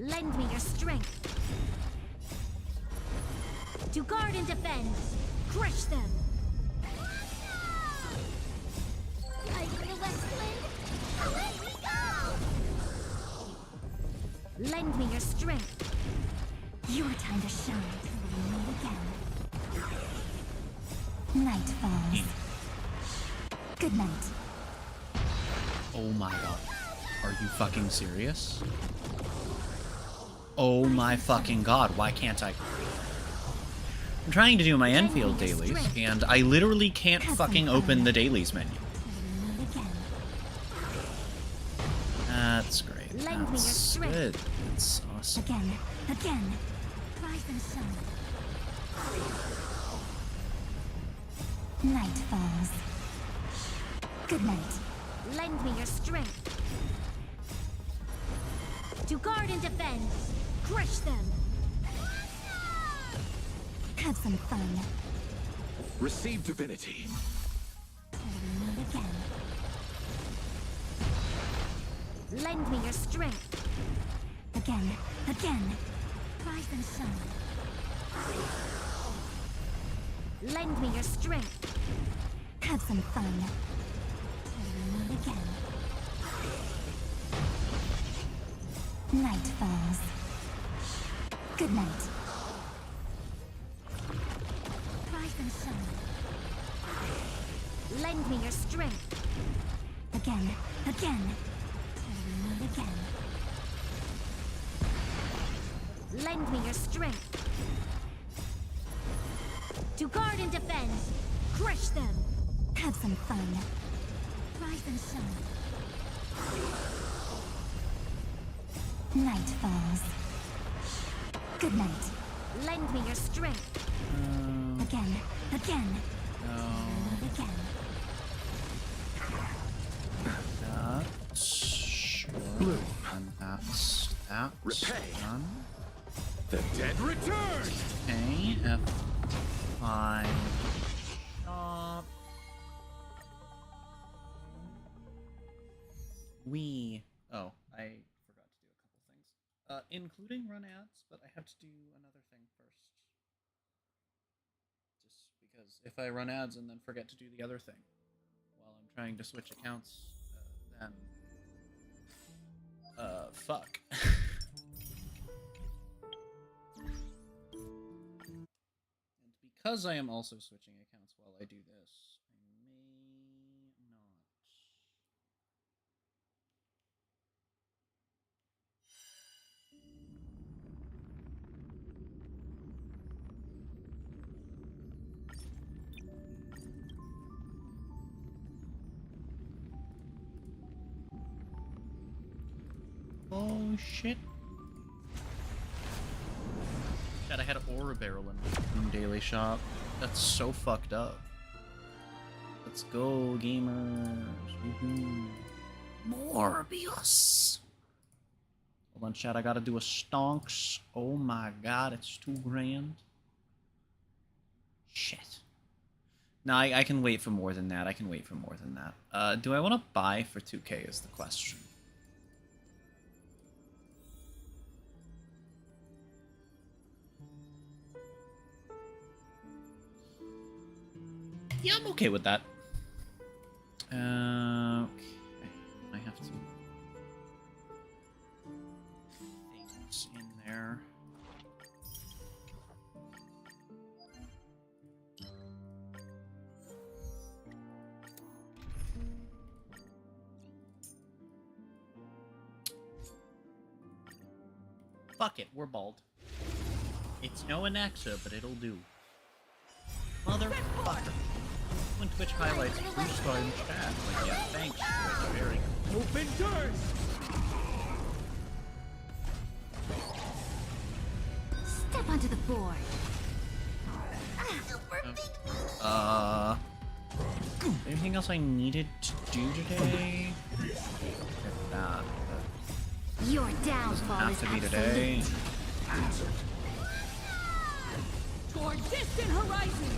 Lend me your strength. To guard and defend. Crush them. Light in the west wind. Away we go. Lend me your strength. Your time to shine till we meet again. Night falls. Good night. Oh my god. Are you fucking serious? Oh my fucking god, why can't I? I'm trying to do my Enfield dailies, and I literally can't fucking open the dailies menu. That's great. That's good. That's awesome. Again. Rise and shine. Night falls. Good night. Lend me your strength. To guard and defend. Crush them. Have some fun. Receive divinity. Again. Lend me your strength. Again. Rise and shine. Lend me your strength. Have some fun. Again. Night falls. Good night. Rise and shine. Lend me your strength. Again. Lend me your strength. To guard and defend. Crush them. Have some fun. Rise and shine. Night falls. Good night. Lend me your strength. Again. Again. That's sure. And that's done. The dead return. Okay, F5. Stop. Oh, I forgot to do a couple things. Including run ads, but I have to do another thing first. Just because if I run ads and then forget to do the other thing while I'm trying to switch accounts, then fuck. And because I am also switching accounts while I do this, I may not. Oh shit. God, I had an Aura Barrel in Daily Shop. That's so fucked up. Let's go, gamers. Woohoo. Morbius. Hold on, chat. I gotta do a stonks. Oh my god, it's $2,000. Shit. No, I can wait for more than that. Do I want to buy for 2K is the question. Yeah, I'm okay with that. Okay. I have to... things in there. Fuck it, we're bald. It's no Anaxa, but it'll do. Motherfucker. When Twitch highlights Blue Star in chat. Like, yeah, thanks, Twitch. Very good. Open doors. Step onto the board. Anything else I needed to do today? Nah, Your downfall have is to be absolute. today. Toward distant horizon.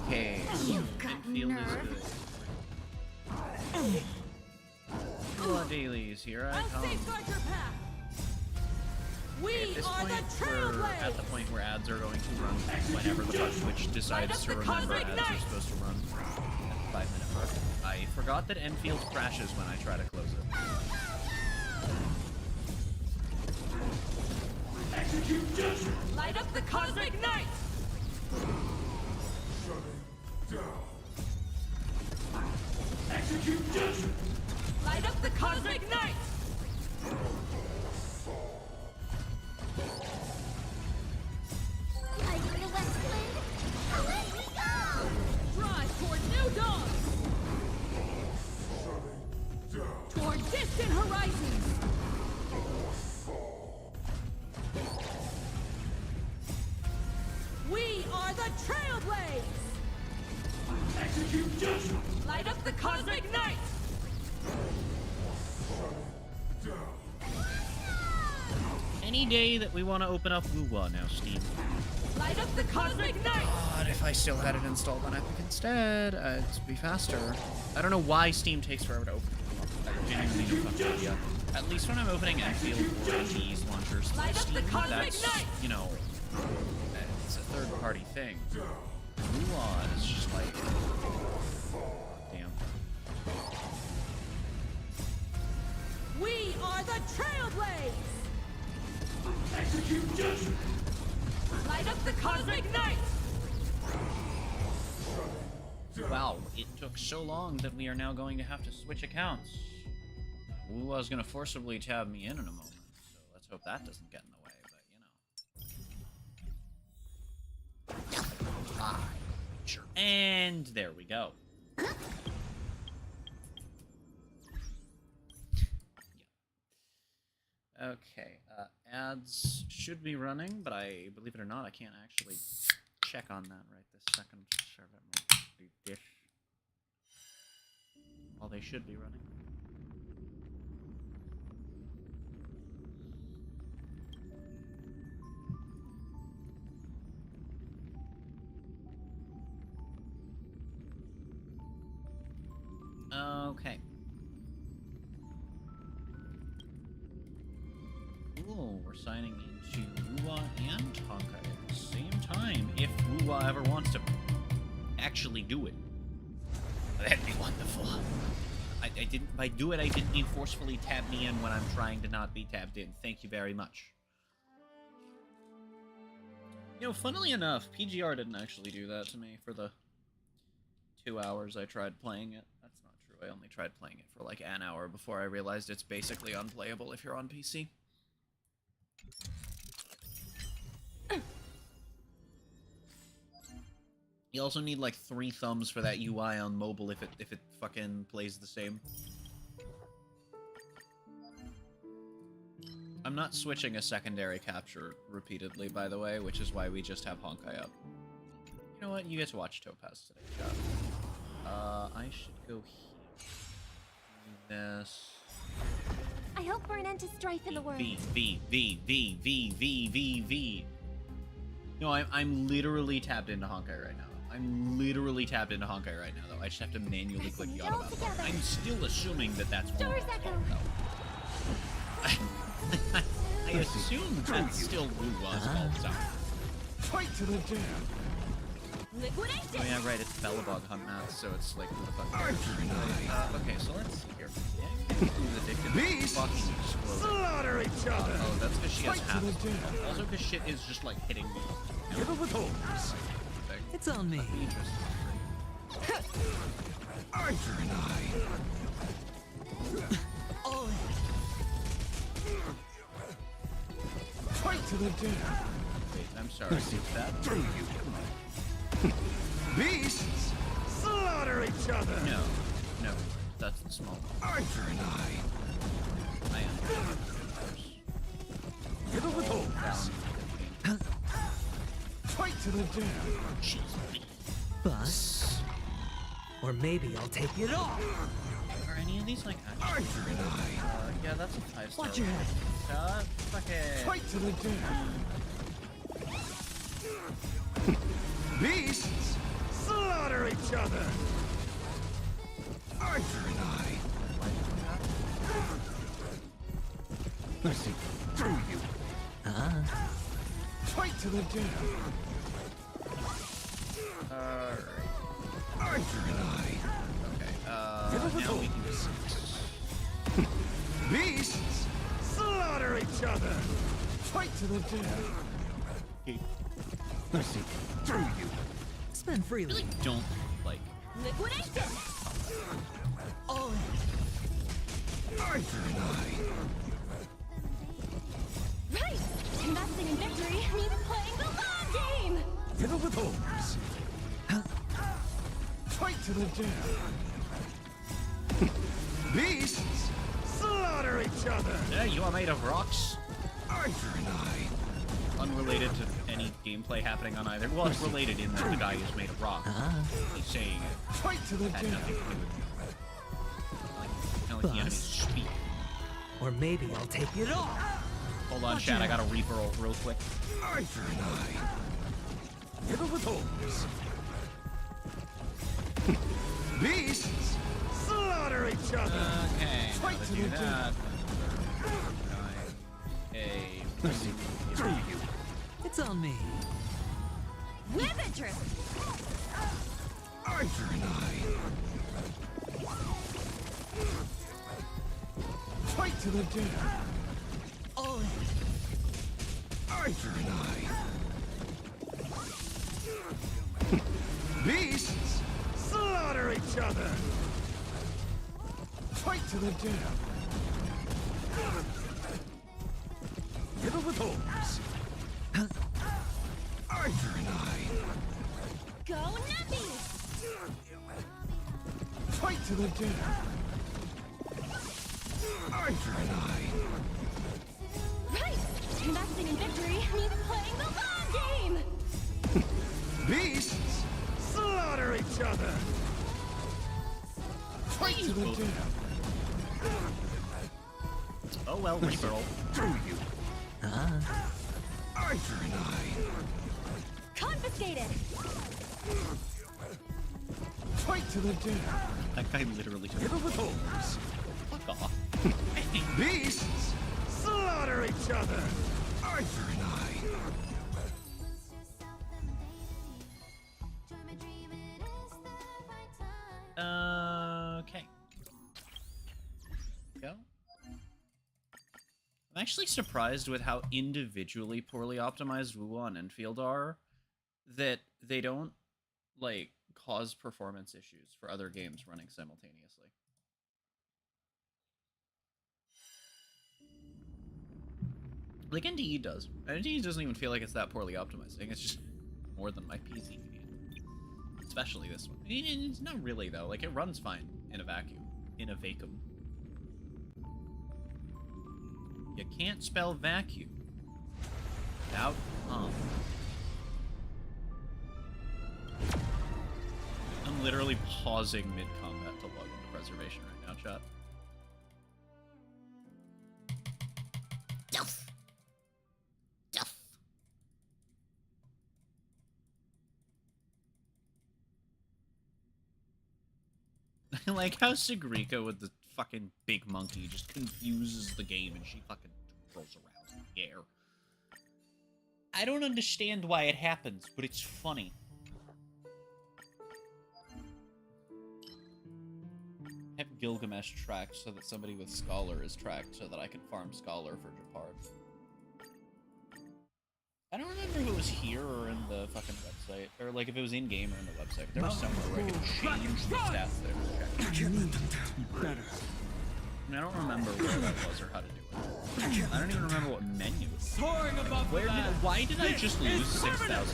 Okay. You've got Midfield is nerve. good. What dailies. Here I I'll come. safeguard your path. At We this are point, the we're at the Trailblades. point where ads are going to run whenever the fuck Twitch decides to remember ads are supposed to run at the 5-minute mark. I forgot that Enfield crashes when I try to close it. Execute judgment. Light up the cosmic night. Execute judgment. Light up the cosmic night. Lighting the west wind. Away we go! Drive toward new dawn. Toward distant horizons. We are the Trailblades. Execute judgment. Light up the cosmic night. Any day that we want to open up Woo-Wah now, Steam. Light up the cosmic night. God, if I still had it installed on Epic instead, it'd be faster. I don't know why Steam takes forever to open. I genuinely no fucking idea. At least when I'm opening Enfield or NG's launchers, Light up the Steam, cosmic that's, night. you know, it's a third-party thing. Woo-Wah is just like... Damn. We are the Trailblades. Execute judgment. Light up the cosmic night. Wow, it took so long that we are now going to have to switch accounts. Woo-Wah's gonna forcibly tab me in a moment, so let's hope that doesn't get in the way, but you know. Ah, sure. And there we go. Yeah. Okay, ads should be running, but I, believe it or not, I can't actually check on that right this second. Sorry about my dish. Well, they should be running. Okay. Ooh, we're signing into Woo-Wah and Honkai at the same time, if Woo-Wah ever wants to actually do it. That'd be wonderful. I didn't, by do it, I didn't mean forcefully tab me in when I'm trying to not be tabbed in. Thank you very much. You know, funnily enough, PGR didn't actually do that to me for the 2 hours I tried playing it. That's not true. I only tried playing it for like an hour before I realized it's basically unplayable if you're on PC. You also need like 3 thumbs for that UI on mobile if it fucking plays the same. I'm not switching a secondary capture repeatedly, by the way, which is why we just have Honkai up. You know what? You get to watch Topaz today, chat. I should go here. Do this. I hope for an end to strife in the world. V. No, I'm literally tabbed into Honkai right now. I'm literally tabbed into Honkai right now, though. I just have to manually click the auto button. I'm still assuming that that's Doors echo. I assume that's still Woo-Wah's fault, so. Fight to the death. Liquidation. Oh yeah, right, it's Bellabog Hunt Math, so it's like, who the fuck okay, so let's see here. Yeah, who's addicted to Beast. fucking exploding. Slaughter each other. Oh, that's because she has Fight to half. the death. Also because shit is just like hitting me. Give it with holes. It's on me. Interesting. Eye for an eye. Oh, Fight to the death. Wait, I'm sorry, is that? Beasts. Slaughter each other. No, that's the small one. Eye for an eye. I am. Give it with holes. Fight to the death. bus. Or maybe I'll take it off. Are any of these like actually? Yeah, that's a 5-star. Watch your head. Fuck it. Fight to the death. Beasts slaughter each other. Eye for an eye. I see through you. Fight to the death. Alright. Eye for an eye. Okay, now we can just... Beasts slaughter each other. Fight to the death. I see through you. Spend I freely. really don't like... Liquidation! All Eye for an eye. Right! Investing in victory means playing the long game! Fiddle with holes. Fight to the death. Beasts slaughter each other. Yeah, you are made of rocks. Eye for an eye. Unrelated to any gameplay happening on either. Well, it's related in that the guy is made of rock. He's saying it Fight to the had death. nothing to do with kind of like the enemies speak. Or maybe I'll take it all. Hold on, chat. I got a Reaper real quick. Eye for an eye. Fiddle with holes. Beasts slaughter each other. Okay, now Fight to to do the that. I see through you. It's on me. With interest! Eye for an eye. Fight to the death. All Eye for an eye. Beasts slaughter each other. Fight to the death. Fiddle with holes. Eye for an eye. Go Nappy! Fight to the death. Eye for an eye. Right! Investing in victory means playing the long game! Beasts slaughter each other. Fight to the death. Oh well, Reaper. Through you. Eye for an eye. Confiscated! Fight to the death. That guy literally took Fiddle with holes. fuck off. Beasts slaughter each other. Eye for an eye. Okay. Go. I'm actually surprised with how individually poorly optimized Wu and Enfield are, that they don't, like, cause performance issues for other games running simultaneously. Like, NDE does. NDE doesn't even feel like it's that poorly optimized. I think it's just more than my PC can handle. Especially this one. It's not really, though. Like, it runs fine in a vacuum. In a vacuum. You can't spell vacuum without I'm literally pausing mid-combat to log into preservation right now, chat. Duff! Duff! I like how Sigrika with the fucking big monkey just confuses the game and she fucking rolls around in the air. I don't understand why it happens, but it's funny. Have Gilgamesh tracked so that somebody with Scholar is tracked so that I can farm Scholar for Japard. I don't remember if it was here or in the fucking website, or like if it was in-game or in the website. There was somewhere where I could change the stats there. Better. I mean, I don't remember where that was or how to do it. I don't even remember what menu. Soaring above Where did? Why did I just lose 6,000 health?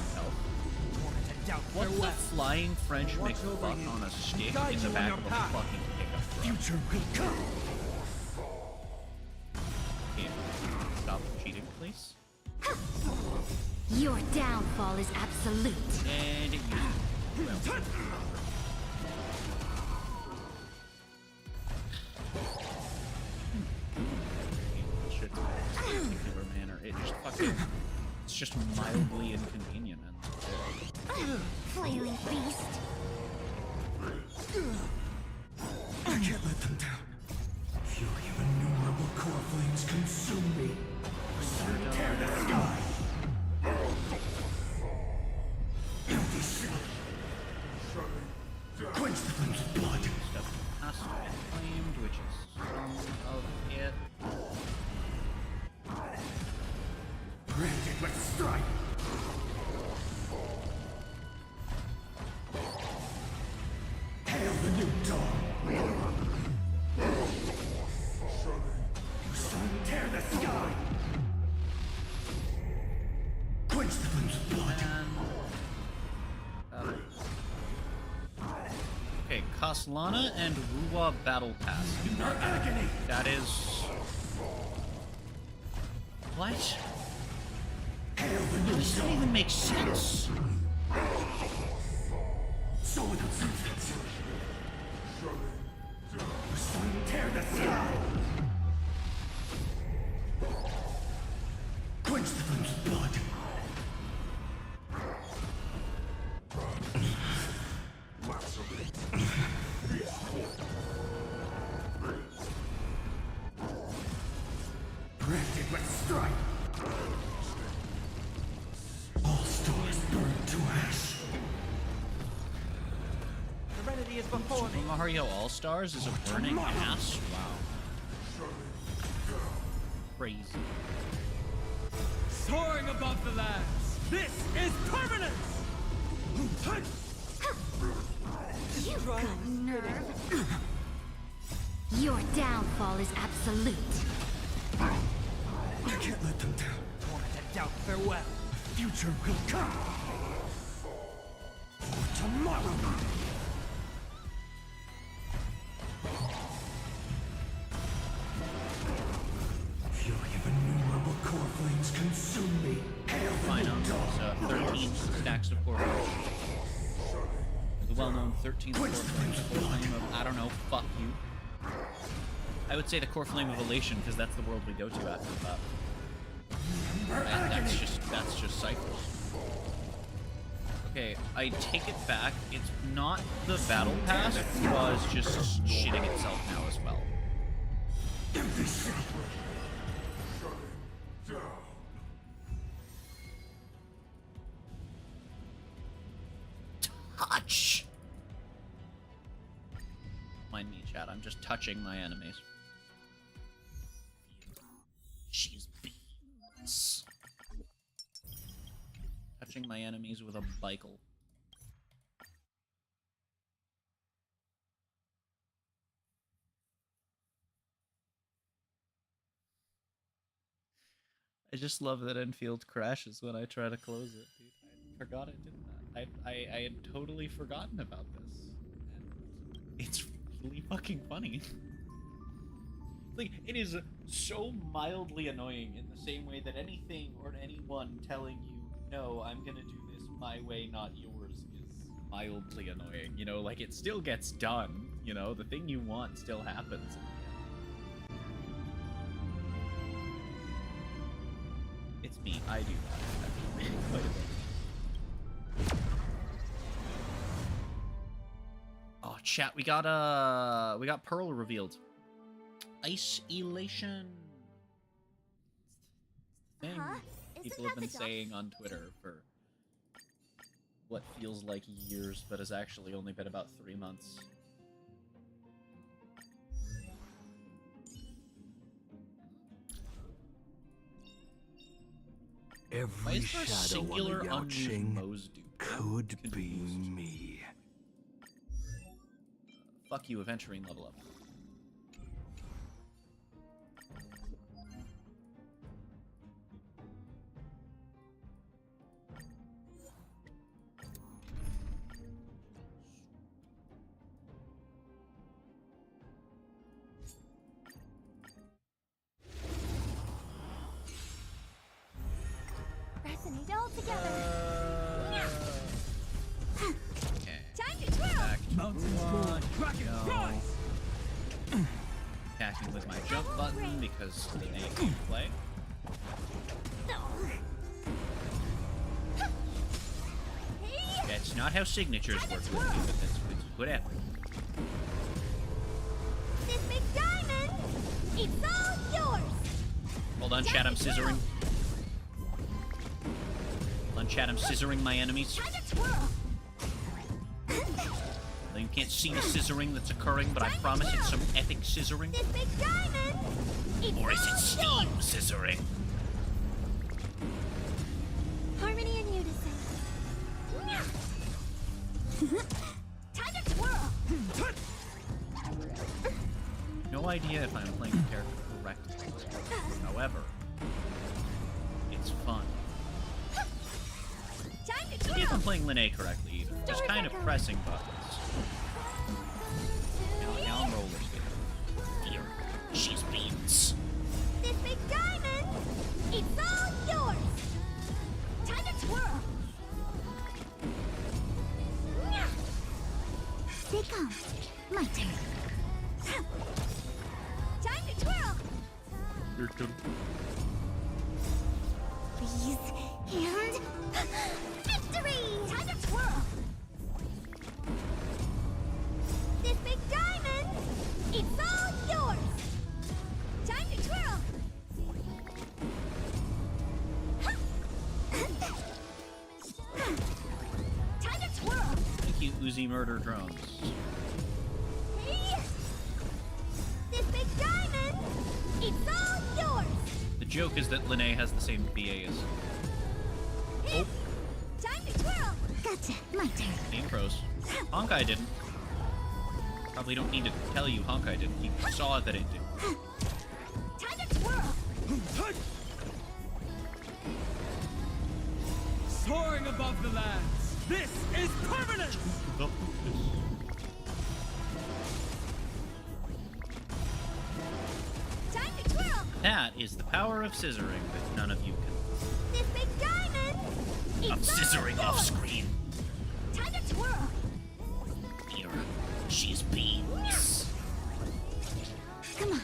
What the flying French McFuck on a stick in the back of a fucking pickup truck? future will come. Can you stop cheating, please? Your downfall is absolute. And it used well. Particular manner. It just fucking, it's just mildly inconvenient and Flailing beast. I can't let them down. Fury of innumerable core flames consume me. Tear the sky. Empty shell. Quench the flames of blood. Stuff has to be claimed, which is some of it. Branded with strife. Hail the new dawn. You son, tear the sky. Quench the flames of blood. Okay, Kaslana and Ruwa Battle Pass. Agony. That is... What? Hail the new This doesn't even make sense. So without substance. You son, tear the sky. Quench the flames of blood. Branded with strife. All stars burn to ash. Serenity is before me. Mario All-Stars is a burning ass? Wow. Crazy. Soaring above the lands. This is permanence. You got nerve. Your downfall is absolute. I can't let them down. Torment and doubt farewell. The future will come. For tomorrow. Fury of innumerable core flames consume me. Hail the Fine, new dawn. 13 stacks of core flames. The well-known 13th core flame, the core flame of, I don't know, fuck you. I would say the core flame of elation, because that's the world we go to after that. And that's just cycles. Okay, I take it back. It's not the battle pass, it was just shitting itself now as well. Touch! Mind me, chat, I'm just touching my enemies. She's beans. Touching my enemies with a bicycle. I just love that Enfield crashes when I try to close it, dude. I forgot it did that. I had totally forgotten about this. And it's really fucking funny. Like, it is so mildly annoying in the same way that anything or anyone telling you, no, I'm gonna do this my way, not yours, is mildly annoying. You know, like, it still gets done, you know? The thing you want still happens. It's me. I do that. Quite a bit. Oh, chat, we got Pearl revealed. Ice elation. Thing people have been saying on Twitter for what feels like years, but has actually only been about 3 months. Why Every is there a shadow singular on the Yao unused Ching Mo's dude? could be Confused. me. Fuck you, adventuring level up. Resonate all together. Okay. Time to twirl. Back. Mountains roar, kraken rise. Attacking with my jump button because they make me play. That's not how signatures work with me, but that's whatever. This big diamond, it's all yours. Hold on, chat, I'm scissoring. Hold on, chat, I'm scissoring my enemies. Time to twirl. Now, you can't see the scissoring that's occurring, but I promise it's some epic scissoring. This big diamond. It's Or is it all steam yours. scissoring? Harmony and unison. Time to twirl. No idea if I'm playing the character correctly. However, it's fun. Time to Maybe if I'm twirl. playing Linnea correctly, either. Just kind of pressing buttons. Now I'm roller skating. Here, she's beans. This big diamond. It's all yours. Time to twirl. Stay calm. My turn. Time to twirl. Please. And victory! Time to twirl. This big diamond. It's all yours. Time to twirl. Time to twirl. Thank you, Uzi Murder Drones. Hey. This big diamond. It's all yours. The joke is that Linnea has the same BA as Oh. Time to twirl. Gotcha. My turn. Game Pros. Honkai didn't. Probably don't need to tell you Honkai didn't. You saw that it did. Time to twirl. Soaring above the lands. This is permanent! Time to twirl. That is the power of scissoring that none of you can. This big diamond. It's I'm all scissoring off yours. screen. Time to twirl. Here, she's beans. Come on.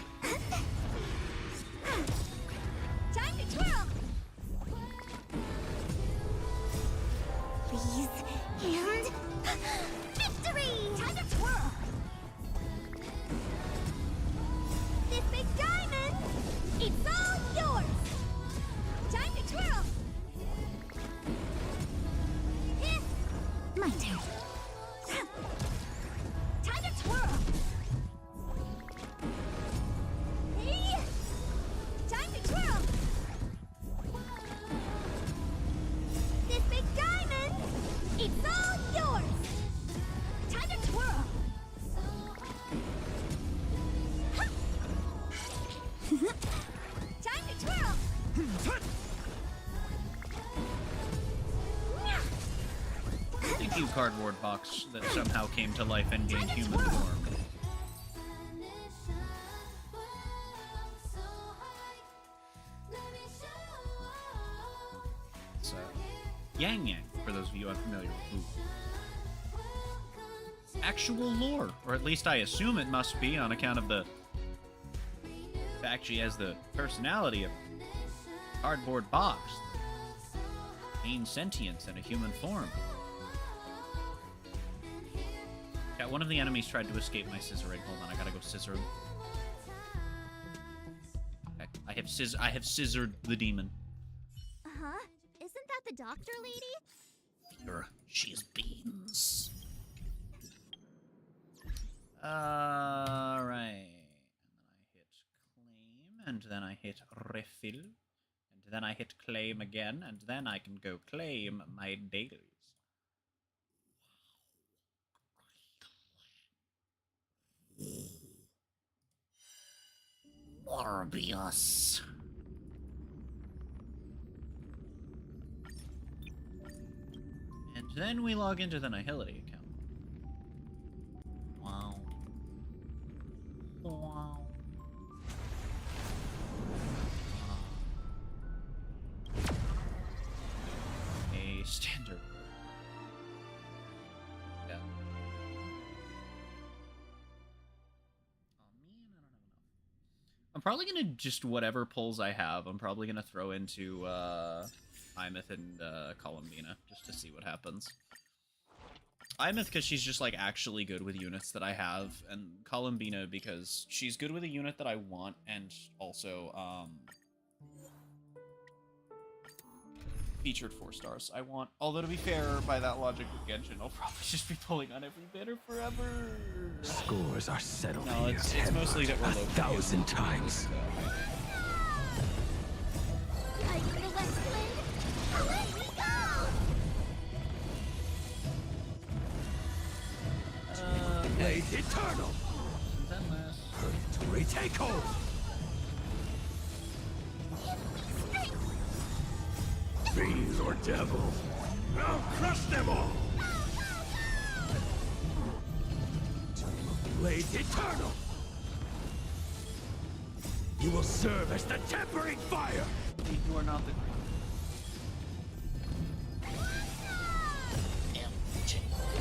Time to twirl. Please. And victory! Time to twirl. This big diamond. It's all yours. Time to twirl. My turn. Time to twirl. Hey. Time to twirl. This big diamond. It's all yours. Time to twirl. Time to twirl. Thank you, cardboard box that somehow came to life and gained human form. It's Yang Yang, for those of you unfamiliar with who. Actual lore, or at least I assume it must be on account of the fact she has the personality of cardboard box, gain sentience in a human form. Yeah, one of the enemies tried to escape my scissoring. Hold on, I gotta go scissor him. Okay, I have scissored the demon. Huh? Isn't that the doctor lady? Here, she's beans. Alright. And then I hit refill. And then I hit claim again. And then I can go claim my dailies. Morbius. And then we log into the Nihility account. Wow. Wow. A standard. Yeah. Oh man, I don't have enough. I'm probably gonna just whatever pulls I have. I'm probably gonna throw into Imeth and Columbina just to see what happens. Imeth because she's just like actually good with units that I have, and Columbina because she's good with a unit that I want, and also featured 4 stars. I want, although to be fair, by that logic with Genshin, I'll probably just be pulling on every bidder forever. Scores are settled No, here it's 10 mostly that we're low. 1,000 times. Like the West Wind, away we go! Blade Eternal! Endless. Purgatory Takeover! Fiends or devils, I'll crush them all! Blade Eternal! You will serve as the tempering fire! You are not the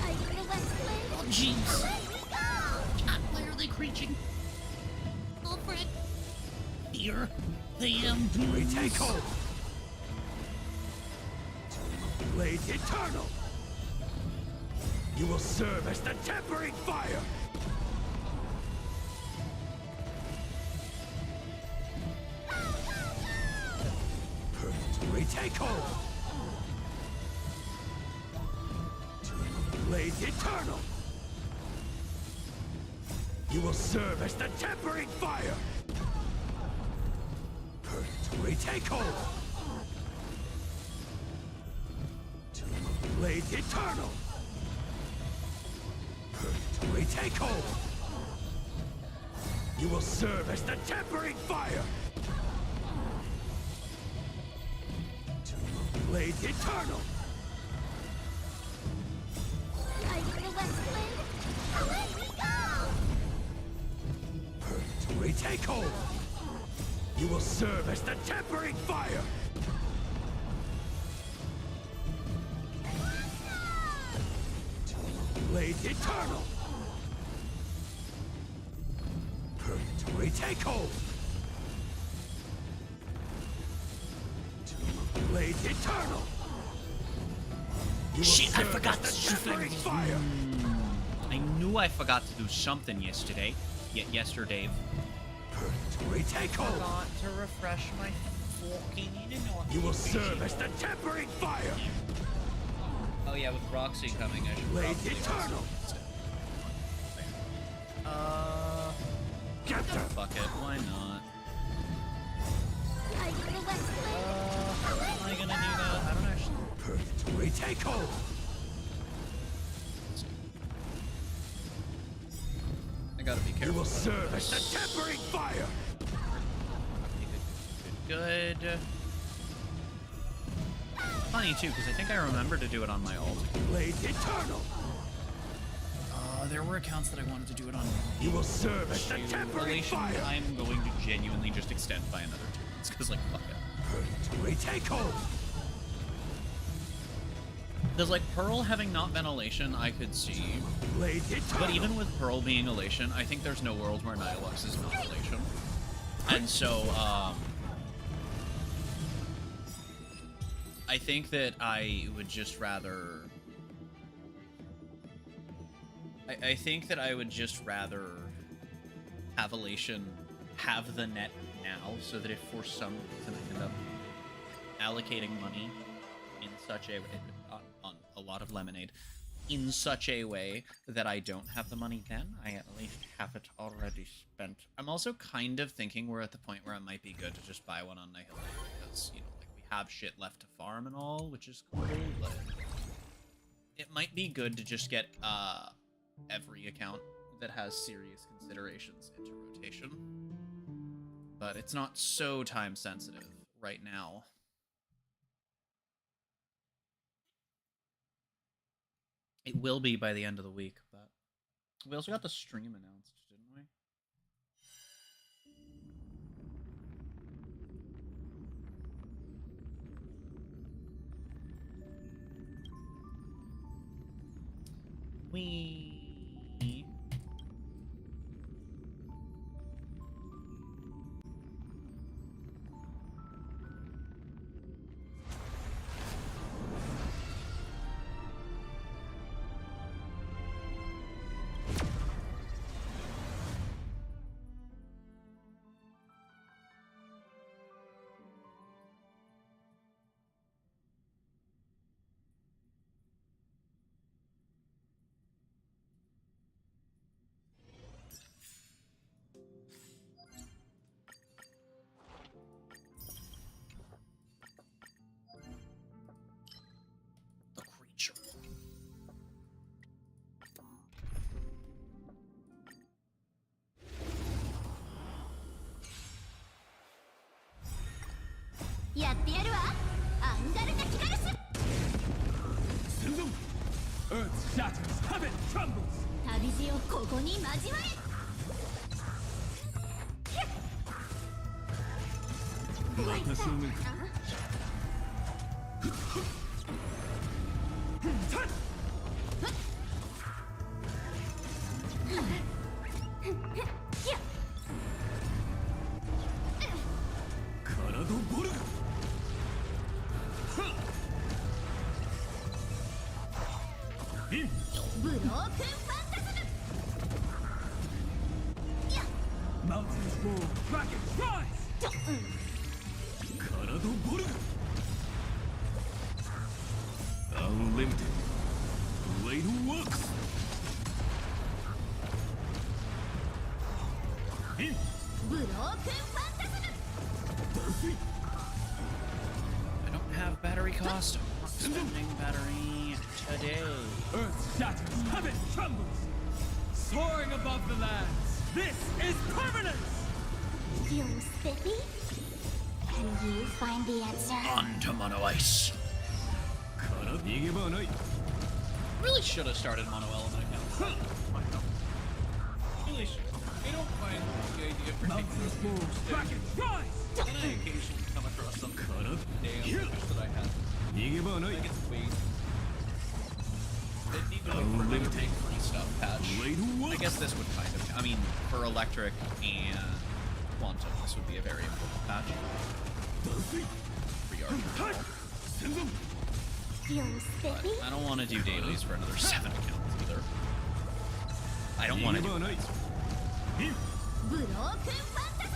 Like the West Wind, Oh, jeez. away we go! God, why are they creaking? Alfred. Here they am. Retake-hold! Blade Eternal! You will serve as the tempering fire! Purgatory Takeover! Blade Eternal! You will serve as the tempering fire! Purgatory Takeover! Blade Eternal! Purgatory Takeover! You will serve as the tempering fire! Blade Eternal! Like the West Wind, away we go! Purgatory Takeover! You will serve as the tempering fire! Blade Eternal! Purgatory Takeover! Blade Eternal! You will Shit, I serve forgot as to the tempering fire! I knew I forgot to do something yesterday. Yesterday. Purgatory Takeover! Forgot to refresh my fucking You will serve as the tempering fire! Oh yeah, with Roxy coming, I should Blade probably Eternal! Get them! fuck it, why not? Like the West Wind, away Am I we gonna do go! that? I don't actually. Purgatory Takeover! I gotta be You careful. will serve as the tempering fire! Good. Funny too, because I think I remember to do it on my alt. Blade Eternal! There were accounts that I wanted to do it on. You will serve as the Shoot, tempering relation, fire! I'm going to genuinely just extend by another 2 months, because like, fuck it. Purgatory Takeover! There's like Pearl having not been elation, I could see. Blade Eternal! But even with Pearl being elation, I think there's no world where Nihilux is not elation. And so, I think that I would just rather... I think that I would just rather have elation have the net now, so that if for some reason I end up allocating money in such a on a lot of lemonade in such a way that I don't have the money then, I at least have it already spent. I'm also kind of thinking we're at the point where it might be good to just buy one on Nihilus, because, you know, like, we have shit left to farm and all, which is cool, but it might be good to just get every account that has serious considerations into rotation. But it's not so time sensitive right now. It will be by the end of the week, but we also got the stream announced, didn't we? We... やってやるわアンガルナキガルス Send Earth shatters, heaven trembles. 旅路をここに交わえ ブロークンファンタズム Mountains roar, dragons rise. Karado Boruga. Unlimited. Blade works. ブロークンファンタズム I don't have battery cost. I'm not spending battery today. Earth shatters, heaven trembles. Soaring above the lands. This is permanence! Feel spiffy? Can you find the answer? On to Mono Ice. Really should have started Mono Element account. Really should. I don't find the idea particularly interesting. Dragons rise. And I occasionally come across some damn fish that I have. I think it's weird. They need to look for another big free stuff patch. I guess this would kind of, I mean, for Electric and Quantum, this would be a very important patch. Free Archer. Feel But spiffy? I don't want to do dailies for another 7 accounts either. I don't want to do that. ブロークンファンタズ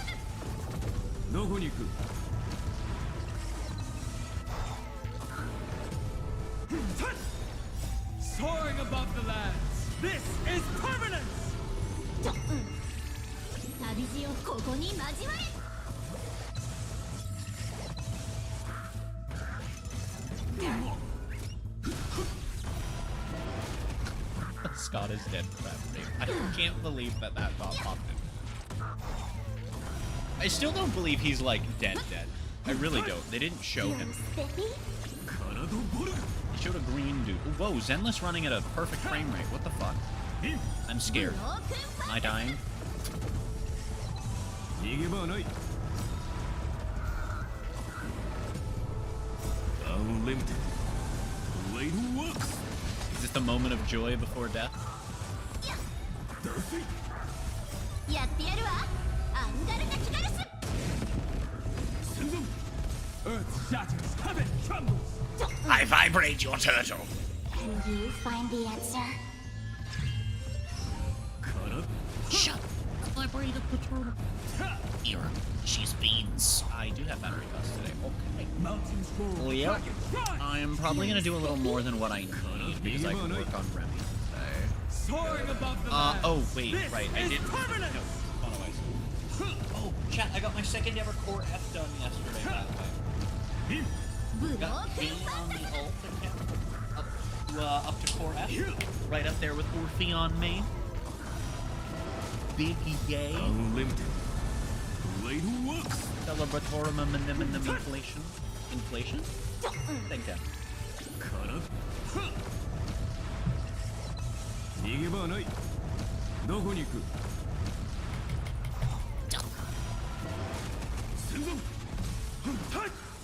ム Soaring above the lands. This is permanence! 旅路をここに交わえ Scott is dead for that frame. I can't believe that that thought popped in. I still don't believe he's like dead. I really don't. They didn't show Feel him. spiffy? They showed a green dude. Whoa, Zenless running at a perfect frame rate. What the fuck? I'm scared. ブロークンフ Am ァ I ンタズム dying? Unlimited. Blade works. Is this the moment of joy before death? やってやるわアンガルナキガルス Earth shatters, heaven trembles. I vibrate your turtle. Can you find the answer? Shut. Vibrate up the turtle. Here, she's beans. I do have battery cost today. Okay. Mountains roar, Well, yep. dragons rise. I'm probably gonna do a little more than what I need because I can work on Remy today. Soaring above the lands. Oh wait, This right. I is didn't. permanence! No, Mono Ice. Oh, chat! I got my second ever Core F done yesterday. That way. ブロー Got クン Jane ファン on タ the ズム ult account up to Core F, right up there with Orpheon main. Big yay! Unlimited. Blade works. Celebratorum inflation. Inflation? Thank you. 逃げ場はないどこに行く戦争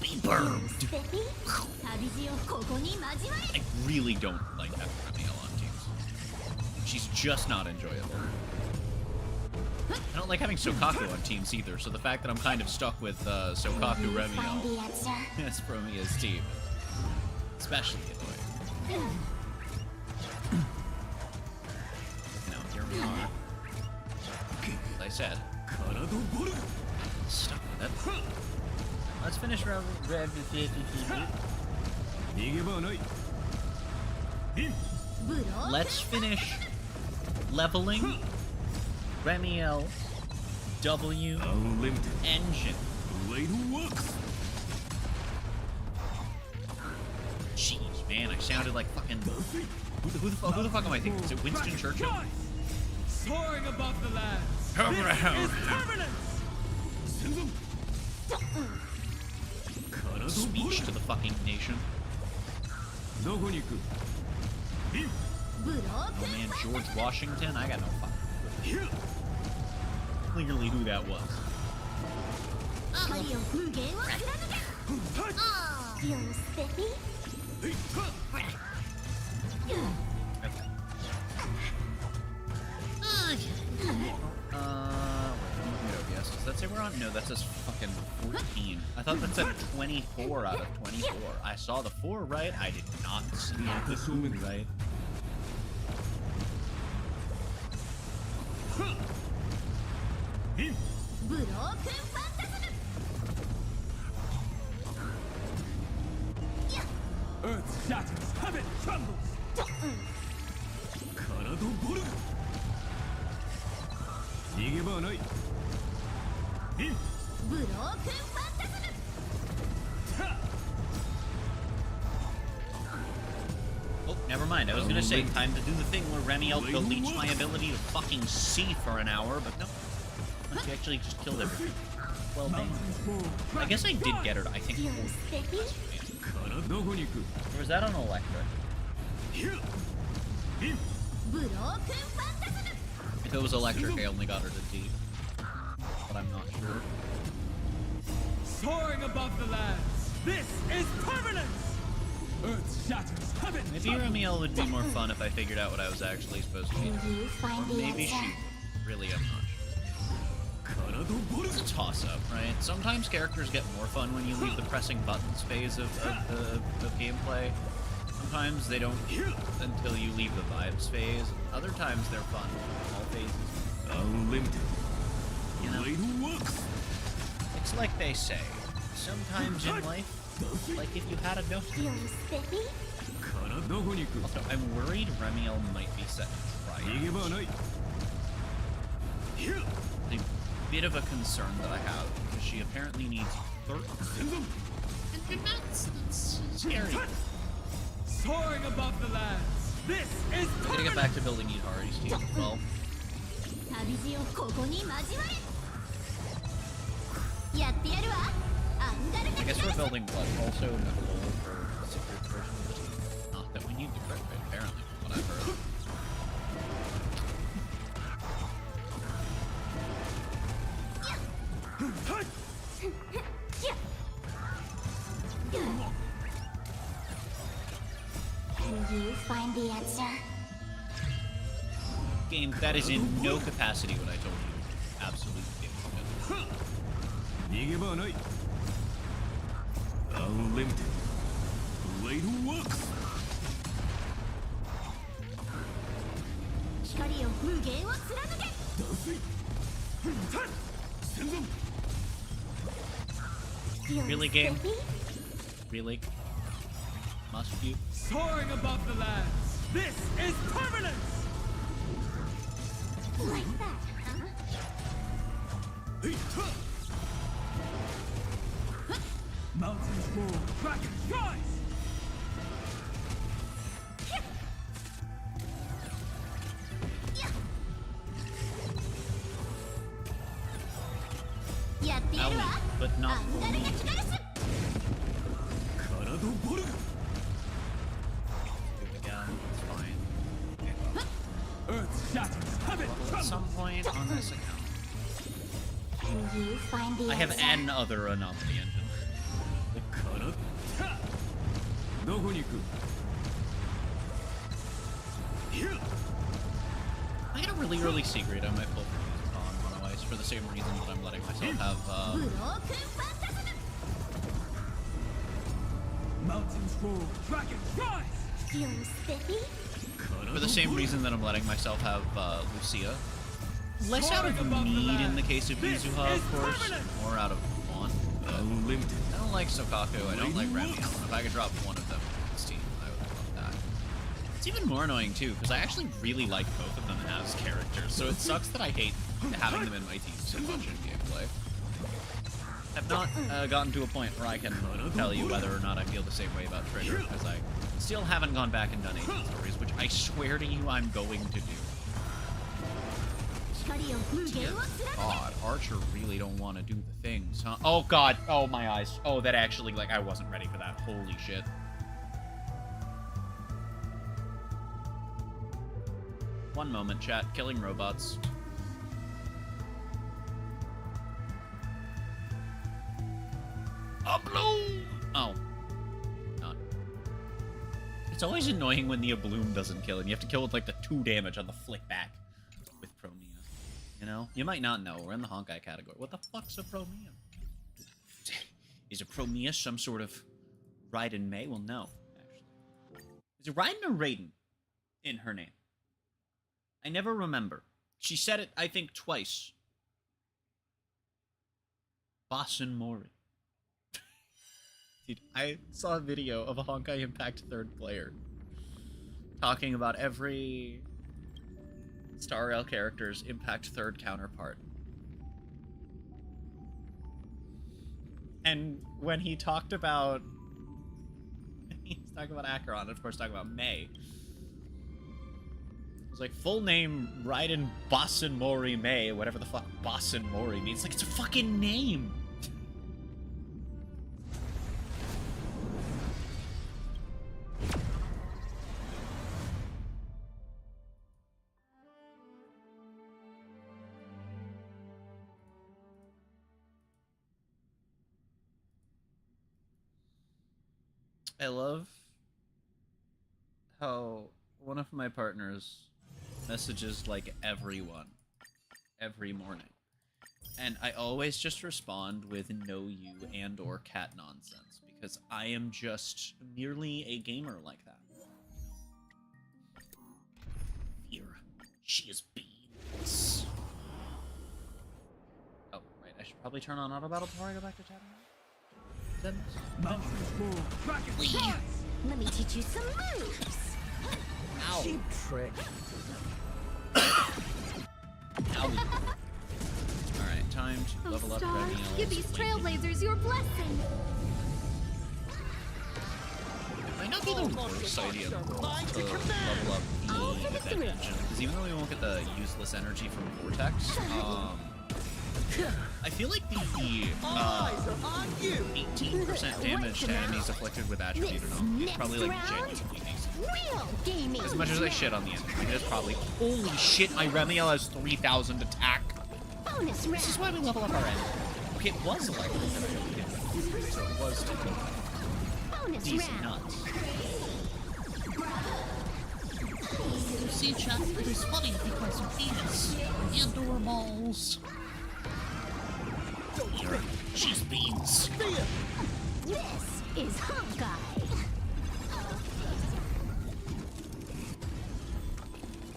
Be burned! spiffy? 旅路をここに交わえ I really don't like having Remiel on teams. She's just not enjoyable. I don't like having Sokaku on teams either, so the fact that I'm kind of stuck with Sokaku Can you find Remiel the answer? as Romia's team. Especially annoying. You know, here we are. As I said, 体ボル stuck with it. Let's finish round. 逃げ場はないブロークン Let's finish leveling Remiel's W Unlimited engine. Blade works Jeez, man, I sounded like fucking. Who the fuck am I thinking? Is it Winston Churchill? Soaring above the lands. Come This around. is permanence! 戦争体 speech to the fucking nation. Oh man, George Washington? I got no fucking clearly who that was. Feels spiffy? Does that say we're on? No, that says fucking 14. I thought that said 24 out of 24. I saw the 4 right. I did not see the 2 right. Earth shatters, heaven trembles. Karado boru. Nigeba wa nai. Oh, never mind. I was gonna say time to do the thing where Remiel deletes my ability to fucking see for an hour, but no. She actually just killed everything. Well, dang. I guess I did get her to, I think, 4. Or was that on Electric? If it was Electric, I only got her to D. But I'm not sure. Soaring above the lands, this is permanence! Earth shatters, heaven Maybe Remiel would be more fun if I figured out what I was actually supposed to be doing. Or maybe she... Really, I'm not sure. It's a toss-up, right? Sometimes characters get more fun when you leave the pressing buttons phase of gameplay. Sometimes they don't until you leave the vibes phase. Other times they're fun in all phases. Unlimited. You know, it's like they say, sometimes in life, like if you had a note. Feels spiffy? Also, I'm worried Remiel might be set to try. A bit of a concern that I have, because she apparently needs 13. And that's scary. Soaring above the lands, this is I'm gonna permanence! get back to building Idhari's team. Well, I guess we're building what? Also Nicole for secret version of the team. Not that we need the crit rate, apparently, from what I've heard. Can you find the answer? Game, that is in no capacity what I told you. Absolutely. Unlimited. Blade works. Really, game? Really? Must you? Soaring above the lands, this is permanence! Like that, huh? Mountains roar, dragons rise! Owie, but not for me. Karado boru. Again, it's fine. Earth shatters, heaven At trembles. some point on this account, Can you find the I have answer? an other anomaly engine. I got a really early secret on my full on Mono Ice for the same reason that I'm letting myself have Mountains roar, dragons rise! Feels spiffy? for the same reason that I'm letting myself have Lucia. Less out of need in the case of Mizuha, of course, more out of want. Unlimited. I don't like Sokaku, I don't like Remiel. If I could drop one of them from this team, I would love that. It's even more annoying too, because I actually really like both of them as characters, so it sucks that I hate having them in my team so much in gameplay. I've not gotten to a point where I can tell you whether or not I feel the same way about Trigger, because I still haven't gone back and done agent stories, which I swear to you I'm going to do. Dear God, Archer really don't want to do the things, huh? Oh God, oh my eyes. Oh, that actually, like, I wasn't ready for that. Holy shit. One moment, chat. Killing robots. A bloom! Oh. Not. It's always annoying when the Abloom doesn't kill, and you have to kill with, like, the 2 damage on the flick back with Promea. You know? You might not know. We're in the Honkai category. What the fuck's a Promea? Is a Promea some sort of Raiden Mei? Well, no, actually. Is it Raiden or Raiden in her name? I never remember. She said it, I think, twice. Basen Mori. Dude, I saw a video of a Honkai Impact 3rd player talking about every Star Rail character's Impact 3rd counterpart. And when he talked about... he's talking about Acheron, of course talking about Mei. It's like, full name, Raiden Basen Mori Mei, whatever the fuck Basen Mori means. Like, it's a fucking name! I love how one of my partners messages like everyone every morning, and I always just respond with no you and or cat nonsense because I am just merely a gamer like that. Fear, she is beans. Oh, right, I should probably turn on auto battle before I go back to chatting. Mountains move. Rocket shots. Let me teach you some moves. Ow. Cheap trick. Ow. Alright, time to level up Stars, Remy. give these trailblazers your blessing. It might not be the worst idea in the world to level up the defense engine, because even though we won't get the useless energy from Vortex, I feel like the 18% damage to enemies afflicted with attribute is probably like genuinely decent. As much as I shit on the enemy, it is probably... Holy shit, my Remiel has 3,000 attack. This is why we level up our end. Okay, it was like so it was still these nuts. See, chat, it is funny because of these indoor balls. She's beans. This is Honkai.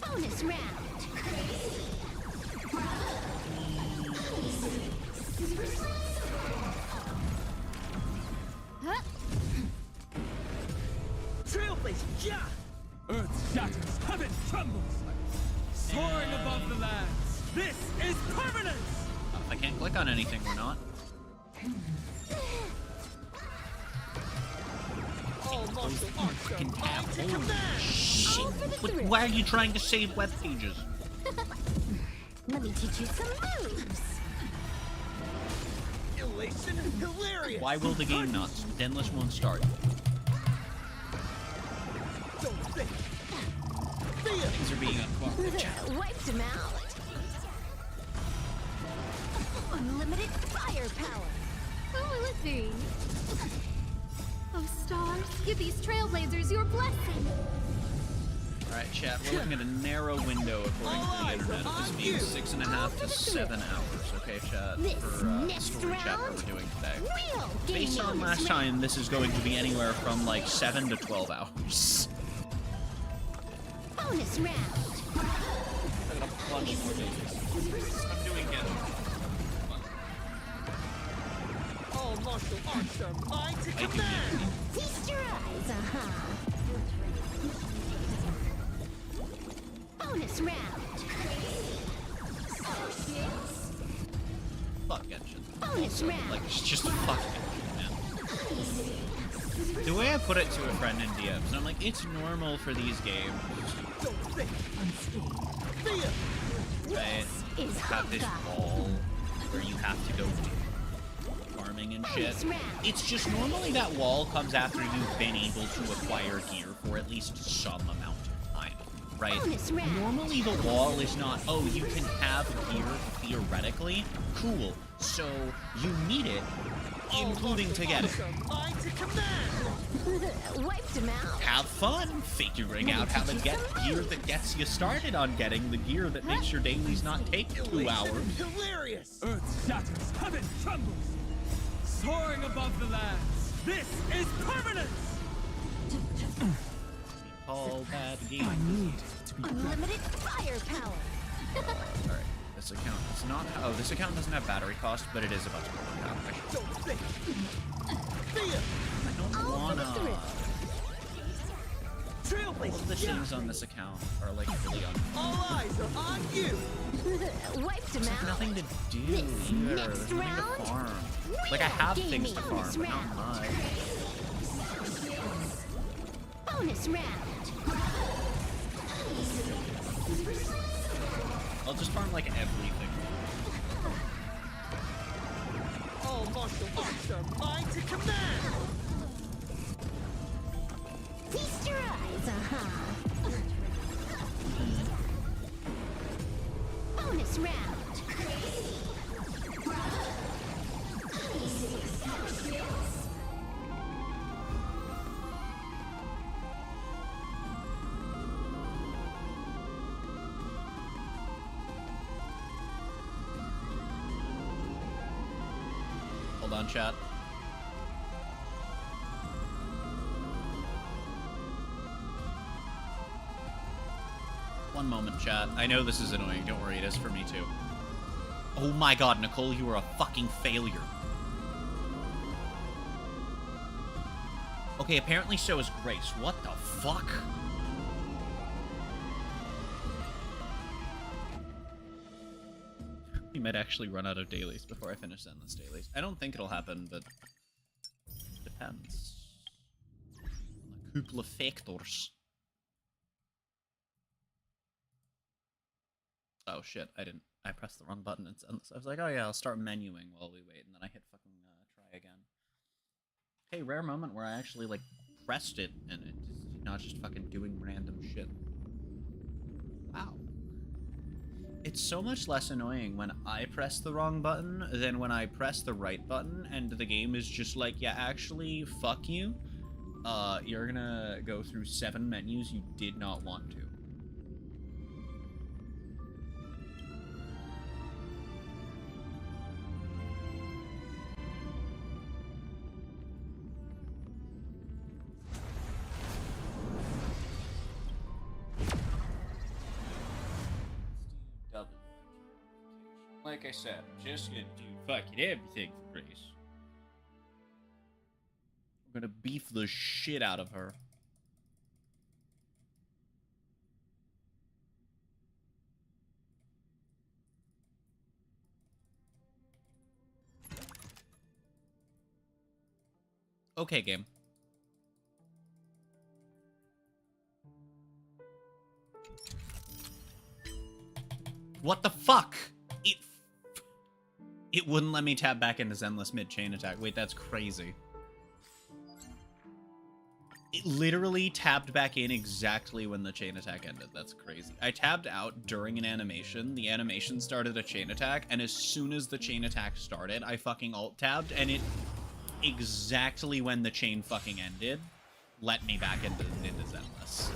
Bonus round. Trailblazer, yeah! Earth shatters, heaven trembles. Soaring above the lands. This is permanence! If I can't click on anything, we're not. Fucking tab. Holy shit. Why are you trying to save web pages? Let me teach you some moves. Elation and hilarious! Why will the game not? Denless won't start. Don't think. Things are being uncooperative, chat. Wiped him out. Unlimited firepower. Oh, let's see. Oh, stars, give these trailblazers your blessing. Alright, chat, we're looking at a narrow window according to the internet of this being 6.5 to 7 hours, okay, chat, for the story chapter we're doing today. Based on last time, this is going to be anywhere from like 7 to 12 hours. Bonus round. I got a bunch more days. I'm doing it. All martial arts are mine to command! Feast your eyes, Bonus round. Fuck Genshin. Bonus round. Like, it's just fuck Genshin, man. The way I put it to a friend in DMs, and I'm like, it's normal for these games. Don't think. Right? is have this wall where you have to go farming and shit. It's just normally that wall comes after you've been able to acquire gear for at least some amount of time, right? Normally the wall is not, oh, you can have gear theoretically. Cool. So you need it, including to get it. Wiped him out. Have fun figuring out how to get gear that gets you started on getting the gear that makes your dailies not take 2 hours. Hilarious! Earth shatters, heaven trembles. Soaring above the lands. This is permanence! All bad I games. need to be Unlimited firepower. Alright, this account is not. Oh, this account doesn't have battery cost, but it is about to work out. I don't wanna. All of the things on this account are like really All eyes are on you! Wiped him There's out. nothing to do This either. next There's nothing round, to farm. we Like I are have things gaming to farm, this but not round. much. Bonus round. I'll just farm like everything. All martial arts are mine to command! Feast your eyes, Bonus round. Hold on, chat. One moment, chat. I know this is annoying. Don't worry, it is for me too. Oh my god, Nicole, you are a fucking failure. Okay, apparently so is Grace. What the fuck? We might actually run out of dailies before I finish Endless Dailies. I don't think it'll happen, but it depends. On a couple of factors. Oh shit, I pressed the wrong button. It's endless. I was like, oh yeah, I'll start menuing while we wait, and then I hit fucking try again. Hey, rare moment where I actually like pressed it and it's not just fucking doing random shit. Wow. It's so much less annoying when I press the wrong button than when I press the right button and the game is just like, yeah, actually, fuck you. You're gonna go through 7 menus you did not want to. Like I said, just gonna do fucking everything for Grace. We're gonna beef the shit out of her. Okay, game. What the fuck? It wouldn't let me tap back into Zenless mid-chain attack. Wait, that's crazy. It literally tapped back in exactly when the chain attack ended. That's crazy. I tabbed out during an animation. The animation started a chain attack, and as soon as the chain attack started, I fucking alt-tabbed, and it exactly when the chain fucking ended, let me back into Zenless.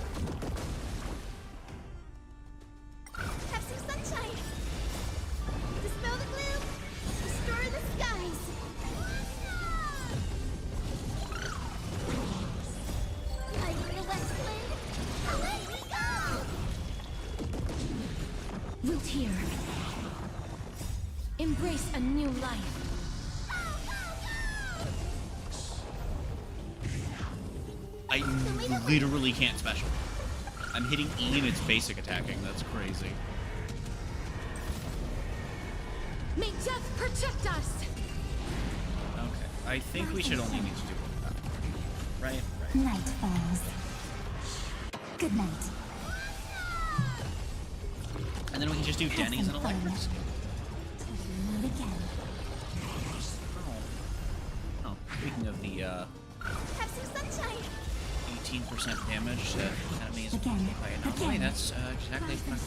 Have some sunshine. Dispel the gloom. Restore the skies. Light in the west wind. Away we go. Root here. Embrace a new life. I literally can't special. I'm hitting E and it's basic attacking. That's crazy. May death protect us. Okay. I think we should only need to do one of that. Right? Night falls. Good night. And then we can just do Denny's and electrics. Oh, speaking of the Have some sunshine. 18% damage to enemies by anomaly, that's exactly what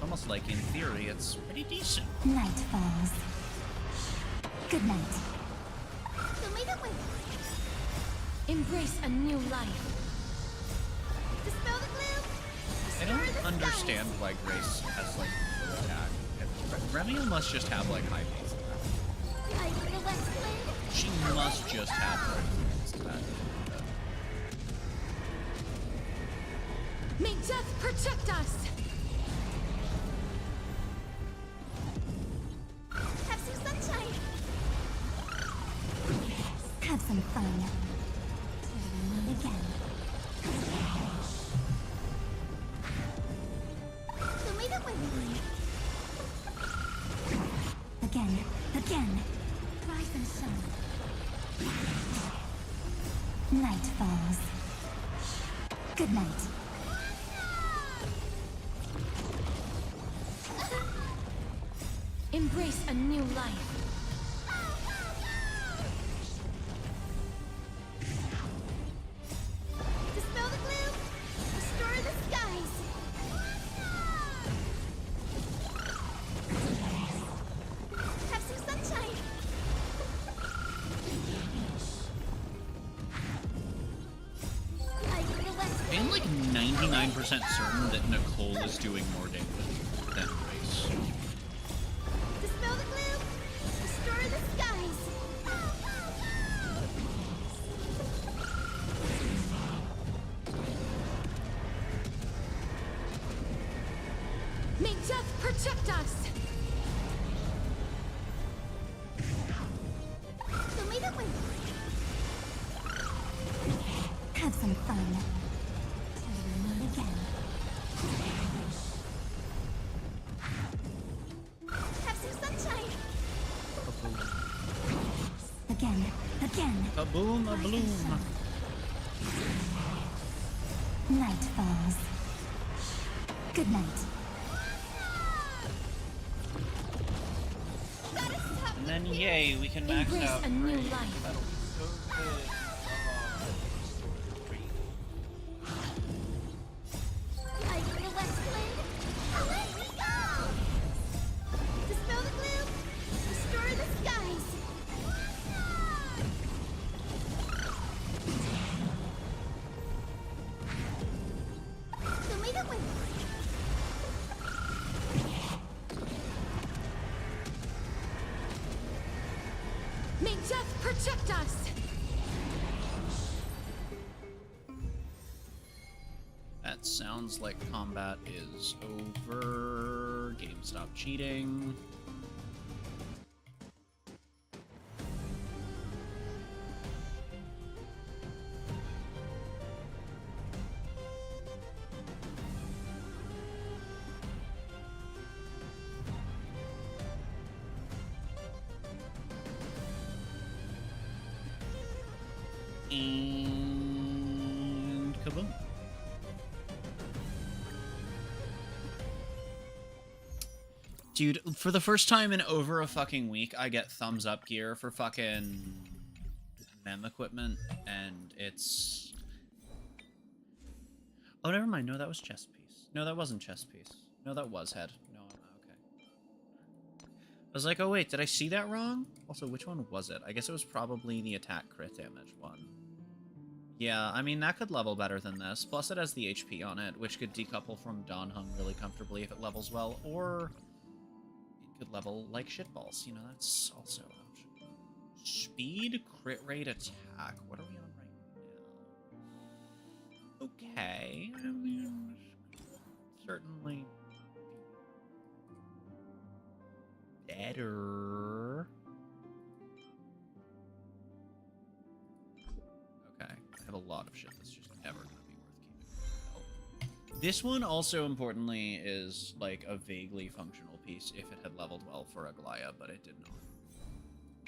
almost like, in theory, it's pretty decent. Night falls. Good night. Show me the way. Embrace a new life. Dispel the gloom. I don't understand why Grace has, like, no attack. Remiel must just have, like, high base attack. Light in the west wind. She must just have high base attack. May death protect us. Have some sunshine. Have some fun. Again. Show me the way. Again. Rise and shine. Night falls. Good night. Embrace a new life. Dispel the gloom. Restore the skies. Have some sunshine. Light in the west I am, like, 99% certain that Nicole is doing more damage than Grace. Dispel the gloom. Restore the skies. May death protect us. Show me the way. Have some fun. Again. Have some sunshine. Again. A boom, a bloom. Night falls. Good night. And then, yay, we can max Embrace out a new Grace. life. That'll be so good. Light in the west wind. Away we go! Dispel the gloom. Restore the skies. Show me the way. May death protect us. That sounds like combat is over. Game stop cheating. And kaboom. Dude, for the first time in over a fucking week, I get thumbs up gear for fucking mem equipment, and it's... Oh, never mind. No, that was chest piece. No, that wasn't chest piece. No, that was head. No, okay. I was like, oh wait, did I see that wrong? Also, which one was it? I guess it was probably the attack crit damage one. Yeah, I mean, that could level better than this. Plus, it has the HP on it, which could decouple from Dawn Hung really comfortably if it levels well, or it could level like shitballs. You know, that's also an option. Speed, crit rate, attack. What are we on right now? Okay, I mean, certainly better. Okay, I have a lot of shit that's just never going to be worth keeping. This one also, importantly, is like a vaguely functional piece if it had leveled well for Aglaya, but it did not.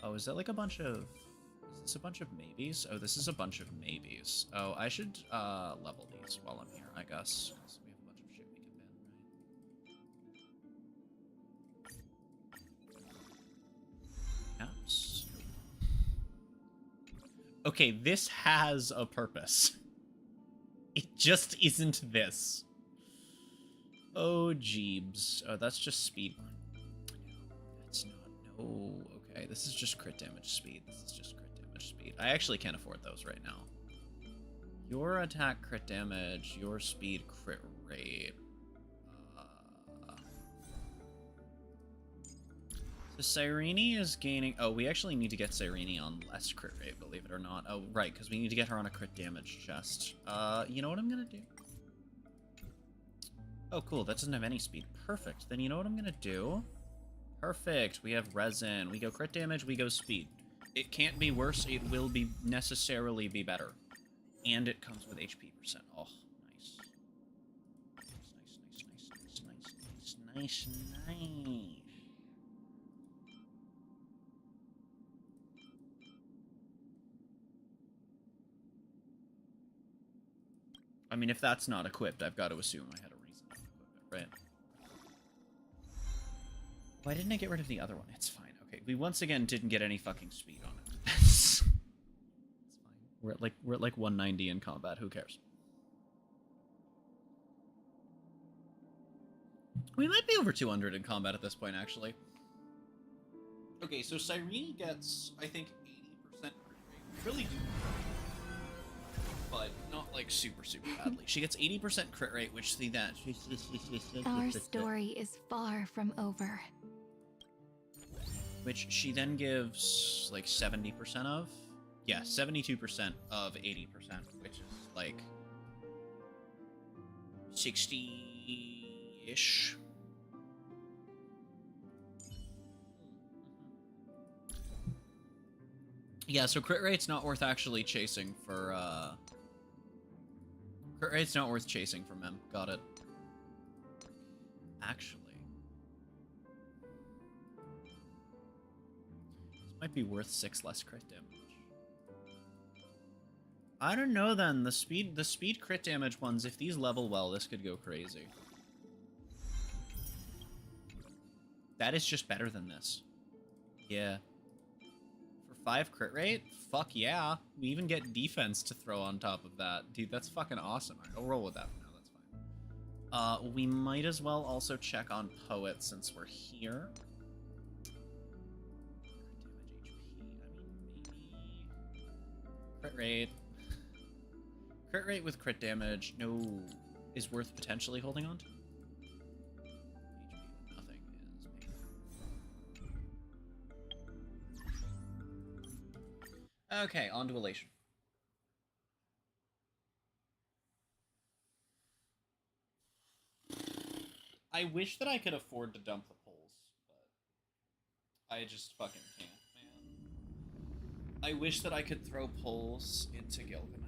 Oh, is that like a bunch of... Is this a bunch of maybes? Oh, this is a bunch of maybes. Oh, I should level these while I'm here, I guess. 'Cause we have a bunch Okay, this has a purpose. It just isn't this. Oh, jeebs. Oh, that's just speed. That's not... No. Okay, this is just crit damage speed. This is just crit damage speed. I actually can't afford those right now. Your attack crit damage, your speed crit rate. So Cyrene is gaining... Oh, we actually need to get Cyrene on less crit rate, believe it or not. Oh, right, because we need to get her on a crit damage chest. You know what I'm going to do? Oh, cool, that doesn't have any speed. Perfect. Then you know what I'm going to do? Perfect. We have resin. We go crit damage, we go speed. It can't be worse. It will be necessarily be better. And it comes with HP percent. Oh, nice. Nice. I mean, if that's not equipped, I've got to assume I had a reason to equip it, right? Why didn't I get rid of the other one? It's fine. Okay, we once again didn't get any fucking speed on it. It's fine. We're at like 190 in combat. Who cares? We might be over 200 in combat at this point, actually. Okay, so Cyrene gets, I think, 80% crit rate. Really do. But not like super badly. She gets 80% crit rate, which see that. Our story is far from over. Which she then gives like 70% of. Yeah, 72% of 80%, which is like 60-ish. Yeah, so crit rate's not worth actually chasing for, Crit rate's not worth chasing for Mem. Got it. Actually. This might be worth 6 less crit damage. I don't know then. The speed crit damage ones, if these level well, this could go crazy. That is just better than this. Yeah. For 5 crit rate? Fuck yeah. We even get defense to throw on top of that. Dude, that's fucking awesome. Alright, I'll roll with that for now. That's fine. We might as well also check on Poet since we're here. Damage HP. I mean, maybe... Crit rate. Crit rate with crit damage, no, is worth potentially holding on to. HP, nothing is painful. Okay, on to Elation. I wish that I could afford to dump the poles, but I just fucking can't, man. I wish that I could throw poles into Gilgamesh.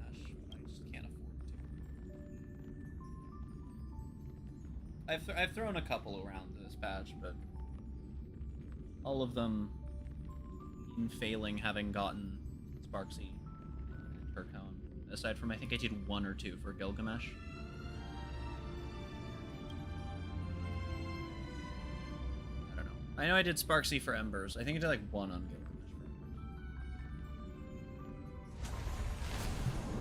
I've thrown a couple around this patch, but all of them in failing having gotten Sparksy and Turcone. Aside from, I think I did 1 or 2 for Gilgamesh. I don't know. I know I did Sparksy for Embers. I think I did like 1 on Gilgamesh for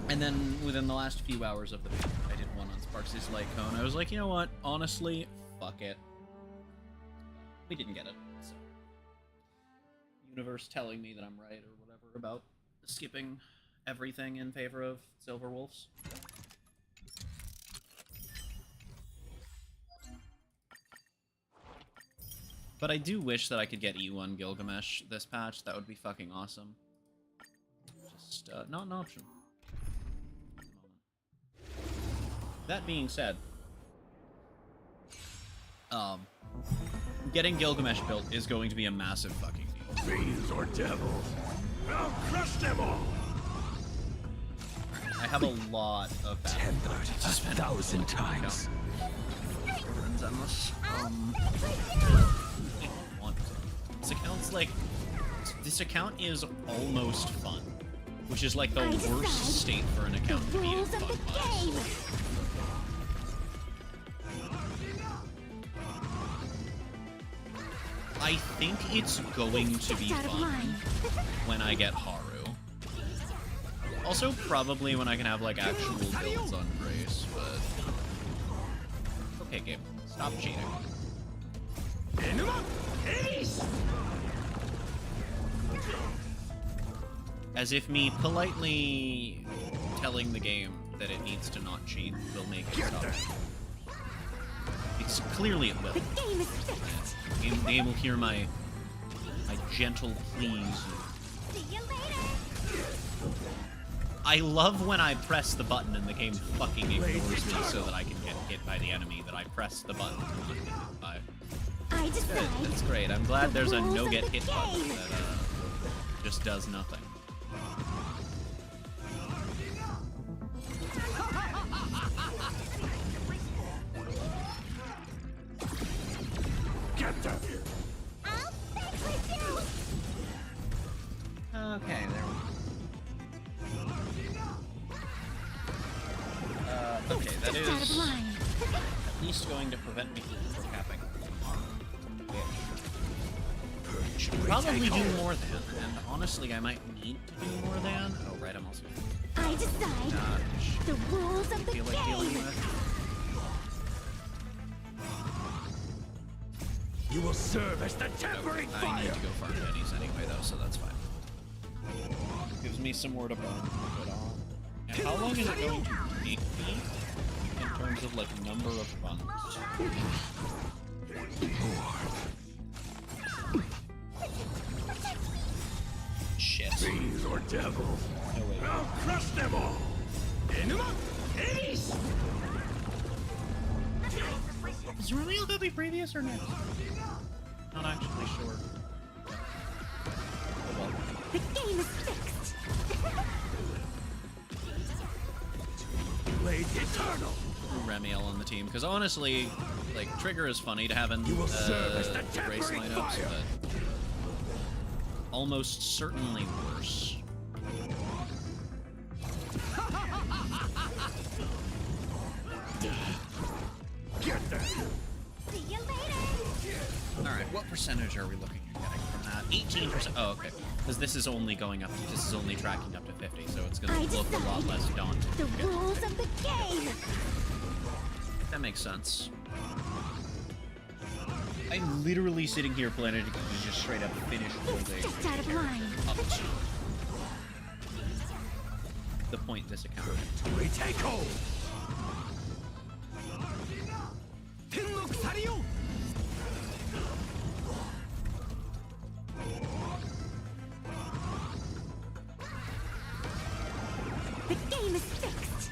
Embers. And then within the last few hours of the week, I did 1 on Sparksy's Light Cone. I was like, you know what? Honestly, fuck it. We didn't get it, so. Universe telling me that I'm right or whatever about skipping everything in favor of Silver Wolves. But I do wish that I could get E1 Gilgamesh this patch. That would be fucking awesome. Just, not an option. That being said, getting Gilgamesh built is going to be a massive fucking deal. Fiends or devils, I'll crush them all! I have a lot of battle Tethered 1,000 times. This account's like... This account is almost fun. Which is like the worst state for an account to be in fun-wise. I think it's going to be fun when I get Haru. Also, probably when I can have, like, actual builds on Grace, but... Okay, game. Stop cheating. As if me politely telling the game that it needs to not cheat will make it stop. Because clearly it will. The game is fixed. The game will hear my gentle pleas. See you later. I love when I press the button and the game fucking ignores me so that I can get hit by the enemy that I press the button to not get hit by. I decide. Good, that's great. I'm glad there's a rules no of get the hit button game. that just does nothing. Get them! I'll fix with you. Okay, there we go. Okay, that Just out of is line. at least going to prevent me from capping. Should probably do more than, and honestly, I might need to do more than. Oh, right, I'm also I decide. not The rules of the feel like dealing game. with. You will serve as the tempering I fire! need to go farm pennies anyway, though, so that's fine. Gives me some more to burn. But, and how long is it going to take me in terms of, like, number of runs? Shit. Fiends or devils, No way. I'll crush them all! Enema! Ace! Is Romeo gonna be previous or next? Not actually sure. Oh well. The game is fixed. Blade eternal! Remiel on the team, because honestly, like, Trigger is funny to have in You will serve as the race tempering lineups, fire. but almost certainly worse. Get them! See you later. Alright, what percentage are we looking at getting from that? 18%. Oh, okay. Because this is only going up, this is only tracking up to 50, so it's I gonna look a lot decide. less daunting. The to get to rules 50. of the game. That makes sense. I'm literally sitting here planning to just straight up finish building Just out of line. up to the point this account. We take hold! The game is fixed.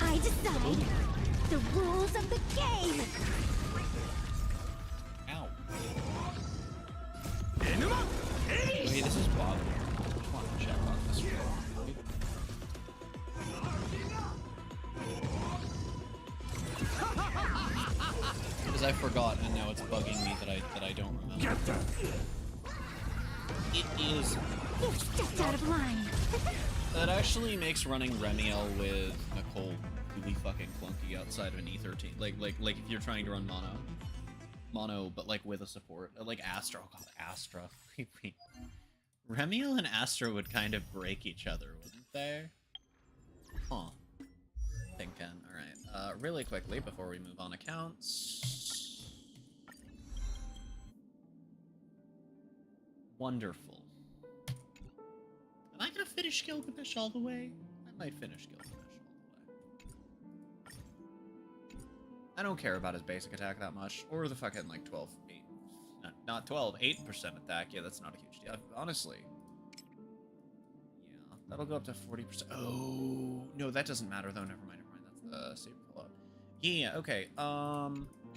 I decide. The rules of the game. Ow. Enema! Okay, this is bothering me. I just want to check on this real quick. Because I forgot and now it's bugging me that I don't remember. Get them! It is. It's just out of line. That actually makes running Remiel with Nicole really fucking clunky outside of an E13. Like if you're trying to run mono, but like with a support, like Astra. Oh god, Astra. Remiel and Astra would kind of break each other, wouldn't they? Huh. Thinking. All right. Really quickly before we move on accounts. Wonderful. Am I gonna finish Gilgamesh all the way? I might finish Gilgamesh all the way. I don't care about his basic attack that much, or the fucking like 12, 8, not 12, 8% attack. Yeah, that's not a huge deal. Honestly. Yeah, that'll go up to 40%. Oh, no, that doesn't matter though. Never mind. That's the saber pull-up. Yeah, okay.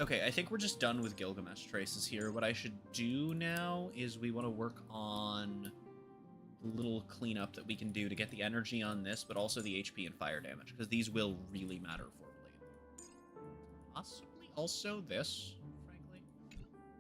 Okay, I think we're just done with Gilgamesh traces here. What I should do now is we want to work on the little cleanup that we can do to get the energy on this, but also the HP and fire damage, because these will really matter for Blade. Possibly also this, frankly.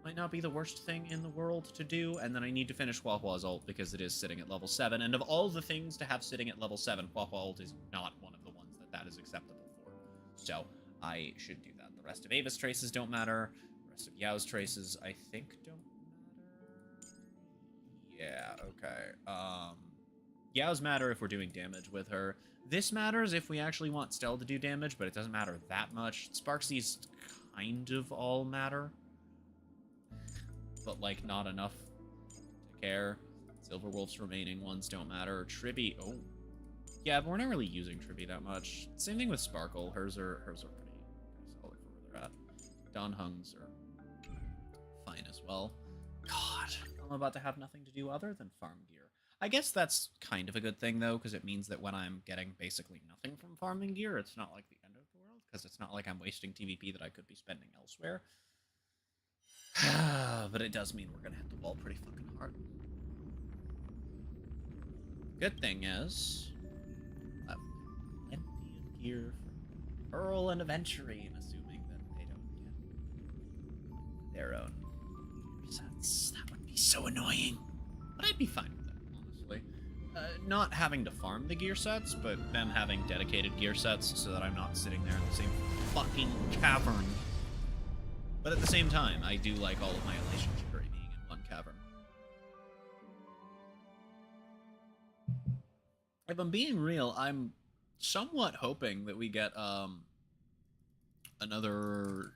Might not be the worst thing in the world to do, and then I need to finish Huahua's ult because it is sitting at level 7, and of all the things to have sitting at level 7, Huahua ult is not one of the ones that is acceptable for. So, I should do that. The rest of Ava's traces don't matter. The rest of Yao's traces, I think, don't matter. Yeah, okay. Yao's matter if we're doing damage with her. This matters if we actually want Stell to do damage, but it doesn't matter that much. Sparksy's kind of all matter. But, like, not enough to care. Silverwolf's remaining ones don't matter. Tribby, oh. Yeah, but we're not really using Tribby that much. Same thing with Sparkle. Hers are pretty solid for where they're at. Don Hungs are fine as well. God, I'm about to have nothing to do other than farm gear. I guess that's kind of a good thing, though, because it means that when I'm getting basically nothing from farming gear, it's not like the end of the world, because it's not like I'm wasting TVP that I could be spending elsewhere. But it does mean we're going to hit the wall pretty fucking hard. Good thing is, I have plenty of gear for Earl and Aventurine, assuming that they don't get their own sets. That would be so annoying. But I'd be fine with that, honestly. Not having to farm the gear sets, but them having dedicated gear sets so that I'm not sitting there in the same fucking cavern. But at the same time, I do like all of my elation chicory being in one cavern. If I'm being real, I'm somewhat hoping that we get another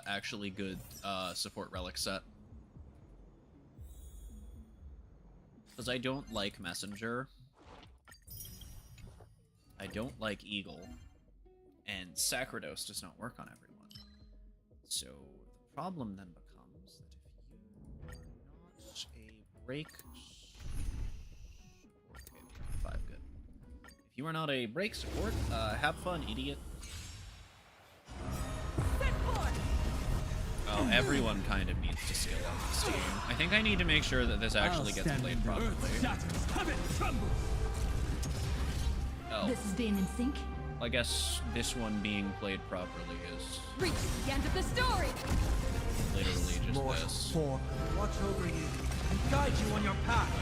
actually good support relic set. Because I don't like Messenger. I don't like Eagle. And Sacrados does not work on everyone. So the problem then becomes that if you are not a break... Okay, 5, good. If you are not a break support, have fun, idiot. Oh, everyone kind of needs to skill up this team. I think I need to make sure that this actually gets played properly. Oh. This is being in sync. I guess this one being played properly is Reach the end of the story. literally just this. Watch over you and guide you on your path.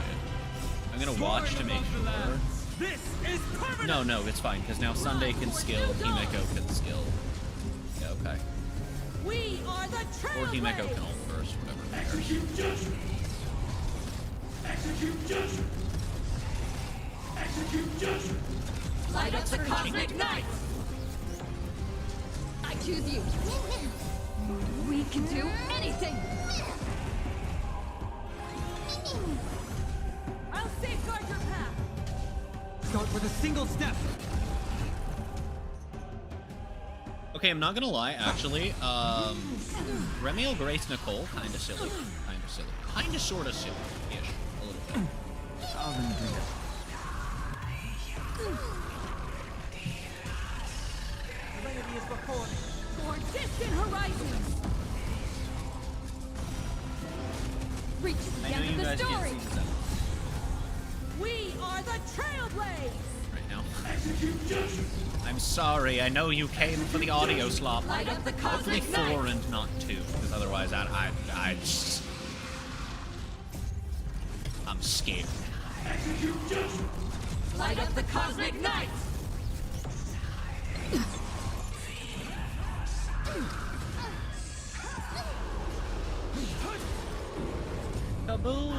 I'm gonna watch to make sure. This is permanent. No, it's fine, because now Sunday can skill, Himeko can skill. Yeah, okay. We are the Or Himeko can ult first, whatever. Execute judgment! Execute judgment! Execute judgment! Light up the cosmic night. I choose you. We can do anything. I'll safeguard your path. Start with a single step. Okay, I'm not gonna lie, actually, Remiel Grace Nicole, kinda silly. Kinda sorta silly-ish, a little bit. For distant horizons. Reach the I know end you of the guys story. can't see them We are the Trailblaze. right now. Execute judgment! I'm sorry, I know you came for the audio slop. Light up the Hopefully cosmic 4 night. and not 2, because otherwise I'm scared. Execute judgment! Light up the cosmic night. Kaboom!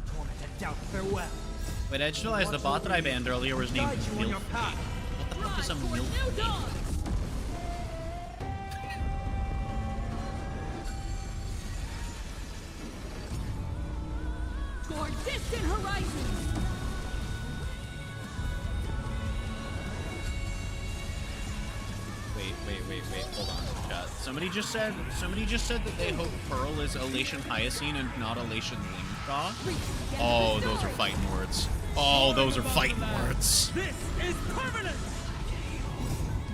Tormented doubt, farewell. Wait, I just realized the bot that I banned earlier was named Guide you on your Milf. path. What the fuck is a For Milf? new dawn. Toward distant horizons. Wait, hold on, chat. Somebody just said that they hope Pearl is Elation Hyacine and not Elation Lingshot. Oh, those are fighting words. Oh, those are fighting words. This is permanent.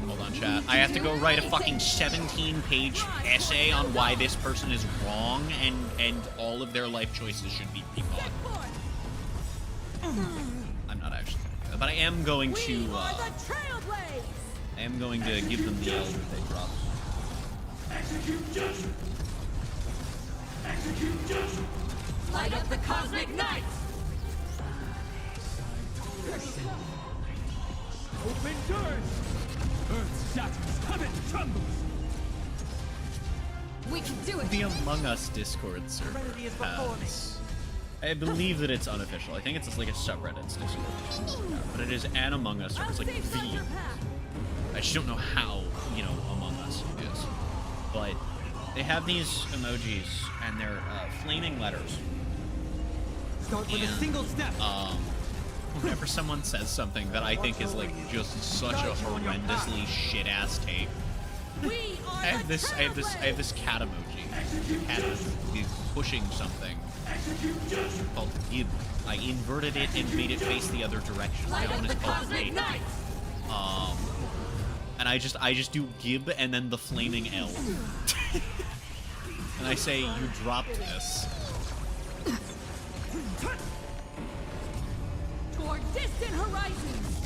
Hold on, chat. I have to go write a fucking 17-page essay on why this person is wrong and all of their life choices should be rebought. I'm not actually gonna do that, but I am going to, We are the Trailblaze. I am going to give them the L that they dropped. Execute judgment! Execute judgment! Light up the cosmic night. Open doors. Earth shatters, heaven trembles. We can do it. The Among Us Discord server has, I believe that it's unofficial. I think it's just like a subreddit's Discord. Yeah, but it is an Among Us server. It's like the. I just don't know how, you know, Among Us is. But they have these emojis, and they're flaming letters. Start with a single step. Whenever someone says something that I think is like just such a horrendously shit-ass take, I have this cat emoji. Cat is pushing something called Gib. I inverted it and made it face the other direction. That one is called Raid. And I just do Gib and then the flaming L. And I say, you dropped this. Toward distant horizons.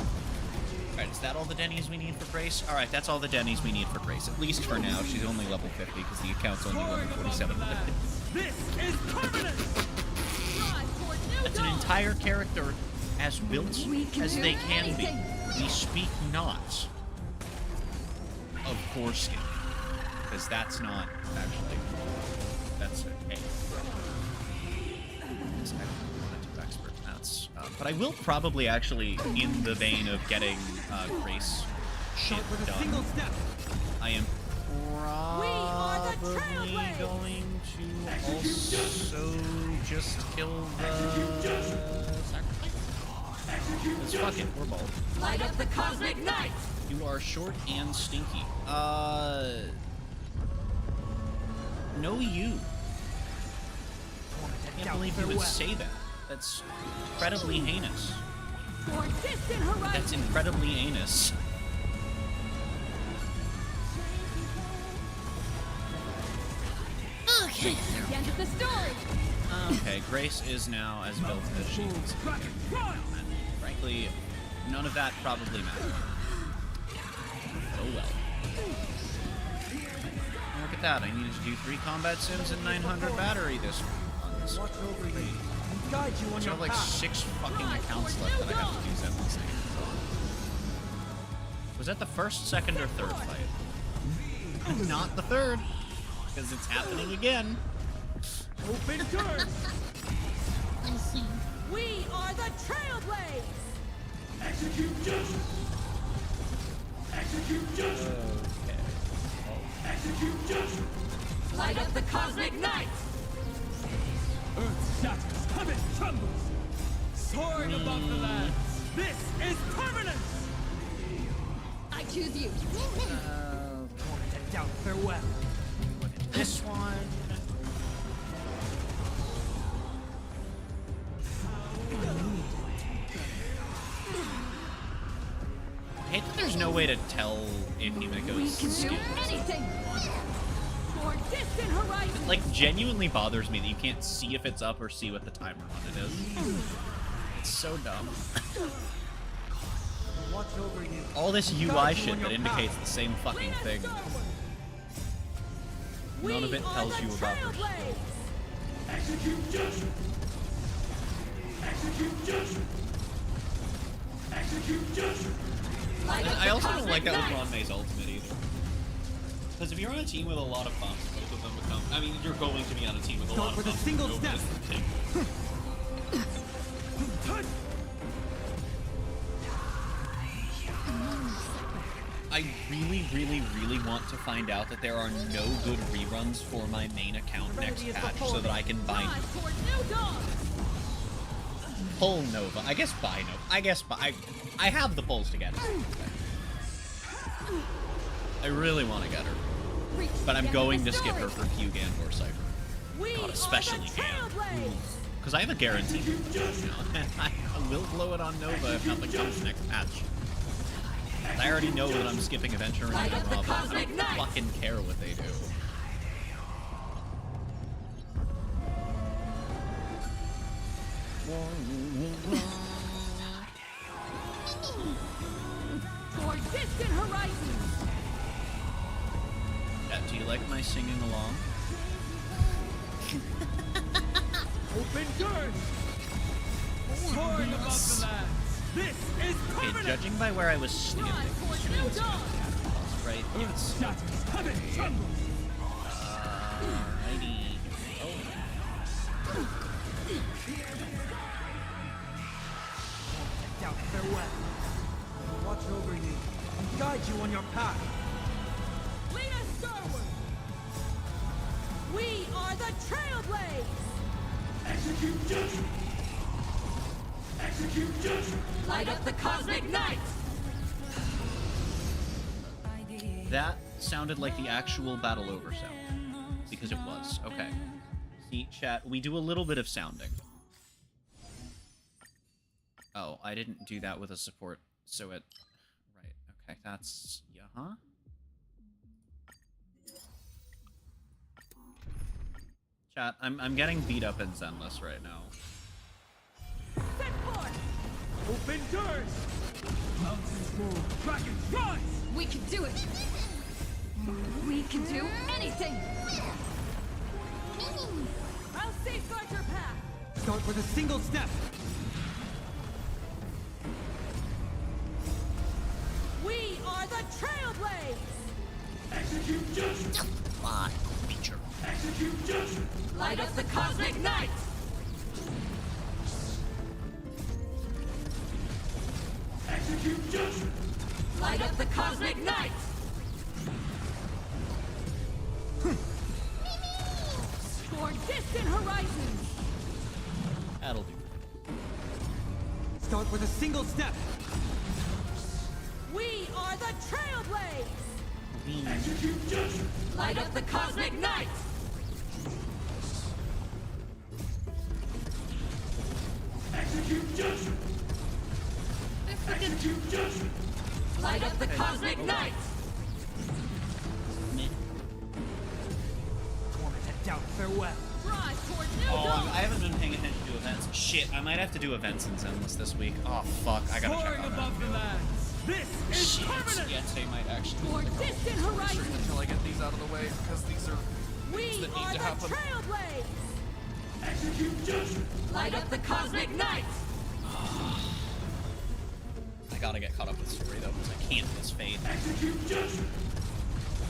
Alright, is that all the Denny's we need for Grace? Alright, that's all the Denny's we need for Grace. At least for now. She's only level 50 because the account's only level 47. This is permanent. That's an entire character as built as they can be. We speak not of foreskin. Because that's not actually. That's okay. But I will probably actually, in the vein of getting Grace shit done, I am probably going to also just kill the sacrifice. Let's fuck it, we're bald. Light up the cosmic night. You are short and stinky. No you. I can't believe you would say that. That's incredibly heinous. That's incredibly heinous. Okay. The end of the story. Okay, Grace is now as built as she is. And frankly, none of that probably matters. Oh well. Look at that, I needed to do 3 combat sims and 900 battery this Watch over you. Guide you on I your have like path. 6 fucking accounts left that I have to do simultaneously. Was that the first, second, or third fight? Not the third, because it's happening again. Open doors. We are the Trailblades. Execute justice. Execute justice. Okay. Execute justice. Light up the cosmic night. Earth shatters, heaven trembles. Soaring above the lands. This is permanent. I choose you. To doubt farewell. This one. I hate that there's no way to tell if Himiko's skill. Anything. Toward distant horizons. It, like, genuinely bothers me that you can't see if it's up or see what the timer on it is. It's so dumb. Watch over you. All this UI shit that indicates the same fucking thing. None of it tells you about her skill. Execute justice. Execute justice. Execute justice. I also don't like that with Ron May's ultimate either. Because if you're on a team with a lot of bombs, both of them become. I mean, you're going to be on a team with a lot of Start with a bombs. single Nova step. is the thing. I really, really, really want to find out that there are no good reruns for my main account next patch so that I can buy pull Nova. I guess buy Nova. I guess buy. I have the pulls to get her. I really want to get her. But I'm going to skip her for Fugan or Cypher. God, especially Gan. Because I have a guarantee. You know, I will blow it on Nova if nothing comes next patch. I already know that I'm skipping Adventure and Nova. I don't fucking care what they do. Toward distant horizons. Yeah, do you like my singing along? Open doors. Soaring above the lands. This is Okay, permanent. judging by where I was standing, Towards new dawn. right? Earth Yes. shatters, heaven trembles. Alrighty. Oh. Doubt farewell. I will watch over you and guide you on your path. Lead us starward! We are the Trailblades! Execute judgment! Execute judgment! Light up the cosmic night! That sounded like the actual battle over sound. Because it was. Okay. See, chat, we do a little bit of sounding. Oh, I didn't do that with a support, so it... Right, okay, that's... Yeah, huh? Chat, I'm getting beat up in Zenless right now. Set forth! Open doors! Mountains move, dragons rise! We can do it! We can do anything! I'll safeguard your path! Start with a single step. We are the Trailblades! Execute judgment! Fine, feature. Execute judgment! Light up the cosmic night! Execute judgment! Light up the cosmic night! For distant horizons! That'll do. Start with a single step. We are the Trailblades! Execute judgment! Light up the cosmic night! Execute judgment! Execute judgment! Light up the cosmic night! Tormented doubt farewell. Drive toward new Oh, dawn! I haven't been paying attention to events. Shit, I might have to do events in Zenless this week. Oh, fuck, I gotta check Soaring on that. above the lands. This is Shit, permanent. yeah, today might actually be For like a distant Sure, horizons! until I get these out of the way, because these are We things that are need to the happen. Trailblades! Execute judgment! Light up the cosmic night! I gotta get caught up with story though, because I can't miss Fade. Execute judgment!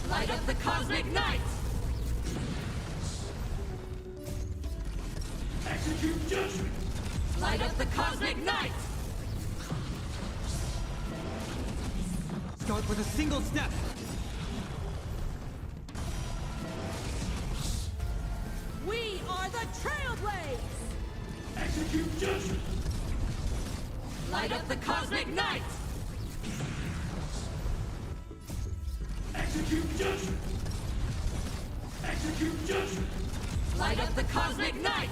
Light up the cosmic night! Execute judgment! Light up the cosmic night! Start with a single step. We are the Trailblades! Execute judgment! Light up the cosmic night! Execute judgment! Execute judgment! Light up the cosmic night!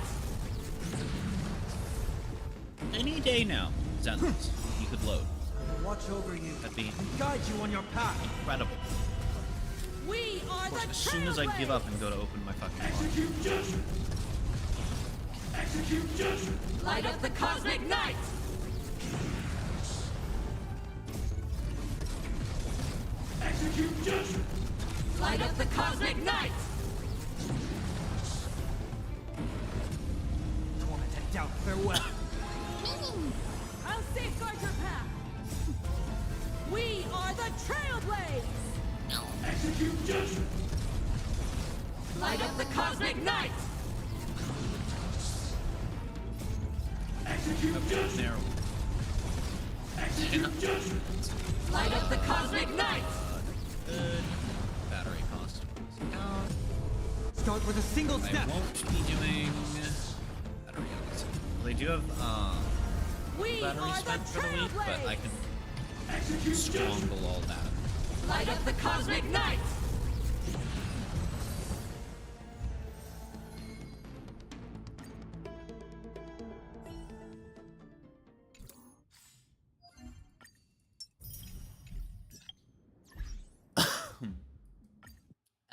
Any day now, Zenless, you could load. I will watch over you That'd be and guide you on your path. incredible. We are Of course, the as soon as I give up Trailblades! and go to open my fucking log. Execute judgment! Execute judgment! Light up the cosmic night! Execute judgment! Light up the cosmic night! Tormented doubt farewell. I'll safeguard your path! We are the Trailblades! Execute judgment! Light up the cosmic night! Execute judgment! There. Execute judgment! Light up the cosmic night! Good. Battery cost is down. Start with a single I step. won't be doing battery on. They do have We battery are the spent for the week, but I Trailblades! can Execute judgment! scramble all that. Light up the cosmic night!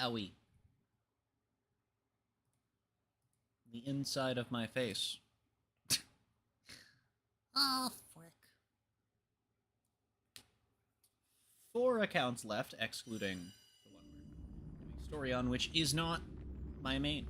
Owie. The inside of my face. Ah, frick. 4 accounts left, excluding the one we're doing story on, which is not my main.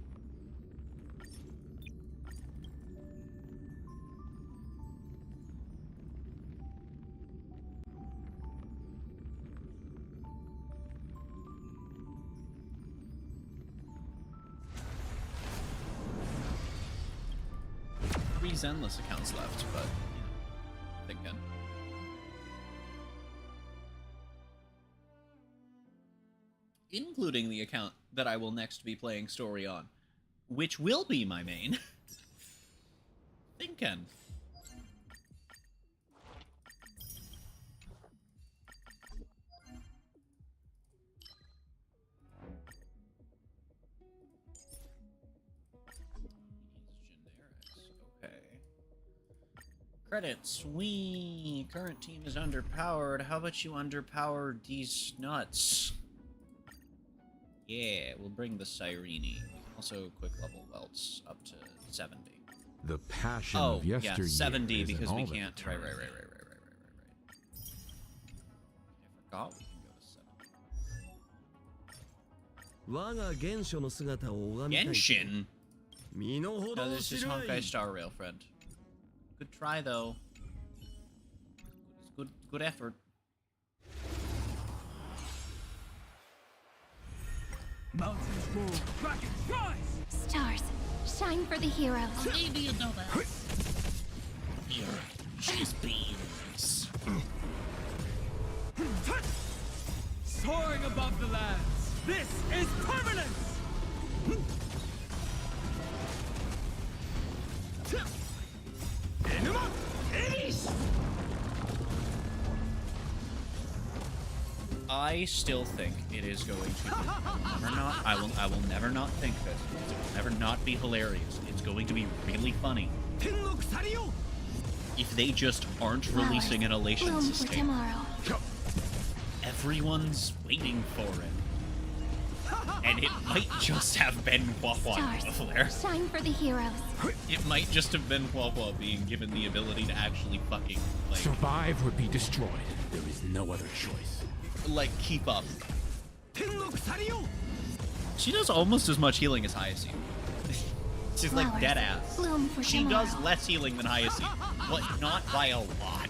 3 Zenless accounts left, but, you know, thinking. Including the account that I will next be playing story on, which will be my main. Thinking. Okay. Credits. We current team is underpowered. How about you underpower these nuts? Yeah, we'll bring the Cyrene. Also, quick level welts up to 70. The passion Oh, of yeah, yesteryear 70 isn't because we all that can't. it Right. turns. I forgot we can go to 70. Genshin? No, this is Honkai Star Rail, friend. Good try, though. Good effort. Mountains move, dragons rise! Stars, shine for the heroes. Maybe you know that. Here, she's beams. Soaring above the lands, this is permanence! Enuma, Ace! I still think it is going to be. I will never not think this. It will never not be hilarious. It's going to be really funny if they just aren't releasing an elation Bloom for system. tomorrow. Everyone's waiting for it. And it might just have been Huahua Stars, over there. shine for the heroes. It might just have been Huahua being given the ability to actually fucking, Survive or be destroyed. There is no other choice. keep up. She does almost as much healing as Hyacinth. She's like Flowers, dead ass. bloom for She tomorrow. does less healing than Hyacinth, but not by a lot.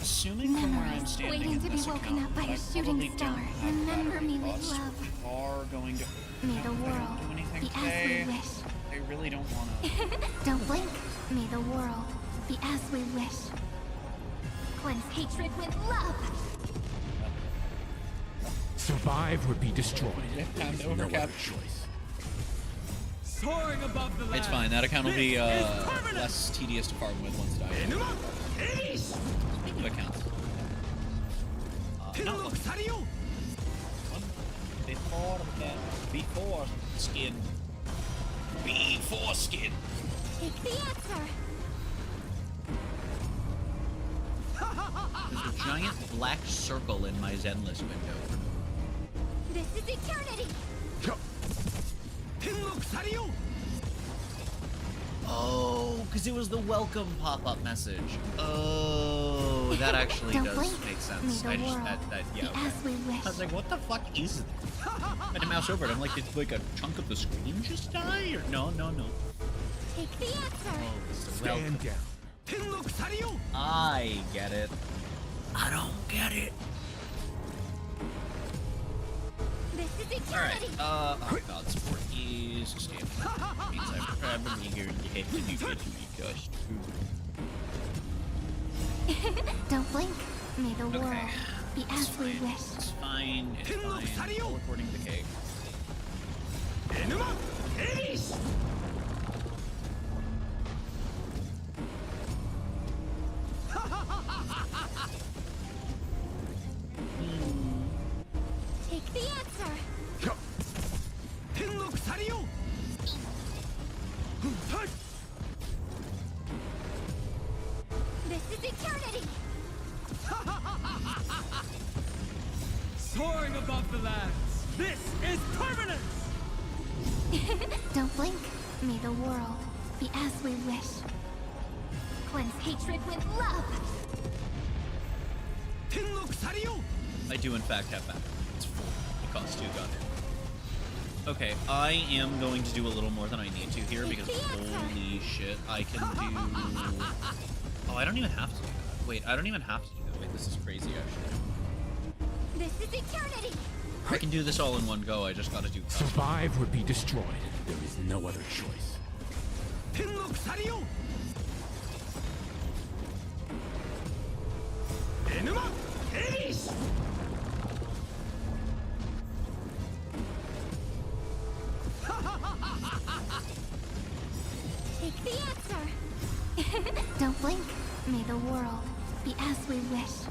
Assuming from where I'm Memories standing waiting in to be this woken account, up by that I a shooting probably star. don't have Remember battery me with costs. love. We are going to. May the I don't world do anything be as today. we wish. I really don't want to. Don't blink. May the world be as we wish. Cleanse hatred with love. Survive or be destroyed. Time to There is no overcap. other choice. Soaring above the lands. It's fine. That account will be This is permanent! less tedious to farm with once it dies. Enuma, Ace! Speaking of accounts. Not one. Before skin. Before skin. Take the answer. There's a giant black circle in my Zenless window. This is eternity. Oh, because it was the welcome pop-up message. Oh, that actually Don't does blink. make sense. May I the just, world yeah. be Okay. as we wish. I was like, what the fuck is this? I had to mouse over it. I'm like, did like a chunk of the screen just die? Or no. Take the answer. Oh, it's the welcome. Stand down. I get it. I don't get it. This is Alright, eternity. oh god, support is standing. Means I'm probably going to have to do this because Don't blink. May the world Okay. be It's as we fine. wish. It's fine. It's fine. All according to the cake. Enuma, Ace! Take the answer. This is eternity. Soaring above the lands, this is permanence! Don't blink. May the world be as we wish. Cleanse hatred with love. I do in fact have that. It's full. It costs 2 gun. Okay, I am going to do a little more than I need to here because holy shit, I can do... Oh, I don't even have to do that. Wait, I don't even have to do that. Wait, this is crazy actually. This is eternity. I can do this all in one go, I just gotta do... Survive or be destroyed. There is no other choice. 天国去りよエヌマエリス Take the answer. Don't blink. May the world be as we wish.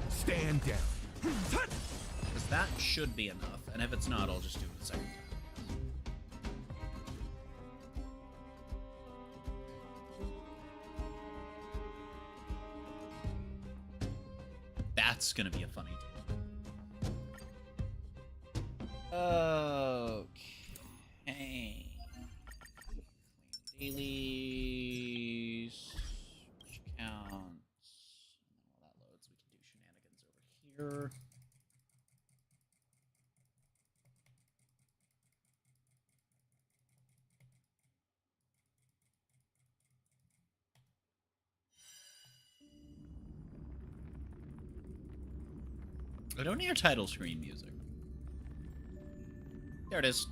Stand down. Because that should be enough, and if it's not, I'll just do it a second time. That's gonna be a funny deal. Okay. Dailies. Which counts. And then while that loads, we can do shenanigans over here. I don't hear title screen music. There it is.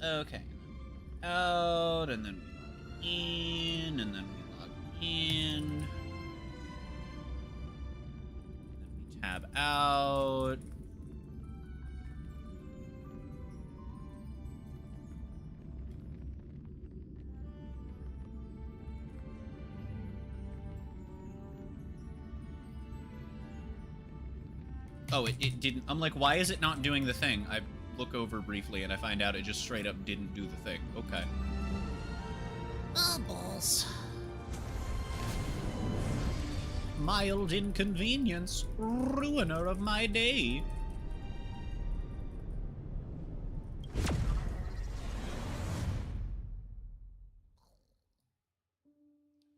Okay. Out, and then we log in, and then we log in. And then we tab out. Oh, it didn't. I'm like, why is it not doing the thing? I look over briefly and I find out it just straight up didn't do the thing. Okay. Oh, balls. Mild inconvenience. Ruiner of my day.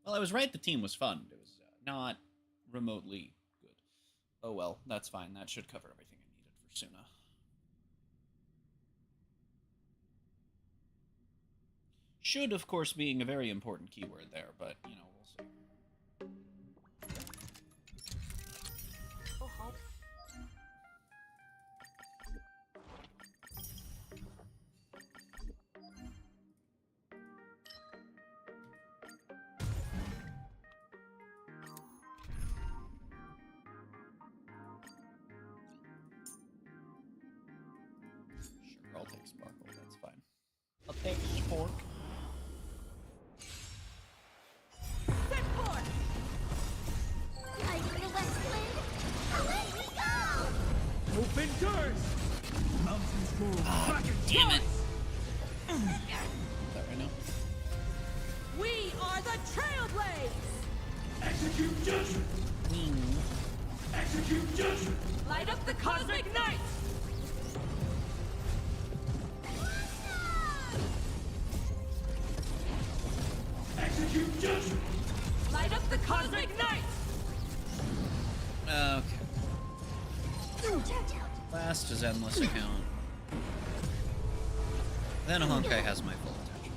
Well, I was right. The team was fun. It was not remotely good. Oh well, that's fine. That should cover everything I needed for Suna. Should, of course, being a very important keyword there, but, you know, we'll see. Sure, I'll take Sparkle, that's fine. I'll take Spork. Set forth! Like the west wind, away we go! Open doors! Mountains move. Kraken Damn it! strikes! Is that right now? We are the Trailblades! Execute judgment! Execute judgment! Light up the cosmic night! Execute judgment! Light up the cosmic night! Okay. Last is Endless account. Then Honkai has my full attention.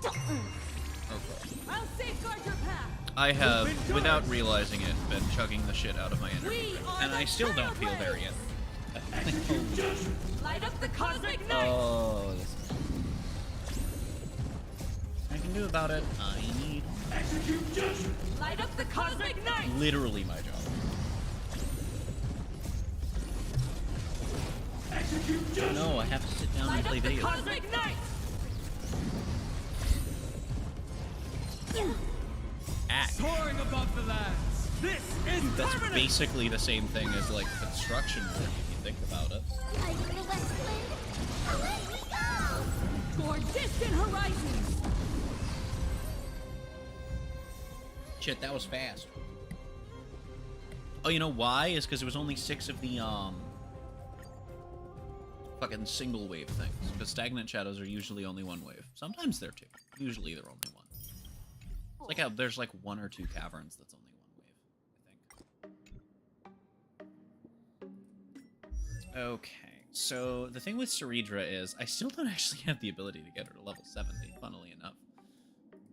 Okay. I'll safeguard your path! I have, without realizing it, been chugging the shit out of my energy. We are And the I still don't feel there Trailblades! yet. Execute judgment! Light up the cosmic night! Oh, this I can do about it. I need Execute judgment! Light up the cosmic night! literally my job. Execute judgment! No, I have to sit down and Light play up the video. cosmic night! Act. Soaring above the lands. This is That's permanent. basically the same thing as like construction work if you think about it. Like the west wind, away we go! Toward distant horizons! Shit, that was fast. Oh, you know why? Is because it was only 6 of the fucking single wave things. Because stagnant shadows are usually only 1 wave. Sometimes they're 2. Usually they're only 1. It's like how there's like 1 or 2 caverns that's only 1 wave, I think. Okay, so the thing with Ceridra is I still don't actually have the ability to get her to level 70, funnily enough.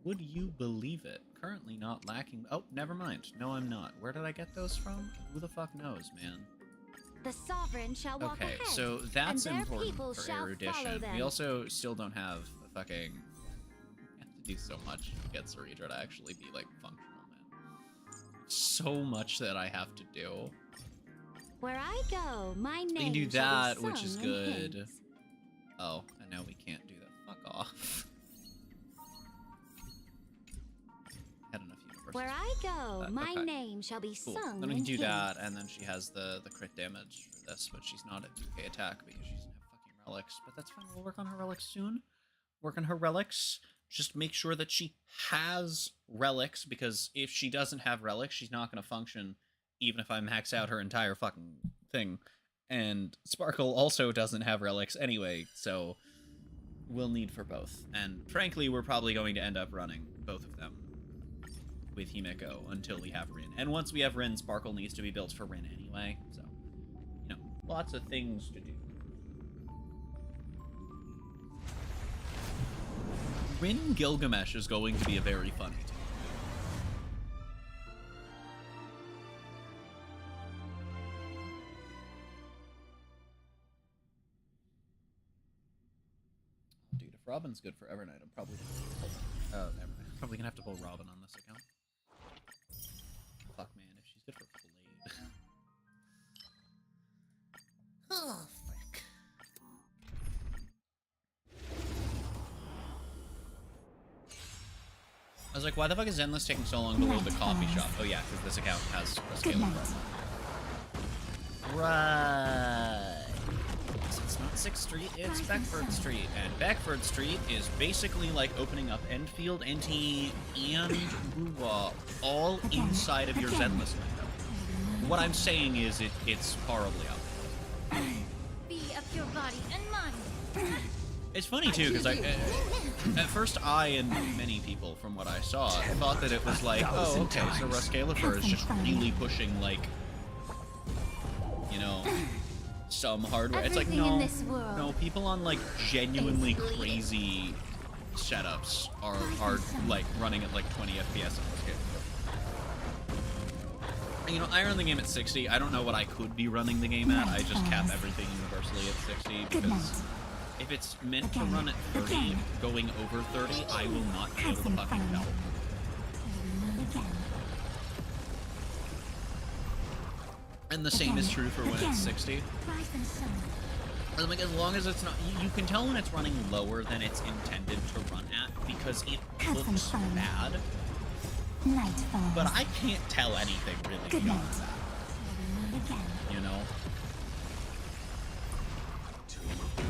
Would you believe it? Currently not lacking. Oh, never mind. No, I'm not. Where did I get those from? Who the fuck knows, man? The sovereign shall walk Okay, ahead, so that's and their important people for shall follow erudition. them. We also still don't have a fucking. We have to do so much to get Ceredra to actually be like functional, man. So much that I have to do. Where I go, my name We can do shall that, be which is sung in good. hymns. Oh, and now we can't do that. Fuck off. Had enough universes. Where I go, my okay. name shall be Cool. sung Then we in can do hymns. that, and then she has the crit damage for this, but she's not at 2k attack because she doesn't have fucking relics. But that's fine. We'll work on her relics soon. Work on her relics. Just make sure that she has relics, because if she doesn't have relics, she's not going to function, even if I max out her entire fucking thing. And Sparkle also doesn't have relics anyway, so we'll need for both. And frankly, we're probably going to end up running both of them with Himeko until we have Rin. And once we have Rin, Sparkle needs to be built for Rin anyway, so, you know, lots of things to do. Rin Gilgamesh is going to be a very funny team. Dude, if Robin's good for Evernight, I'm probably probably gonna have to pull Robin on this account. Fuck, man, if she's good for Blade. Oh, fuck. I was like, why the fuck is Endless taking so long to load the coffee shop? Oh yeah, because this account has a scale of Right. So it's not 6th Street, it's Beckford Street. And Beckford Street is basically like opening up Enfield, NT, and Ruwa all inside of your Zenless window. What I'm saying is it's horribly out. Be of your body and mind. It's funny too, because at first I and many people, from what I saw, thought that it was like, oh, okay, so Rascalifer is just really pushing, like, you know, some hardware. It's like, Everything in no, this world no, people on, like, genuinely is bleeding. crazy setups are like, running at, like, 20 FPS on Rascalifer. And, you know, I run the game at 60. I don't know what I could be running the game at. I just cap everything universally at 60, because if it's meant to run at 30, going over 30, I will not be able to fucking tell. And the same is true for when it's 60. And like, as long as it's not, you can tell when it's running lower than it's intended to run at, because it looks bad. But I can't tell anything really beyond that. You know?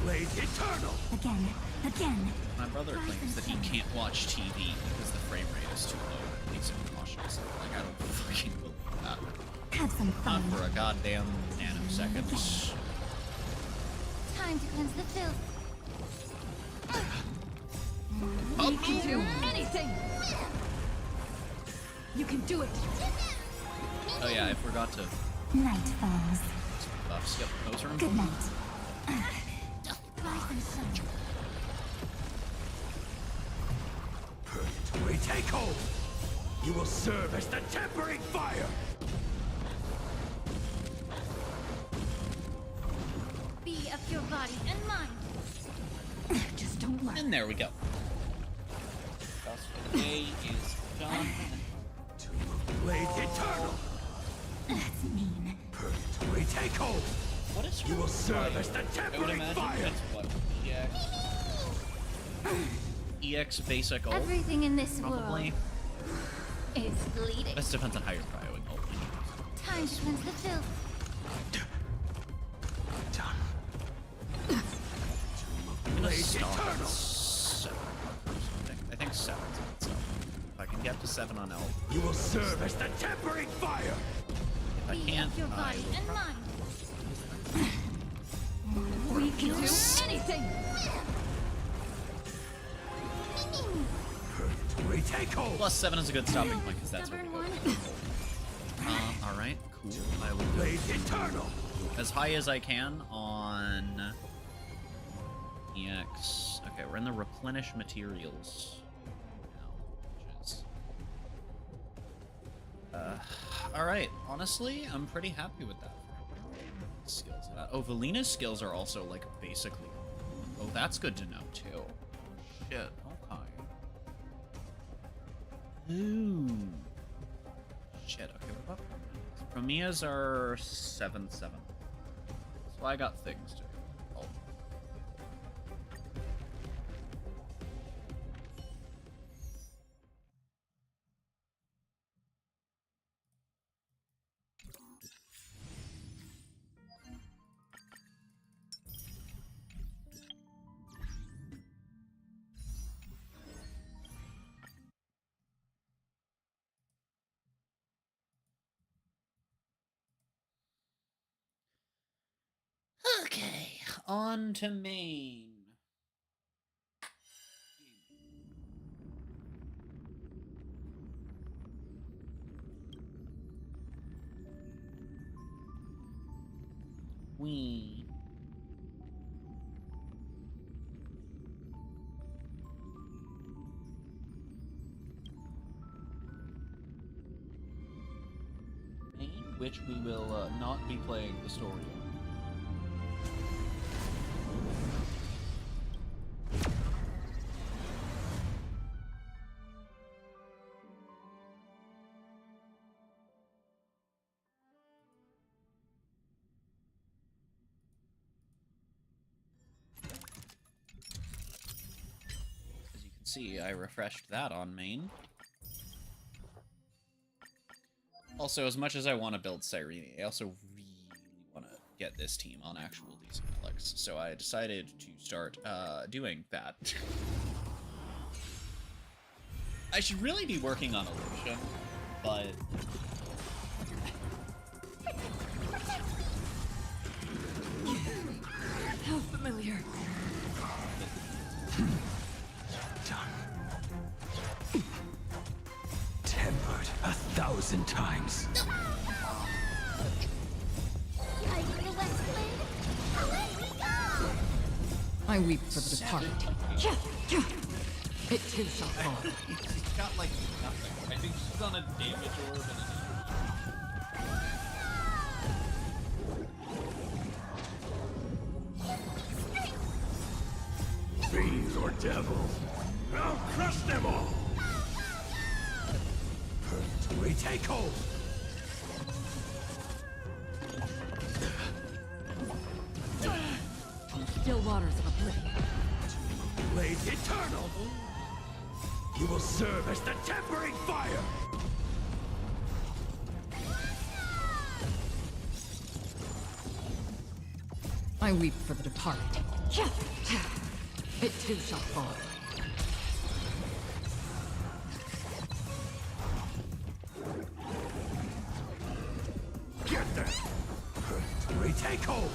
Blade eternal! Again. My brother claims that he can't watch TV because the frame rate is too low. It makes him nauseous. Like, I don't fucking believe that. Have some Not fun. for a goddamn nanosecond. Time to cleanse the filth. You can do anything! You can do it! Oh yeah, I forgot to Night falls. skip those rooms. Good night. Purgatory, take hold! You will serve as the tempering fire! Be of your body and mind. Just don't worry. And there we go. Task for the day is done. Blade eternal! That's mean. Purgatory, take hold! What is You will serve fire? as the I would tempering imagine fire! that's what? EX basic ult? Everything in this Probably. world is bleeding. This depends on how you're cryoing ult. Time to cleanse the filth. Done. I'm gonna Blade stop at eternal! 7 markers, I think 7's on itself. If I can get to 7 on ult. You will serve as the tempering fire! If I Be can't, of your I body will and probably... mind. We can do anything! Purgatory, take hold! Plus 7 is a good stopping point, because that's what we Stubborn go one. for. Alright, cool. I will go Blade eternal! as high as I can on EX. Okay, we're in the replenish materials now. Alright, honestly, I'm pretty happy with that. Skills. Oh, Valina's skills are also, like, basically... Oh, that's good to know, too. Shit, okay. Ooh. Shit, okay, what about Promia's are 7-7. So I got things to do. Oh. Okay, on to main. We. Main, which we will not be playing the story of. See, I refreshed that on main. Also, as much as I want to build Cyrene, I also really want to get this team on actual decent flex, so I decided to start doing that. I should really be working on Alicia, but... How familiar. Tempered 1,000 times. Guiding the West Wind, away we go! I weep for the departed. It too shall fall. She's got, like, nothing. I think she's on a damage orb and Fiends or devils, I'll crush them all! We take hold! Still waters of oblivion. Blade eternal! You will serve as the tempering fire! I weep for the departed. It too shall fall. Get them! Retake hold!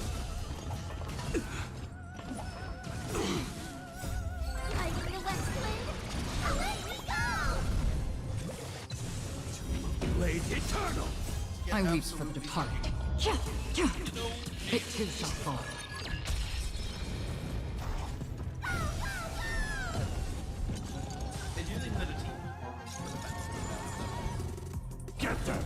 Guiding the West Wind, away we go! Blade eternal! I weep for the departed. It too shall fall. Get them!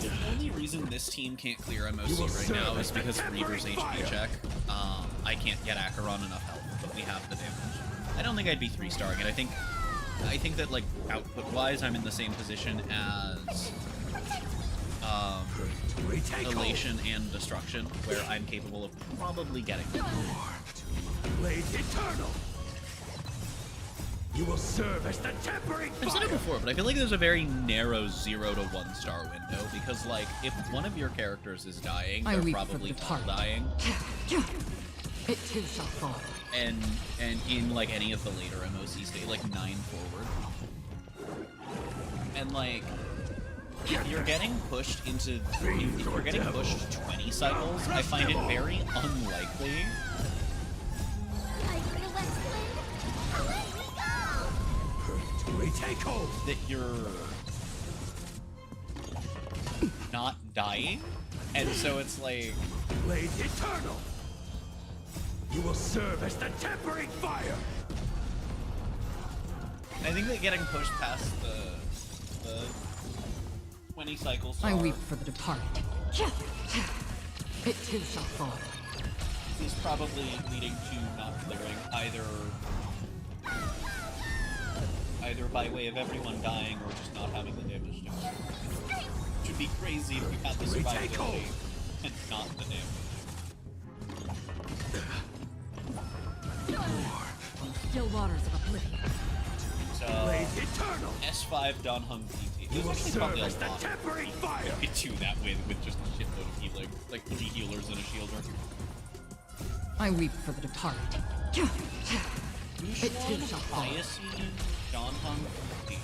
the only reason this team can't clear MOC right now is because of Reaver's HP check. I can't get Acheron enough health, but we have the damage. I don't think I'd be 3-starring it. I think that, like, output-wise, I'm in the same position as Elation and Destruction, where I'm capable of probably getting them. Blade eternal! You will serve as the tempering fire! I've said it before, but I feel like there's a very narrow 0 to 1-star window, because, like, if one of your characters is dying, they're probably all dying. It too shall fall. And in, like, any of the later MOC state, like, 9 forward. And, like, if you're getting pushed into... If you're getting pushed 20 cycles, I find it very unlikely Guiding the West Wind, away we go! Retake hold! that you're not dying. And so it's like... Blade eternal! You will serve as the tempering fire! I think that getting pushed past 20 cycles. I weep for the departed. It too shall fall. Is probably leading to not clearing either by way of everyone dying or just not having the damage to it. It would be crazy if we had the survivability and not the damage. Still waters of oblivion. So Eternal. S5 Don Hung PT. You will serve probably as the a lot tempering fire. to do that with just a shitload of healing, like 3 healers and a shielder. I weep for the departed. It too shall fall. Iocene, Don Hung PT.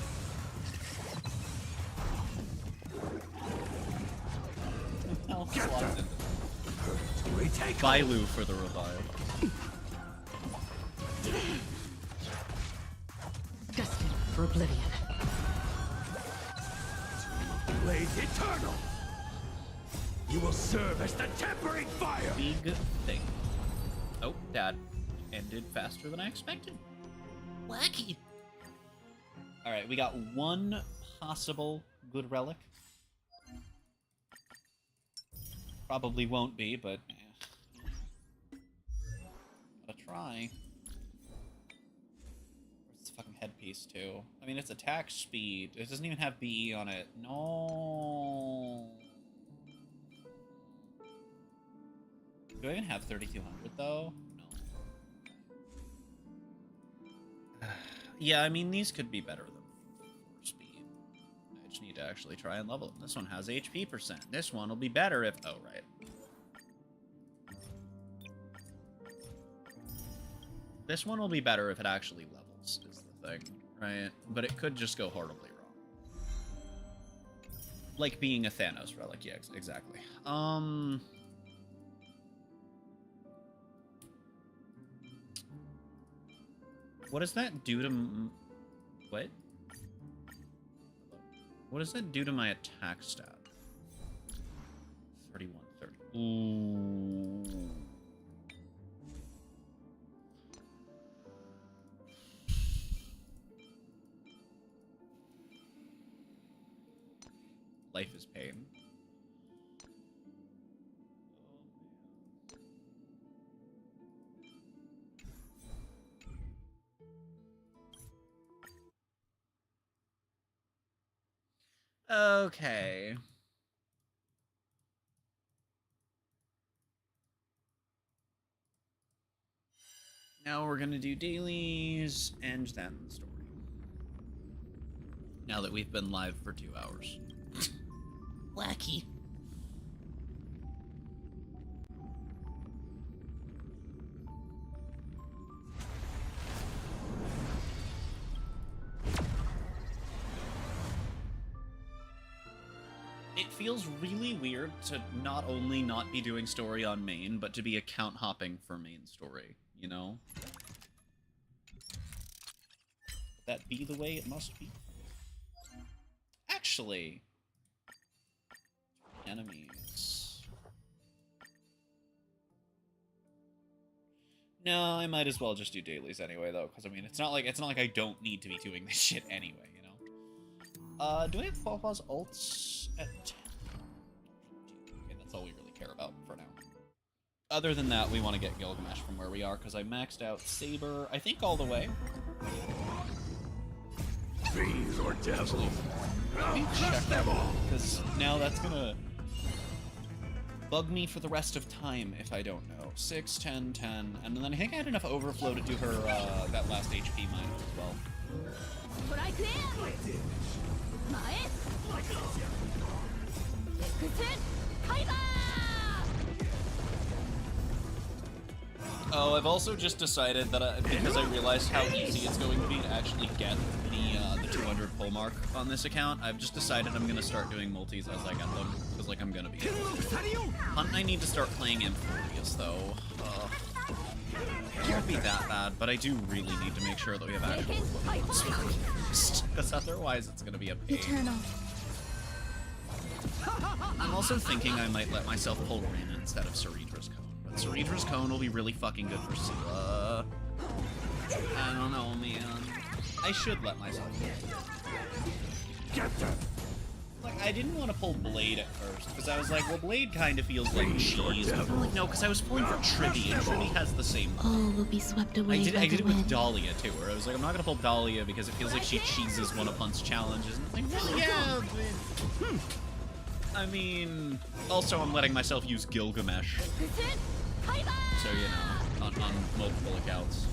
Retake. Bailu for the revive. Destined for oblivion. Blades eternal. You will serve as the tempering fire. Big thing. Oh, that ended faster than I expected. Wacky. Alright, we got one possible good relic. Probably won't be, but gotta try. Where's this fucking headpiece too? I mean, it's attack speed. It doesn't even have BE on it. No. Do I even have 3200 though? No. Yeah, I mean, these could be better than 4 speed. I just need to actually try and level them. This one has HP percent. This one will be better if... Oh, right. This one will be better if it actually levels, is the thing, right? But it could just go horribly wrong. Like being a Thanos relic, yeah, exactly. What does that do to... What? What does that do to my attack stat? 3130. Ooh. Life is pain. Okay. Now we're gonna do dailies and then the story. Now that we've been live for 2 hours. Wacky. It feels really weird to not only not be doing story on main, but to be account hopping for main story, you know? Would that be the way it must be? Actually... Enemies... No, I might as well just do dailies anyway, though, because, I mean, it's not like I don't need to be doing this shit anyway, you know? Do we have Qualpaw's ults at 10? Okay, that's all we really care about for now. Other than that, we want to get Gilgamesh from where we are, because I maxed out Saber, I think, all the way. Fiends or devils. Let me check them all, because now that's gonna bug me for the rest of time if I don't know. 6, 10, 10, and then I think I had enough overflow to do her that last HP mine as well. Oh, I've also just decided that because I realized how easy it's going to be to actually get the 200 pull mark on this account, I've just decided I'm gonna start doing multis as I get them, because like I'm gonna be. Hunt, I need to start playing Infurious though. It won't be that bad, but I do really need to make sure that we have actual because otherwise it's gonna be a pain. Eternal. I'm also thinking I might let myself pull Rin instead of Ceredra's Cone. But Ceredra's Cone will be really fucking good for Sela. I don't know, man. I should let myself pull. Get them. Like, I didn't want to pull Blade at first, because I was like, well, Blade kind of feels like Please, or cheese. But I'm devil. like, no, because I was pulling for Trivy, and Trivy has the same. All will be swept away I did by it the with wind. Dahlia, too, where I was like, I'm not going to pull Dahlia because it feels like she cheeses one of Hunt's challenges. And it's like, well, yeah, but... I mean... Also, I'm letting myself use Gilgamesh. So, you know, on multiple accounts.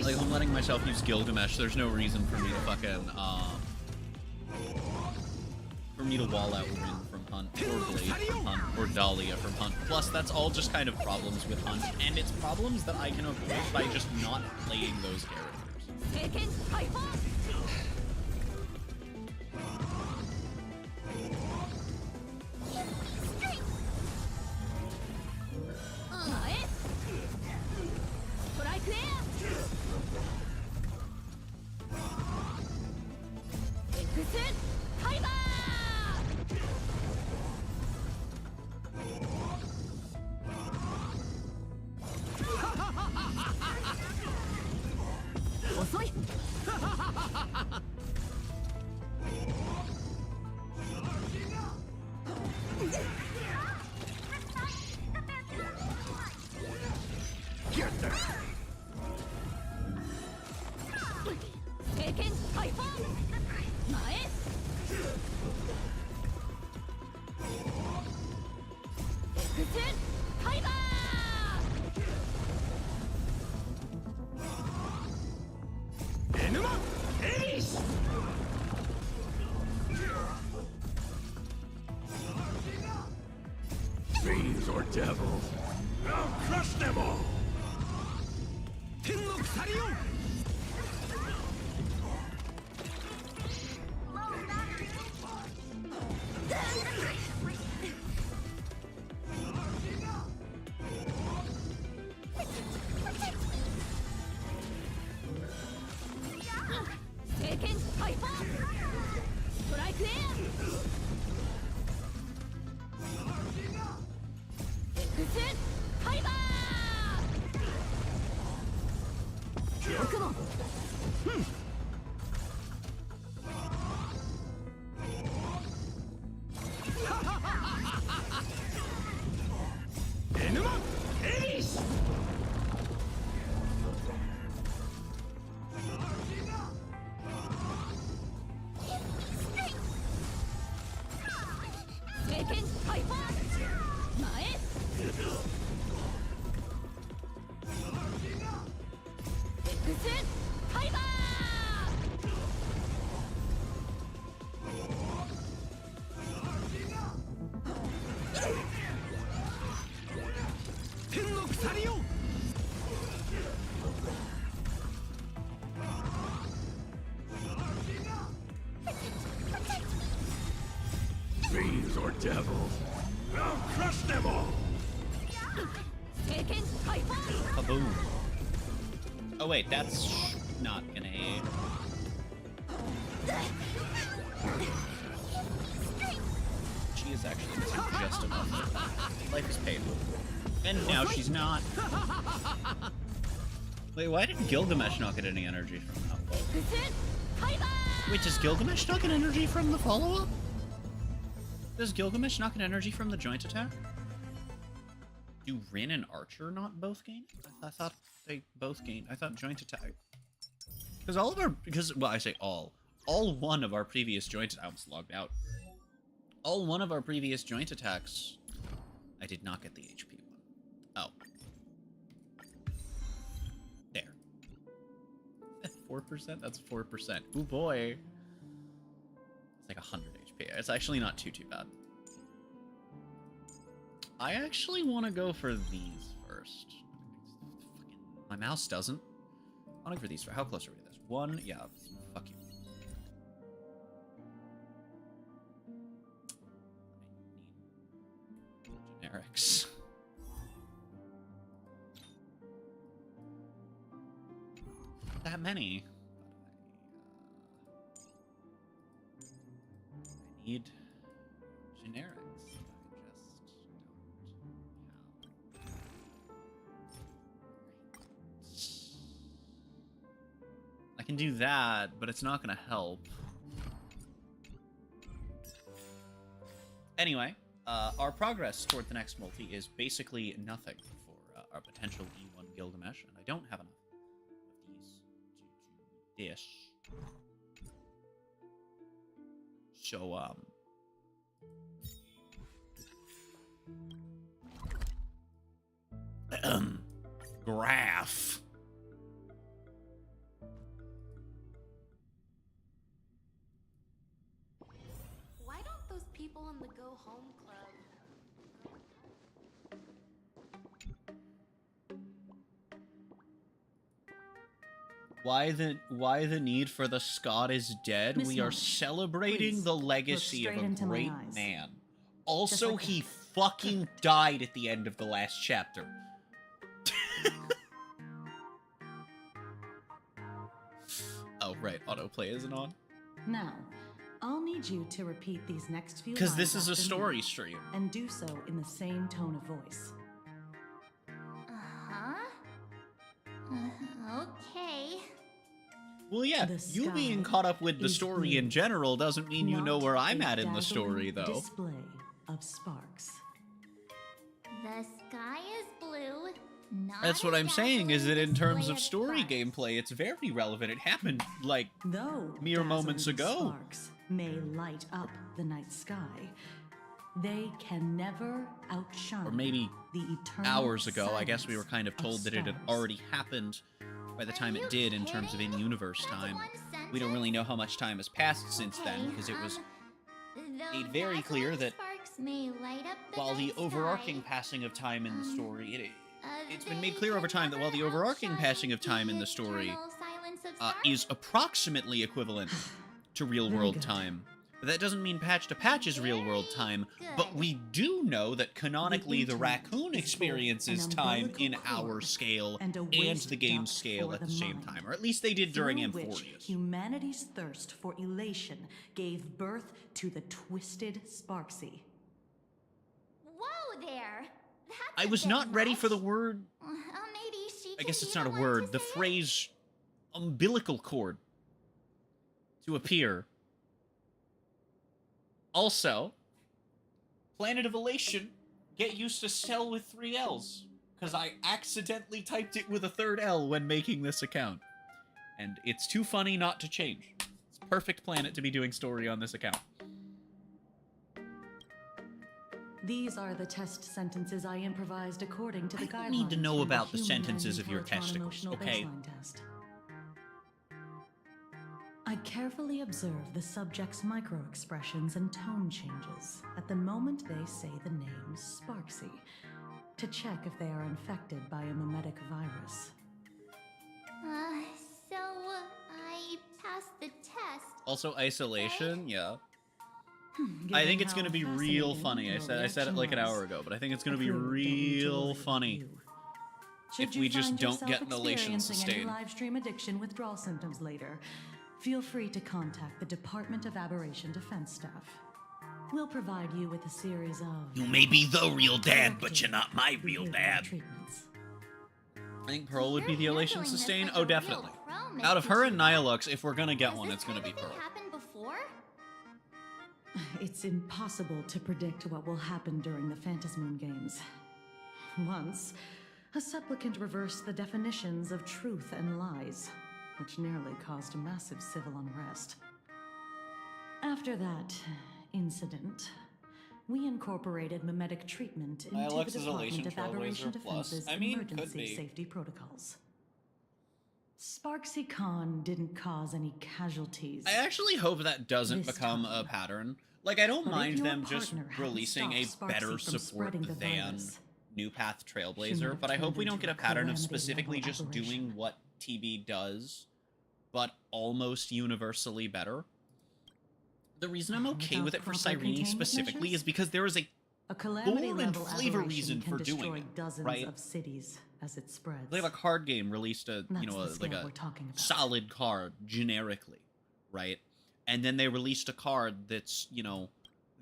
Like, I'm letting myself use Gilgamesh. There's no reason for me to fucking, for me to wall out win from Hunt, or Blade from Hunt, or Dahlia from Hunt. Plus, that's all just kind of problems with Hunt, and it's problems that I can avoid by just not playing those characters. Get there! Fiends or devils, I'll crush them all! Fiends or devils, I'll crush them all! Kaboom. Oh wait, that's not gonna aid. She is actually missing just enough. Life is painful. And now she's not. Wait, why did Gilgamesh not get any energy from that? Wait, does Gilgamesh not get energy from the follow-up? Does Gilgamesh not get energy from the joint attack? Do Rin and Archer not both gain? I thought they both gained. I thought joint attack. Because all of our, well, I say all one of our previous joint, I almost logged out. All one of our previous joint attacks, I did not get the HP one. Oh. There. 4%? That's 4%. Ooh boy. It's like 100 HP. It's actually not too bad. I actually want to go for these first. My mouse doesn't. I want to go for these. How close are we to this? One? Yeah. Fuck you. I need generics. Not that many. I need generics. I can do that, but it's not gonna help. Anyway, our progress toward the next multi is basically nothing for our potential E1 Gilgamesh, and I don't have enough of these to do this. So, graph. Why don't those people in the Go Home Club? Why the need for the Scott is dead? Miss We are March, celebrating please, the look legacy of straight a into my great eyes. man. Also, like he that. fucking died at the end of the last chapter. Oh, right, autoplay isn't on. Now, I'll need you to repeat these next few Because this lines is a after me, story stream. and do so in the same tone of voice. Okay. Well, yeah, The you being sky caught up with the is story blue, in general doesn't mean you know Not where I'm a at in the story, dazzling though. Display of sparks. The sky is blue. Not That's a what I'm saying, is that in dazzling terms of display story sparks. gameplay, it's very relevant. It happened, like, Though mere moments dazzling ago. sparks may light up the night sky, they can never outshine Or maybe the eternal hours ago. I guess we were silence kind of told that it had stars. already happened by the time it did in terms of in-universe time. We don't really know how much time has passed since then, because it was made very clear that while the overarching passing of time in the story, it's been made clear over time that while the overarching passing of time in the story is approximately equivalent to real-world good. time, that doesn't mean patch to patch is real-world time, but we do know that canonically the internet raccoon is experiences both an time umbilical in our cord scale and a and waste the game's duct scale for at the the same mind, time, or at least they did during through which Amphorius. humanity's thirst for elation gave birth to the twisted Sparksy. Whoa there! That's I a was bit not ready for the much. word, Maybe she I guess can it's be not a the one word, to the say it? phrase umbilical cord to appear. Also, Planet of Elation, get used to spell with 3 L's, because I accidentally typed it with a 3rd L when making this account. And it's too funny not to change. It's perfect planet to be doing story on this account. These are the test sentences I improvised according to the I guidelines. don't need to know from the about the Human sentences and of your Intellectual testicles, Emotional okay? Baseline test. I carefully observe the subject's micro-expressions and tone changes at the moment they say the name Sparksy, to check if they are infected by a mimetic virus. So I passed the test. Also, isolation, yeah. I Given think it's how going to be real fascinating funny. your I said it reaction like an was, hour ago, but I think it's I going to be clearly don't need to worry real about funny. you. Should if you we just find don't yourself get an elation experiencing any sustain. live stream addiction withdrawal symptoms later, feel free to contact the Department of Aberration Defense staff. We'll provide you with a series of You may be the real dad, but corrective you're not my real behavioral dad. treatments. I think Pearl would be the You're elation handling this sustain. like Oh, a real definitely. pro, Out of Mr. her and Chupa. Nihilux, if we're going to get Has one, this it's going to kind be of thing Pearl. happened before? It's impossible to predict what will happen during the Phantasmoon Games. Once, a supplicant reversed the definitions of truth and lies, which nearly caused massive civil unrest. After that incident, we incorporated mimetic treatment into Nihilux's the elation Department of Aberration Trailblazer plus. Defense's I mean, could emergency be. safety protocols. Sparksy Khan didn't cause any casualties. I actually hope that doesn't This become a time. pattern. Like, I don't But if mind your them just partner hadn't releasing a stopped better Sparksy from support spreading the than virus, New Path she might Trailblazer, have but I hope turned we don't into get a a pattern of calamity specifically level just operation. doing what TB does, but almost universally better. The reason I'm okay Without with it for proper Cyrene containment specifically measures? is because there is a A calamity Goal and level flavor aberration reason can for doing destroy it, dozens right? of cities as it spreads. they have a card game released a That's you know the a, scale like we're a talking about. solid card generically, right? And then they released a card that's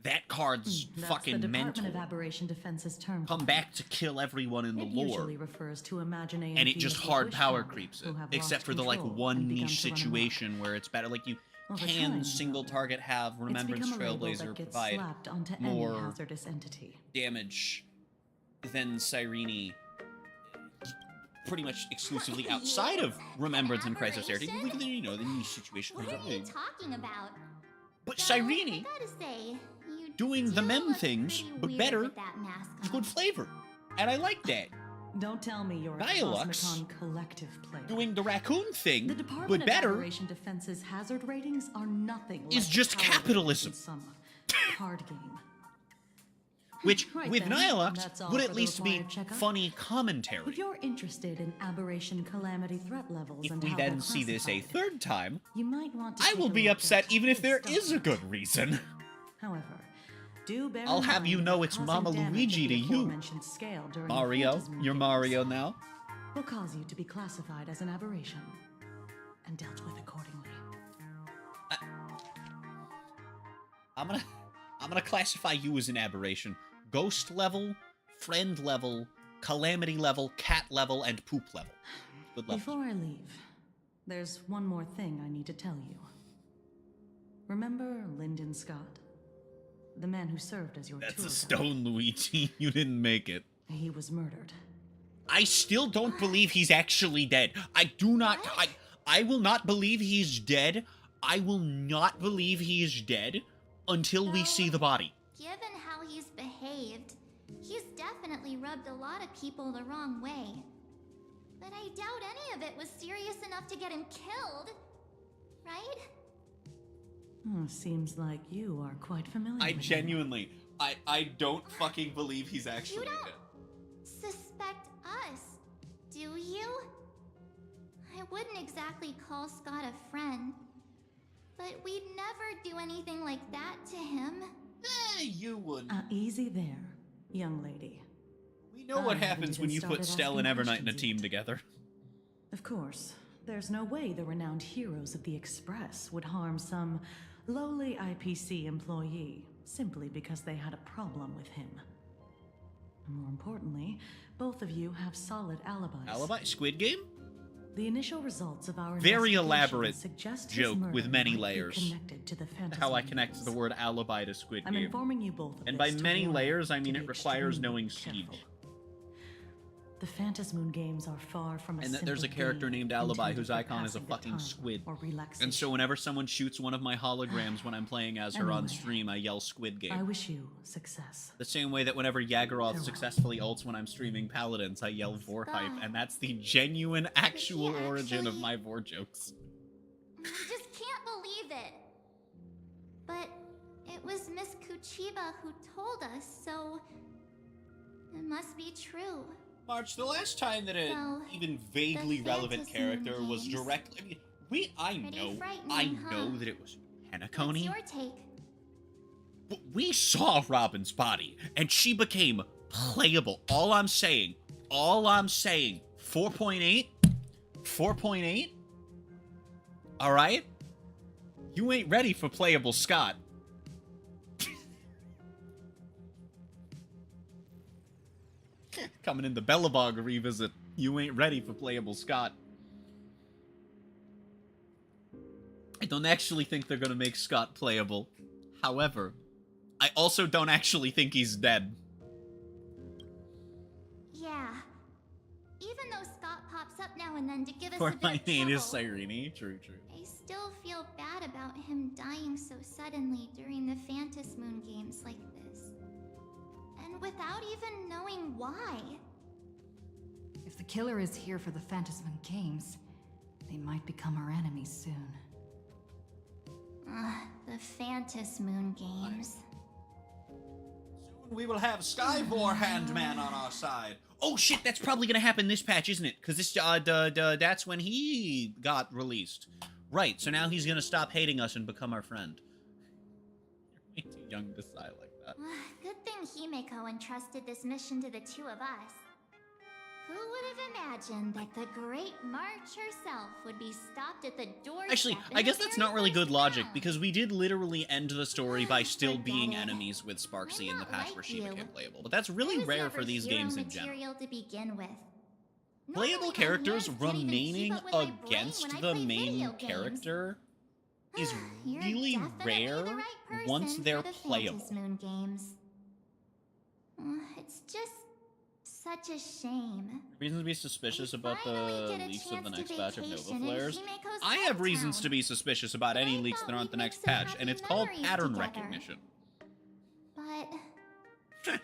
that card's That's fucking the Department mental. of Aberration Defense's term. Come back to kill everyone in the It lore. usually refers to imagining And it just hard power creeps it. Except for the like one niche situation where it's better. Like you can single target have Remembrance Trailblazer provide more hazardous entity. damage than Cyrene pretty much exclusively outside of Remembrance and Crisis Arity. Like, you know, the niche situation What comes are up you big. talking about? But Though, Cyrene, I gotta say, you doing the do mem look things, pretty but weird better, with that mask it's on. good flavor. And I like that. Don't tell me you're a Dialux Cosmicon collective player. doing the raccoon thing, The Department but of better, Aberration Defense's hazard ratings are nothing is like just the power capitalism. ratings in some card game. which Right with then, Nihilux that's all would for at the least be required checkup. funny commentary. If you're interested in Aberration Calamity threat levels If and we how then they're see this a classified, third time, you might want to I take will a be look upset at even if there his is a stuff. good reason. However, do bear I'll in have you mind know that it's causing Mama damage Luigi at the to you. aforementioned scale during the Mario, Phantasm you're games Mario now. will cause you to be classified as an aberration and dealt with accordingly. I'm gonna classify you as an aberration. Ghost level, friend level, calamity level, cat level, and poop level. Good level. Before I leave, there's one more thing I need to tell you. Remember Lyndon Scott? The man who served as your That's tour a guide? stone, Luigi. You didn't make it. He was murdered. I still don't believe he's actually dead. I do not. I will not believe he's dead. I will not believe he is dead until we see the body. Given how he's behaved, he's definitely rubbed a lot of people the wrong way. But I doubt any of it was serious enough to get him killed. Right? Seems like you are quite familiar I with him. genuinely, I don't fucking believe he's actually You don't dead. suspect us, do you? I wouldn't exactly call Scott a friend, but we'd never do anything like that to him. You wouldn't. Easy there, young lady. We know what I happens haven't when even you put started Stell and asking Evernight in a questions team yet. together. Of course, there's no way the renowned heroes of the Express would harm some lowly IPC employee simply because they had a problem with him. More importantly, both of you have solid alibis. Alibi? Squid Game? The initial results of our Very investigation elaborate suggest his joke with murder many might be layers. connected to the That's how I Phantasm connect games. the word alibi to Squid I'm Game. informing you both of And this by to many warn layers, you I mean to it be requires extremely knowing careful. Siege. The Phantasmoon games are far from a And that there's a simple character game named Alibi intended whose for icon is a passing the fucking time squid. or relaxation. And so whenever someone shoots one of my holograms when I'm playing as her on Anyway, stream, I yell Squid Game. I wish you success. The same way that whenever Yagharoth Farewell. successfully ults when I'm streaming Paladins, I yell Vor hype, and that's the genuine, actual he origin of actually- my Vor jokes. I just can't believe it. But it was Miss Kuchiba who told us, so it must be true. March, the last time that an Well, even vaguely the relevant Phantasmoon character was games. directly... I mean, Pretty frightening, I huh? know that it was What's Penacony. your take? But we saw Robin's body, and she became playable. All I'm saying, 4.8? 4.8? Alright? You ain't ready for playable Scott. Coming into Bellabog revisit, you ain't ready for playable Scott. I don't actually think they're gonna make Scott playable. However, I also don't actually think he's dead. Yeah. Even though Scott pops up now and then to give us Or a bit my of name trouble, is Cyrene. True. I still feel bad about him dying so suddenly during the Phantasmoon games like this. And without even knowing why. If the killer is here for the Phantasm Games, they might become our enemies soon. The Phantasmoon games. Soon we will have Skyvor Handman on our side. Oh shit, that's probably gonna happen this patch, isn't it? Because this, that's when he got released. Right, so now he's gonna stop hating us and become our friend. You're way too young to decide like that. Good thing Himeko entrusted this mission to the two of us. Who would have imagined that the Great March herself would be stopped at the doorstep? Actually, in I the guess that's very not really good first logic, round? because we did literally end the story by still being Forget it. enemies with Sparksy in the I'm patch not where she like became you. playable. But that's I really was rare never for these hero games in general. material to begin with. Playable Normally, my characters hands can't even keep remaining up with my brain against when I the play main video games. character is You're really definitely rare the right once person they're for the playable. Phantasmoon games. It's just such a shame. Reasons to be suspicious We about finally the get a leaks of chance the to next batch of vacation Nova in Flares. Himiko's I have reasons hometown. to be suspicious about But any I leaks thought that aren't we'd the make next some patch, and happy it's called memories pattern together. recognition. But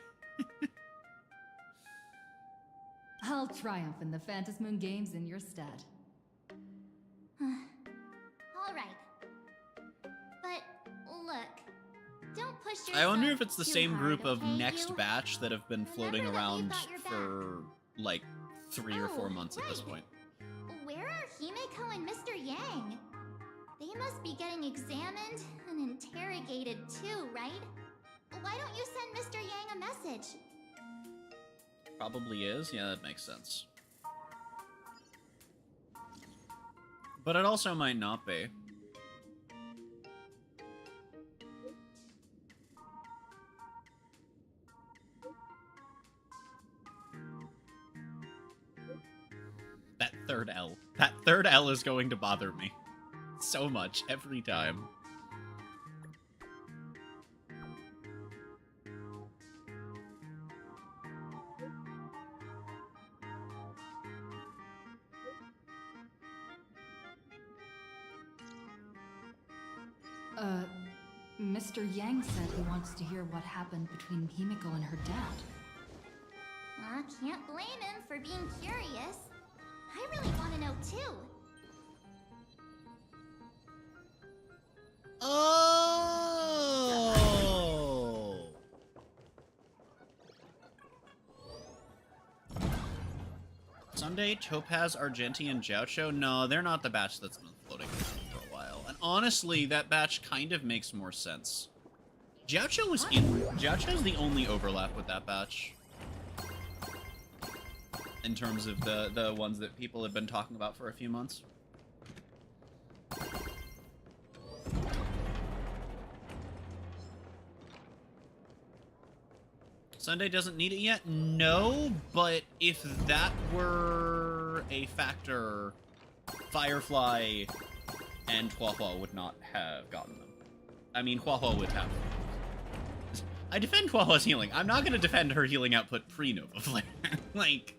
I'll triumph in the Phantasmoon games in your stead. all right. But look, don't push yourself I wonder if it's the too same hard, group of okay, next you? batch that have been floating Remember that we've around got your back. for like 3 or 4 Oh, months at this right. point. Where are Himeko and Mr. Yang? They must be getting examined and interrogated too, right? Why don't you send Mr. Yang a message? Probably is. Yeah, that makes sense. But it also might not be. That third L. That third L is going to bother me so much every time. Mr. Yang said he wants to hear what happened between Himiko and her dad. I can't blame him for being curious. I really want to know too. Oh! Sunday, Topaz, Argenti, and Jiaocho? No, they're not the batch that's been floating around for a while. And honestly, that batch kind of makes more sense. Jiaocho's the only overlap with that batch. In terms of the ones that people have been talking about for a few months. Sunday doesn't need it yet? No, but if that were a factor, Firefly and Huahua would not have gotten them. I mean, Huahua would have. I defend Huahua's healing. I'm not going to defend her healing output pre-Nova Flare. Like,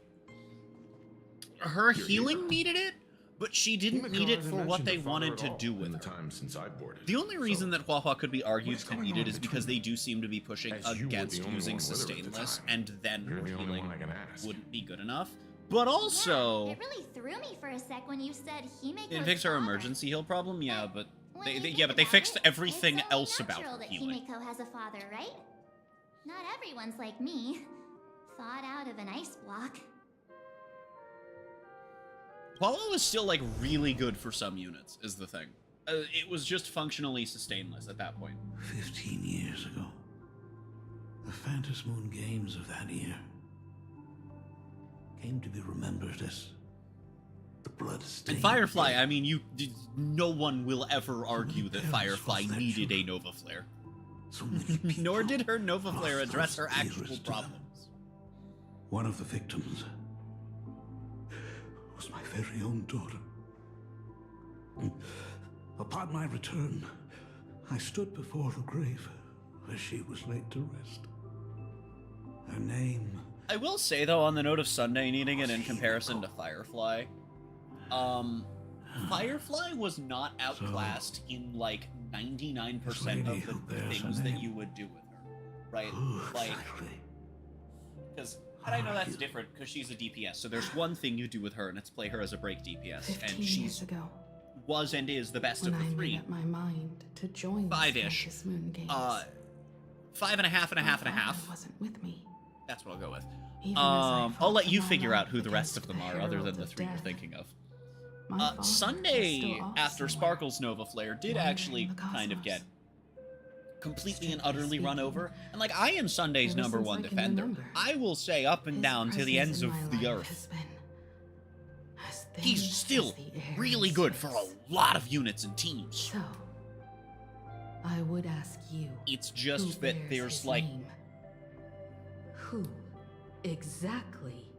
her healing needed it, but she didn't need it for what they wanted to do with her. Time since I boarded. The only reason that Huahua could be argued what's to going need on it is because between they do seem to be pushing As you were the against only using one with her at the sustainless, time. and then You're her the only healing one I can ask. wouldn't be good enough. But also, Yeah, it really threw me for a sec when you said Himeko. it fixed our emergency heal problem, yeah, but When they you think yeah, but they about fixed it, everything it's only else about natural her that healing. Himeko has a father, right? Not everyone's like me, thawed out of an ice block. Huahua was still like really good for some units, is the thing. It was just functionally sustainless at that point. 15 years ago. The Phantasmoon games of that year came to be remembered as the blood-stained... And Firefly, I mean, no one will ever argue that parents Firefly lost their needed a children. Nova Flare. So many people Nor did her Nova Flare lost address those her actual dearest to them. problems. One of the victims was my very own daughter. Upon my return, I stood before her grave where she was laid to rest. Her name... I will say, though, on the note of Sunday needing it in comparison to Firefly, Firefly was not outclassed in, like, 99% of the things that you would do with her, right? Like, because, and I know that's different, because she's a DPS, so there's one thing you do with her, and it's play her as a break DPS, 15 and she years ago, was and is the best when of the I three. made up my mind to join the Five-ish. Phantasmoon games. 5.5 and a half and a half and a my half. father wasn't with me. That's what I'll go with. Even as I I'll let fought you them all figure out who out the rest of against them the are, other Herald than the of three you're Death. thinking of. My father was Sunday, still off after somewhere, Sparkle's Nova Flare, did wandering actually the kind of cosmos. get completely and utterly run over. And like, I am Sunday's Ever number since one I can defender. remember, I will say up and his down to the ends presence in of my the life earth. has been as thin He's as still the air really in good for a space. lot of units and teams. So, I would ask you. It's just who that bears there's his like name? Who exactly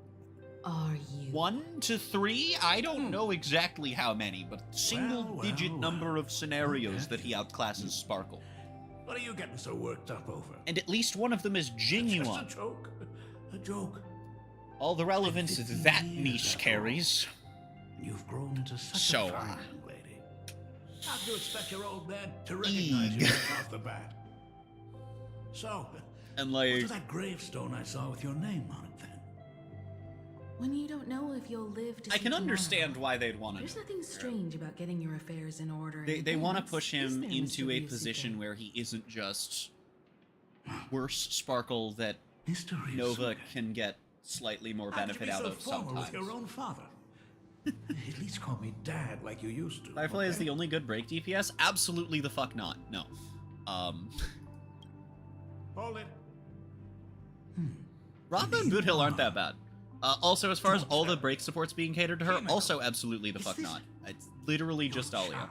are you? 1 to 3. I don't know exactly how many, but single-digit well, number of scenarios okay. that he outclasses Sparkle. What are you getting so worked up over? And at least one of them is genuine. Just a joke. A joke. All the relevance 15 that years, niche after carries. all. You've grown into such So, a fine young lady. How do you expect your old man to recognize you right off the bat? So, And what's like, with that gravestone I saw with your name on it then? When you don't know if you'll live to I see can tomorrow, understand why they'd want There's to. nothing strange about getting your affairs in order. in They want to advance, push is him there, into Mr. a Ryusuke? position where he isn't just worse Sparkle that Mr. Ryusuke, Nova can get slightly more how could benefit you be out so of formal sometimes. with your own father? At least call me Dad like you used to. Firefly is okay? the only good break DPS? Absolutely the fuck not. No. Hold it. Rafa and Boothill aren't that bad. Also, as far as all the break supports being catered to her, also absolutely the fuck not. It's literally just Alia.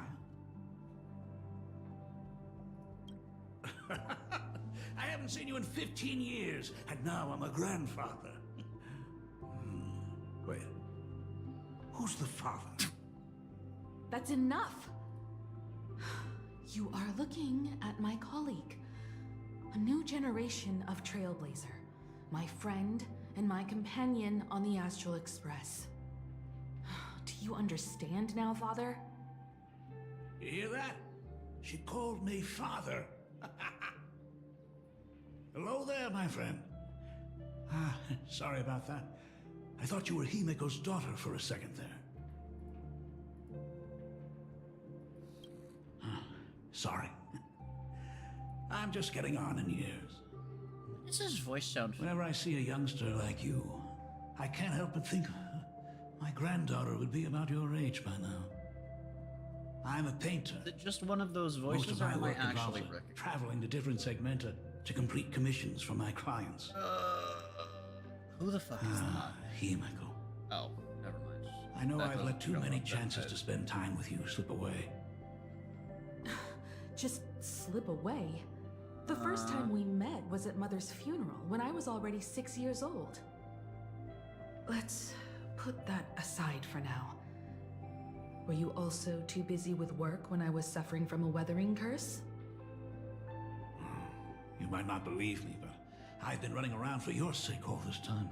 I haven't seen you in 15 years, and now I'm a grandfather. Wait. Who's the father? That's enough. You are looking at my colleague, a new generation of Trailblazer, my friend and my companion on the Astral Express. Do you understand now, Father? You hear that? She called me father. Hello there, my friend. Sorry about that. I thought you were Himeko's daughter for a second there. Sorry. I'm just getting on in years. Does his voice sound... Whenever I see a youngster like you, I can't help but think my granddaughter would be about your age by now. I'm a painter. Is it just one of those Most voices, of or my am I work involves actually recognize? traveling to different segmenta to complete commissions for my clients. Who the fuck is that? Himeko. Oh, never mind. I know That I've doesn't let too show many up that chances bad. to spend time with you slip away. Just slip away. The first time we met was at Mother's funeral when I was already 6 years old. Let's put that aside for now. Were you also too busy with work when I was suffering from a weathering curse? You might not believe me, but I've been running around for your sake all this time.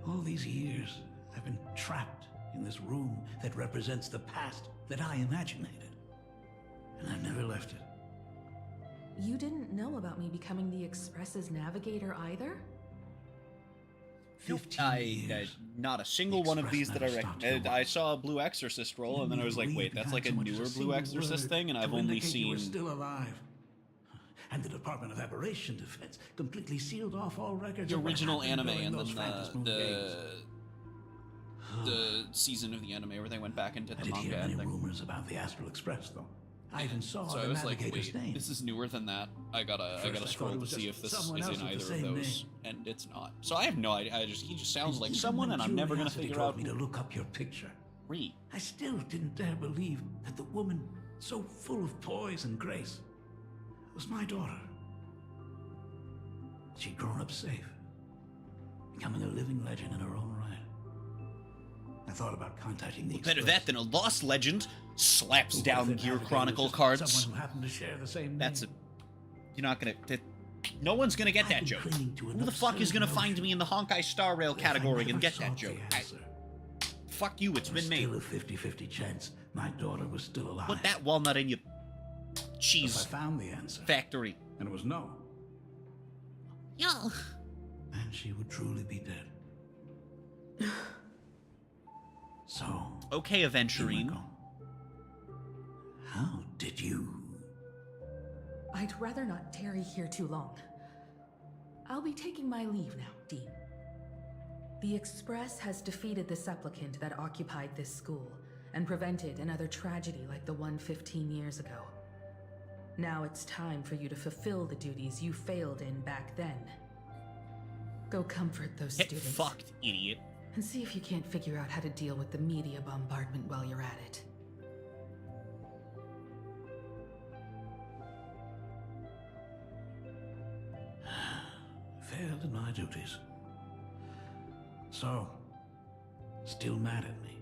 All these years, I've been trapped in this room that represents the past that I imaginated. And I've never left it. You didn't know about me becoming the Express's navigator either? 15 years. Not a single one of these that I Express never recommended. stopped I saw a Blue Exorcist roll, and then I was like, wait, that's like a newer Blue Exorcist thing, and I've only You seen... were still alive. And the Department of Aberration Defense completely sealed off all records the of what original happened anime, during and those then Phantasm games. the season of the anime where they went back into I the didn't hear manga any ending. rumors about the Astral Express, though. I even saw So the I was like, navigator's wait, name. this is newer than that. I gotta First, I thought scroll it to was see just if this someone is else in with the either of same those, name. and it's not. So I have no idea. He just sounds like Even someone, when and I'm never gonna curiosity figure drove out me to who. look up your picture. Read. I still didn't dare believe that the woman so full of poise and grace was my daughter. She'd grown up safe, becoming a living legend in her own right. I thought about contacting the Better Express. that than a lost legend. Slaps Who was down the Gear navigator, Chronicle just cards. Someone who happened to share the same name. That's a. You're not gonna. No one's gonna get I've that been joke. clinging to an Who the fuck is absurd gonna find notion me in the Honkai Star Rail that if I category and never get that sought joke? the answer, Fuck you, it's there was been me. still a 50-50 chance my daughter was still alive. Put that walnut in your If I cheese found the answer, factory. and it was no, Yo. then she would truly be dead. So, Okay, Aventurine. Himeko, how did you... I'd rather not tarry here too long. I'll be taking my leave now, Dean. The Express has defeated the supplicant that occupied this school and prevented another tragedy like the one 15 years ago. Now it's time for you to fulfill the duties you failed in back then. Go comfort those Get students. fucked, idiot. And see if you can't figure out how to deal with the media bombardment while you're at it. Failed in my duties. So, still mad at me.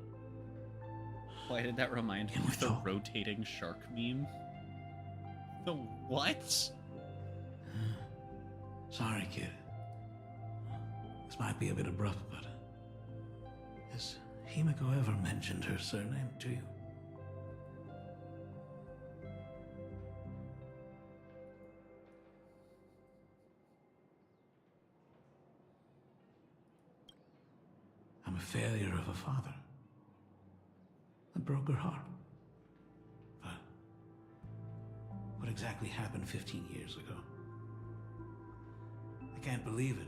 Why did that remind me of the rotating shark meme? The what? Sorry, kid. This might be a bit abrupt, but... has Himiko ever mentioned her surname to you? I'm a failure of a father. I broke her heart. But what exactly happened 15 years ago? I can't believe it.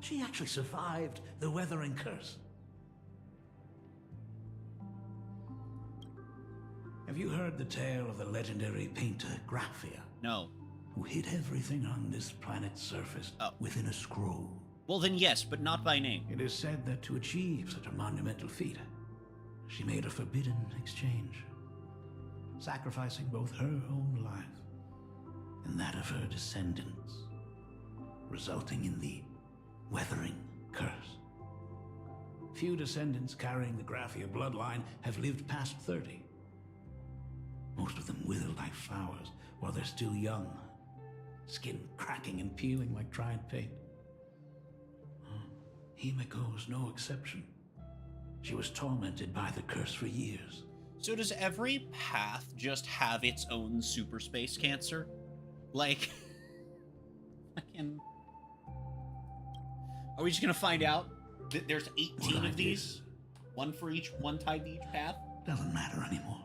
She actually survived the weathering curse. Have you heard the tale of the legendary painter Graphia? No. Who hid everything on this planet's surface within a scroll? Well then yes, but not by name. It is said that to achieve such a monumental feat, she made a forbidden exchange, sacrificing both her own life and that of her descendants, resulting in the weathering curse. Few descendants carrying the Graphia bloodline have lived past 30. Most of them wither like flowers while they're still young, skin cracking and peeling like dried paint. Himiko was no exception. She was tormented by the curse for years. So does every path just have its own super space cancer? Like, fucking... Are we just gonna find out that there's 18 of these? One for each, one tied to each path? Doesn't matter anymore.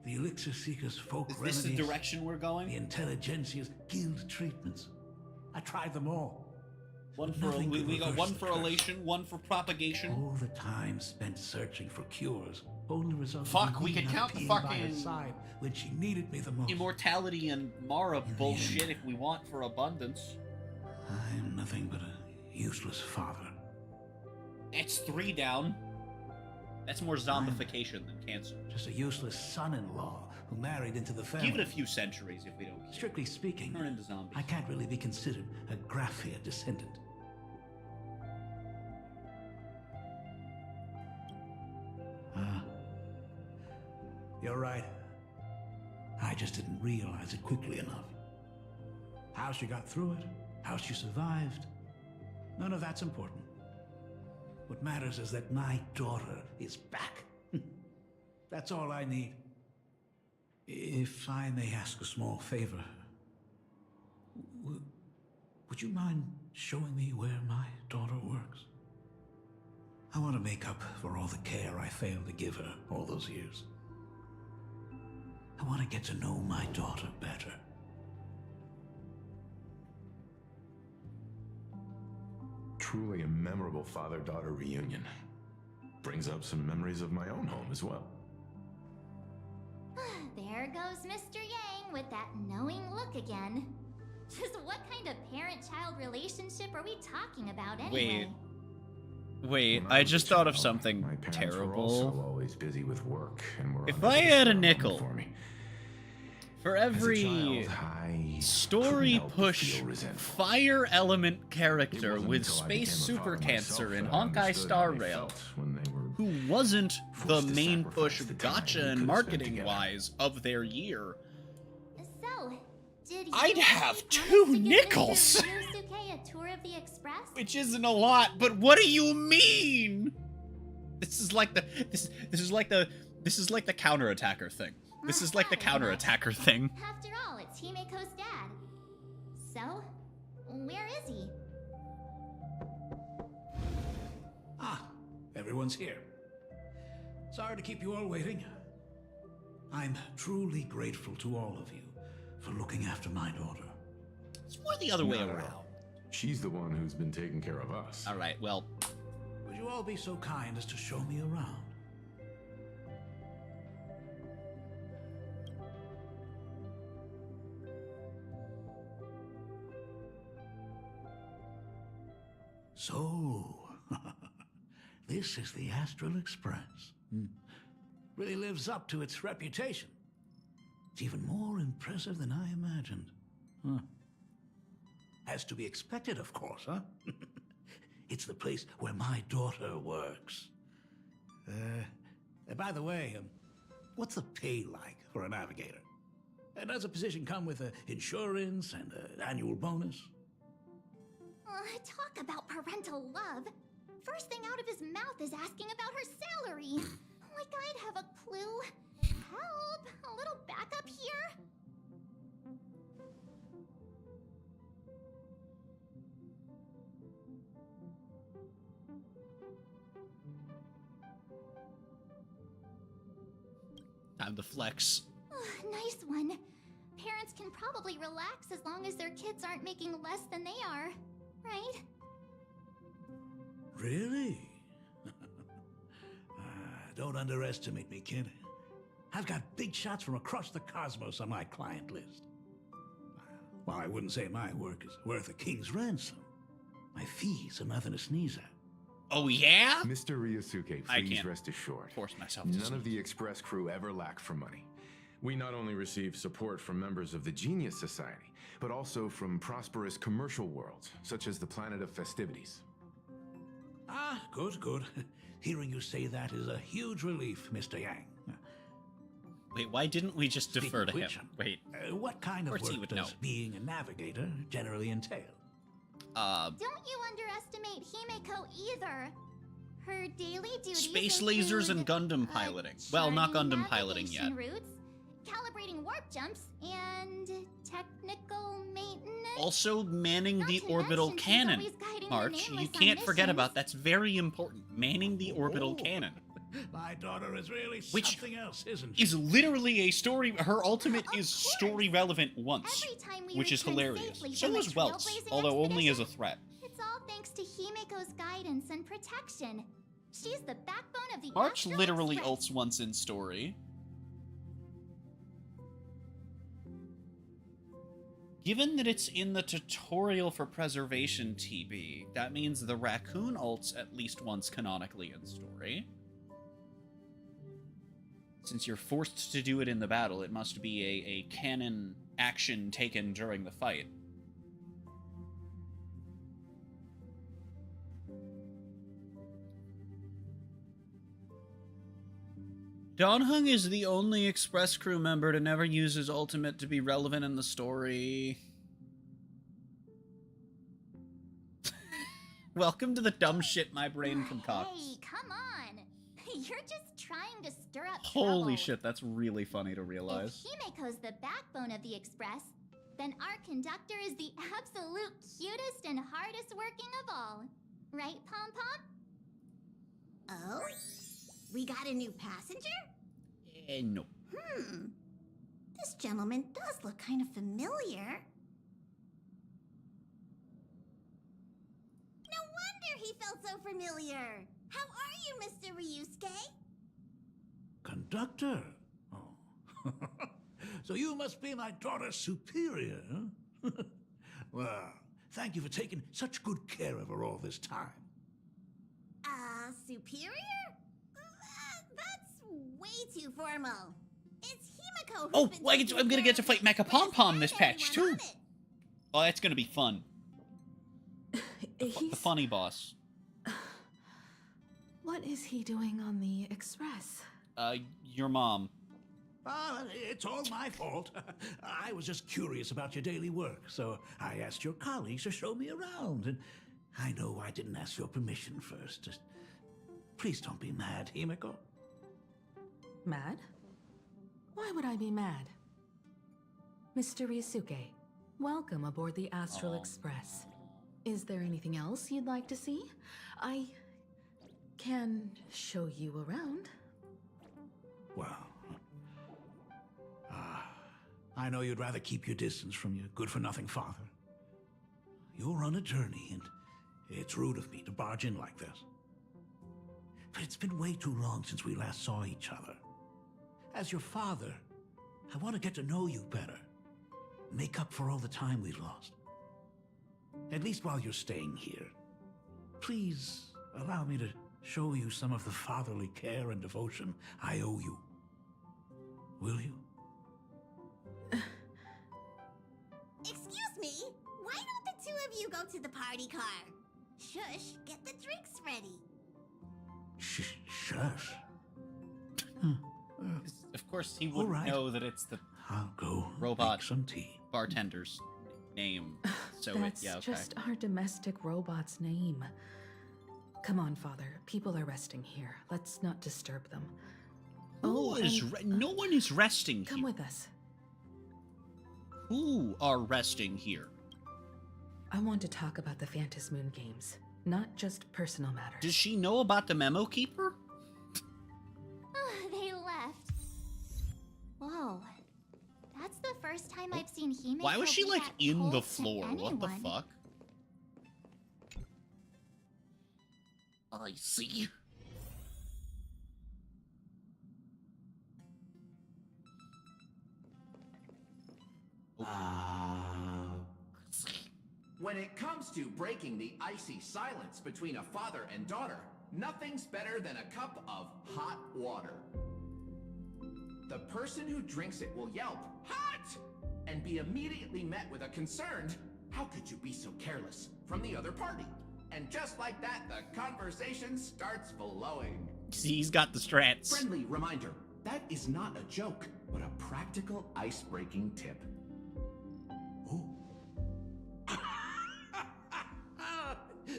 The Elixir Seekers' folk remedies... Is this the direction we're going? The Intelligentsia's guild treatments. I tried them all. One for we got one for elation, one for propagation. All the time spent searching for cures only resulted Fuck, in we me could not count the being by her fucking side when she needed me the most. Immortality and Mara bullshit if we want for abundance. I am nothing but a useless father. It's 3 down. That's more zombification than cancer. Just a useless son-in-law who married into the family. Give it a few centuries if we don't care. Strictly speaking, turn into zombies. I can't really be considered a Graphia descendant. You're right. I just didn't realize it quickly enough. How she got through it, how she survived, none of that's important. What matters is that my daughter is back. That's all I need. If I may ask a small favor, would you mind showing me where my daughter works? I want to make up for all the care I failed to give her all those years. I want to get to know my daughter better. Truly a memorable father-daughter reunion. Brings up some memories of my own home as well. There goes Mr. Yang with that knowing look again. Just what kind of parent-child relationship are we talking about anyway? Wait, I just thought of something My parents terrible. were also always busy with work and were If unable I to had a spare nickel for me. for As a every child, I story couldn't help but push feel resentful. fire element It character wasn't with until I space became a super father cancer myself in that I Honkai understood Star how they Rail, felt when they were who wasn't the forced to main sacrifice push the time gotcha we and could have spent marketing together. wise of their year. So, did you I'd have actually 2 promise to give nickels! Mr. Ryosuke a tour of the Express? Which isn't a lot, but what do you mean? This is like the this is like the counterattacker thing. This is like the counterattacker thing. After all, it's Himeko's dad. So, where is he? Ah, everyone's here. Sorry to keep you all waiting. I'm truly grateful to all of you for looking after my daughter. It's more the other way Not at around. all. She's the one who's been taking care of us. All right, well, Would you all be so kind as to show me around? So, this is the Astral Express. Really lives up to its reputation. It's even more impressive than I imagined. Huh. As to be expected, of course, huh? It's the place where my daughter works. By the way, what's the pay like for a navigator? Does a position come with insurance and an annual bonus? Talk about parental love. First thing out of his mouth is asking about her salary. Like I'd have a clue. Help! A little backup here? Time to flex. Nice one. Parents can probably relax as long as their kids aren't making less than they are, right? Really? Don't underestimate me, kid. I've got big shots from across the cosmos on my client list. While I wouldn't say my work is worth a king's ransom, my fees are nothing to sneeze at. Oh, yeah? Mr. Ryosuke, I please can't rest assured. force myself to None of the Express crew ever lack for money. We not only receive support from members of the Genius Society, but also from prosperous commercial worlds, such as the Planet of Festivities. Ah, good, good. Hearing you say that is a huge relief, Mr. Yang. Wait, why didn't we just defer to him? Which, Wait. what kind of course he work would does know. being a navigator generally entail? Don't you underestimate Himeko either. Her daily duties Space lasers and include, Gundam piloting. Well, not charting Gundam piloting yet. navigation routes, calibrating warp jumps, and technical maintenance. Also manning the Not to orbital mention she's cannon. always guiding the March, you nameless on can't forget missions. about that's very important. Manning the orbital cannon. My daughter is really Which something else, isn't she? is literally a story. Her ultimate Of is course. story relevant once, Every time we which is return hilarious. safely So from a is Welt's, trailblazing although only as a expedition, threat. It's all thanks to Himeko's guidance and protection. She's the backbone of the March Astral literally Express. ults once in story. Given that it's in the tutorial for Preservation TB, that means the raccoon ults at least once canonically in story. Since you're forced to do it in the battle, it must be a canon action taken during the fight. Donhung is the only Express crew member to never use his ultimate to be relevant in the story. Welcome to the dumb shit my brain concocts. Hey, come on. You're just trying to stir up Holy trouble. shit, that's really funny to realize. If Himeko's the backbone of the Express, then our conductor is the absolute cutest and hardest working of all. Right, Pom Pom? Oh? We got a new passenger? No. This gentleman does look kind of familiar. No wonder he felt so familiar. How are you, Mr. Ryusuke? Conductor? Oh. So you must be my daughter's superior, huh? Well, thank you for taking such good care of her all this time. Superior? That's way too formal. It's Himeko who's Oh, been well, taking I'm gonna care get to of fight it. Mecha Pom Pom this Where's patch, too. anyone on it? Oh, that's gonna be fun. The He's... funny boss. What is he doing on the Express? Your mom. It's all my fault. I was just curious about your daily work, so I asked your colleagues to show me around. And I know I didn't ask your permission first. Just please don't be mad, Himeko. Mad? Why would I be mad? Mr. Ryusuke, welcome aboard the Astral Express. Is there anything else you'd like to see? I can show you around. Well, I know you'd rather keep your distance from your good-for-nothing father. You're on a journey, and it's rude of me to barge in like this. But it's been way too long since we last saw each other. As your father, I want to get to know you better. Make up for all the time we've lost. At least while you're staying here. please allow me to show you some of the fatherly care and devotion I owe you. Will you? Excuse me, why don't the two of you go to the party car? Shush, get the drinks ready. Shush. Of course, he wouldn't know that it's the I'll go robot make some tea. bartender's name. So That's yeah, okay. just our domestic robot's name. Come on, Father. People are resting here. Let's not disturb them. No one is resting Come here. with us. Who are resting here? I want to talk about the Phantasmoon games, not just personal matters. Does she know about the memo keeper? They left. Whoa. That's the first time I've seen Hime. Why was she like in the cold to floor? What the anyone. fuck? I see. When it comes to breaking the icy silence between a father and daughter, nothing's better than a cup of hot water. The person who drinks it will yelp, "Hot!" and be immediately met with a concerned, "How could you be so careless?" from the other party. And just like that, the conversation starts flowing. See, he's got the strats. Friendly reminder, that is not a joke, but a practical ice-breaking tip.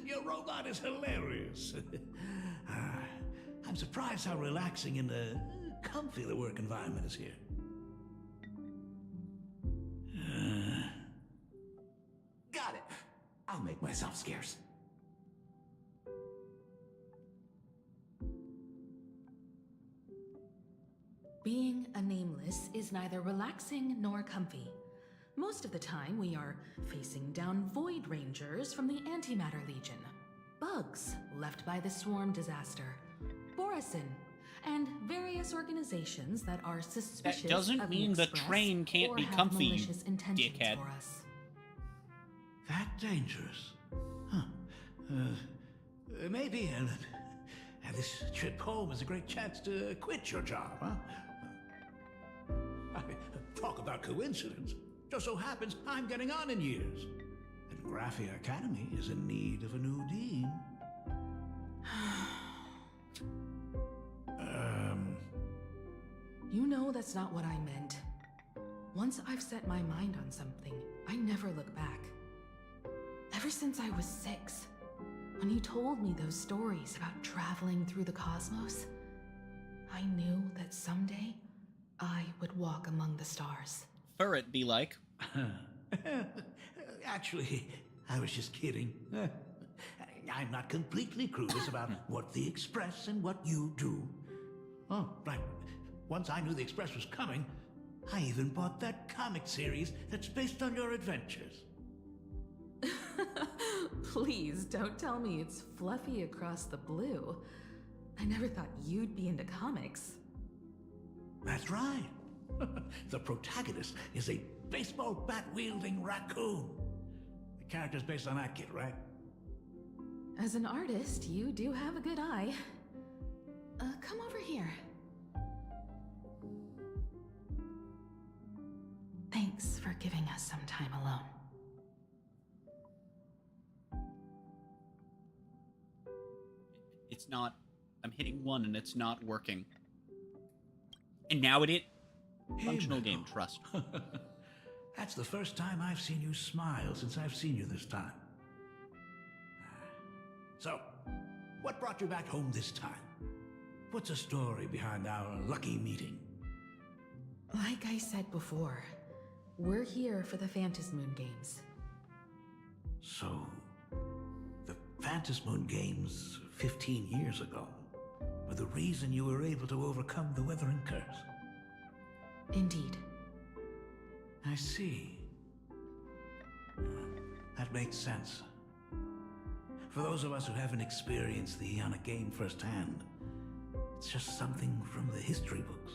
Your robot is hilarious. I'm surprised how relaxing and comfy the work environment is here. Got it. I'll make myself scarce. Being a nameless is neither relaxing nor comfy. Most of the time, we are facing down Void Rangers from the Antimatter Legion, bugs left by the Swarm disaster, Borisin, and various organizations that are suspicious That doesn't of mean the Express train can't or be have comfy, you malicious intentions dickhead. for us. That dangerous? Huh. Maybe, this trip home is a great chance to quit your job, huh? Talk about coincidence. Just so happens I'm getting on in years. And Graphia Academy is in need of a new dean. You know that's not what I meant. Once I've set my mind on something, I never look back. Ever since I was 6, when you told me those stories about traveling through the cosmos, I knew that someday I would walk among the stars. Furret be like. Actually, I was just kidding. I'm not completely clueless about what the Express and what you do. Oh, right. Once I knew the Express was coming, I even bought that comic series that's based on your adventures. Please don't tell me it's fluffy across the blue. I never thought you'd be into comics. That's right. The protagonist is a baseball bat-wielding raccoon. The character's based on that kid, right? As an artist, you do have a good eye. Come over here. Thanks for giving us some time alone. It's not. I'm hitting 1 and it's not working. And now it is. Functional game, trust. That's the first time I've seen you smile since I've seen you this time. So, what brought you back home this time? What's the story behind our lucky meeting? Like I said before, we're here for the Phantasmoon games. So, the Phantasmoon games 15 years ago were the reason you were able to overcome the Weathering Curse? Indeed. I see. That makes sense. For those of us who haven't experienced the Ionic game firsthand, it's just something from the history books,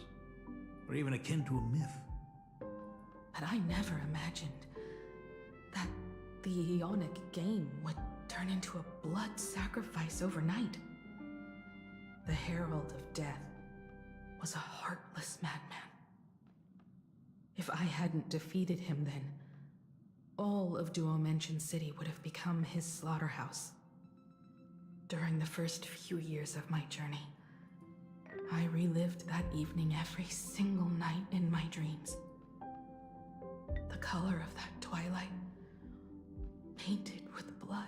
or even akin to a myth. But I never imagined that the Ionic game would turn turn into a blood sacrifice overnight. The Herald of Death was a heartless madman. If I hadn't defeated him then, all of Duomension City would have become his slaughterhouse. During the first few years of my journey, I relived that evening every single night in my dreams. The color of that twilight, painted with blood.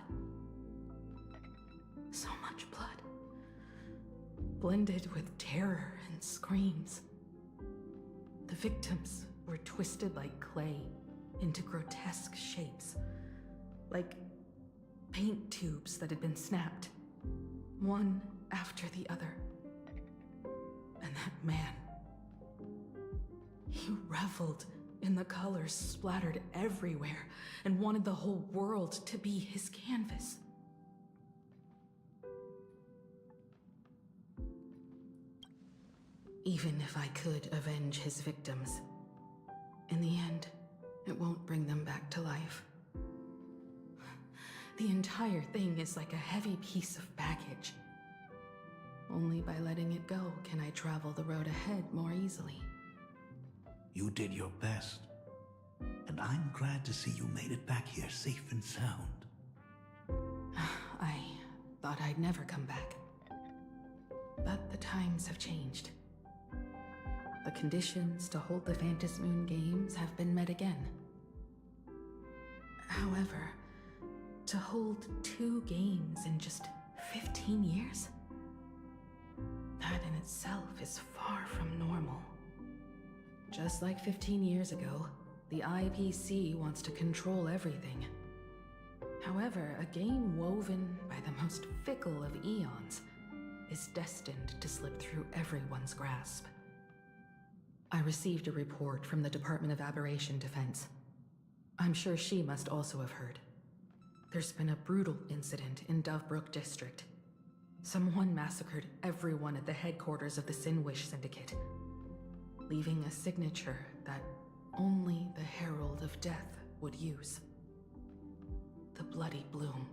So much blood. Blended with terror and screams. The victims were twisted like clay into grotesque shapes. Like paint tubes that had been snapped, one after the other. And that man, he reveled in the colors splattered everywhere and wanted the whole world to be his canvas. Even if I could avenge his victims, in the end, it won't bring them back to life. The entire thing is like a heavy piece of baggage. Only by letting it go can I travel the road ahead more easily. You did your best, and I'm glad to see you made it back here safe and sound. I thought I'd never come back. But the times have changed. The conditions to hold the Phantasmoon Games have been met again. However, to hold 2 games in just 15 years? That in itself is far from normal. Just like 15 years ago, the IPC wants to control everything. However, a game woven by the most fickle of eons is destined to slip through everyone's grasp. I received a report from the Department of Aberration Defense. I'm sure she must also have heard. There's been a brutal incident in Dovebrook District. Someone massacred everyone at the headquarters of the Sinwish Syndicate, leaving a signature that only the Herald of Death would use. The Bloody Bloom.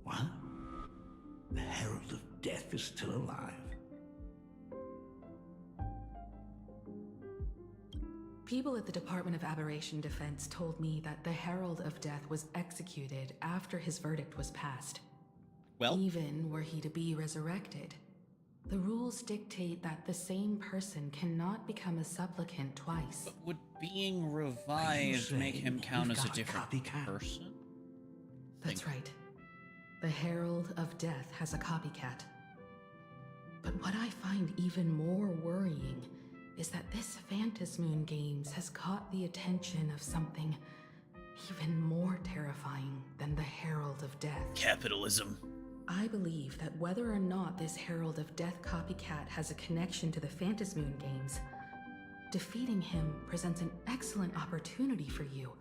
What? The Herald of Death is still alive. People at the Department of Aberration Defense told me that the Herald of Death was executed after his verdict was passed. Well, even were he to be resurrected, the rules dictate that the same person cannot become a supplicant twice. But would being revived make him count as a different person? That's right. The Herald of Death has a copycat. But what I find even more worrying is that this Phantasmoon Games has caught the attention of something even more terrifying than the Herald of Death. Capitalism. I believe that whether or not this Herald of Death copycat has a connection to the Phantasmoon Games, defeating him presents an excellent opportunity for you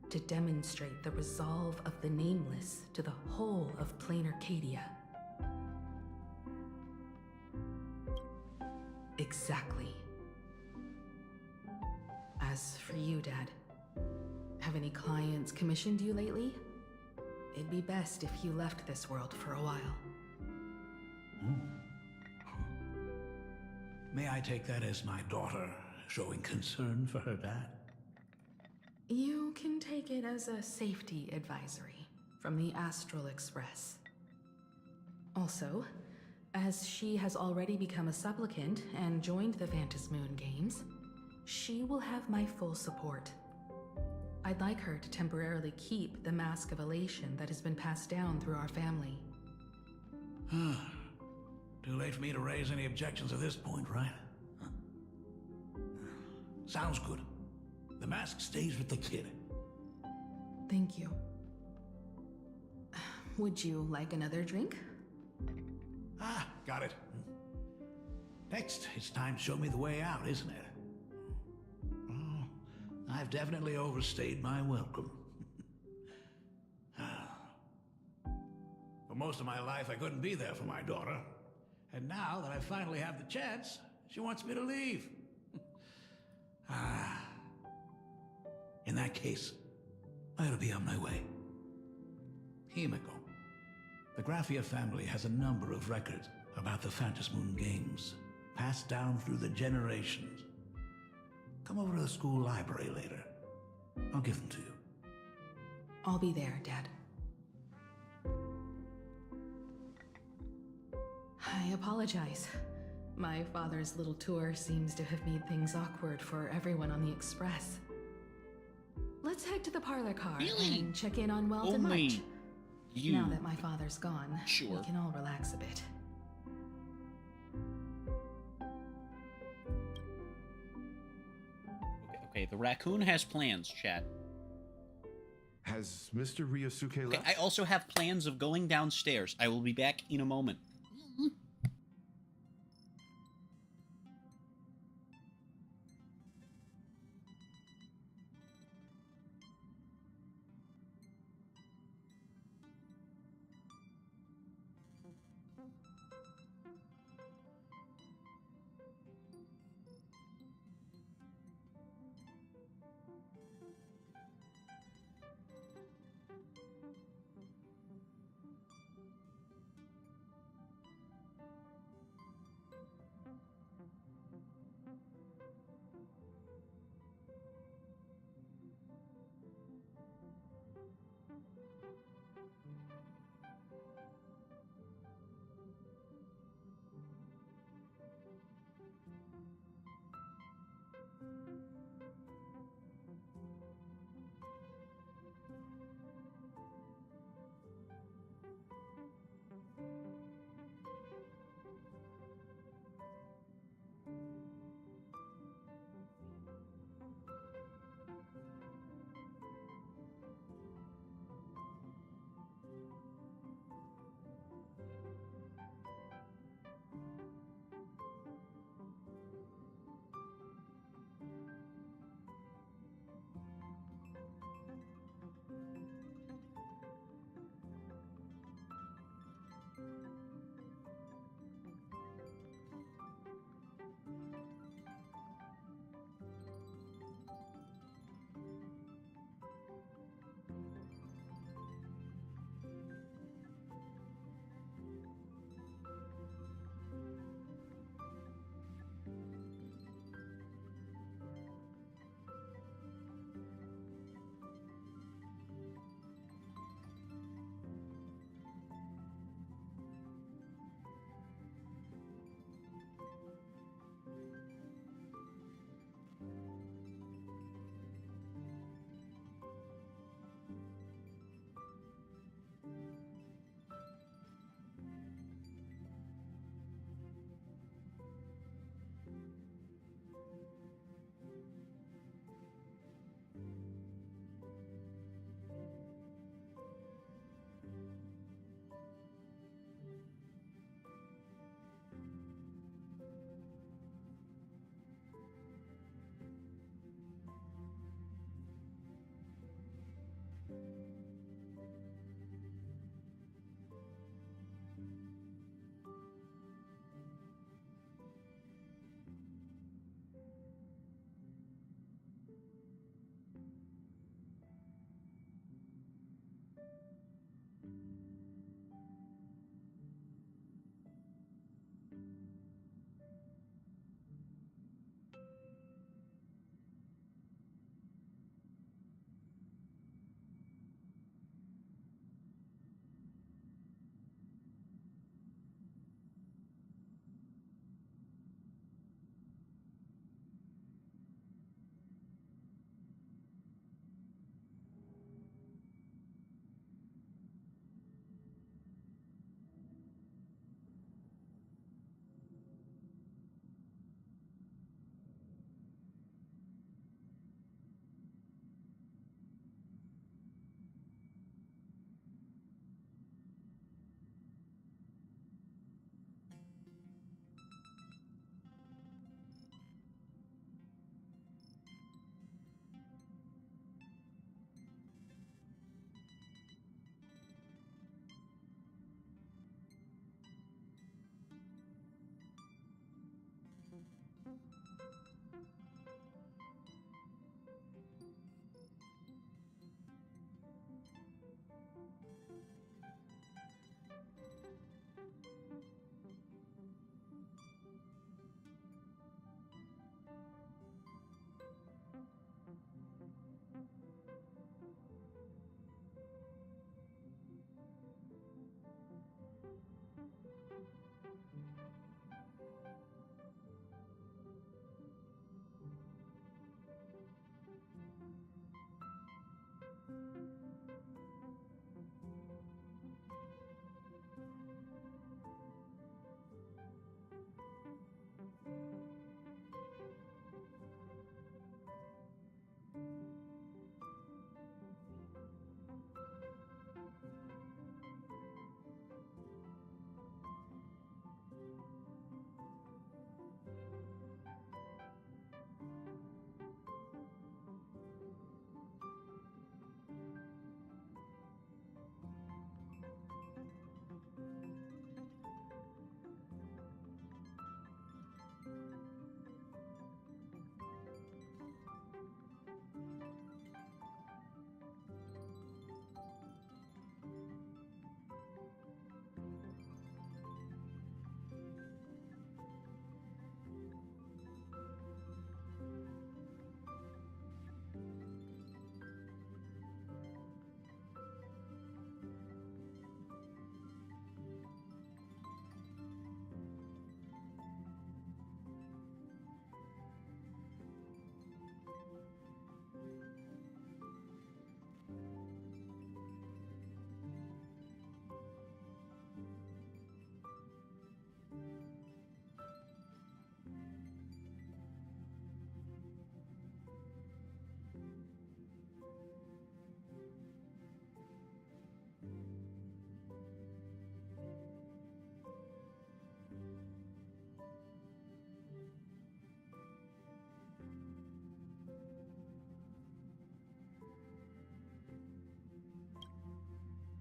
to demonstrate the resolve of the Nameless to the whole of Plain Arcadia. Exactly. As for you, Dad, have any clients commissioned you lately? It'd be best if you left this world for a while. May I take that as my daughter showing concern for her dad? You can take it as a safety advisory from the Astral Express. Also, as she has already become a supplicant and joined the Phantasmoon Games, she will have my full support. I'd like her to temporarily keep the Mask of Elation that has been passed down through our family. Too late for me to raise any objections at this point, right? Sounds good. The mask stays with the kid. Thank you. Would you like another drink? Got it. Next, it's time to show me the way out, isn't it? Oh, I've definitely overstayed my welcome. For most of my life, I couldn't be there for my daughter. And now that I finally have the chance, she wants me to leave. In that case, I'll be on my way. Himiko. The Graphia family has a number of records about the Phantasmoon games, passed down through the generations. Come over to the school library later. I'll give them to you. I'll be there, Dad. I apologize. My father's little tour seems to have made things awkward for everyone on the express. Let's head to the parlor car and check in on Weld and March. Now that my father's gone, we can all relax a bit. Okay, the raccoon has plans, chat. Has Mr. Ryosuke left? Okay, I also have plans of going downstairs. I will be back in a moment.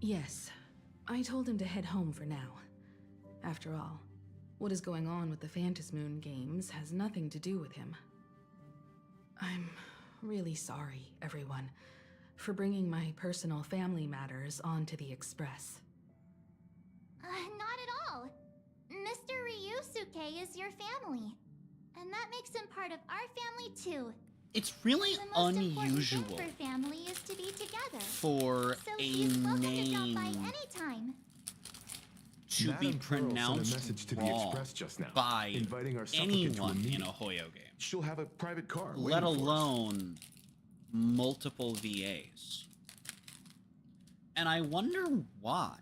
Yes, I told him to head home for now. After all, what is going on with the Phantasmoon games has nothing to do with him. I'm really sorry, everyone, for bringing my personal family matters onto the Express. Not at all. Mr. Ryusuke is your family. And that makes him part of our family too. It's really The most unusual important thing for family is to be together. for So a he's welcome to drop by name anytime. to be Madam Pearl sent a pronounced message to the wrong Express just now, by inviting our supplicant to a anyone in meeting. a Hoyo game, She'll have a private car let waiting for us. alone multiple VAs. And I wonder why.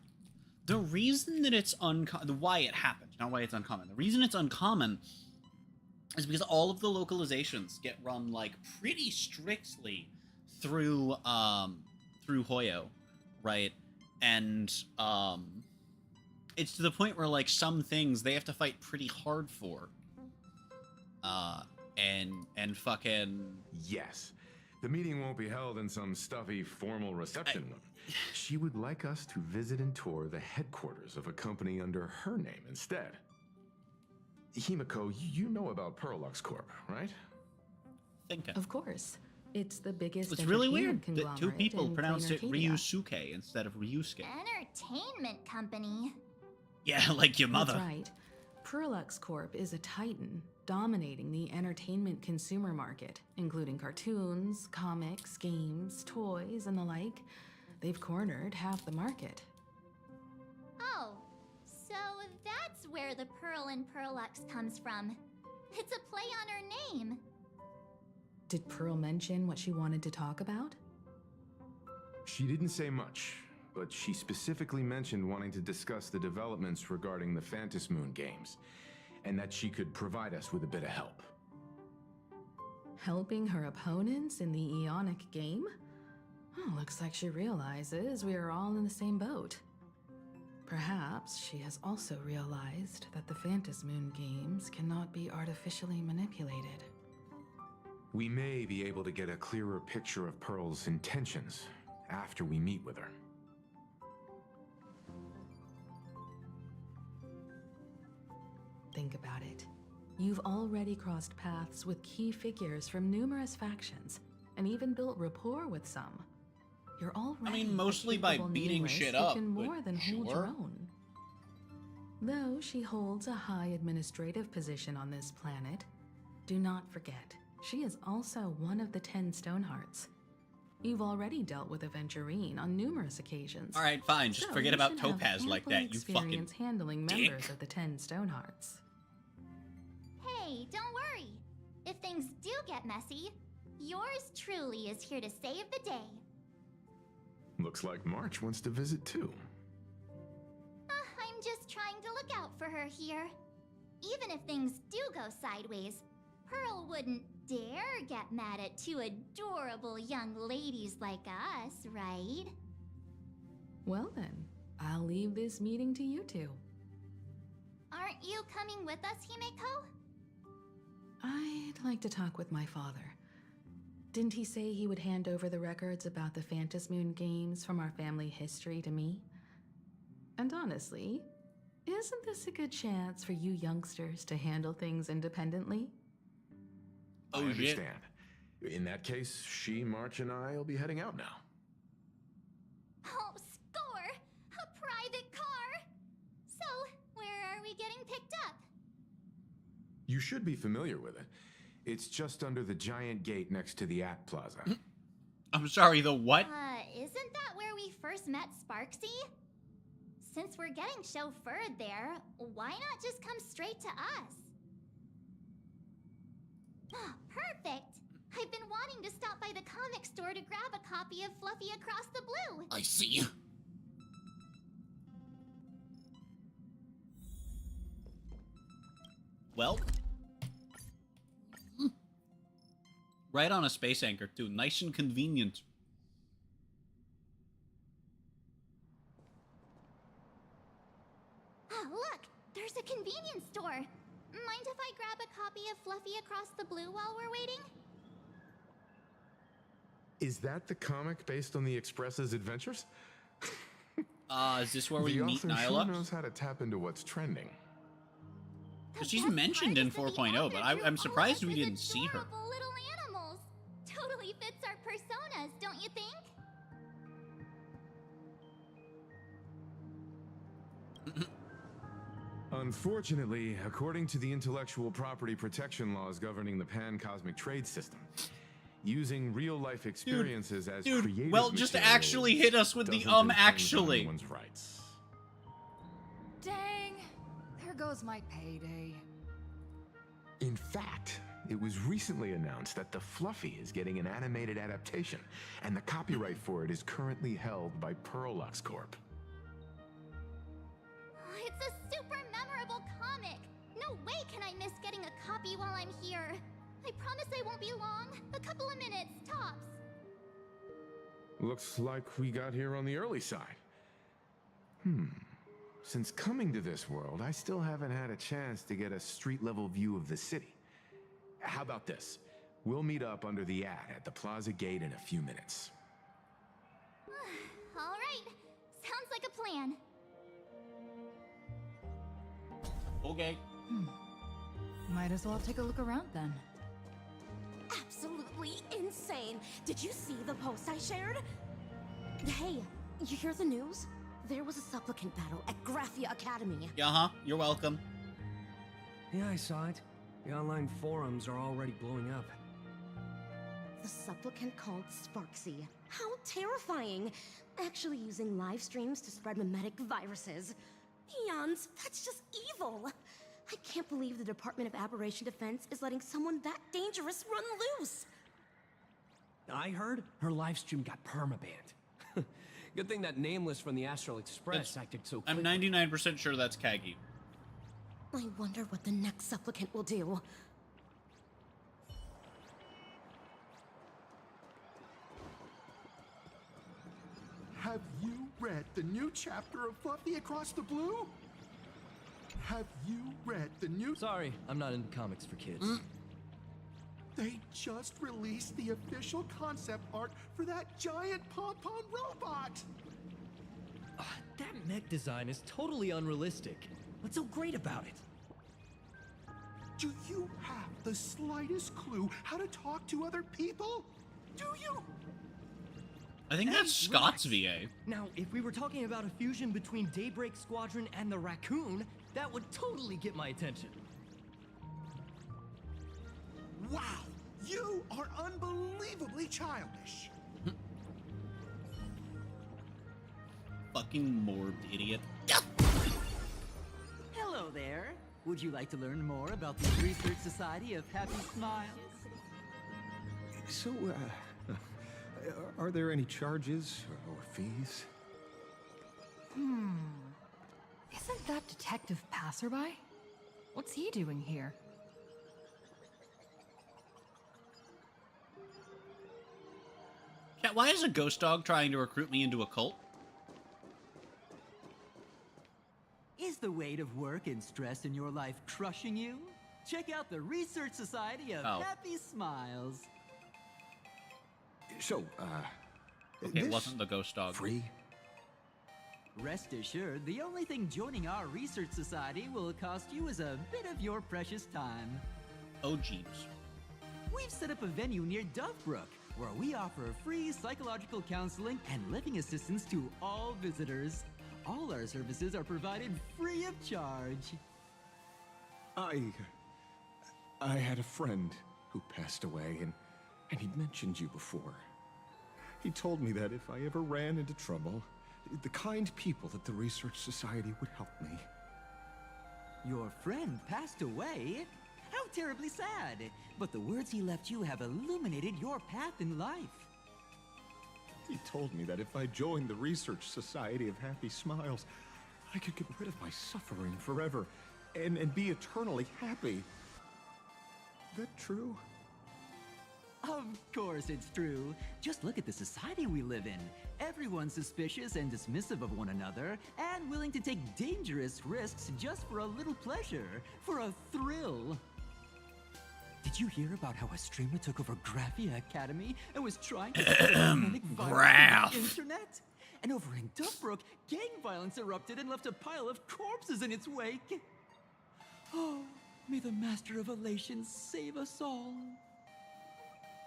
The reason that it's uncommon, why it happened, not why it's uncommon. The reason it's uncommon is because all of the localizations get run like pretty strictly through Hoyo, right? And it's to the point where like some things they have to fight pretty hard for. And fucking Yes. The meeting won't be held in some stuffy formal reception room. She would like us to visit and tour the headquarters of a company under her name instead. Himiko, you know about Perlux Corp, right? Of course. It's the biggest It's really weird entertainment that two conglomerate people in pronounced it Plain Arcadia. Ryusuke instead of Ryusuke. Entertainment company. Yeah, like your mother. That's right. Perlux Corp is a titan, dominating the entertainment consumer market, including cartoons, comics, games, toys, and the like. They've cornered half the market. Oh, so that's where the Pearl in Perlux comes from. It's a play on her name. Did Pearl mention what she wanted to talk about? She didn't say much, but she specifically mentioned wanting to discuss the developments regarding the Phantasmoon games, and that she could provide us with a bit of help. Helping her opponents in the Eonic game? Oh, looks like she realizes we are all in the same boat. Perhaps she has also realized that the Phantasmoon games cannot be artificially manipulated. We may be able to get a clearer picture of Pearl's intentions after we meet with her. Think about it. You've already crossed paths with key figures from numerous factions, and even built rapport with some. You're already mostly a by capable beating neurist shit who up, can but more than hold sure. your own. Though she holds a high administrative position on this planet, do not forget, she is also one of the 10 Stonehearts. You've already dealt with Aventurine on numerous occasions. All right, fine. Just so forget you about should have Topaz like ample that, you fucking experience handling dick. members of the 10 Stonehearts. Hey, don't worry. If things do get messy, yours truly is here to save the day. Looks like March wants to visit too. I'm just trying to look out for her here. Even if things do go sideways, Pearl wouldn't dare get mad at two adorable young ladies like us, right? Well then, I'll leave this meeting to you two. Aren't you coming with us, Himeko? I'd like to talk with my father. Didn't he say he would hand over the records about the Phantasmoon games from our family history to me? And honestly, isn't this a good chance for you youngsters to handle things independently? I understand. In that case, she, March, and I will be heading out now. Oh, score! A private car! So, where are we getting picked up? You should be familiar with it. It's just under the giant gate next to the At Plaza. I'm sorry, the what? Isn't that where we first met Sparksy? Since we're getting chauffeured there, why not just come straight to us? Oh, perfect! I've been wanting to stop by the comic store to grab a copy of Fluffy Across the Blue. I see. Well. Right on a space anchor, too. Nice and convenient. Oh, look! There's a convenience store! Mind if I grab a copy of Fluffy Across the Blue while we're waiting? Is that the comic based on the Express's adventures? Is this where we meet The author Nyla? sure knows how to tap into what's trending. Because she's mentioned in 4.0, but I'm surprised we didn't see her. Adorable little animals! Totally fits our personas, don't you think? Unfortunately, according to the intellectual property protection laws governing the pan-cosmic trade system, using real-life experiences as creative well, just material actually hit us with the doesn't infringe on actually. anyone's rights. Dang, there goes my payday. In fact, it was recently announced that the Fluffy is getting an animated adaptation, and the copyright for it is currently held by Pearlux Corp. It's a super memorable comic! No way can I miss getting a copy while I'm here. I promise I won't be long. A couple of minutes, tops. Looks like we got here on the early side. Since coming to this world, I still haven't had a chance to get a street-level view of the city. How about this? We'll meet up under the at the Plaza Gate in a few minutes. All right. Sounds like a plan. Okay. Might as well take a look around then. Absolutely insane. Did you see the post I shared? Hey, you hear the news? There was a supplicant battle at Graphia Academy. You're welcome. Yeah, I saw it. The online forums are already blowing up. The supplicant called Sparksy. How terrifying! Actually using live streams to spread mimetic viruses. Eons, that's just evil. I can't believe the Department of Aberration Defense is letting someone that dangerous run loose. I heard her livestream got permabanned. Good thing that Nameless from the Astral Express acted so quickly. I'm 99% sure that's Kagi. I wonder what the next supplicant will do. Have you read the new chapter of Fluffy Across the Blue? Have you read the new... Sorry, I'm not into comics for kids. They just released the official concept art for that giant pom-pom robot! That mech design is totally unrealistic. What's so great about it? Do you have the slightest clue how to talk to other people? Do you? I think that's Scott's VA. Now, if we were talking about a fusion between Daybreak Squadron and the Raccoon, that would totally get my attention. Wow! You are unbelievably childish! Fucking morbed idiot. Hello there. Would you like to learn more about the Research Society of Happy Smiles? So, Are there any charges or fees? Isn't that Detective Passerby? What's he doing here? Cat, why is a ghost dog trying to recruit me into a cult? Is the weight of work and stress in your life crushing you? Check out the Research Society of Happy Smiles. So, okay, it wasn't the ghost dog. Free? Rest assured, the only thing joining our Research Society will cost you is a bit of your precious time. Oh, jeeps. We've set up a venue near Dovebrook, where we offer free psychological counseling and living assistance to all visitors. All our services are provided free of charge. I had a friend who passed away, and he'd mentioned you before. He told me that if I ever ran into trouble, the kind people at the Research Society would help me. Your friend passed away? How terribly sad! But the words he left you have illuminated your path in life. He told me that if I joined the Research Society of Happy Smiles, I could get rid of my suffering forever and be eternally happy. That true? Of course it's true. Just look at the society we live in. Everyone's suspicious and dismissive of one another, and willing to take dangerous risks just for a little pleasure, for a thrill. Did you hear about how a streamer took over Graphia Academy and was trying to spread genetic violence on the internet? And over in Dovebrook, gang violence erupted and left a pile of corpses in its wake. Oh, may the Master of Elation save us all.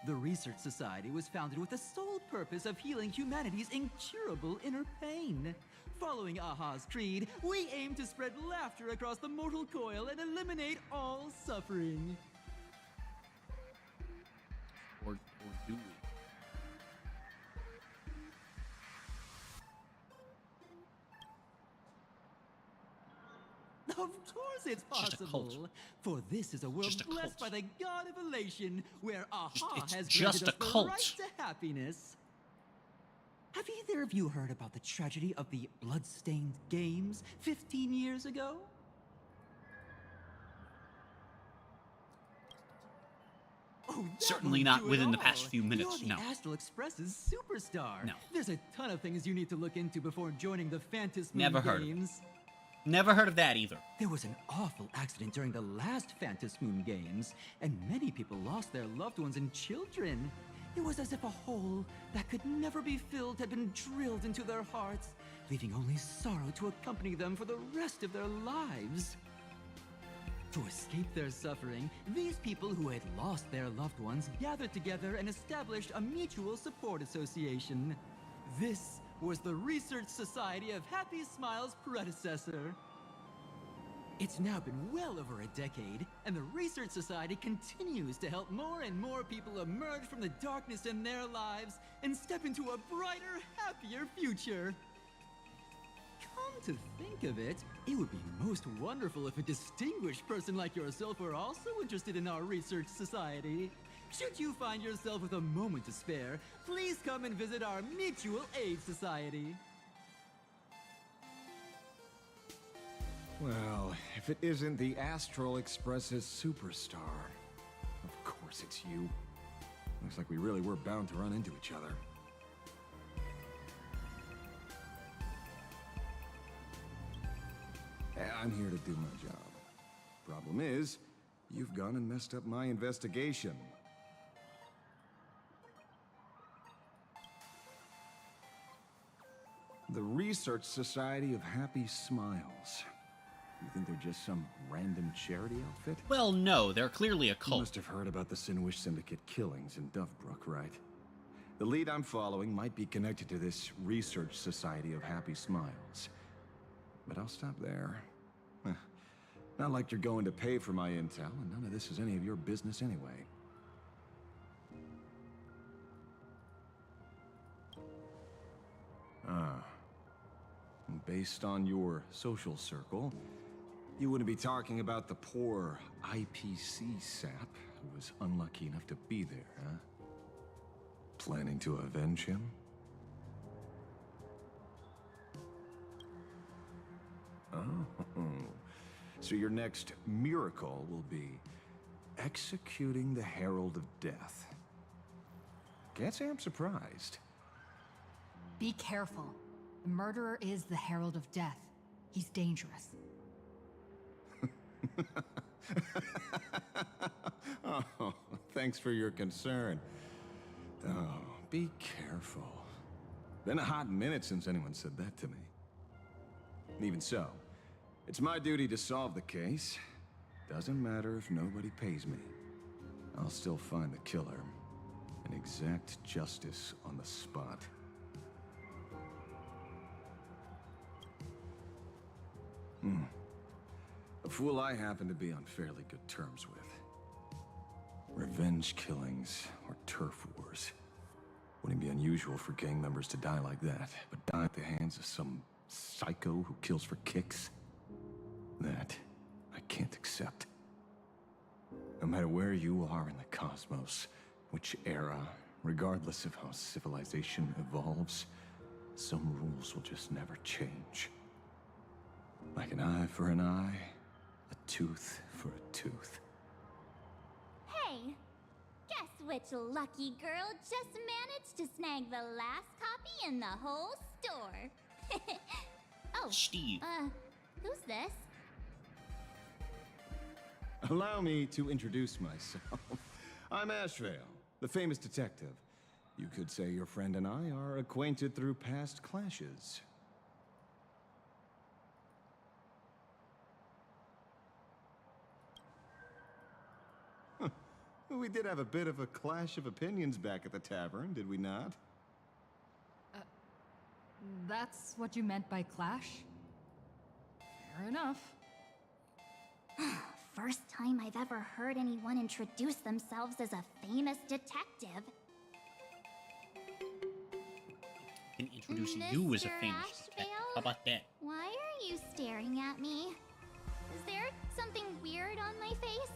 The Research Society was founded with the sole purpose of healing humanity's incurable inner pain. Following Aha's creed, we aim to spread laughter across the mortal coil and eliminate all suffering. Or do we? Of course it's possible. For this is a world blessed by the god of elation, where Aha has granted us the right to happiness. Have either of you heard about the tragedy of the Bloodstained Games 15 years ago? Oh, certainly not within the past few minutes. You're the No. Astral Express's superstar. No. There's a ton of things you need to look into before joining the Phantasm Never heard of it. Games. Never heard of that either. There was an awful accident during the last Phantasmoon Games, and many people lost their loved ones and children. It was as if a hole that could never be filled had been drilled into their hearts, leaving only sorrow to accompany them for the rest of their lives. To escape their suffering, these people who had lost their loved ones gathered together and established a mutual support association. This was the Research Society of Happy Smiles' predecessor. It's now been well over a decade, and the Research Society continues to help more and more people emerge from the darkness in their lives and step into a brighter, happier future. Come to think of it, it would be most wonderful if a distinguished person like yourself were also interested in our Research Society. Should you find yourself with a moment to spare, please come and visit our Mutual Aid Society. Well, if it isn't the Astral Express's superstar, of course it's you. Looks like we really were bound to run into each other. I'm here to do my job. Problem is, you've gone and messed up my investigation. The Research Society of Happy Smiles. You think they're just some random charity outfit? Well, no, they're clearly a cult. You must have heard about the Sinuish Syndicate killings in Dovebrook, right? The lead I'm following might be connected to this Research Society of Happy Smiles. But I'll stop there. Not like you're going to pay for my intel, and none of this is any of your business anyway. Based on your social circle, you wouldn't be talking about the poor IPC sap who was unlucky enough to be there, huh? planning to avenge him? Oh, so your next miracle will be executing the Herald of Death. Can't say I'm surprised. Be careful. The murderer is the Herald of Death. He's dangerous. Oh, thanks for your concern. Oh, be careful. Been a hot minute since anyone said that to me. Even so, it's my duty to solve the case. Doesn't matter if nobody pays me. I'll still find the killer and exact justice on the spot. A fool I happen to be on fairly good terms with. Revenge killings or turf wars. Wouldn't be unusual for gang members to die like that, but die at the hands of some psycho who kills for kicks? That I can't accept. No matter where you are in the cosmos, which era, regardless of how civilization evolves, some rules will just never change. Like an eye for an eye, a tooth for a tooth. Hey, guess which lucky girl just managed to snag the last copy in the whole store? Oh, Steve. Who's this? Allow me to introduce myself. I'm Ashvale, the famous detective. You could say your friend and I are acquainted through past clashes. We did have a bit of a clash of opinions back at the tavern, did we not? That's what you meant by clash? Fair enough. First time I've ever heard anyone introduce themselves as a famous detective. And introduce you as a famous detective. Ashvale? How about that? Why are you staring at me? Is there something weird on my face?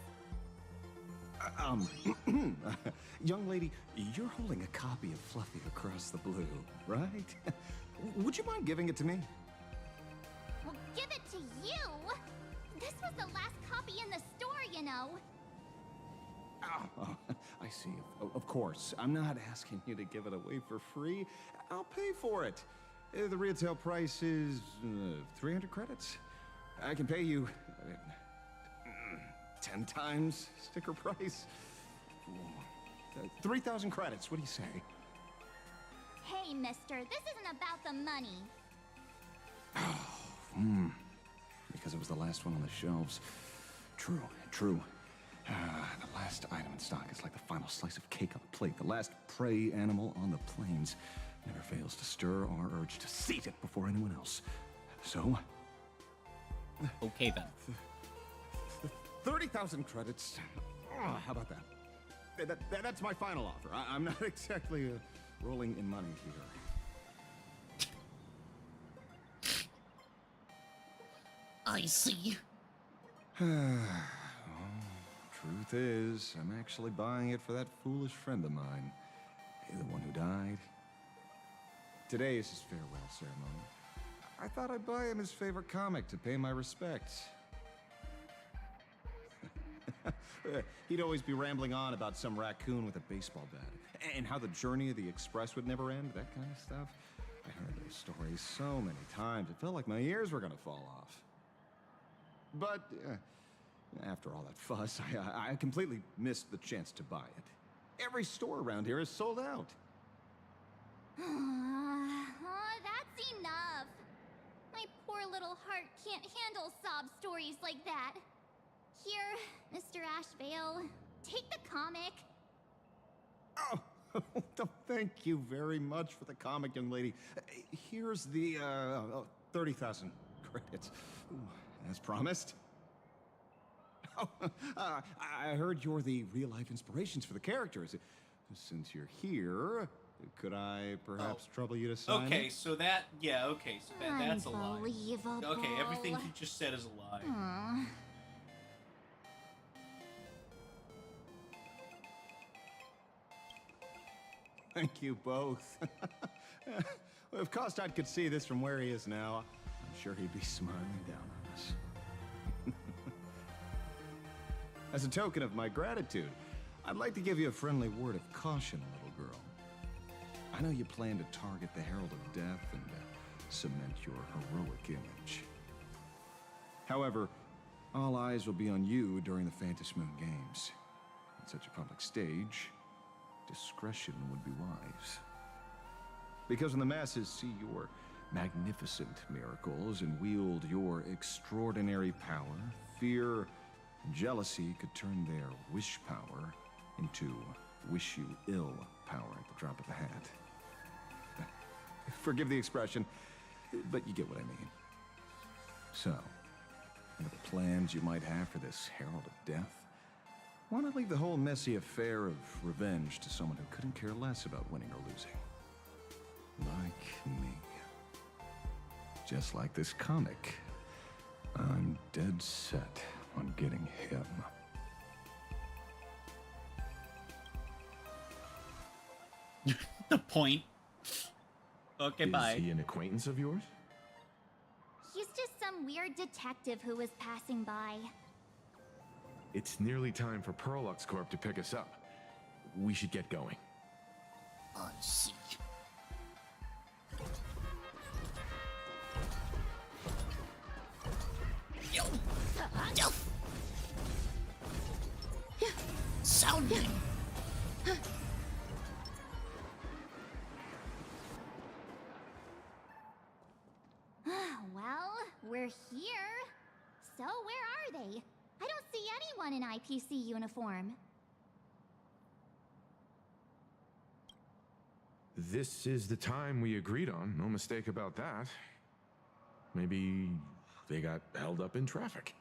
Young lady, you're holding a copy of Fluffy Across the Blue, right? Would you mind giving it to me? Well, give it to you! This was the last copy in the store, you know. Oh, I see. Of course. I'm not asking you to give it away for free. I'll pay for it. The retail price is 300 credits. I can pay you 10 times sticker price. 3,000 credits. What do you say? Hey, mister, this isn't about the money. Because it was the last one on the shelves. True. The last item in stock is like the final slice of cake on the plate. The last prey animal on the plains never fails to stir our urge to seize it before anyone else. So... Okay, then. 30,000 credits. How about that? That's my final offer. I'm not exactly rolling in money here. I see. Truth is, I'm actually buying it for that foolish friend of mine. The one who died. Today is his farewell ceremony. I thought I'd buy him his favorite comic to pay my respects. He'd always be rambling on about some raccoon with a baseball bat, and how the journey of the express would never end, that kind of stuff. I heard those stories so many times, it felt like my ears were gonna fall off. But, after all that fuss, I completely missed the chance to buy it. Every store around here is sold out. That's enough. My poor little heart can't handle sob stories like that. Here, Mr. Ashvale, take the comic. Oh, thank you very much for the comic, young lady. Here's the 30,000 credits, as promised. Oh, I heard you're the real-life inspirations for the characters. Since you're here, could I perhaps trouble you to sign Okay, it? so that, yeah, okay, so that's a lie. Unbelievable. Okay, everything you just said is a lie. Aw. Thank you both. If Kostad could see this from where he is now, I'm sure he'd be smiling down on us. As a token of my gratitude, I'd like to give you a friendly word of caution, little girl. I know you plan to target the Herald of Death and cement your heroic image. However, all eyes will be on you during the Phantom Moon Games. On such a public stage, discretion would be wise. Because when the masses see your magnificent miracles and wield your extraordinary power, fear and jealousy could turn their wish power into wish you ill power at the drop of a hat. Forgive the expression, but you get what I mean. So, whatever plans you might have for this Herald of Death, why not leave the whole messy affair of revenge to someone who couldn't care less about winning or losing? Like me. Just like this comic, I'm dead set on getting him. The point. Okay, bye. Is he an acquaintance of yours? He's just some weird detective who was passing by. It's nearly time for Perlux Corp to pick us up. We should get going. I see. Yo! Yo! Sounding! Well, we're here. So where are they? I don't see anyone in IPC uniform. This is the time we agreed on, no mistake about that. Maybe they got held up in traffic.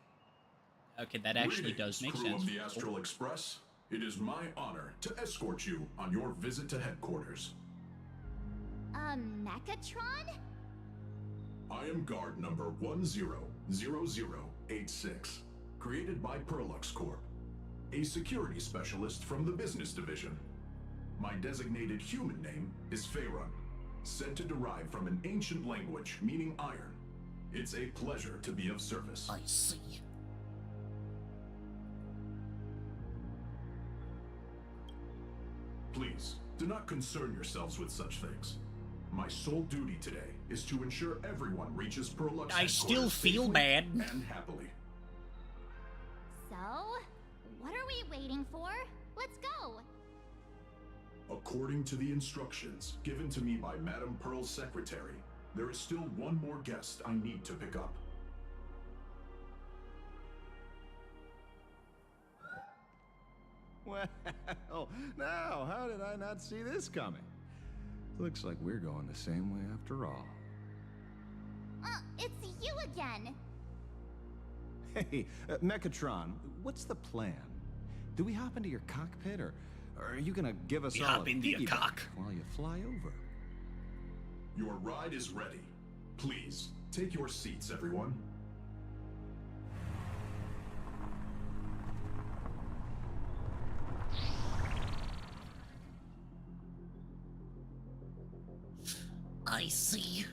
Okay, that actually does make crew sense. Of the Astral Express, it is my honor to escort you on your visit to headquarters. Mechatron? I am guard number 100086, created by Perlux Corp, a security specialist from the business division. My designated human name is Faerun, said to derive from an ancient language meaning iron. It's a pleasure to be of service. I see. Please, do not concern yourselves with such things. My sole duty today is to ensure everyone reaches Perlux I still feel safely bad. and happily. So, what are we waiting for? Let's go. According to the instructions given to me by Madame Pearl's secretary, there is still one more guest I need to pick up. Well, now, how did I not see this coming? Looks like we're going the same way after all. It's you again. Hey, Mechatron, what's the plan? Do we hop into your cockpit, or are you gonna give us We all hop a into your piggyback cock. while you fly over? Your ride is ready. Please, take your seats, everyone. I see.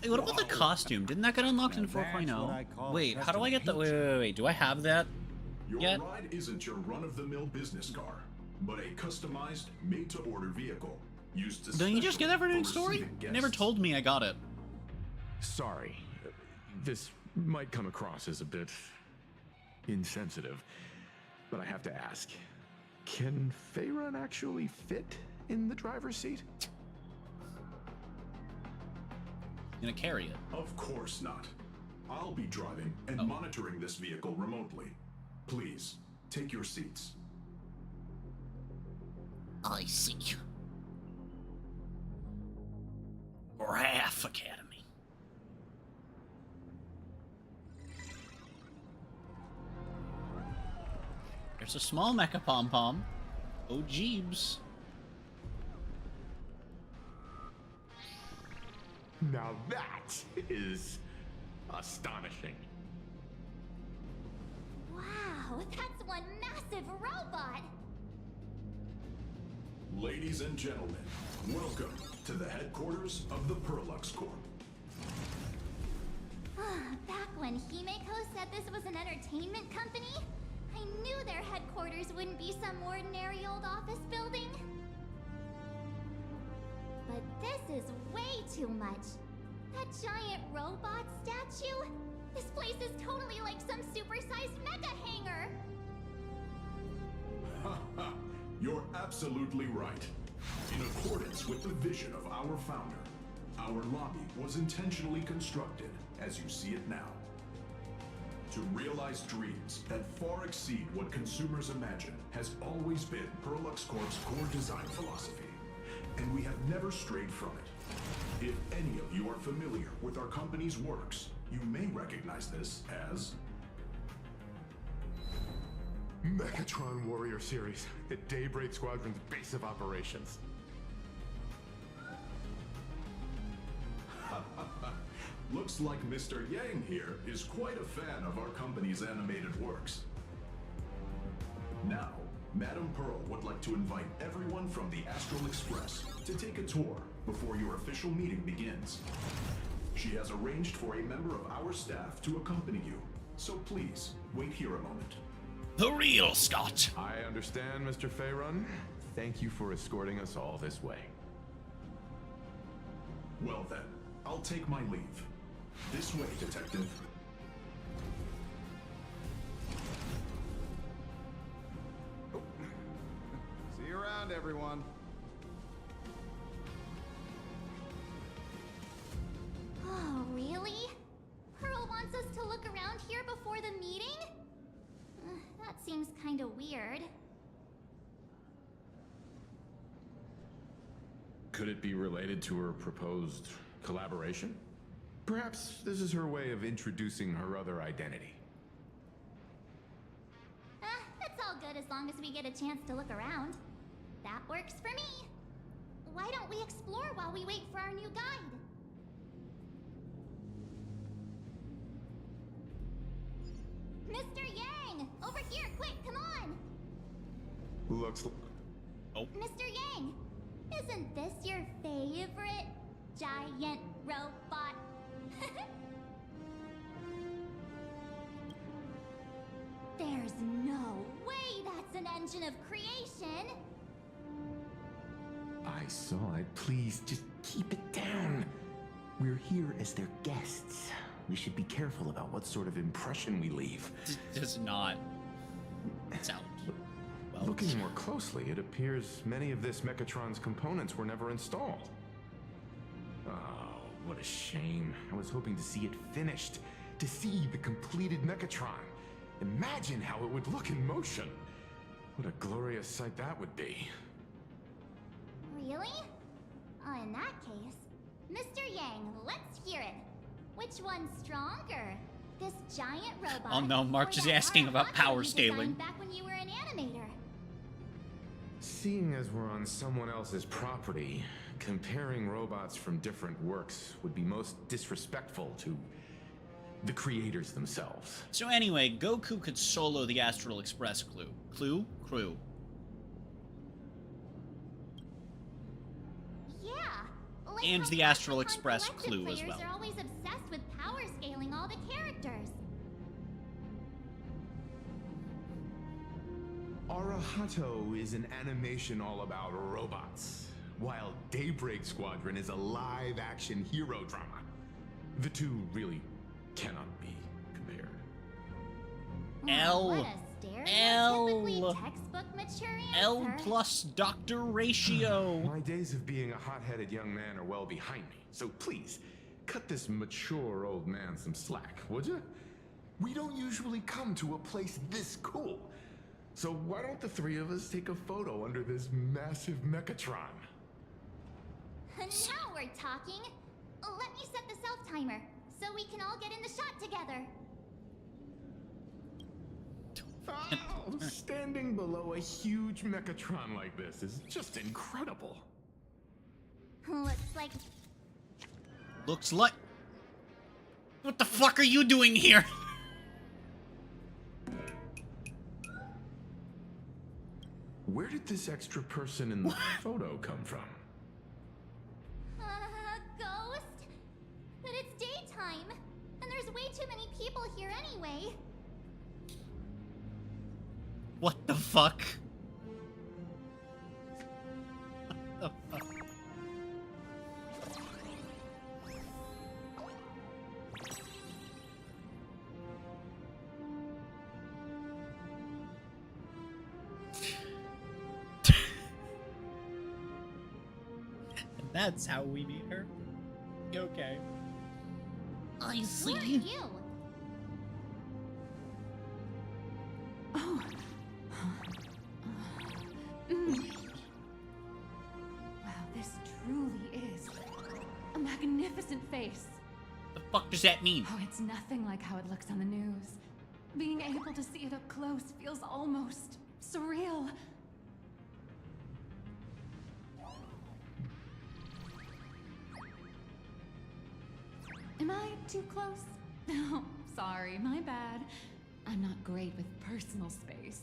Hey, what about the costume? Didn't that get unlocked in 4.0? Wait, how do I get that? Wait. Do I have that Your yet? ride isn't your run-of-the-mill business car, but a customized, made-to-order vehicle used to. Don't you just get that for doing for story? receiving You never guests. told me I got it. Sorry. This might come across as a bit insensitive, but I have to ask. Can Faerun actually fit in the driver's seat? Gonna carry it. Of course not. I'll be driving and monitoring this vehicle remotely. Please, take your seats. I see. Raph Academy. There's a small mecha pom-pom. Oh, Jeebs. Now that is astonishing. massive robot! Ladies and gentlemen, welcome to the headquarters of the Perlux Corp. Back when Himeko said this was an entertainment company, I knew their headquarters wouldn't be some ordinary old office building. But this is way too much. That giant robot statue? This place is totally like some supersized mecha hangar. Ha ha! You're absolutely right. In accordance with the vision of our founder, our lobby was intentionally constructed as you see it now. To realize dreams that far exceed what consumers imagine has always been Perlux Corp's core design philosophy, and we have never strayed from it. If any of you are familiar with our company's works, you may recognize this as Mechatron Warrior Series at Daybreak Squadron's base of operations. Looks like Mr. Yang here is quite a fan of our company's animated works. Now, Madame Pearl would like to invite everyone from the Astral Express to take a tour before your official meeting begins. She has arranged for a member of our staff to accompany you, so please wait here a moment. The real Scott. I understand, Mr. Faerun. Thank you for escorting us all this way. Well then, I'll take my leave. This way, Detective. See you around, everyone. Oh, really? Pearl wants us to look around here before the meeting? That seems kinda weird. Could it be related to her proposed collaboration? Perhaps this is her way of introducing her other identity. That's all good as long as we get a chance to look around. That works for me. Why don't we explore while we wait for our new guide? Mr. Yang! Over here, quick, come on! Looks Oh. Mr. Yang! Isn't this your favorite giant robot? There's no way that's an engine of creation! I saw it. Please, just keep it down. We're here as their guests. We should be careful about what sort of impression we leave. Does not sound well. Looking more closely, it appears many of this Mechatron's components were never installed. Oh, what a shame. I was hoping to see it finished, to see the completed Mechatron. Imagine how it would look in motion. What a glorious sight that would be. Really? Oh, in that case, Mr. Yang, let's hear it. Which one's stronger? This giant robot? Oh no, March is asking about power scaling. Back when you were an animator. Seeing as we're on someone else's property, comparing robots from different works would be most disrespectful to the creators themselves. So anyway, Goku could solo the Astral Express crew. Yeah. Like And how the Astral Pokemon Express Collective clue as players well. are always obsessed with power scaling all the characters. Arahato is an animation all about robots, while Daybreak Squadron is a live-action hero drama. The two really cannot be compared. What a stereotypically textbook mature L answer. plus Doctor ratio. My days of being a hot-headed young man are well behind me, so please, cut this mature old man some slack, would you? We don't usually come to a place this cool. So why don't the three of us take a photo under this massive Mechatron? Now we're talking. Let me set the self-timer, so we can all get in the shot together. Oh, standing below a huge Mechatron like this is just incredible. Looks like... What the fuck are you doing here? where did this extra person in the photo come from? Ghost? But it's daytime, and there's way too many people here anyway. What the fuck? What the fuck? That's how we meet her. Okay. I see. Who are you? Oh. Wow, this truly is a magnificent face. The fuck does that mean? Oh, it's nothing like how it looks on the news. Being able to see it up close feels almost surreal. Am I too close? Oh, sorry, my bad. I'm not great with personal space.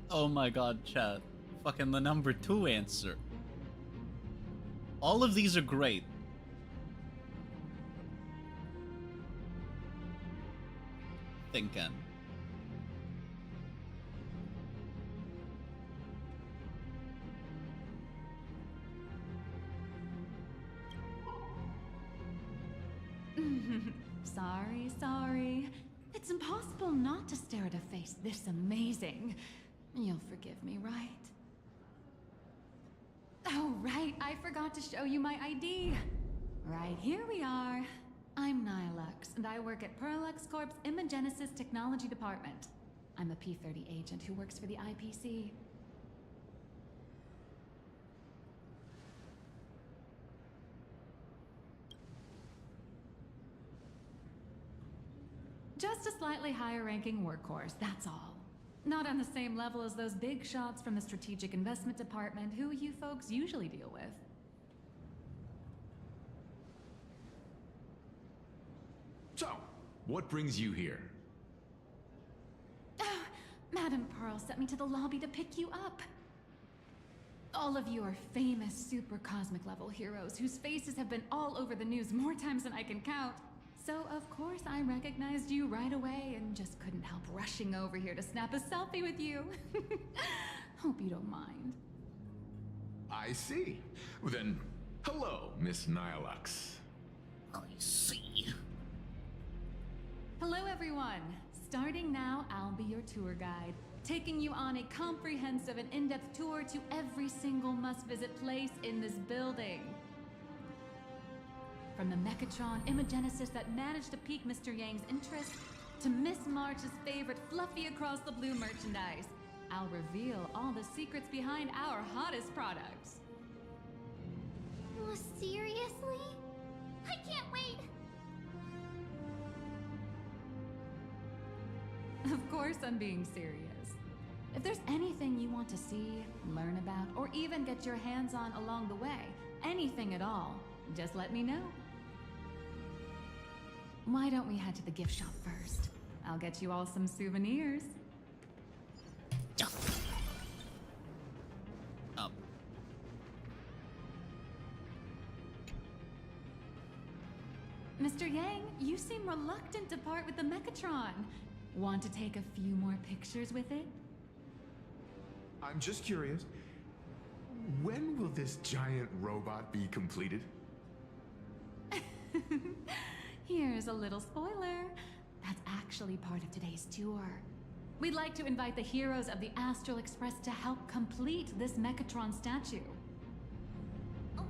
Oh my god, chat. Fucking the number 2 answer. All of these are great. Thinking. Sorry. It's impossible not to stare at a face this amazing. You'll forgive me, right? Oh, right. I forgot to show you my ID. Right, here we are. I'm Nihilux, and I work at Perlux Corp's Imagenesis Technology Department. I'm a P-30 agent who works for the IPC. Just a slightly higher-ranking workhorse, that's all. Not on the same level as those big shots from the Strategic Investment Department who you folks usually deal with. So, what brings you here? Oh, Madam Pearl sent me to the lobby to pick you up. All of you are famous super cosmic level heroes whose faces have been all over the news more times than I can count. So of course I recognized you right away and just couldn't help rushing over here to snap a selfie with you. Hope you don't mind. I see. Well, then, hello, Miss Nihilux. I see. Hello everyone. Starting now, I'll be your tour guide, taking you on a comprehensive and in-depth tour to every single must-visit place in this building. From the Mechatron Imagenesis that managed to pique Mr. Yang's interest, to Miss March's favorite fluffy across the blue merchandise, I'll reveal all the secrets behind our hottest products. Oh, seriously? I can't wait! Of course I'm being serious. If there's anything you want to see, learn about, or even get your hands on along the way, anything at all, just let me know. Why don't we head to the gift shop first? I'll get you all some souvenirs. Mr. Yang, you seem reluctant to part with the Mechatron. Want to take a few more pictures with it? I'm just curious. When will this giant robot be completed? Here's a little spoiler. That's actually part of today's tour. We'd like to invite the heroes of the Astral Express to help complete this Mechatron statue.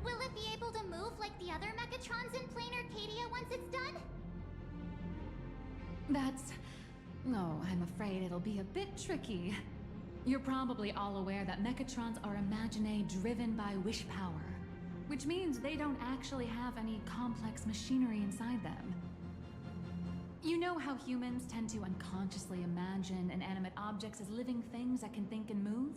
Will it be able to move like the other Mechatrons in Plain Arcadia once it's done? No, I'm afraid it'll be a bit tricky. You're probably all aware that Mechatrons are imaginae driven by wish power, which means they don't actually have any complex machinery inside them. You know how humans tend to unconsciously imagine inanimate objects as living things that can think and move?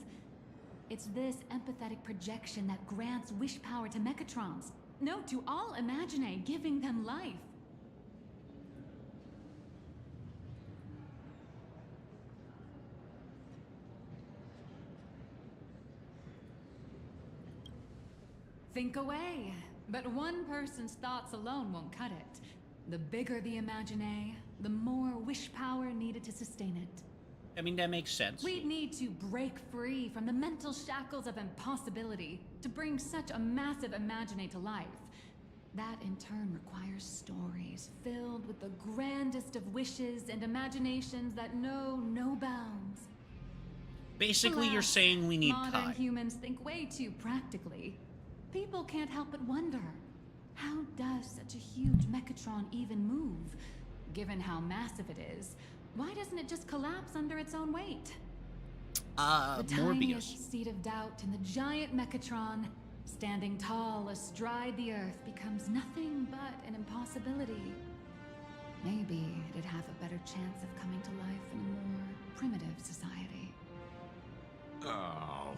It's this empathetic projection that grants wish power to Mechatrons. No, to all Imaginae, giving them life. Think away. But one person's thoughts alone won't cut it. The bigger the Imaginae, the more wish power needed to sustain it. I mean, that makes sense. We'd need to break free from the mental shackles of impossibility to bring such a massive Imaginae to life. That in turn requires stories filled with the grandest of wishes and imaginations that know no bounds. Basically, you're saying we need modern time. humans think way too practically. People can't help but wonder, how does such a huge Mechatron even move? Given how massive it is, why doesn't it just collapse under its own weight? The tiniest seed of doubt in the giant Mechatron, standing tall astride the Earth, becomes nothing but an impossibility. Maybe it'd have a better chance of coming to life in a more primitive society. Oh,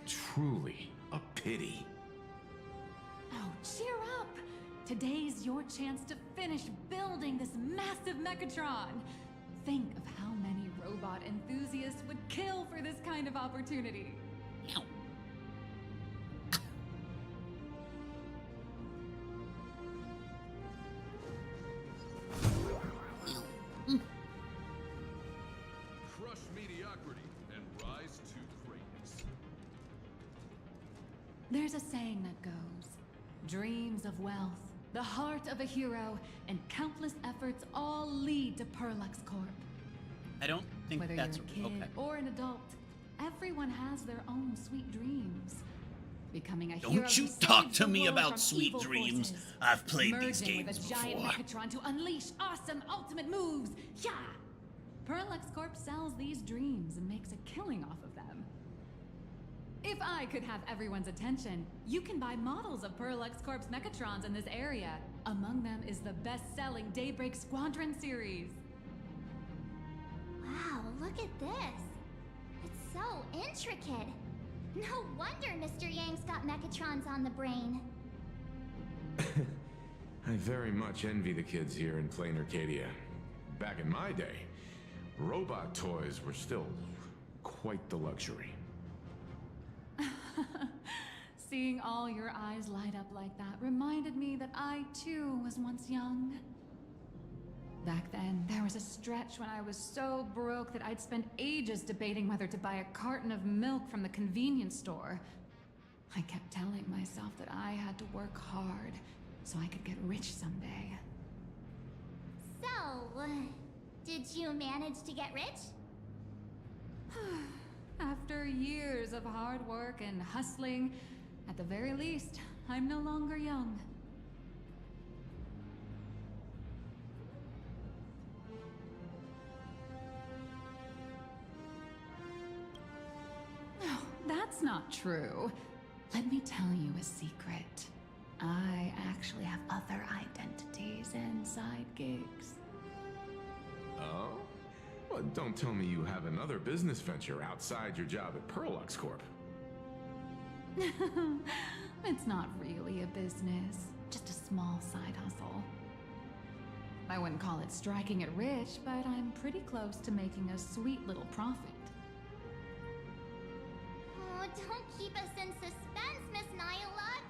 truly a pity. Oh, cheer up! Today's your chance to finish building this massive Mechatron. Think of how many robot enthusiasts would kill for this kind of opportunity. Crush mediocrity and rise to greatness. There's a saying that goes, dreams of wealth, the heart of a hero, and countless efforts all lead to Perlux Corp. I don't think Whether that's you're a kid okay. or an adult, everyone has their own sweet dreams. Becoming a hero Don't you who talk saves to the me world about from sweet evil dreams. forces. I've played Merging these games with a giant before. Mechatron to unleash awesome ultimate moves. Yeah! Perlux Corp sells these dreams and makes a killing off of them. If I could have everyone's attention, you can buy models of Perlux Corp's Mechatrons in this area. Among them is the best-selling Daybreak Squadron series. Wow, look at this. It's so intricate. No wonder Mr. Yang's got Mechatrons on the brain. I very much envy the kids here in Plain Arcadia. Back in my day, robot toys were still quite the luxury. Seeing all your eyes light up like that reminded me that I, too, was once young. Back then, there was a stretch when I was so broke that I'd spend ages debating whether to buy a carton of milk from the convenience store. I kept telling myself that I had to work hard so I could get rich someday. So, did you manage to get rich? After years of hard work and hustling, at the very least, I'm no longer young. No, that's not true. Let me tell you a secret. I actually have other identities and side gigs. Oh? Well, don't tell me you have another business venture outside your job at Perlux Corp. It's not really a business, just a small side hustle. I wouldn't call it striking it rich, but I'm pretty close to making a sweet little profit. Oh, don't keep us in suspense, Miss Nihilux.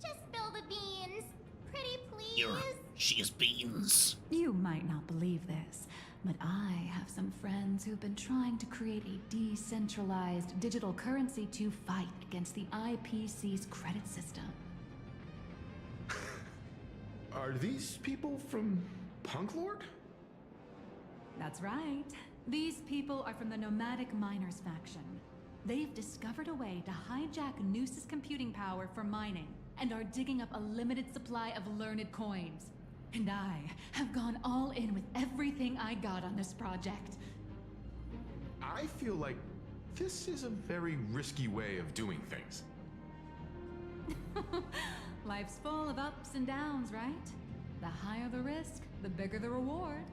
Just spill the beans. Pretty please. She is beans. You might not believe this, but I have some friends who've been trying to create a decentralized digital currency to fight against the IPC's credit system. Are these people from Punklord? That's right. These people are from the Nomadic Miners faction. They've discovered a way to hijack Noose's computing power for mining, and are digging up a limited supply of learned coins. And I have gone all in with everything I got on this project. I feel like this is a very risky way of doing things. Life's full of ups and downs, right? The higher the risk, the bigger the reward.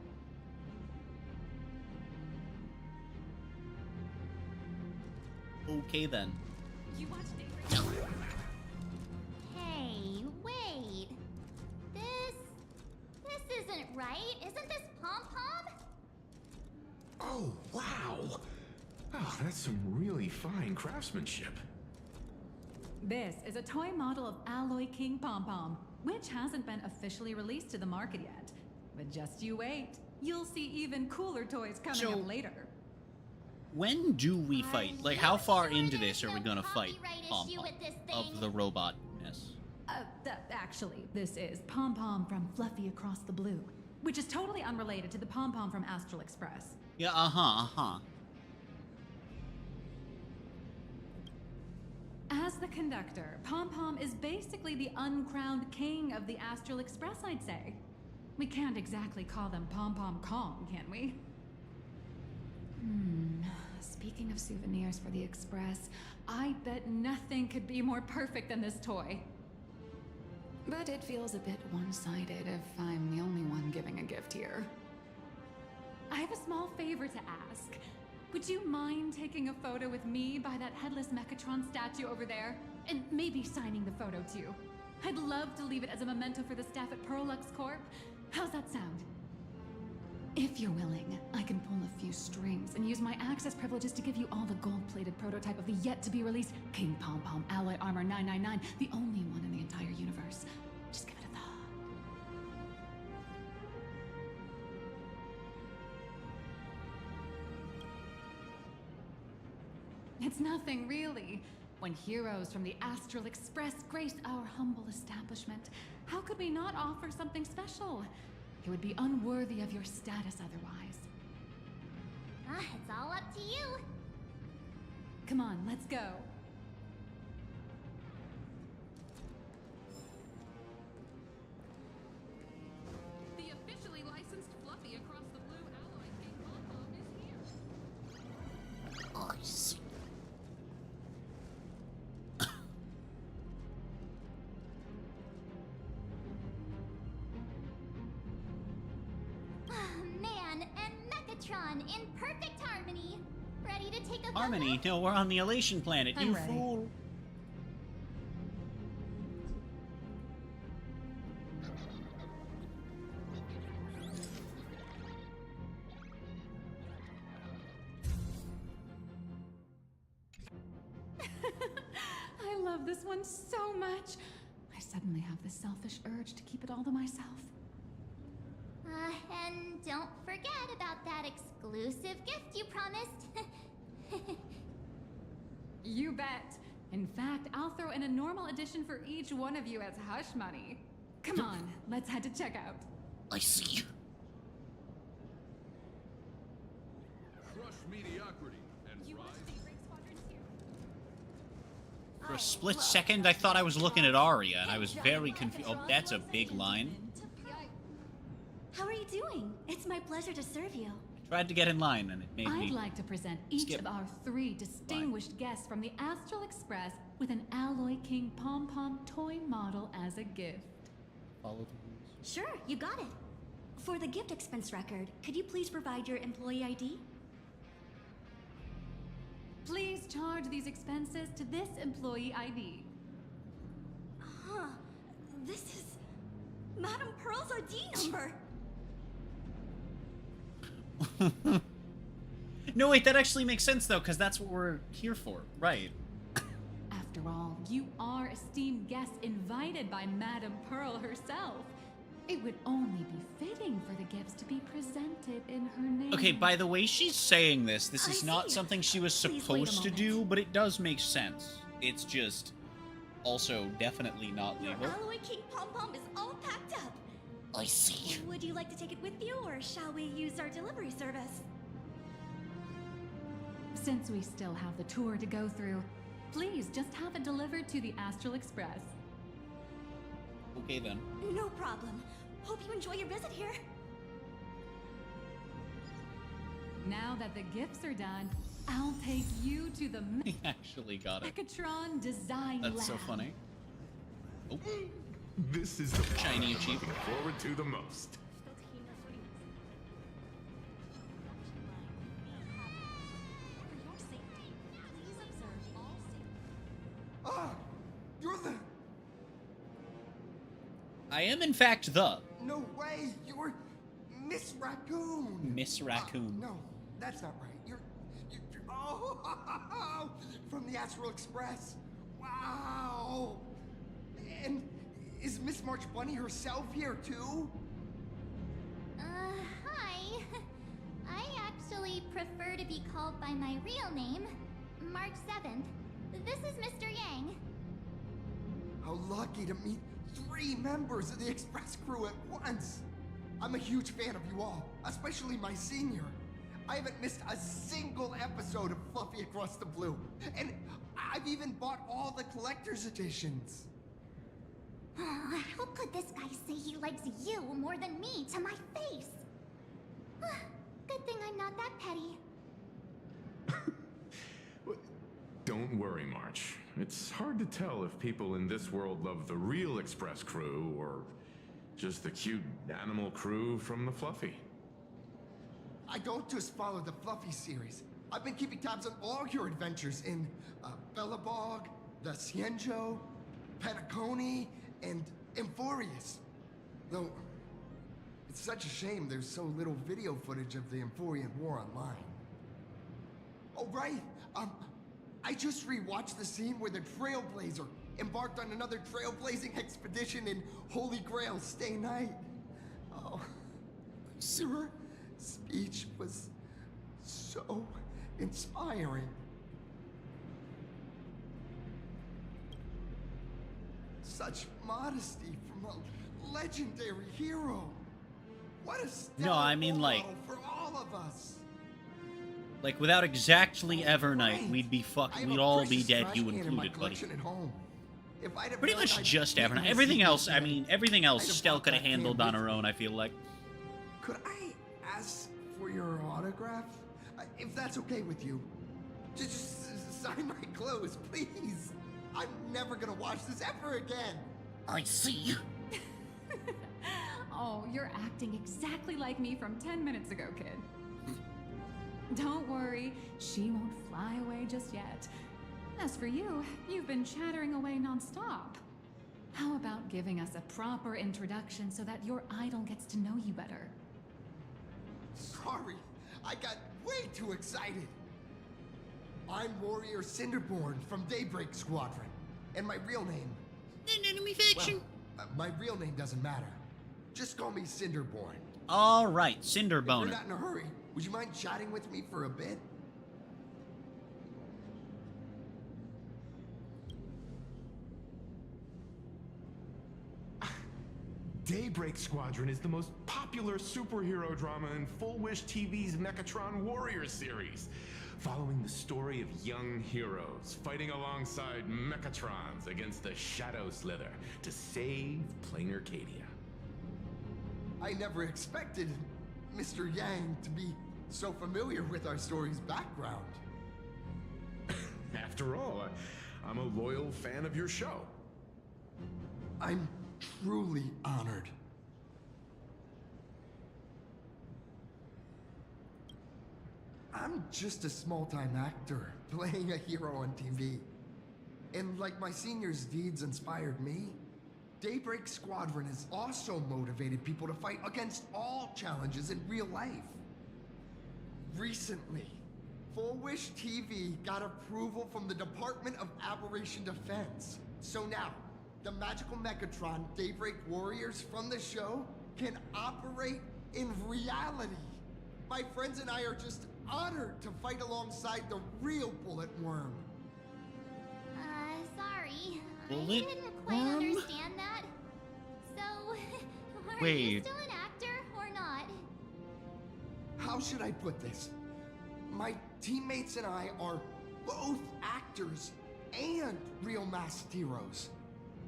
Okay then. Hey, wait. This isn't right. Isn't this Pom Pom? Oh, wow! Oh, that's some really fine craftsmanship. This is a toy model of Alloy King Pom Pom, which hasn't been officially released to the market yet. But just you wait. You'll see even cooler toys coming up later. When do we fight? Like, how far into this are we gonna fight Pom Pom of the robot mess? Actually, this is Pom Pom from Fluffy Across the Blue, which is totally unrelated to the Pom Pom from Astral Express. Yeah, As the conductor, Pom Pom is basically the uncrowned king of the Astral Express, I'd say. We can't exactly call them Pom Pom Kong, can we? Speaking of souvenirs for the Express, I bet nothing could be more perfect than this toy. But it feels a bit one-sided if I'm the only one giving a gift here. I have a small favor to ask. Would you mind taking a photo with me by that headless Mechatron statue over there? And maybe signing the photo too. I'd love to leave it as a memento for the staff at Perlux Corp. How's that sound? If you're willing, I can pull a few strings and use my access privileges to give you all the gold-plated prototype of the yet-to-be-released King Pom Pom Alloy Armor 999, the only one in the entire universe. Just give it a thought. It's nothing, really. When heroes from the Astral Express grace our humble establishment, how could we not offer something special? It would be unworthy of your status otherwise. It's all up to you. Come on, let's go. The officially licensed Fluffy Across the Blue Alloy King Pom Pom is here. Oh, I see. Man and Mechatron in perfect harmony. Ready to take a Harmony? No, we're on the Elation planet, I'm you ready. fool. I love this one so much. I suddenly have this selfish urge to keep it all to myself. And don't forget about that exclusive gift you promised. You bet. In fact, I'll throw in a normal edition for each one of you as hush money. Come on, let's head to checkout. I see. Crush mediocrity and rise. For a split second, I thought I was looking at Arya, and I was very confused. Oh, that's a big line. How are you doing? It's my pleasure to serve you. Tried to get in line, and it made me... I'd like to present each skip of our 3 distinguished guests from the Astral Express with an Alloy King Pom Pom toy model as a gift. Follow the rules. Sure, you got it. For the gift expense record, could you please provide your employee ID? Please charge these expenses to this employee ID. Huh. This is Madame Pearl's ID number. No, wait, that actually makes sense, though, because that's what we're here for. Right. After all, you are esteemed guests invited by Madame Pearl herself. It would only be fitting for the gifts to be presented in her name. Okay, by the way she's saying this is not something she was supposed to do, but it does make sense. It's just also definitely not legal. Your Alloy King Pom Pom is all packed up. I see. Would you like to take it with you, or shall we use our delivery service? Since we still have the tour to go through, please just have it delivered to the Astral Express. Okay, then. No problem. Hope you enjoy your visit here. Now that the gifts are done, I'll take you to the He actually got it. Mechatron Design Lab. That's so funny. Oh. This is the shiny I'm achievement. looking forward to the most. For your safety, please observe I am, in fact, the. No way! You're Miss Raccoon! Miss Raccoon. No, that's not right. You're oh, from the Astral Express. Wow! And is Miss March Bunny herself here too? Hi. I actually prefer to be called by my real name, March 7th. This is Mr. Yang. How lucky to meet 3 members of the Express crew at once. I'm a huge fan of you all, especially my senior. I haven't missed a single episode of Fluffy Across the Blue, and I've even bought all the collector's editions. Oh, how could this guy say he likes you more than me to my face? Good thing I'm not that petty. Don't worry, March. It's hard to tell if people in this world love the real Express crew or just the cute animal crew from the Fluffy. I don't just follow the Fluffy series. I've been keeping tabs on all your adventures in Bellabog, the Cienjo, Petacone, and Emphorius. Though, it's such a shame there's so little video footage of the Emphorian War online. Oh, right! I just rewatched the scene where the Trailblazer embarked on another trailblazing expedition in Holy Grail Stay Night. Oh, your speech was so inspiring. Such modesty from a legendary hero. What a stellar No, I mean, like, model for all of us. like without exactly Evernight, we'd all be dead, you included, buddy. Pretty much just Evernight. Everything else, I mean, everything else Stell could have handled on her own, I feel like. Could I ask for your autograph? If that's okay with you. Just sign my clothes, please. I'm never gonna watch this ever again. I see. Oh, you're acting exactly like me from 10 minutes ago, kid. Don't worry, she won't fly away just yet. As for you, you've been chattering away nonstop. How about giving us a proper introduction so that your idol gets to know you better? Sorry, I got way too excited. I'm Warrior Cinderborn from Daybreak Squadron, and my real name... An enemy faction. Well, my real name doesn't matter. Just call me Cinderborn. All right, Cinder If Boner. you're not in a hurry, would you mind chatting with me for a bit? Daybreak Squadron is the most popular superhero drama in Full Wish TV's Mechatron Warriors series, following the story of young heroes fighting alongside Mechatrons against the Shadow Slither to save Plain Arcadia. I never expected Mr. Yang to be so familiar with our story's background. After all, I'm a loyal fan of your show. I'm truly honored. I'm just a small-time actor playing a hero on TV. And like my senior's deeds inspired me, Daybreak Squadron has also motivated people to fight against all challenges in real life. Recently, Full Wish TV got approval from the Department of Aberration Defense. So now, the magical Mechatron Daybreak Warriors from the show can operate in reality. My friends and I are just honored to fight alongside the real Bullet Worm. Sorry. Bullet I didn't quite Worm? understand that. So, are you still an actor or not? How should I put this? My teammates and I are both actors and real masked heroes.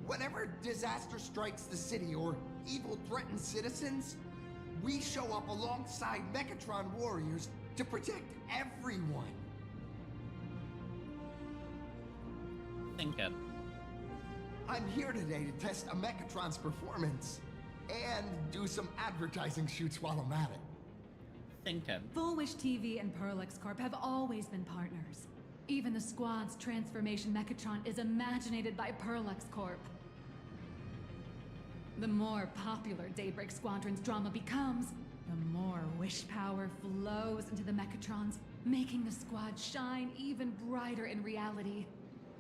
Whenever disaster strikes the city or evil threatens citizens, we show up alongside Mechatron warriors to protect everyone. Think of. I'm here today to test a Mechatron's performance and do some advertising shoots while I'm at it. Think of. Full Wish TV and Perlex Corp have always been partners. Even the squad's transformation Mechatron is imaginated by Perlex Corp. The more popular Daybreak Squadron's drama becomes, the more wish power flows into the Mechatrons, making the squad shine even brighter in reality.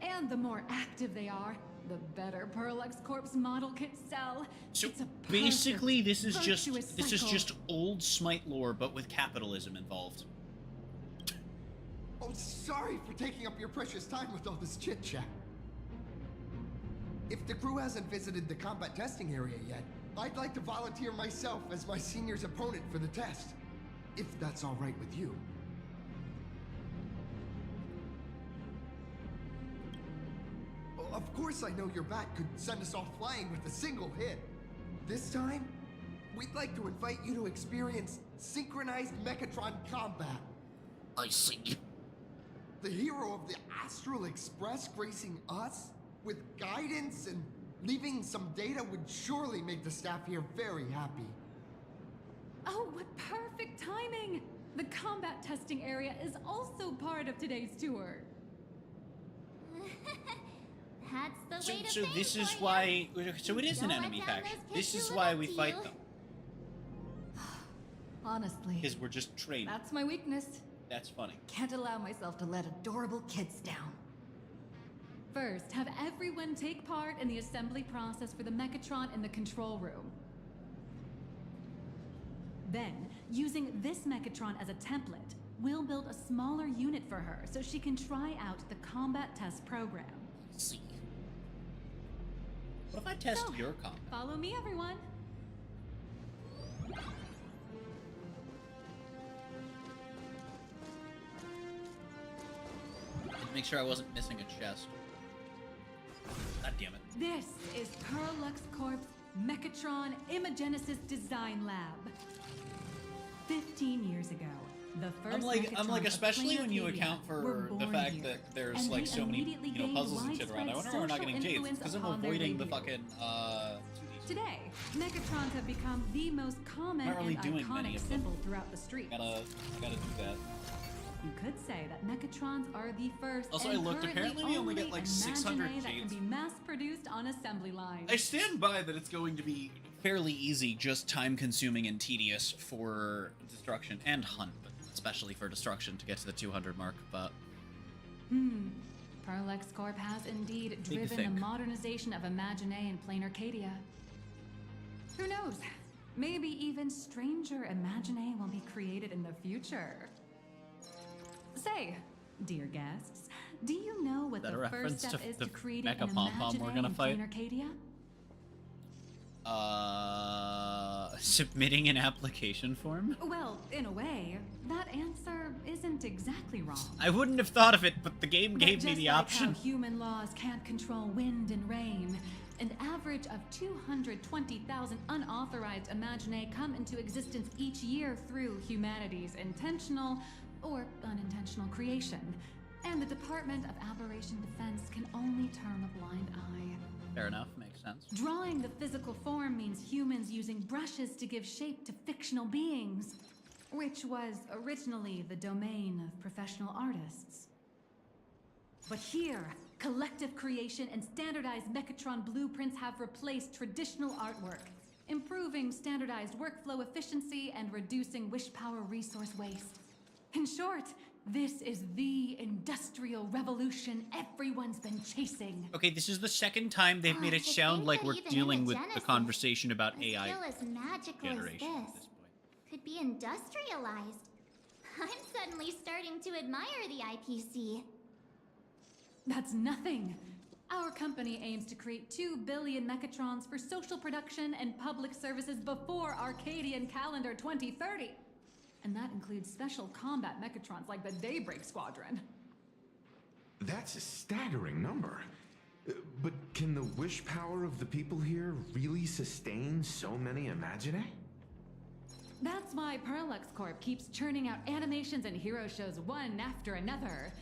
And the more active they are, the better Perlux Corp's model kits sell. So It's a basically, this is virtuous cycle. just old Smite lore, but with capitalism involved. Oh, sorry for taking up your precious time with all this chit-chat. If the crew hasn't visited the combat testing area yet, I'd like to volunteer myself as my senior's opponent for the test. If that's all right with you. Of course I know your bat could send us all flying with a single hit. This time, we'd like to invite you to experience synchronized Mechatron combat. I see. The hero of the Astral Express gracing us with guidance and leaving some data would surely make the staff here very happy. Oh, what perfect timing! The combat testing area is also part of today's tour. That's the way to So think this is for why. So it is an Don't let enemy down faction. those This kids is who why look we up to fight you. them. Honestly, Because we're just trained. that's my weakness. That's funny. Can't allow myself to let adorable kids down. First, have everyone take part in the assembly process for the Mechatron in the control room. Then, using this Mechatron as a template, we'll build a smaller unit for her so she can try out the combat test program. See. What if I test So, your combat? Follow me, everyone. Make sure I wasn't missing a chest. God damn it. This is Perlux Corp's Mechatron Imagenesis Design Lab. 15 years ago, the first I'm like, Mechatrons especially of when you Arcadia account were for the born fact here, that there's and like they so many, immediately you know, gained puzzles and shit around. I wonder why we're not widespread getting jades. social Because I'm influence upon their avoiding the debut. fucking Today, Mechatrons have become the most common Not really and doing many iconic of them. symbol throughout the streets. gotta do that. You could say that Mechatrons are the first Also, I and looked, currently apparently we only get, like, 600 Imaginae that can jades. be mass-produced on assembly lines. I stand by that it's going to be fairly easy, just time-consuming and tedious for destruction and hunt, but especially for destruction to get to the 200 mark. But Perlux Corp has indeed Big to driven think. the modernization of Imaginae in plain Arcadia. Who knows? Maybe even stranger Imaginae will be created in the future. Say, dear guests, do you know what Is that the a first reference step to is the to creating an Mecha Pom-Pom we're Imaginae gonna in fight? plain Arcadia? Submitting an application form? Well, in a way, that answer isn't exactly wrong. I wouldn't have thought of it, but the game But gave me just the like option. How human laws can't control wind and rain, an average of 220,000 unauthorized Imaginae come into existence each year through humanity's intentional or unintentional creation. And the Department of Aberration Defense can only turn a blind eye. Fair enough, makes sense. Drawing the physical form means humans using brushes to give shape to fictional beings, which was originally the domain of professional artists. But here, collective creation and standardized Mechatron blueprints have replaced traditional artwork, improving standardized workflow efficiency and reducing wish power resource waste. In short, this is the industrial revolution everyone's been chasing. Okay, this is the second time they've made it sound like we're dealing with the conversation about A AI skill as magical as generation at this this point. could be industrialized. I'm suddenly starting to admire the IPC. That's nothing. Our company aims to create 2 billion Mechatrons for social production and public services before Arcadian calendar 2030. And that includes special combat Mechatrons like the Daybreak Squadron. That's a staggering number. But can the wish power of the people here really sustain so many Imaginae? That's why Perlux Corp keeps churning out animations and hero shows one after another.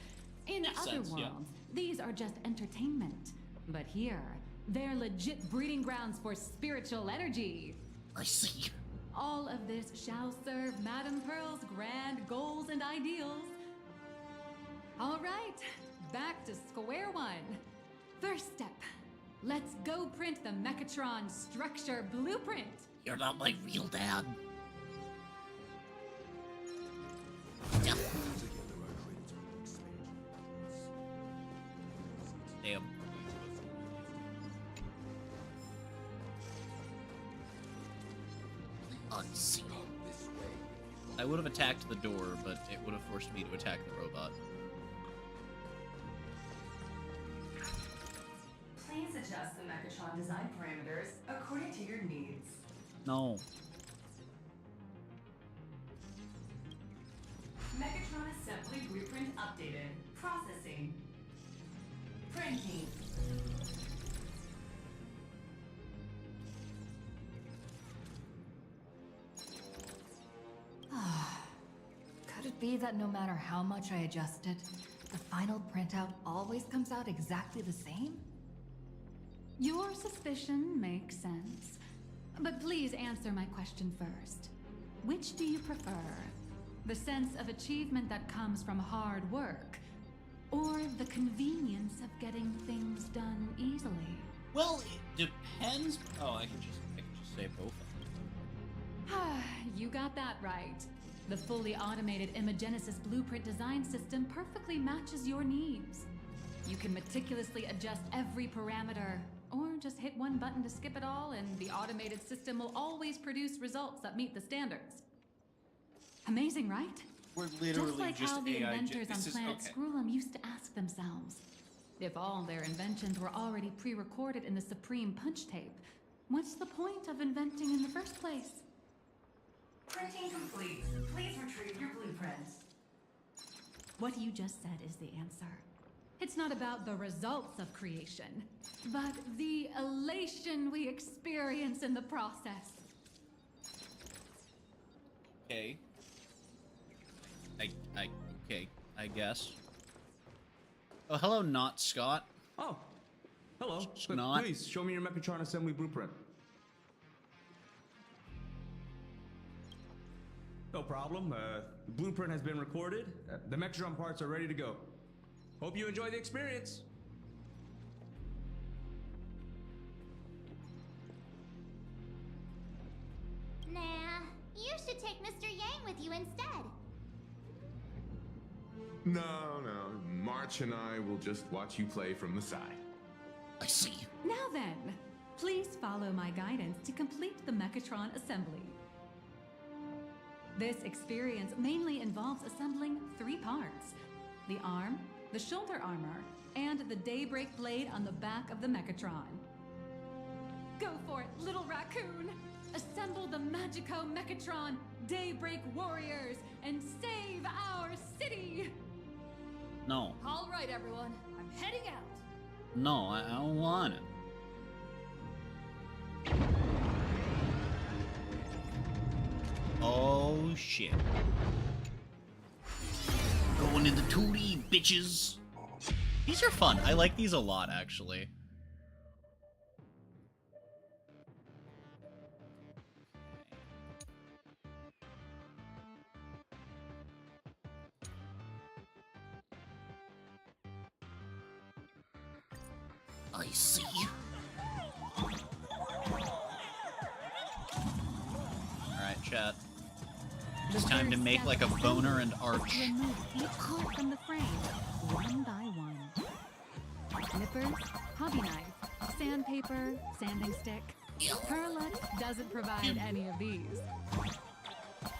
In Makes other sense, yeah. worlds, these are just entertainment. But here, they're legit breeding grounds for spiritual energy. I see. All of this shall serve Madame Pearl's grand goals and ideals. All right, back to square one. First step, Let's go print the Mechatron structure blueprint. You're not my real dad. Damn. Unseen. I would have attacked the door, but it would have forced me to attack the robot. Please adjust the Mechatron design parameters according to your needs. No. Mechatron assembly blueprint updated. Processing. Printing. Could it be that no matter how much I adjust it, the final printout always comes out exactly the same? Your suspicion makes sense. But please answer my question first. Which do you prefer? The sense of achievement that comes from hard work, or the convenience of getting things done easily? Well, it depends. Oh, I can just say both. You got that right. The fully automated Imagenesis blueprint design system perfectly matches your needs. You can meticulously adjust every parameter, or just hit one button to skip it all, and the automated system will always produce results that meet the standards. Amazing, right? We're literally just like how the AI inventors on Planet Screwlum used to ask themselves, if all their inventions were already pre-recorded in the Supreme Punch Tape, what's the point of inventing in the first place? Printing complete. Please retrieve your blueprints. What you just said is the answer. It's not about the results of creation, but the elation we experience in the process. Okay. Okay, I guess. Oh, hello, not Scott. Oh, hello. Not. Please, show me your Mechatron assembly blueprint. No problem. The blueprint has been recorded. The Mechatron parts are ready to go. Hope you enjoy the experience. Nah, you should take Mr. Yang with you instead. No. March and I will just watch you play from the side. I see. Now then, please follow my guidance to complete the Mechatron assembly. This experience mainly involves assembling 3 parts: the arm, the shoulder armor, and the Daybreak blade on the back of the Mechatron. Go for it, little raccoon! Assemble the Magico Mechatron Daybreak Warriors and save our city! No. All right, everyone, I'm heading out. No, I don't want it. Oh, shit. Going in the 2D, bitches. These are fun. I like these a lot, actually. I see. Alright, chat. It's time to make like a boner and arch. Remove each part from the frame, one by one. Nippers, hobby knife, sandpaper, sanding stick. Perlux doesn't provide any of these.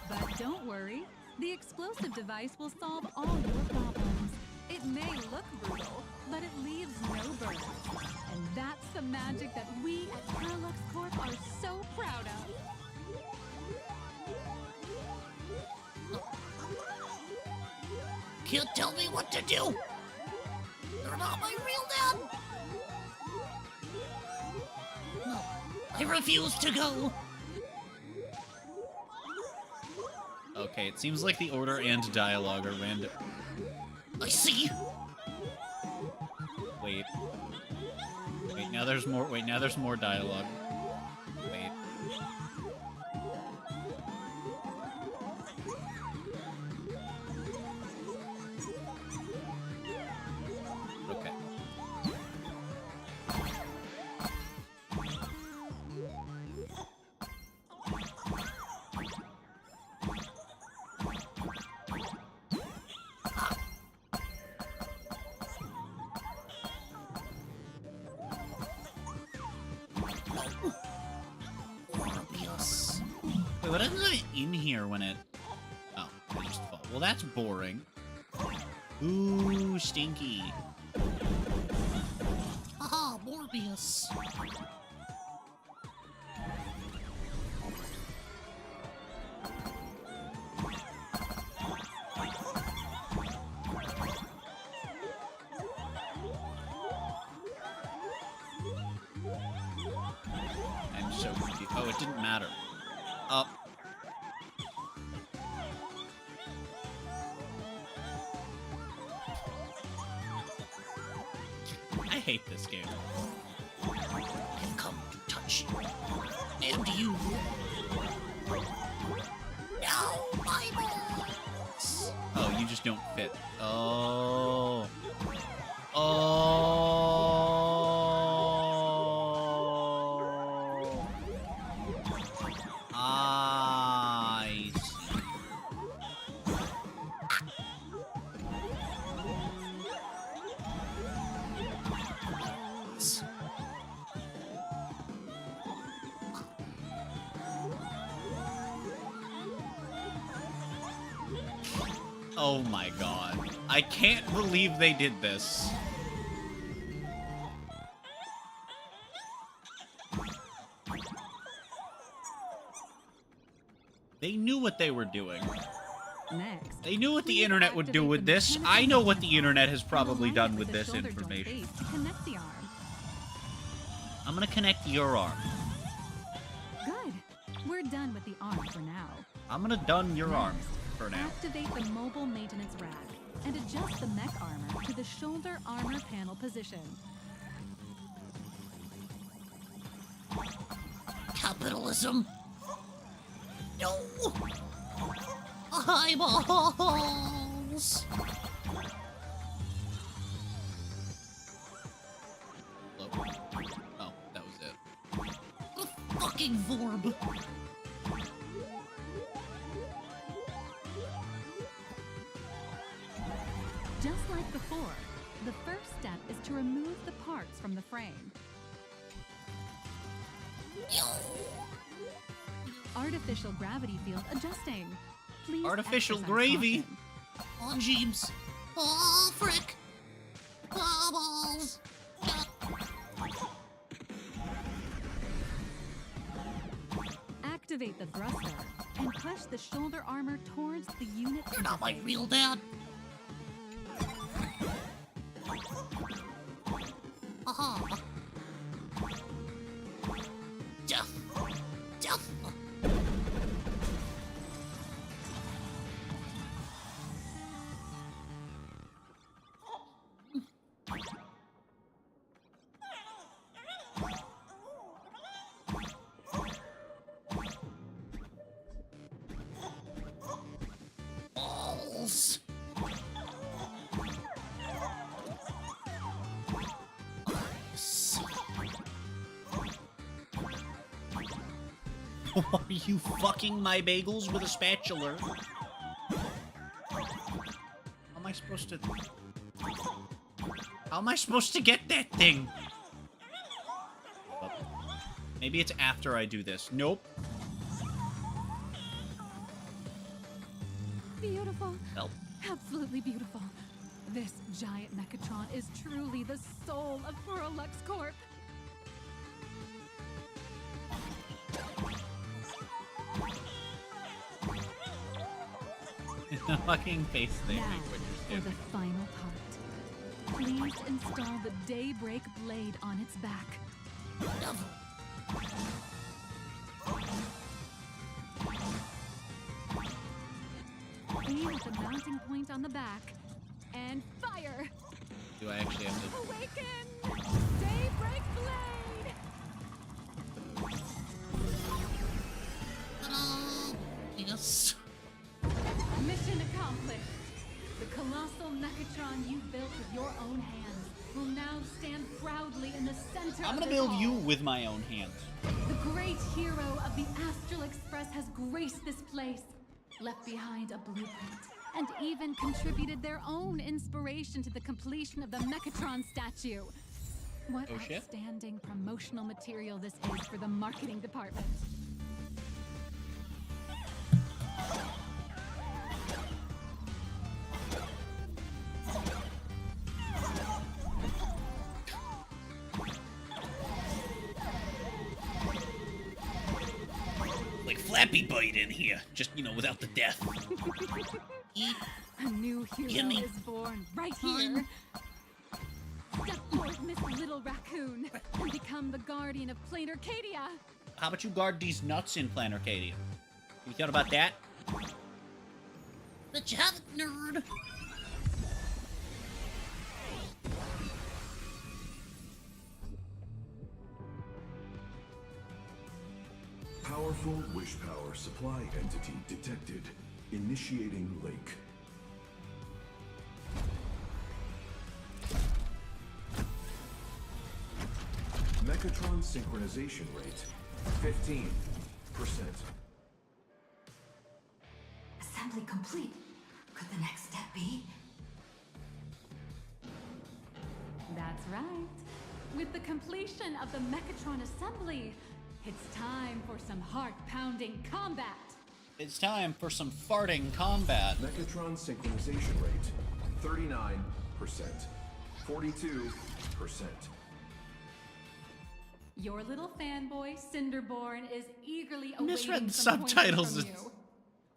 But don't worry, the explosive device will solve all your problems. It may look brutal, but it leaves no burn. And that's the magic that we at Perlux Corp are so proud of. Can't tell me what to do! You're not my real dad! No, I refuse to go! Okay, it seems like the order and dialogue are random. I see! Wait, now there's more. Wait, now there's more dialogue. Wait. Okay. in here when it... Oh, I just fall. Well, that's boring. Ooh, stinky. Haha, Morbius. I'm so confused. Oh, it didn't matter. Up. I hate this game. I've come to touch you. And you. No, my balls. Oh, you just don't fit. Oh. Oh. I see. Oh my god. I can't believe they did this. They knew what they were doing. Next, they knew what the internet would do with this. I know what the internet has probably done with this information. Connect the arm. I'm gonna connect your arm. Good. We're done with the arm for now. I'm gonna done your arm for now. Activate the mobile maintenance rack and adjust the mech armor to the shoulder armor panel position. Capitalism. No. Eyeballs. Oh, that was it. The fucking Vorb. Just like before, the first step is to remove the parts from the frame. Artificial gravity field adjusting. Please artificial exercise gravy. caution. On Jeeves. Oh, frick. Oh, balls. Activate the thruster and push the shoulder armor towards the unit. You're not my real dad. Aha. Death. Death. Balls. Are you fucking my bagels with a spatula? How am I supposed to... How am I supposed to get that thing? Oh, maybe it's after I do this. Nope. Beautiful. Help. Absolutely beautiful. This giant Mechatron is truly the soul of Perlux Corp. The fucking face they Now, make when for you're the stabbing. final part. Please install the Daybreak blade on its back. Aim at the mounting point on the back and fire. Do I actually have to... Awaken! Daybreak blade! Yes. Mission accomplished. The colossal Mechatron you built with your own hands will now stand proudly in the center I'm of gonna the build hall. you with my own hands. The great hero of the Astral Express has graced this place, left behind a blueprint, and even contributed their own inspiration to the completion of the Mechatron statue. What Oh, shit. outstanding promotional material this is for the marketing department. Flappy Bird in here, just, you know, without the death. A new hero Gimme. is born right here. Step forth, Miss Little Raccoon, and become the guardian of Plain Arcadia. How about you guard these nuts in Plain Arcadia? You thought about that? The child nerd. Powerful wish power supply entity detected. Initiating lake. Mechatron synchronization rate 15%. Assembly complete. Could the next step be? That's right. With the completion of the Mechatron assembly, it's time for some heart-pounding combat. It's time for some farting combat. Mechatron synchronization rate 39%. 42%. Your little fanboy, Cinderborn, is eagerly awaiting Misread some pointers subtitles. from you.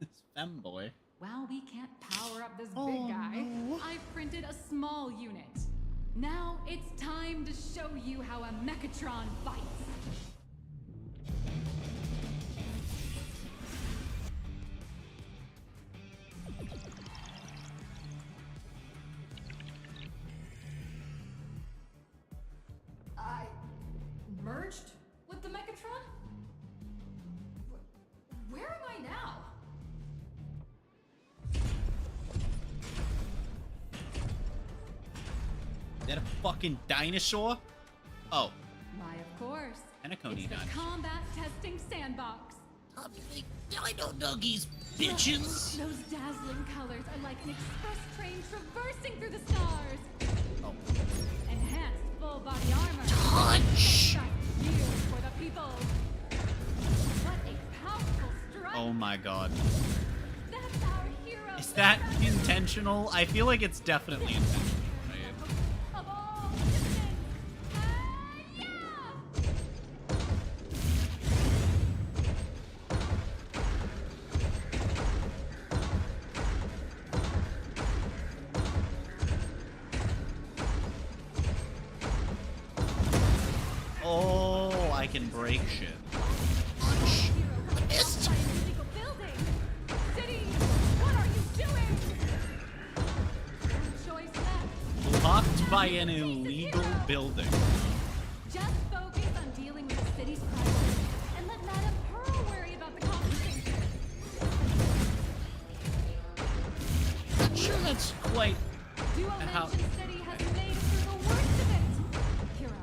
It's femboy. Well, we can't power up this Oh, big guy. no. I've printed a small unit. Now it's time to show you how a Mechatron fights. I merged with the Mechatron? Where am I now? Is that a fucking dinosaur? Oh. Why, of course. Penacony It's the dinosaur. combat testing sandbox. Dino duggies, bitches. Those dazzling colors are like an express train traversing through the stars. Oh. Enhanced full body armor. Touch. Yield for the people. What a powerful strike. Oh my god. That's our hero. Is that intentional? I feel like it's definitely intentional. Of all citizens. Yeah! Oh, I can break shit. Missed. Illegal building. City, what are you doing? Choice left. Blocked by an illegal building. Just focus on dealing with the city's crisis and let Madame Pearl worry about the compensation. Not sure that's quite Duo how. Mansion City has made it through the worst of it. Hero,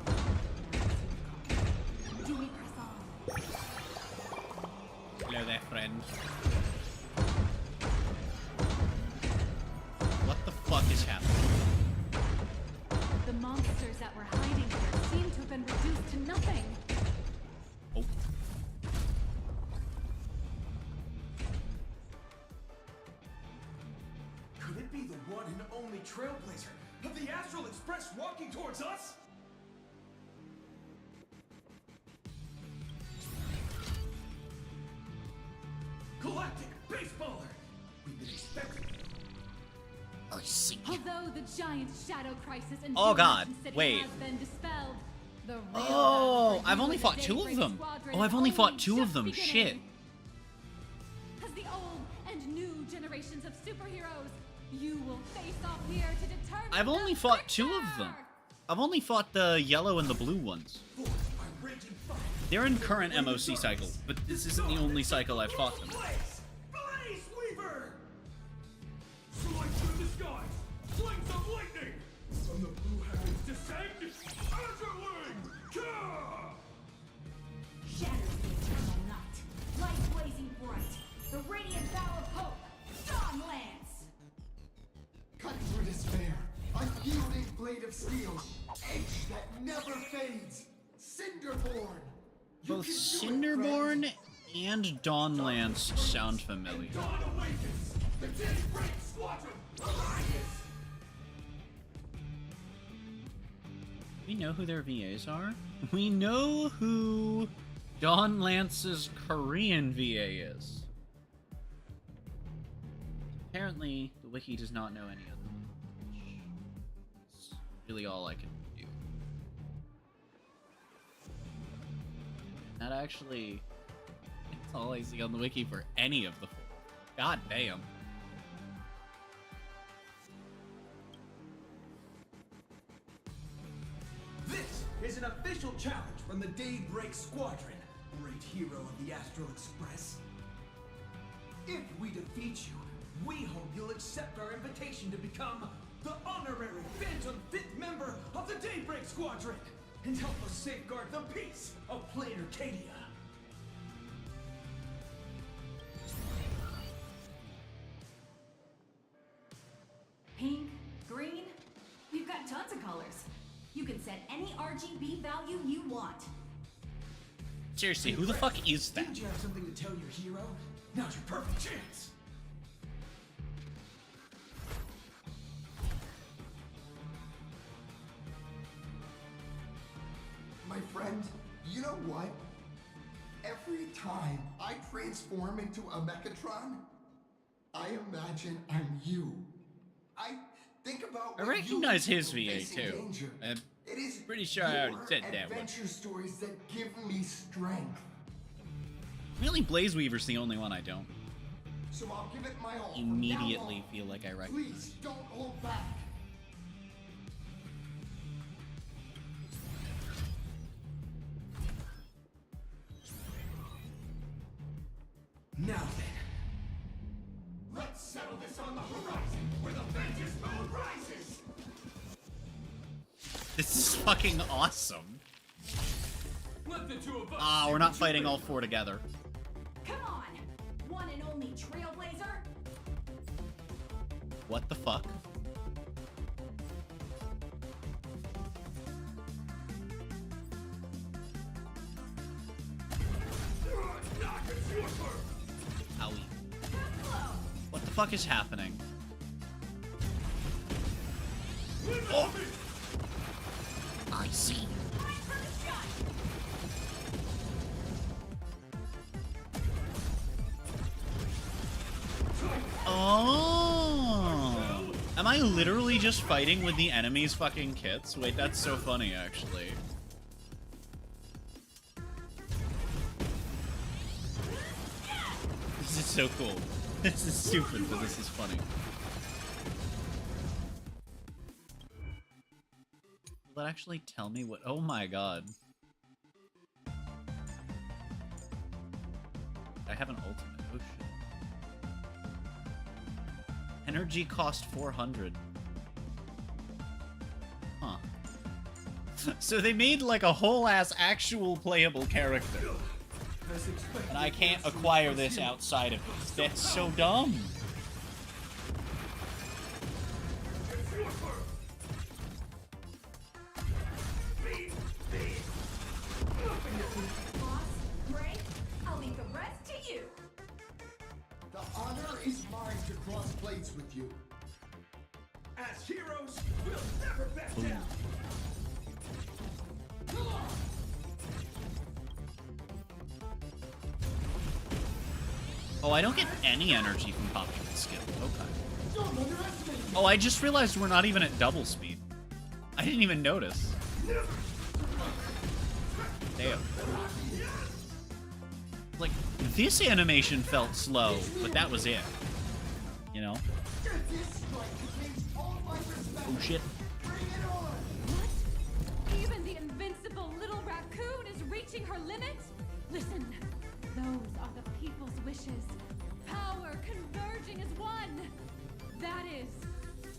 do we press on? Hello there, friend. What the fuck is happening? The monsters that were hiding here seem to have been reduced to nothing. Oh. Could it be the one and only trailblazer of the Astral Express walking towards us? Galactic baseballer! We've been expecting it. I see. Although the giant shadow crisis in Oh, Duo God, Mansion City wait. has been dispelled, the real Oh, battle for I've you only and fought the two of Daybreak them. Squadron Oh, I've is only fought two just of them. beginning. Shit. As the old and new generations of superheroes, you will face off here to determine I've only the fought two of them. I've only fought the yellow and the blue ones. They're in current MOC cycle, but this isn't the only cycle I've fought them. Blaze Weaver! Soar through the skies! Flames of lightning! From the blue heavens descend Azurling! Ka! Shatters the eternal night. Light blazing bright. The radiant bow of hope. Dawn Lance. Cut through despair. Unyielding blade of steel. Edge that never fades. Cinderborn. You Both can do it, Cinderborn friend. and Dawnlance sound familiar. Dawn awakens! The Daybreak Squadron! Alliance! We know who their VAs are. We know who Dawn Lance's Korean VA is. Apparently, the wiki does not know any of them. It's really all I can do. Not actually... It's all I see on the wiki for any of the four. God damn. This is an official challenge from the Daybreak Squadron, great hero of the Astral Express. If we defeat you, we hope you'll accept our invitation to become the honorary Phantom 5th member of the Daybreak Squadron and help us safeguard the peace of Planet Arcadia. Pink, green, we've got tons of colors. You can set any RGB value you want. Seriously, who the fuck is that? Didn't you have something to tell your hero? Now's your perfect chance. My friend, you know what? Every time I transform into a Mechatron, I imagine I'm you. I think about I when recognize you his were VA facing too. danger. I'm It is pretty sure I already your said that one. adventure stories that give me strength. Really, Blaze Weaver's the only one I don't So I'll give it my all. from immediately now on. feel like I recognize. Please don't hold back. Now then. Let's settle this on the horizon, where the Ventus moon rises! This is fucking awesome. Let the two of us Ah, we're not fighting all four together. Come on, one and only Trailblazer. What the fuck? Owie. What the fuck is happening? Oh! I see. Oh! Am I literally just fighting with the enemy's fucking kits? Wait, that's so funny, actually. This is so cool. This is stupid, but this is funny. Will it actually tell me what? Oh my god. I have an ultimate. Oh shit. Energy cost 400. Huh. So they made like a whole ass actual playable character. And I can't acquire this outside of this. That's so dumb. Boss, Gray, I'll leave the rest to you. The honor is mine to cross blades with you. As heroes, we'll never back down. Come on. Oh, I don't get any energy from popping the skill. Okay. Oh, I just realized we're not even at double speed. I didn't even notice. Damn. Like, this animation felt slow, but that was it. You know? Oh shit. Even the invincible little raccoon is reaching her limit? Listen, those are the people's wishes. Power converging as one. That is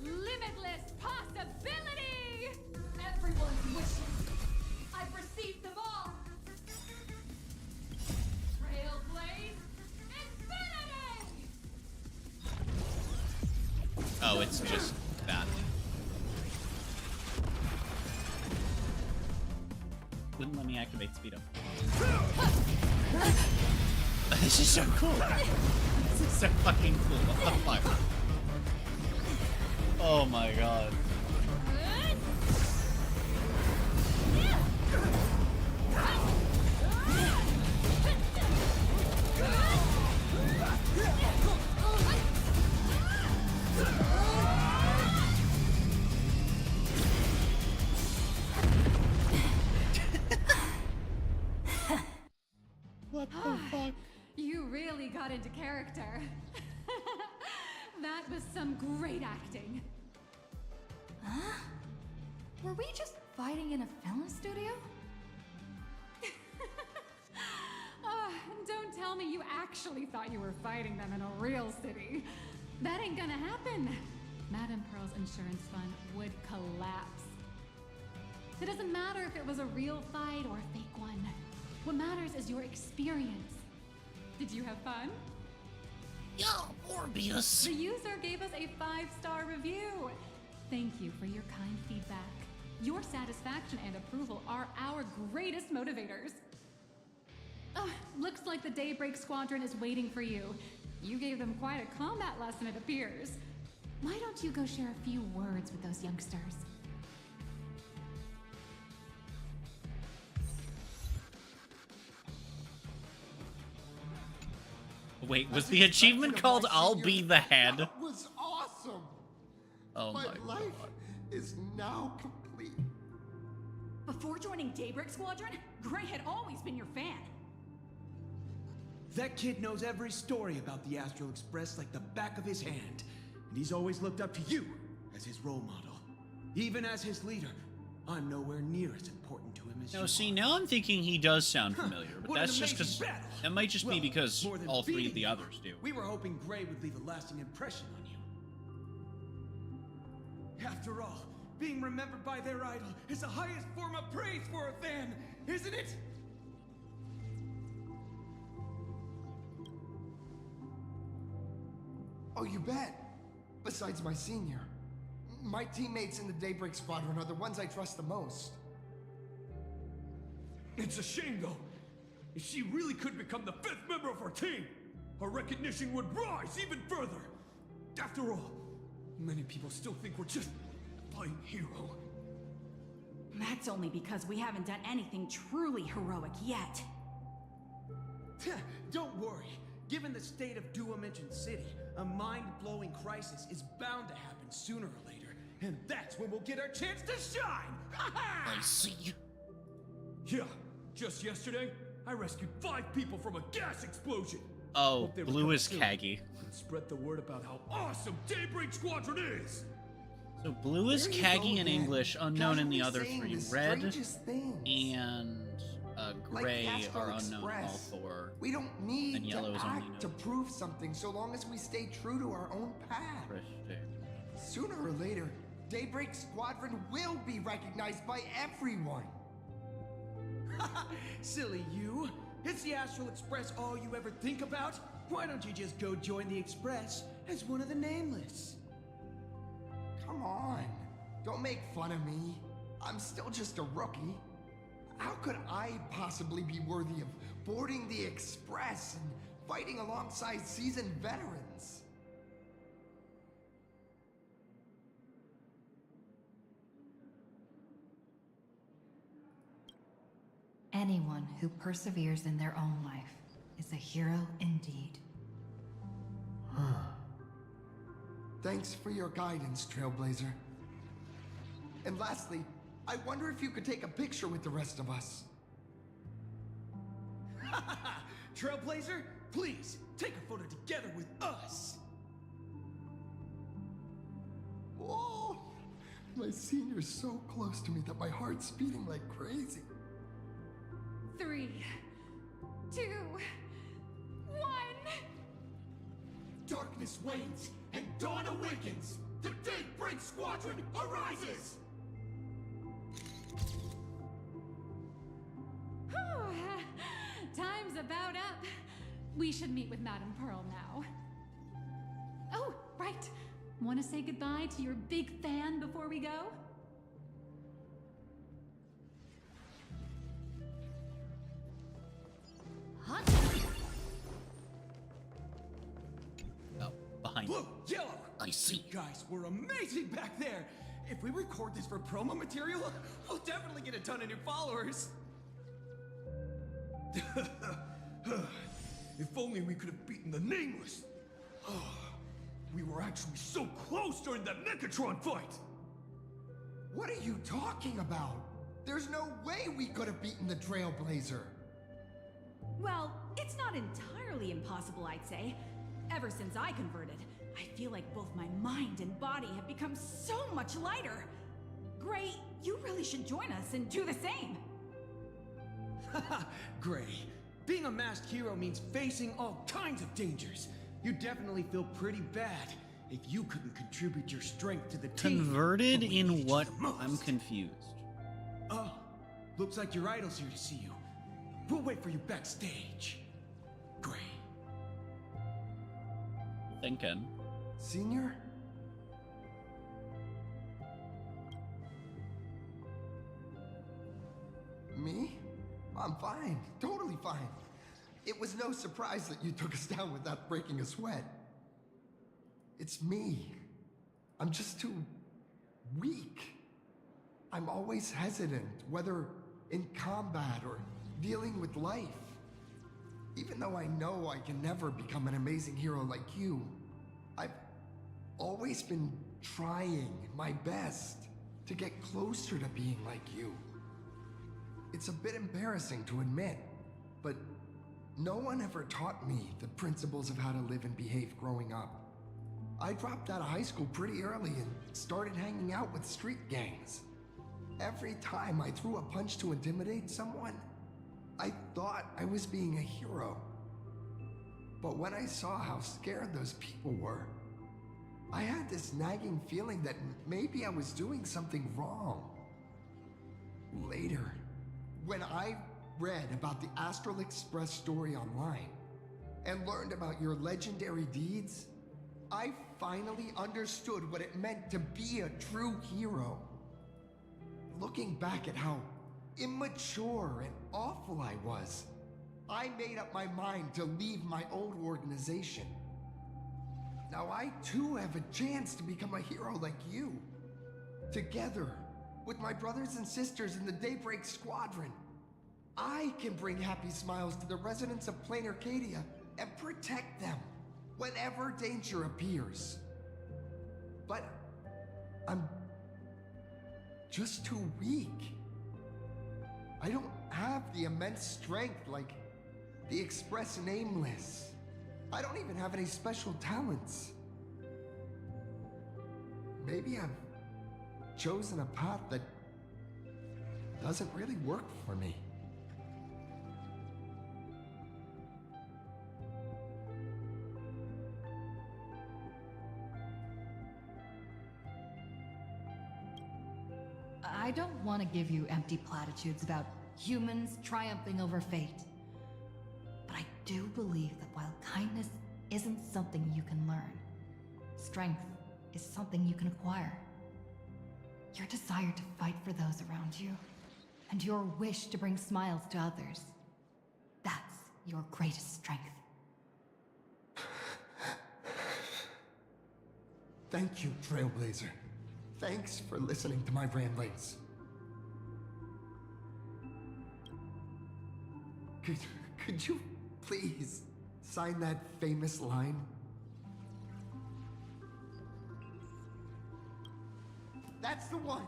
limitless possibility! Everyone's wishes. I've received them all. Trailblaze Infinity! Oh, it's just that. Wouldn't let me activate speed up. This is so cool. This is so fucking cool. What the fuck? Oh my god. got into character. That was some great acting. Huh? Were we just fighting in a film studio? Don't tell me you actually thought you were fighting them in a real city. That ain't gonna happen. Madame Pearl's insurance fund would collapse. It doesn't matter if it was a real fight or a fake one. What matters is your experience. Did you have fun? Yeah, Morbius. The user gave us a 5-star review. Thank you for your kind feedback. Your satisfaction and approval are our greatest motivators. Looks like the Daybreak Squadron is waiting for you. You gave them quite a combat lesson, it appears. Why don't you go share a few words with those youngsters? Wait, was the achievement called I'll Be the Head? That was awesome. Oh my life is now complete. Before joining Daybreak Squadron, Gray had always been your fan. That kid knows every story about the Astral Express like the back of his hand. And he's always looked up to you as his role model. Even as his leader, I'm nowhere near as important to him as you No, see, are. now I'm thinking he does sound familiar, but What that's an just because amazing battle. that might just be Well, because more than all three of beating the you, others do. We were hoping Gray would leave a lasting impression on you. After all, being remembered by their idol is the highest form of praise for a fan, isn't it? Oh, you bet. Besides my senior. My teammates in the Daybreak Squadron are the ones I trust the most. It's a shame, though. If she really could become the 5th member of our team, our recognition would rise even further. After all, many people still think we're just a fine hero. That's only because we haven't done anything truly heroic yet. Don't worry. Given the state of Duo-Mention City, a mind-blowing crisis is bound to happen sooner or later, and that's when we'll get our chance to shine! I see. Yeah, just yesterday, I rescued 5 people from a gas explosion. Oh, Hope they blue recover is soon Kagi. and spread the word about how awesome Daybreak Squadron is. So blue is There you Kagi go, in Dan. English, unknown in the Casually other saying 3. the Red strangest things. and Like gray the Astral are unknown in all Express. 4. We don't need And yellow to is only act to known. prove something so long as we stay true to our own path. Interesting. Sooner or later, Daybreak Squadron will be recognized by everyone. Silly you! Is the Astral Express all you ever think about? Why don't you just go join the Express as one of the Nameless? Come on. Don't make fun of me. I'm still just a rookie. How could I possibly be worthy of boarding the Express and fighting alongside seasoned veterans? Anyone who perseveres in their own life is a hero indeed. Thanks for your guidance, Trailblazer. And lastly, I wonder if you could take a picture with the rest of us. Trailblazer, please, take a photo together with us! Whoa! My senior's so close to me that my heart's beating like crazy. 3, 2, 1. Darkness wanes and dawn awakens. The Daybreak Squadron arises. Time's about up. We should meet with Madame Pearl now. Oh, right. Want to say goodbye to your big fan before we go? Oh, behind Blue, yellow! I see. You guys were amazing back there! If we record this for promo material, we'll definitely get a ton of new followers! If only we could have beaten the Nameless. We were actually so close during that Megatron fight. What are you talking about? There's no way we could have beaten the Trailblazer. Well, it's not entirely nearly impossible, I'd say. Ever since I converted, I feel like both my mind and body have become so much lighter. Gray, you really should join us and do the same. Haha, Gray. Being a masked hero means facing all kinds of dangers. You definitely feel pretty bad if you couldn't contribute your strength to the team. Converted in what? I'm confused. Oh, looks like your idol's here to see you. We'll wait for you backstage. Gray. Thinking. Senior? Me? I'm fine. Totally fine. It was no surprise that you took us down without breaking a sweat. It's me. I'm just too weak. I'm always hesitant, whether in combat or dealing with life. Even though I know I can never become an amazing hero like you, I've always been trying my best to get closer to being like you. It's a bit embarrassing to admit, but no one ever taught me the principles of how to live and behave growing up. I dropped out of high school pretty early and started hanging out with street gangs. Every time I threw a punch to intimidate someone, I thought I was being a hero. But when I saw how scared those people were, I had this nagging feeling that maybe I was doing something wrong. Later, when I read about the Astral Express story online and learned about your legendary deeds, I finally understood what it meant to be a true hero. Looking back at how immature and awful I was, I made up my mind to leave my old organization. Now I too have a chance to become a hero like you. Together, with my brothers and sisters in the Daybreak Squadron, I can bring happy smiles to the residents of Plain Arcadia and protect them whenever danger appears. But I'm just too weak. I don't have the immense strength like the Express Nameless. I don't even have any special talents. Maybe I've chosen a path that doesn't really work for me. I don't want to give you empty platitudes about humans triumphing over fate. But I do believe that while kindness isn't something you can learn, strength is something you can acquire. Your desire to fight for those around you, and your wish to bring smiles to others, that's your greatest strength. Thank you, Trailblazer. Thanks for listening to my ramblings. Could you please sign that famous line? That's the one.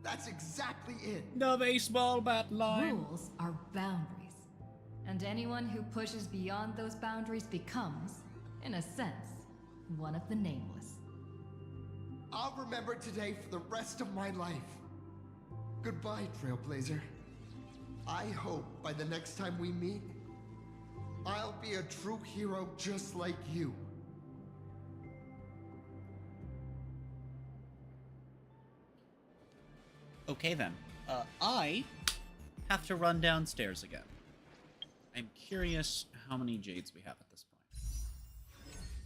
That's exactly it. The baseball bat line. Rules are boundaries, and anyone who pushes beyond those boundaries becomes, in a sense, one of the nameless. I'll remember today for the rest of my life. Goodbye, Trailblazer. I hope by the next time we meet, I'll be a true hero just like you. Okay then. I have to run downstairs again. I'm curious how many jades we have at this point.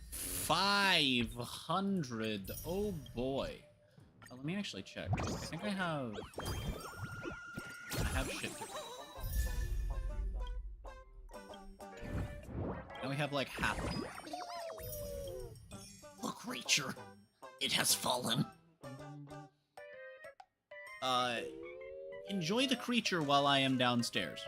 500. Oh boy. Let me actually check. I think I have shit to do. Now we have like half of it. The creature. It has fallen. Enjoy the creature while I am downstairs.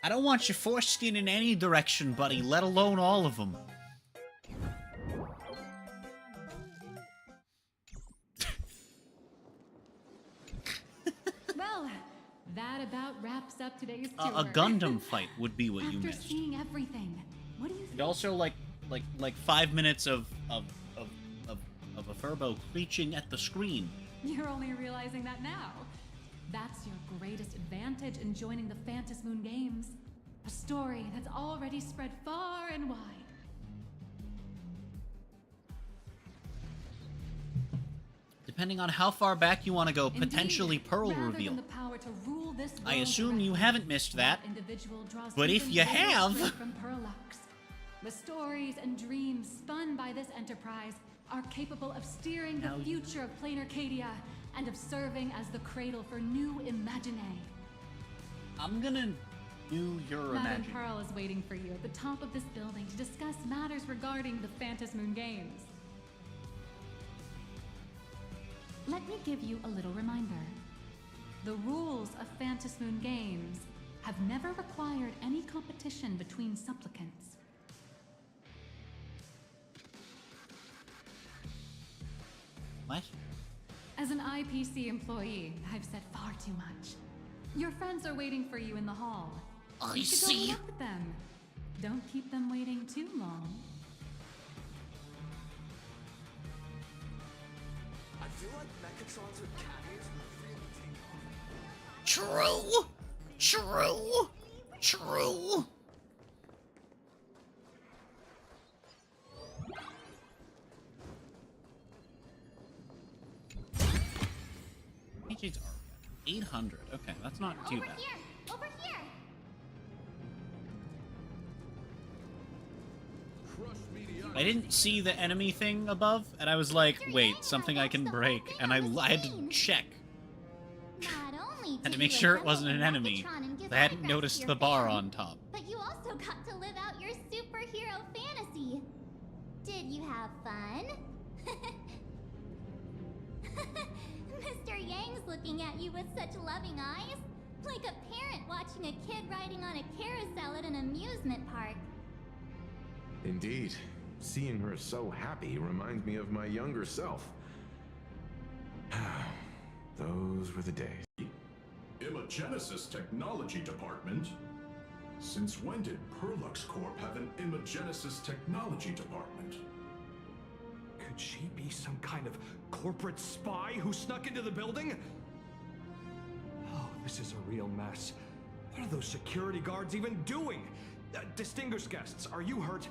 I don't want you foreskin in any direction, buddy, let alone all of them. Well, that about wraps up today's tour. A Gundam fight would be what you After missed. seeing everything, what do you think? And also, like 5 minutes of a Furbo preaching at the screen. You're only realizing that now. That's your greatest advantage in joining the Phantasmoon Games. A story that's already spread far and wide. Depending on how far back you want to go, Indeed, potentially Pearl rather than reveal. the power to rule this I world assume you directly, haven't missed that. individual draws But if even you more have... strength from Perlux. The stories and dreams spun by this enterprise are capable of steering the future of plain Arcadia and of serving as the cradle for new Imaginae. I'm gonna do your Madame imagine. Pearl is waiting for you at the top of this building to discuss matters regarding the Phantasmoon Games. Let me give you a little reminder. The rules of Phantasmoon Games have never required any competition between supplicants. What? As an IPC employee, I've said far too much. Your friends are waiting for you in the hall. I You should see. go meet up with them. Don't keep them waiting too long. I feel like Mechatrons with cat ears would really take off. True. True. True. PG's are 800. Okay, that's not too bad. Over here! I didn't see the enemy thing above, and I was like, wait, something I can break, and I had to check. Not only Had did to make you sure it assemble wasn't an the enemy. Megatron and give I hadn't autographs to noticed your the bar fans, on top. But you also got to live out your superhero fantasy. Did you have fun? Mr. Yang's looking at you with such loving eyes. Like a parent watching a kid riding on a carousel at an amusement park. Indeed. Seeing her so happy reminds me of my younger self. Those were the days. Imagenesis Technology Department? Since when did Perlux Corp have an Imagenesis Technology Department? Could she be some kind of corporate spy who snuck into the building? Oh, this is a real mess. What are those security guards even doing? Distinguished guests, are you hurt?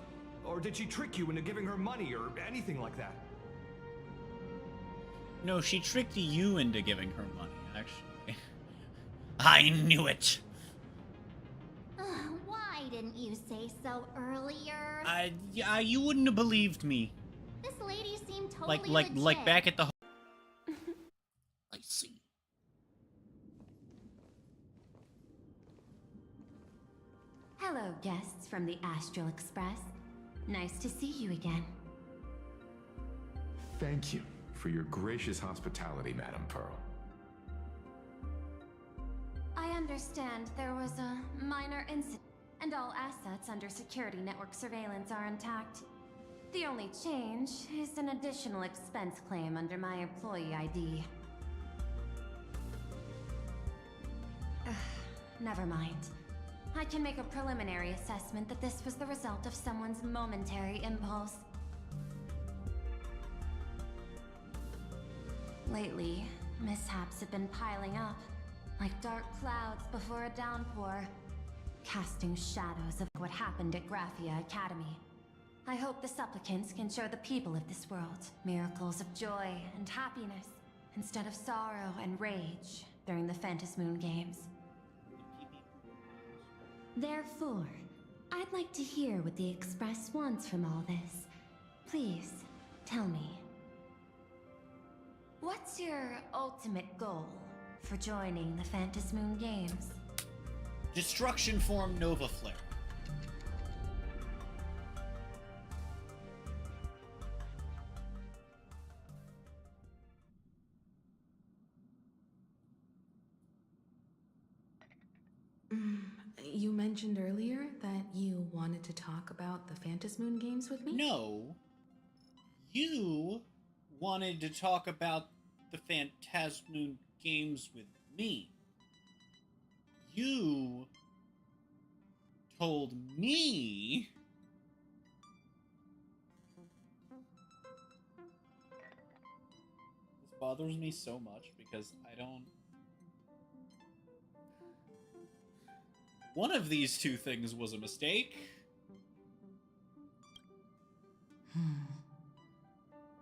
Or did she trick you into giving her money or anything like that? No, she tricked you into giving her money, actually. I knew it! Why didn't you say so earlier? You wouldn't have believed me. This lady seemed totally Like legit. back at the... I see. Hello, guests from the Astral Express. Nice to see you again. Thank you for your gracious hospitality, Madame Pearl. I understand there was a minor incident, and all assets under security network surveillance are intact. The only change is an additional expense claim under my employee ID. Never mind. I can make a preliminary assessment that this was the result of someone's momentary impulse. Lately, mishaps have been piling up, like dark clouds before a downpour, casting shadows of what happened at Graphia Academy. I hope the supplicants can show the people of this world miracles of joy and happiness, instead of sorrow and rage during the Phantasmoon Games. Therefore, I'd like to hear what the Express wants from all this. Please, tell me. What's your ultimate goal for joining the Phantasmoon Games? Destruction Form Nova Flare. You mentioned earlier that you wanted to talk about the Phantasmoon games with me? No. You wanted to talk about the Phantasmoon games with me. You told me this bothers me so much because I don't. One of these two things was a mistake.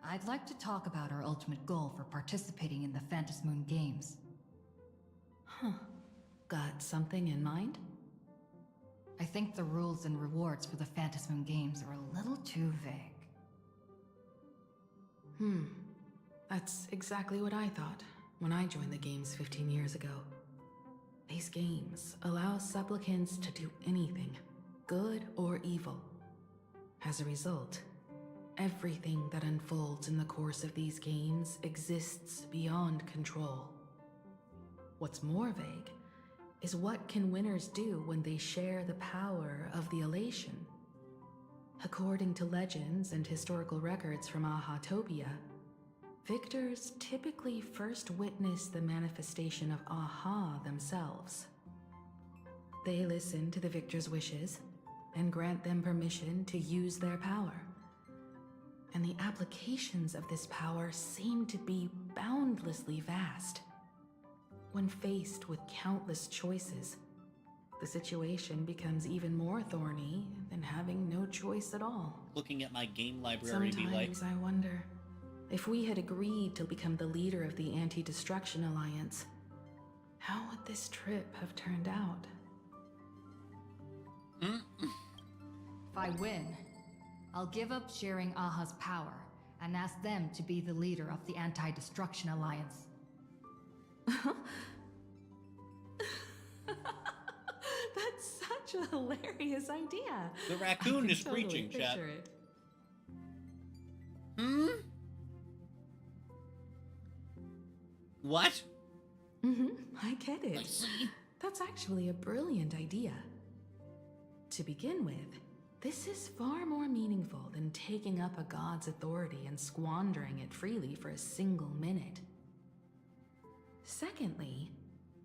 I'd like to talk about our ultimate goal for participating in the Phantasmoon games. Huh. Got something in mind? I think the rules and rewards for the Phantasmoon games are a little too vague. That's exactly what I thought when I joined the games 15 years ago. These games allow supplicants to do anything, good or evil. As a result, everything that unfolds in the course of these games exists beyond control. What's more vague is what can winners do when they share the power of the elation. According to legends and historical records from Ahatopia, victors typically first witness the manifestation of Aha themselves. They listen to the victor's wishes and grant them permission to use their power. And the applications of this power seem to be boundlessly vast. When faced with countless choices, the situation becomes even more thorny than having no choice at all. Looking at my game library be like, Sometimes I wonder, if we had agreed to become the leader of the Anti-Destruction Alliance, how would this trip have turned out? If I win, I'll give up sharing Aha's power and ask them to be the leader of the Anti-Destruction Alliance. That's such a hilarious idea. the raccoon I is can totally preaching, chat. picture it. What? I get it. I see. That's actually a brilliant idea. To begin with, this is far more meaningful than taking up a god's authority and squandering it freely for a single minute. Secondly,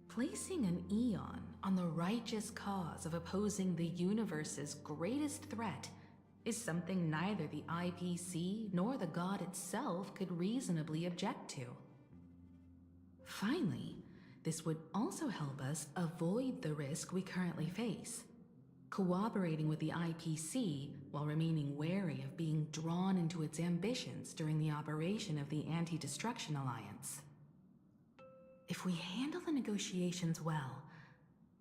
placing an Eon on the righteous cause of opposing the universe's greatest threat is something neither the IPC nor the god itself could reasonably object to. Finally, this would also help us avoid the risk we currently face. Cooperating with the IPC while remaining wary of being drawn into its ambitions during the operation of the Anti-Destruction Alliance. If we handle the negotiations well,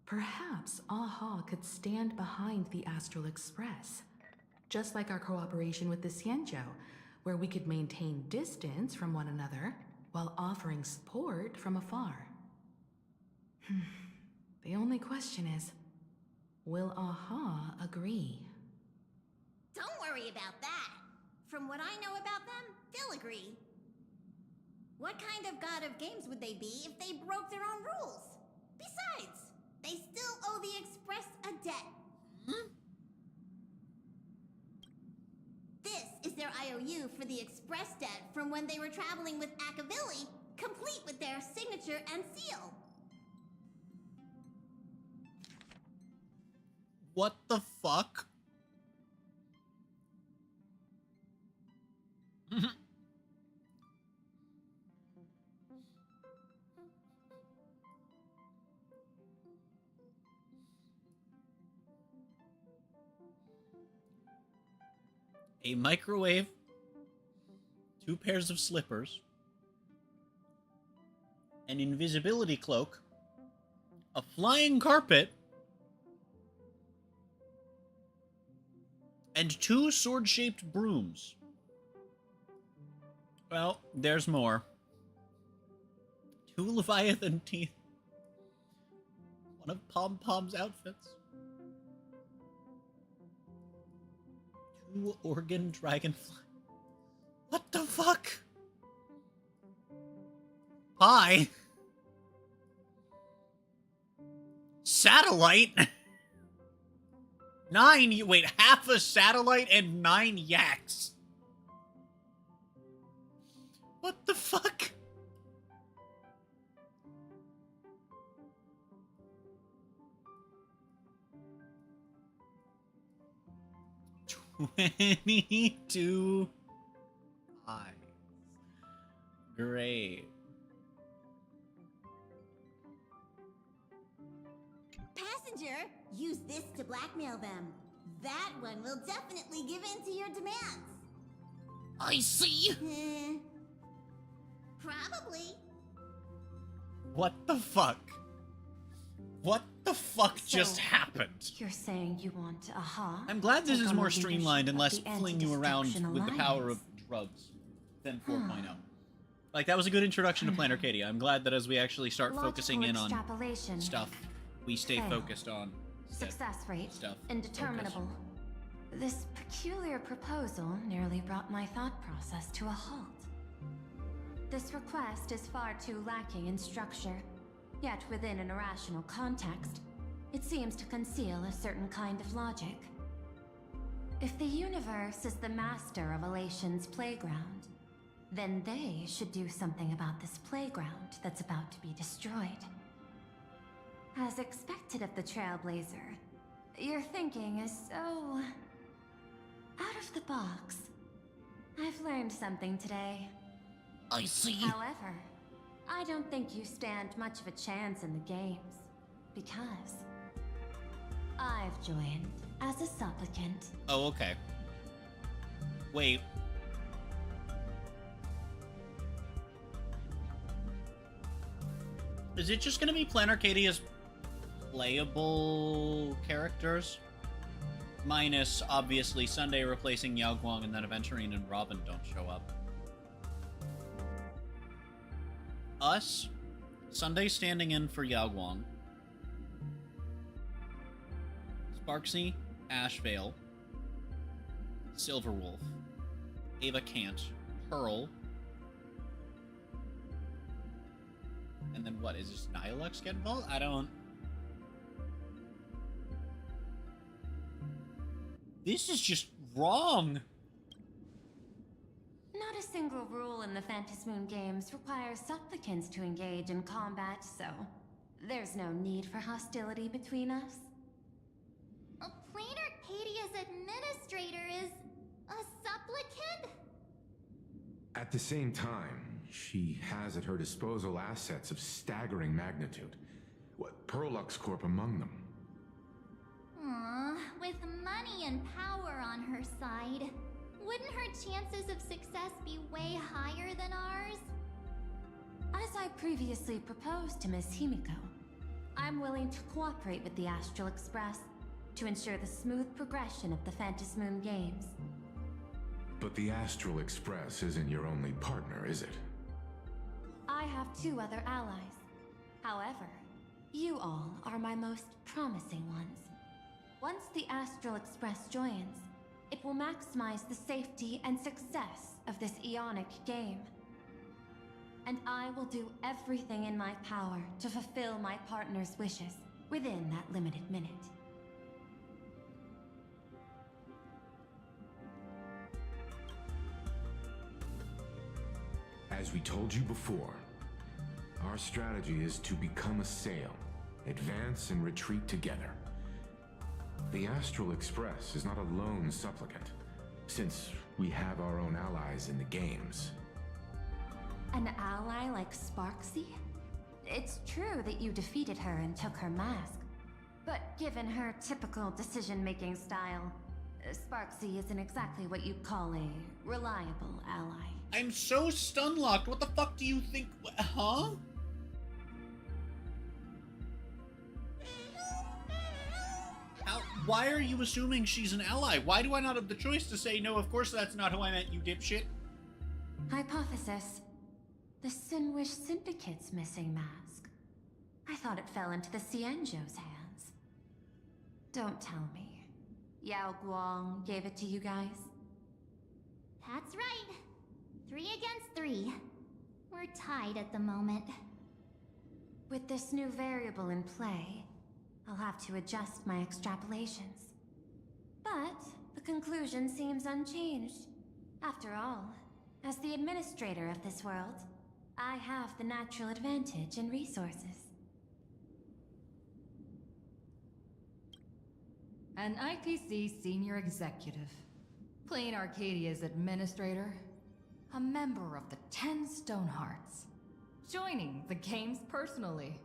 perhaps Aha could stand behind the Astral Express, just like our cooperation with the Xianzhou, where we could maintain distance from one another while offering support from afar. The only question is, will Aha agree? Don't worry about that. From what I know about them, they'll agree. What kind of god of games would they be if they broke their own rules? Besides, they still owe the Express a debt. This is their IOU for the Express debt from when they were traveling with Akavilli, complete with their signature and seal. What the fuck? A microwave, 2 pairs of slippers, an invisibility cloak, a flying carpet, and 2 sword-shaped brooms. Well, there's more. 2 Leviathan teeth. One of Pom Pom's outfits. 2 organ dragonfly. What the fuck? Pie? Satellite? Wait, half a satellite and 9 yaks. What the fuck? $22. Great. Passenger, use this to blackmail them. That one will definitely give in to your demands. I see. Probably. What the fuck? What the fuck just happened? You're saying you want Aha? I'm glad this take is on more the leadership streamlined and of less the fling you around Anti-Destruction with the power of Alliance? drugs than 4.0. Like, that was a good introduction to Plan Arcadia. I'm glad that as we actually start focusing in on extrapolation. stuff, we stay Fail. focused on Success rate stuff. indeterminable. This peculiar proposal nearly brought my thought process to a halt. This request is far too lacking in structure, yet within an irrational context, it seems to conceal a certain kind of logic. If the universe is the master of Elation's playground, then they should do something about this playground that's about to be destroyed. As expected of the Trailblazer, your thinking is so out of the box. I've learned something today. I see. However, I don't think you stand much of a chance in the games, because I've joined as a supplicant. Oh, okay. Wait. Is it just gonna be Plan Arcadia's playable characters? Minus, obviously, Sunday replacing Yao Guang, and then Aventurine and Robin don't show up. Us, Sunday standing in for Yao Guang, Sparksy, Ashvale, Silverwolf, Ava Kant, Pearl, and then what? Is this Nihilux get involved? I don't... This is just wrong! Not a single rule in the Phantasmoon games requires supplicants to engage in combat, so there's no need for hostility between us. Plain Arcadia's administrator is a supplicant? At the same time, she has at her disposal assets of staggering magnitude. What, Perlux Corp among them. Aww, with money and power on her side, wouldn't her chances of success be way higher than ours? As I previously proposed to Miss Himiko, I'm willing to cooperate with the Astral Express to ensure the smooth progression of the Phantasmoon games. But the Astral Express isn't your only partner, is it? I have 2 other allies. However, you all are my most promising ones. Once the Astral Express joins, it will maximize the safety and success of this Ionic game. And I will do everything in my power to fulfill my partner's wishes within that limited minute. As we told you before, our strategy is to become a sail, advance and retreat together. The Astral Express is not a lone supplicant, since we have our own allies in the games. An ally like Sparksy? It's true that you defeated her and took her mask, but given her typical decision-making style, Sparksy isn't exactly what you'd call a reliable ally. I'm so stun-locked. What the fuck do you think? Huh? Why are you assuming she's an ally? Why do I not have the choice to say, no, of course that's not who I meant, you dipshit? Hypothesis. The Sinwish Syndicate's missing mask. I thought it fell into the Xianzhou's hands. Don't tell me. Yao Guang gave it to you guys? That's right. 3 against 3. We're tied at the moment. With this new variable in play, I'll have to adjust my extrapolations. But the conclusion seems unchanged. After all, as the administrator of this world, I have the natural advantage in resources. An IPC senior executive. Plain Arcadia's administrator. A member of the 10 Stonehearts. Joining the games personally.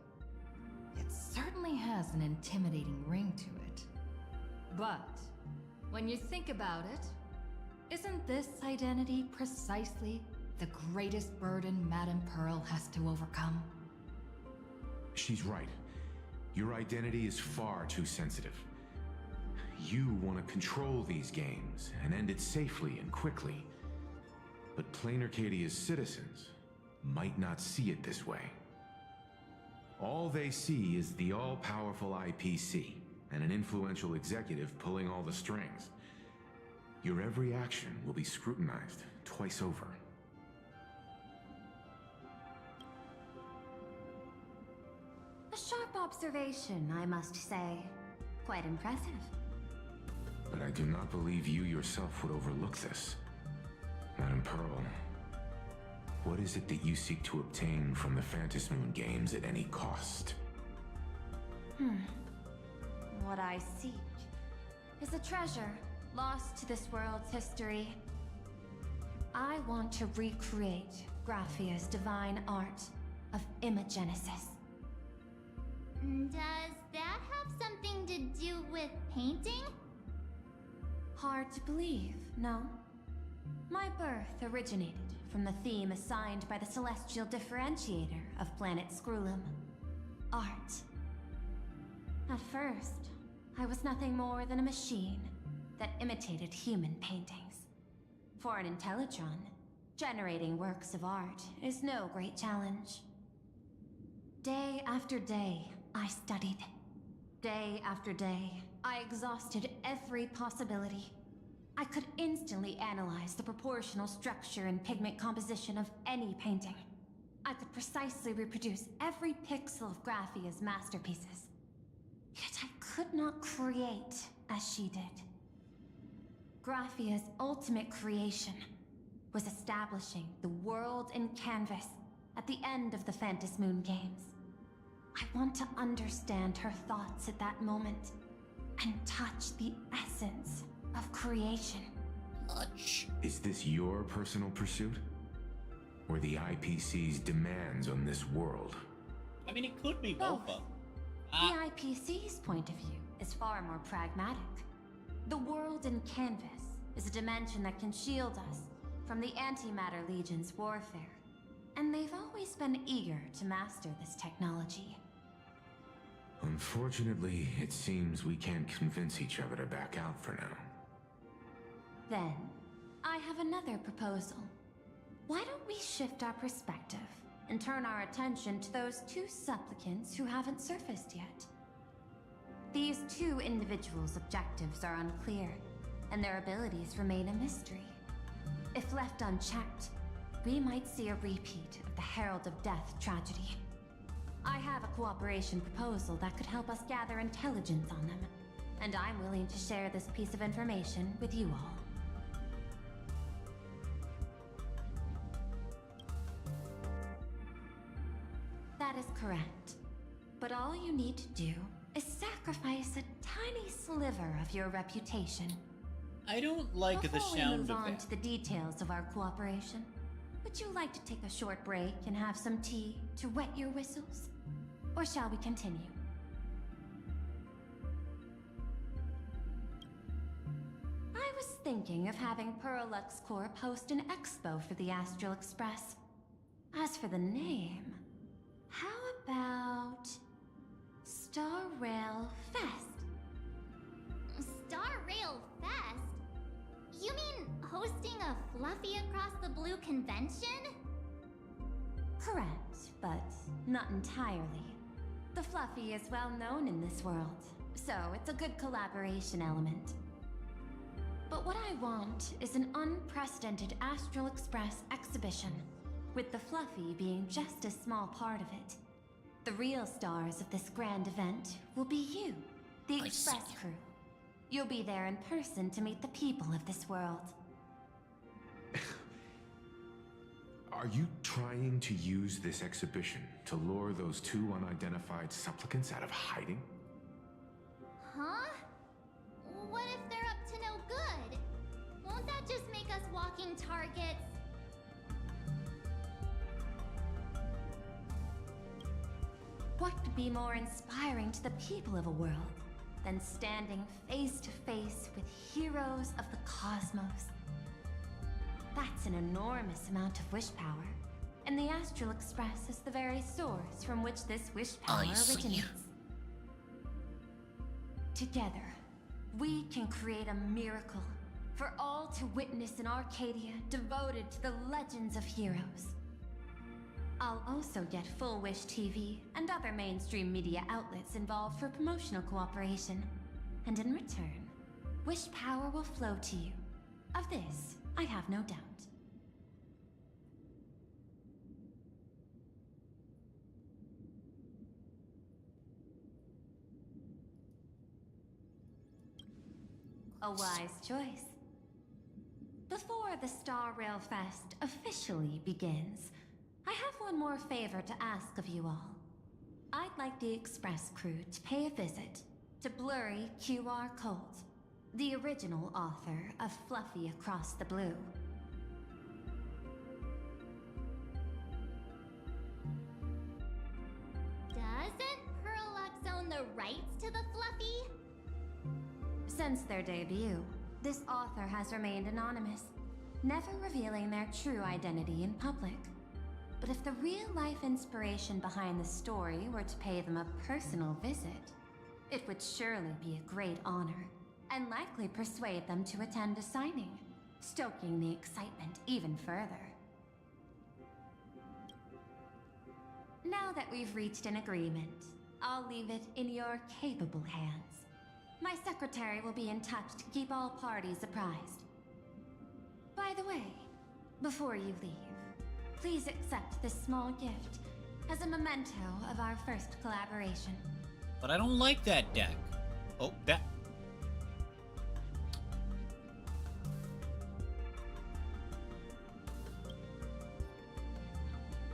It certainly has an intimidating ring to it. But, when you think about it, isn't this identity precisely the greatest burden Madame Pearl has to overcome? She's right. Your identity is far too sensitive. You want to control these games and end it safely and quickly. But Plain Arcadia's citizens might not see it this way. All they see is the all-powerful IPC and an influential executive pulling all the strings. Your every action will be scrutinized twice over. A sharp observation, I must say. Quite impressive. But I do not believe you yourself would overlook this. Madame Pearl, what is it that you seek to obtain from the Phantasmoon games at any cost? What I seek is a treasure lost to this world's history. I want to recreate Graphia's divine art of imagenesis. Does that have something to do with painting? Hard to believe, no? My birth originated from the theme assigned by the celestial differentiator of planet Scrulum. Art. At first, I was nothing more than a machine that imitated human paintings. For an Intellitron, generating works of art is no great challenge. Day after day, I studied. Day after day, I exhausted every possibility. I could instantly analyze the proportional structure and pigment composition of any painting. I could precisely reproduce every pixel of Graphia's masterpieces. Yet I could not create as she did. Graphia's ultimate creation was establishing the world in canvas at the end of the Phantasmoon games. I want to understand her thoughts at that moment and touch the essence of creation. Is this your personal pursuit? Or the IPC's demands on this world? I mean, it could be both of them. The IPC's point of view is far more pragmatic. The world in canvas is a dimension that can shield us from the Antimatter Legion's warfare. And they've always been eager to master this technology. Unfortunately, it seems we can't convince each other to back out for now. Then, I have another proposal. Why don't we shift our perspective and turn our attention to those two supplicants who haven't surfaced yet? These two individuals' objectives are unclear, and their abilities remain a mystery. If left unchecked, we might see a repeat of the Herald of Death tragedy. I have a cooperation proposal that could help us gather intelligence on them, and I'm willing to share this piece of information with you all. That is correct. But all you need to do is sacrifice a tiny sliver of your reputation. I don't like the Before we sound move of on that. to the details of our cooperation, would you like to take a short break and have some tea to wet your whistles? Or shall we continue? I was thinking of having Perlux Corp host an expo for the Astral Express. As for the name, how about Star Rail Fest? Star Rail Fest? You mean hosting a Fluffy Across the Blue convention? Correct, but not entirely. The Fluffy is well known in this world, so it's a good collaboration element. But what I want is an unprecedented Astral Express exhibition, with the Fluffy being just a small part of it. The real stars of this grand event will be you, the Express crew. You'll be there in person to meet the people of this world. Are you trying to use this exhibition to lure those two unidentified supplicants out of hiding? Huh? What if they're up to no good? Won't that just make us walking targets? What could be more inspiring to the people of a world than standing face to face with heroes of the cosmos? That's an enormous amount of wish power, and the Astral Express is the very source from which this wish power originates. Together, we can create a miracle for all to witness in Arcadia devoted to the legends of heroes. I'll also get Full Wish TV and other mainstream media outlets involved for promotional cooperation. And in return, wish power will flow to you. Of this, I have no doubt. A wise choice. Before the Star Rail Fest officially begins, I have one more favor to ask of you all. I'd like the Express crew to pay a visit to Blurry QR Colt, the original author of Fluffy Across the Blue. Doesn't Perlux own the rights to the Fluffy? Since their debut, this author has remained anonymous, never revealing their true identity in public. But if the real-life inspiration behind the story were to pay them a personal visit, it would surely be a great honor, and likely persuade them to attend a signing, stoking the excitement even further. Now that we've reached an agreement, I'll leave it in your capable hands. My secretary will be in touch to keep all parties apprised. By the way, before you leave, please accept this small gift as a memento of our first collaboration. But I don't like that deck. Oh, that...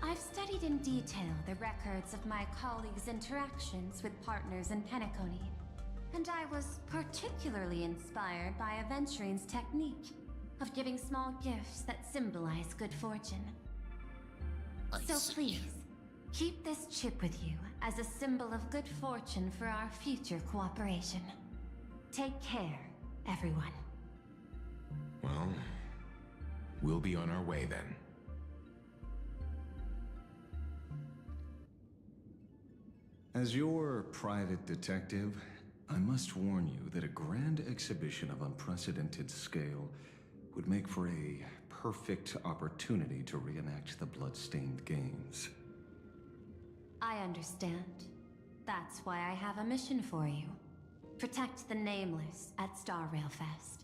I've studied in detail the records of my colleagues' interactions with partners in Penacony, and I was particularly inspired by Aventurine's technique of giving small gifts that symbolize good fortune. So please, keep this chip with you as a symbol of good fortune for our future cooperation. Take care, everyone. Well, we'll be on our way then. As your private detective, I must warn you that a grand exhibition of unprecedented scale would make for a perfect opportunity to reenact the blood-stained games. I understand. That's why I have a mission for you. Protect the Nameless at Star Rail Fest.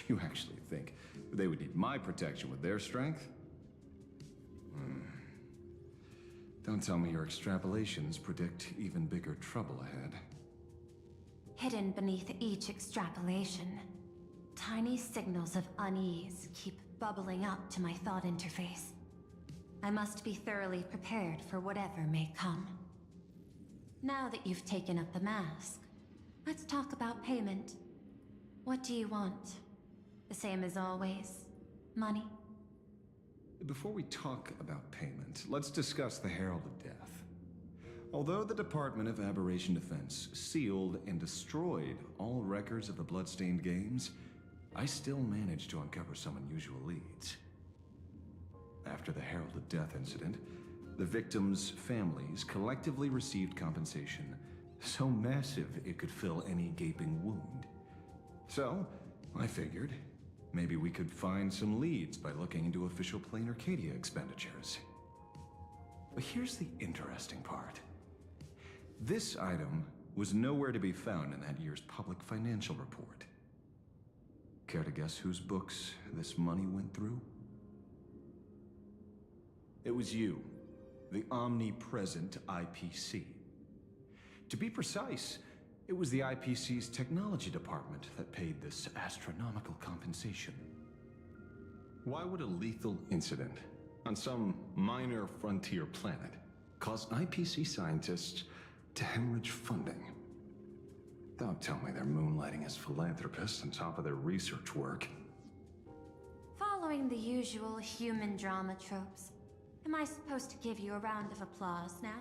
You actually think they would need my protection with their strength? Don't tell me your extrapolations predict even bigger trouble ahead. Hidden beneath each extrapolation, tiny signals of unease keep bubbling up to my thought interface. I must be thoroughly prepared for whatever may come. Now that you've taken up the mask, let's talk about payment. What do you want? The same as always? Money? Before we talk about payment, let's discuss the Herald of Death. Although the Department of Aberration Defense sealed and destroyed all records of the Bloodstained Games, I still managed to uncover some unusual leads. After the Herald of Death incident, the victims' families collectively received compensation so massive it could fill any gaping wound. So, I figured, maybe we could find some leads by looking into official Plain Arcadia expenditures. But here's the interesting part. This item was nowhere to be found in that year's public financial report. Care to guess whose books this money went through? It was you, the omnipresent IPC. To be precise, It was the IPC's technology department that paid this astronomical compensation. Why would a lethal incident on some minor frontier planet cause IPC scientists to hemorrhage funding? Don't tell me they're moonlighting as philanthropists on top of their research work. Following the usual human drama tropes, am I supposed to give you a round of applause now?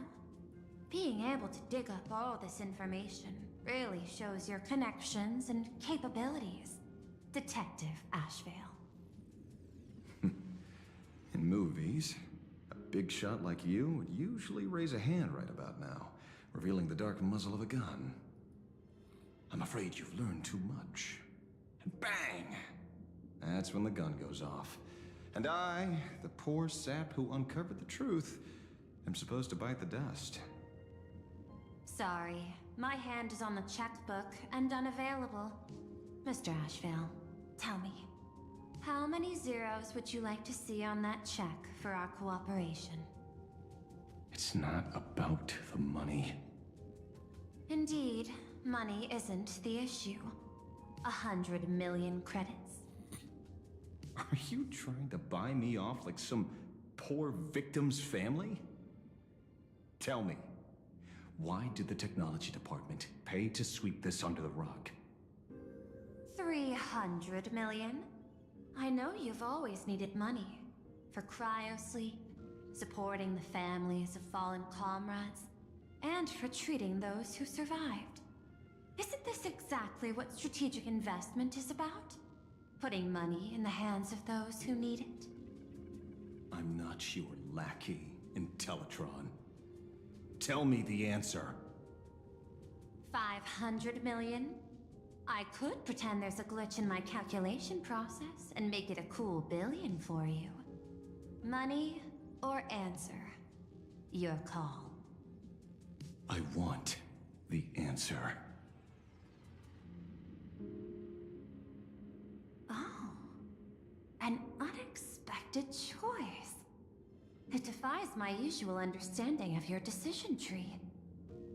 Being able to dig up all this information really shows your connections and capabilities, Detective Ashvale. In movies, a big shot like you would usually raise a hand right about now, revealing the dark muzzle of a gun. I'm afraid you've learned too much. And bang! That's when the gun goes off. And I, the poor sap who uncovered the truth, am supposed to bite the dust. Sorry, my hand is on the checkbook and unavailable. Mr. Ashvale, tell me, how many zeros would you like to see on that check for our cooperation? It's not about the money. Indeed, money isn't the issue. 100 million credits. Are you trying to buy me off like some poor victim's family? Tell me, why did the technology department pay to sweep this under the rug? 300 million? I know you've always needed money. For cryosleep, supporting the families of fallen comrades, and for treating those who survived. Isn't this exactly what strategic investment is about? Putting money in the hands of those who need it? I'm not your lackey, Intellitron. Tell me the answer. 500 million? I could pretend there's a glitch in my calculation process and make it a cool billion for you. Money or answer? Your call. I want the answer. Oh, an unexpected choice. It defies my usual understanding of your decision tree.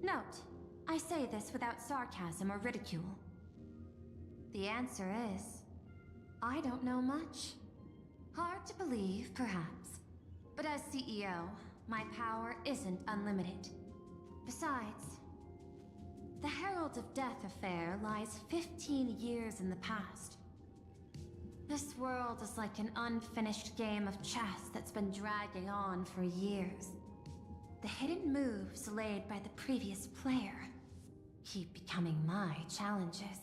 Note, I say this without sarcasm or ridicule. The answer is, I don't know much. Hard to believe, perhaps. But as CEO, my power isn't unlimited. Besides, the Herald of Death affair lies 15 years in the past. This world is like an unfinished game of chess that's been dragging on for years. The hidden moves laid by the previous player keep becoming my challenges.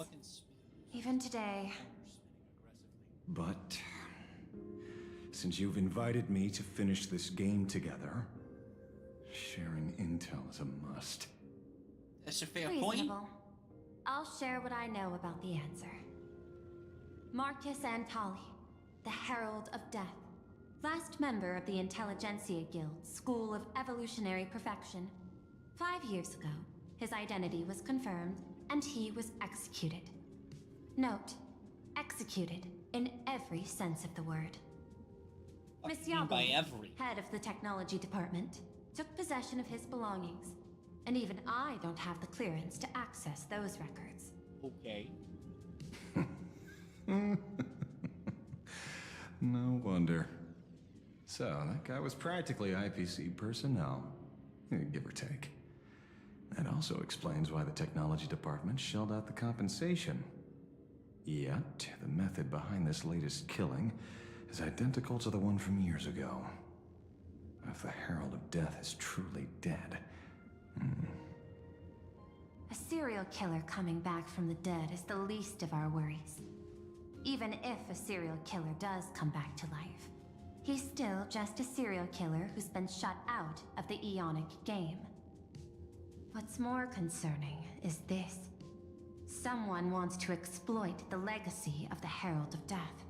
Even today. But since you've invited me to finish this game together, sharing intel is a must. That's a fair Reasonable. point. I'll share what I know about the answer. Marcus Antali, the Herald of Death, last member of the Intelligentsia Guild School of Evolutionary Perfection. 5 years ago, his identity was confirmed, and he was executed. Note, executed in every sense of the word. What Miss do you mean by Yabli, every? head of the technology department, took possession of his belongings, and even I don't have the clearance to access those records. Okay. No wonder. So, that guy was practically IPC personnel, give or take. That also explains why the technology department shelled out the compensation. Yet, the method behind this latest killing is identical to the one from years ago. If the Herald of Death is truly dead... A serial killer coming back from the dead is the least of our worries. Even if a serial killer does come back to life, he's still just a serial killer who's been shut out of the Ionic game. What's more concerning is this. Someone wants to exploit the legacy of the Herald of Death.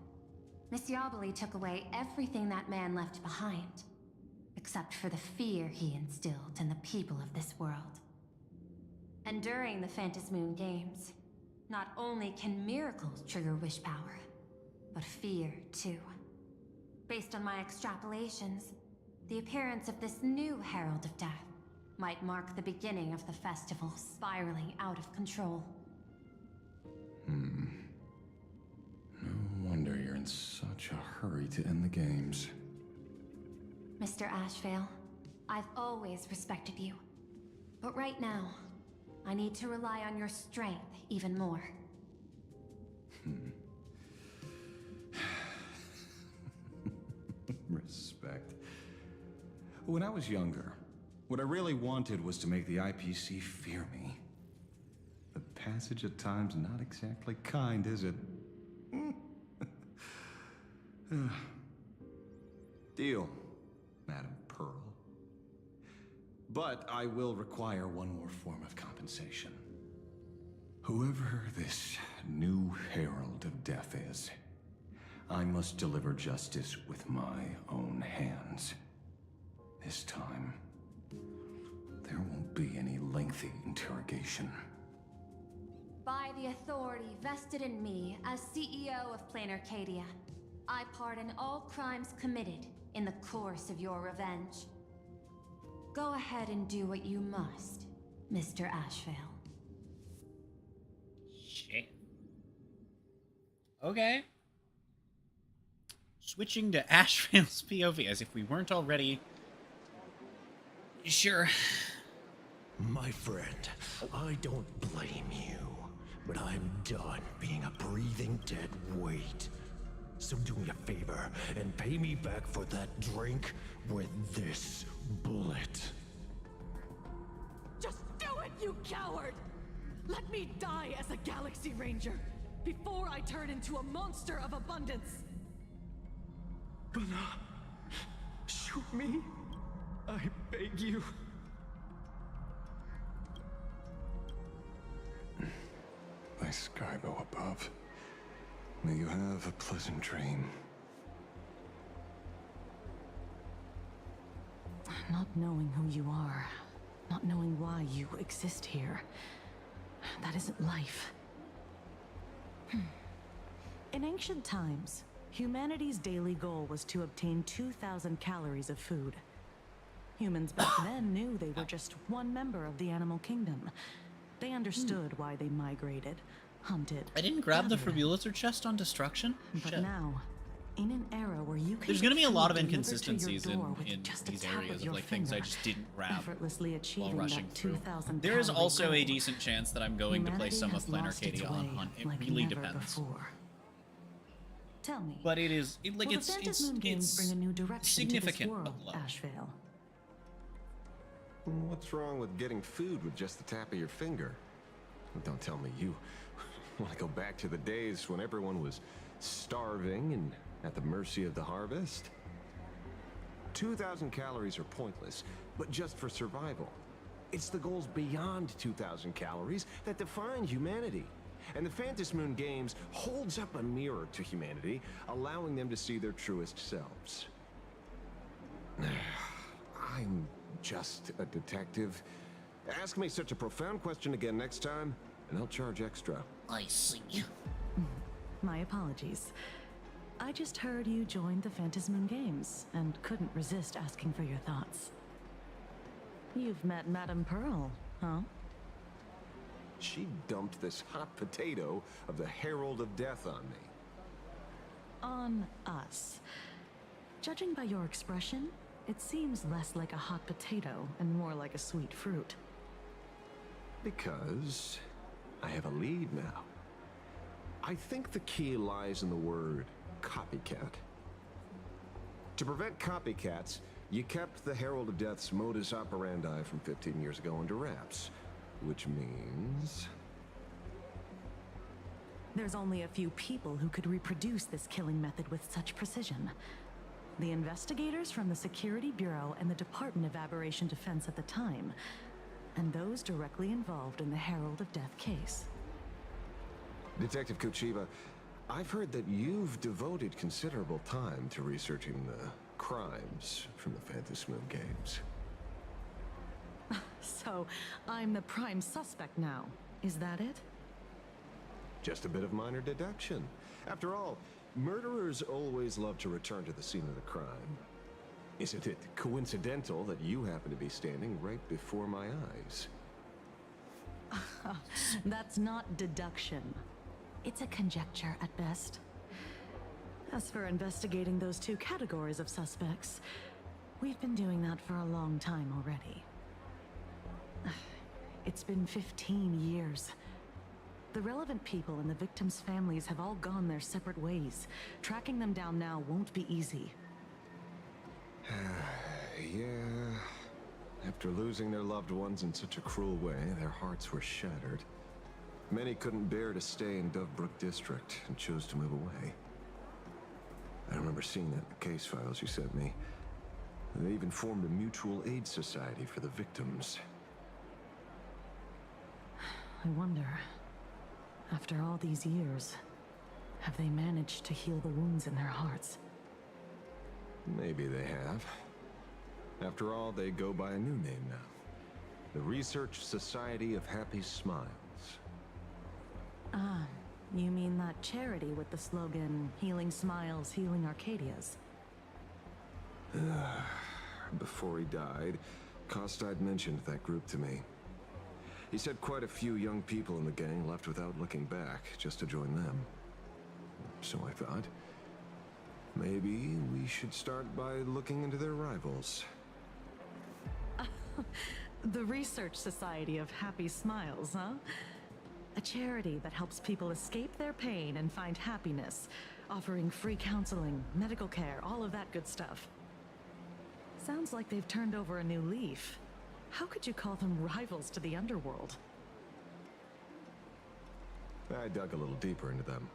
Miss Yabli took away everything that man left behind, except for the fear he instilled in the people of this world. And during the Phantasmoon Games, not only can miracles trigger wish power, but fear too. Based on my extrapolations, the appearance of this new Herald of Death might mark the beginning of the festival spiraling out of control. No wonder you're in such a hurry to end the games. Mr. Ashvale, I've always respected you. But right now, I need to rely on your strength even more. Respect. When I was younger, what I really wanted was to make the IPC fear me. The passage of time's not exactly kind, is it? Deal, Madam Pearl. But I will require one more form of compensation. Whoever this new Herald of Death is, I must deliver justice with my own hands. This time, there won't be any lengthy interrogation. By the authority vested in me as CEO of Plain Arcadia, I pardon all crimes committed in the course of your revenge. Go ahead and do what you must, Mr. Ashvale. Shit. Okay. Switching to Ashvale's POV, as if we weren't already... Sure. My friend, I don't blame you, but I'm done being a breathing dead weight. So do me a favor and pay me back for that drink with this bullet. Just do it, you coward! Let me die as a Galaxy Ranger before I turn into a monster of abundance. But shoot me, I beg you. By Skybo above, may you have a pleasant dream. Not knowing who you are, not knowing why you exist here, that isn't life. In ancient times, humanity's daily goal was to obtain 2,000 calories of food. Humans back then knew they were just one member of the animal kingdom. They understood why they migrated, hunted. I didn't grab the Fabulizer chest on destruction? But Shit. now, in an era where you can There's gonna be a get lot of food delivered to your inconsistencies door with in just a these tap areas of your like things I finger, just didn't grab effortlessly while achieving rushing that through. 2,000 There is calorie also goal. a decent chance that I'm going to play Humanity some of has Plain lost its Arcadia on way hunt. It like really never depends. before. Tell me. But it is Will the Phantom Moon games bring a new direction to this significant, world, but low. Ashvale? What's wrong with getting food with just the tap of your finger? Don't tell me you want to go back to the days when everyone was starving and at the mercy of the harvest. 2,000 calories are pointless, but just for survival. It's the goals beyond 2,000 calories that define humanity. And the Phantom Moon Games holds up a mirror to humanity, allowing them to see their truest selves. I'm just a detective. Ask me such a profound question again next time, and I'll charge extra. I see. My apologies. I just heard you joined the Phantom Moon Games and couldn't resist asking for your thoughts. You've met Madame Pearl, huh? She dumped this hot potato of the Herald of Death on me. On us. Judging by your expression, it seems less like a hot potato and more like a sweet fruit. Because I have a lead now. I think the key lies in the word copycat. To prevent copycats, you kept the Herald of Death's modus operandi from 15 years ago under wraps, which means... There's only a few people who could reproduce this killing method with such precision. The investigators from the Security Bureau and the Department of Aberration Defense at the time, and those directly involved in the Herald of Death case. Detective Kochiba, I've heard that you've devoted considerable time to researching the crimes from the Phantom Moon Games. So, I'm the prime suspect now. Is that it? Just a bit of minor deduction. After all, murderers always love to return to the scene of the crime. Isn't it coincidental that you happen to be standing right before my eyes? That's not deduction. It's a conjecture at best. As for investigating those two categories of suspects, we've been doing that for a long time already. It's been 15 years. The relevant people and the victims' families have all gone their separate ways. Tracking them down now won't be easy. Yeah. After losing their loved ones in such a cruel way, their hearts were shattered. Many couldn't bear to stay in Dovebrook District and chose to move away. I remember seeing that in the case files you sent me. They even formed a mutual aid society for the victims. I wonder, after all these years, have they managed to heal the wounds in their hearts? Maybe they have. After all, they go by a new name now. The Research Society of Happy Smiles. Ah, you mean that charity with the slogan, Healing Smiles, Healing Arcadias? Before he died, Costide mentioned that group to me. He said quite a few young people in the gang left without looking back, just to join them. So I thought, maybe we should start by looking into their rivals. The Research Society of Happy Smiles, huh? A charity that helps people escape their pain and find happiness, offering free counseling, medical care, all of that good stuff. Sounds like they've turned over a new leaf. How could you call them rivals to the underworld? I dug a little deeper into them,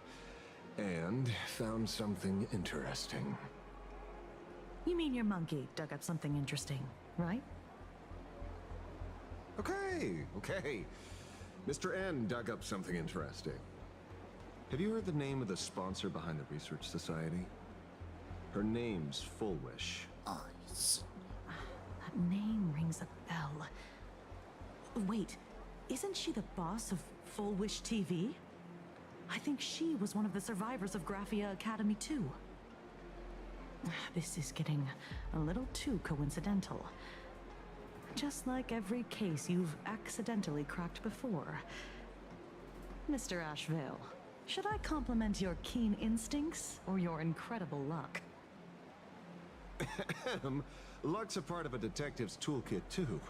and found something interesting. You mean your monkey dug up something interesting, right? Okay. Mr. N dug up something interesting. Have you heard the name of the sponsor behind the Research Society? Her name's Fullwish. That name rings a bell. Wait, isn't she the boss of Fullwish TV? I think she was one of the survivors of Graphia Academy too. This is getting a little too coincidental. Just like every case you've accidentally cracked before. Mr. Ashvale, should I compliment your keen instincts or your incredible luck? Luck's a part of a detective's toolkit, too.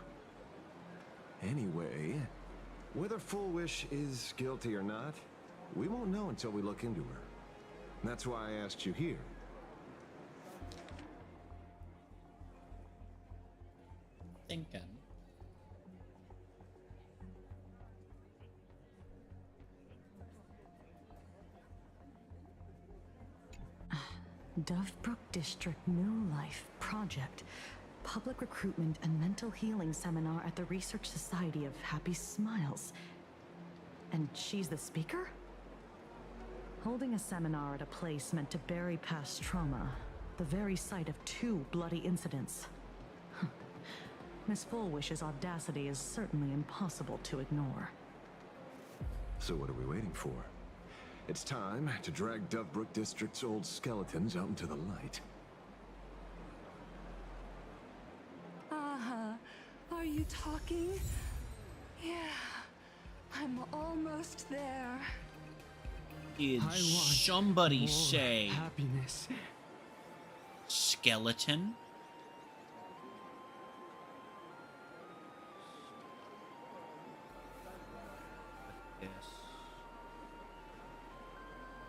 Anyway, whether Fullwish is guilty or not, we won't know until we look into her. That's why I asked you here. Thinking. Dovebrook District New Life Project. Public Recruitment and Mental Healing Seminar at the Research Society of Happy Smiles. And she's the speaker? Holding a seminar at a place meant to bury past trauma. The very site of 2 bloody incidents. Miss Fullwish's audacity is certainly impossible to ignore. So what are we waiting for? It's time to drag Dovebrook District's old skeletons out into the light. Are you talking? Yeah, I'm almost there. Did somebody say happiness? Skeleton? Yes.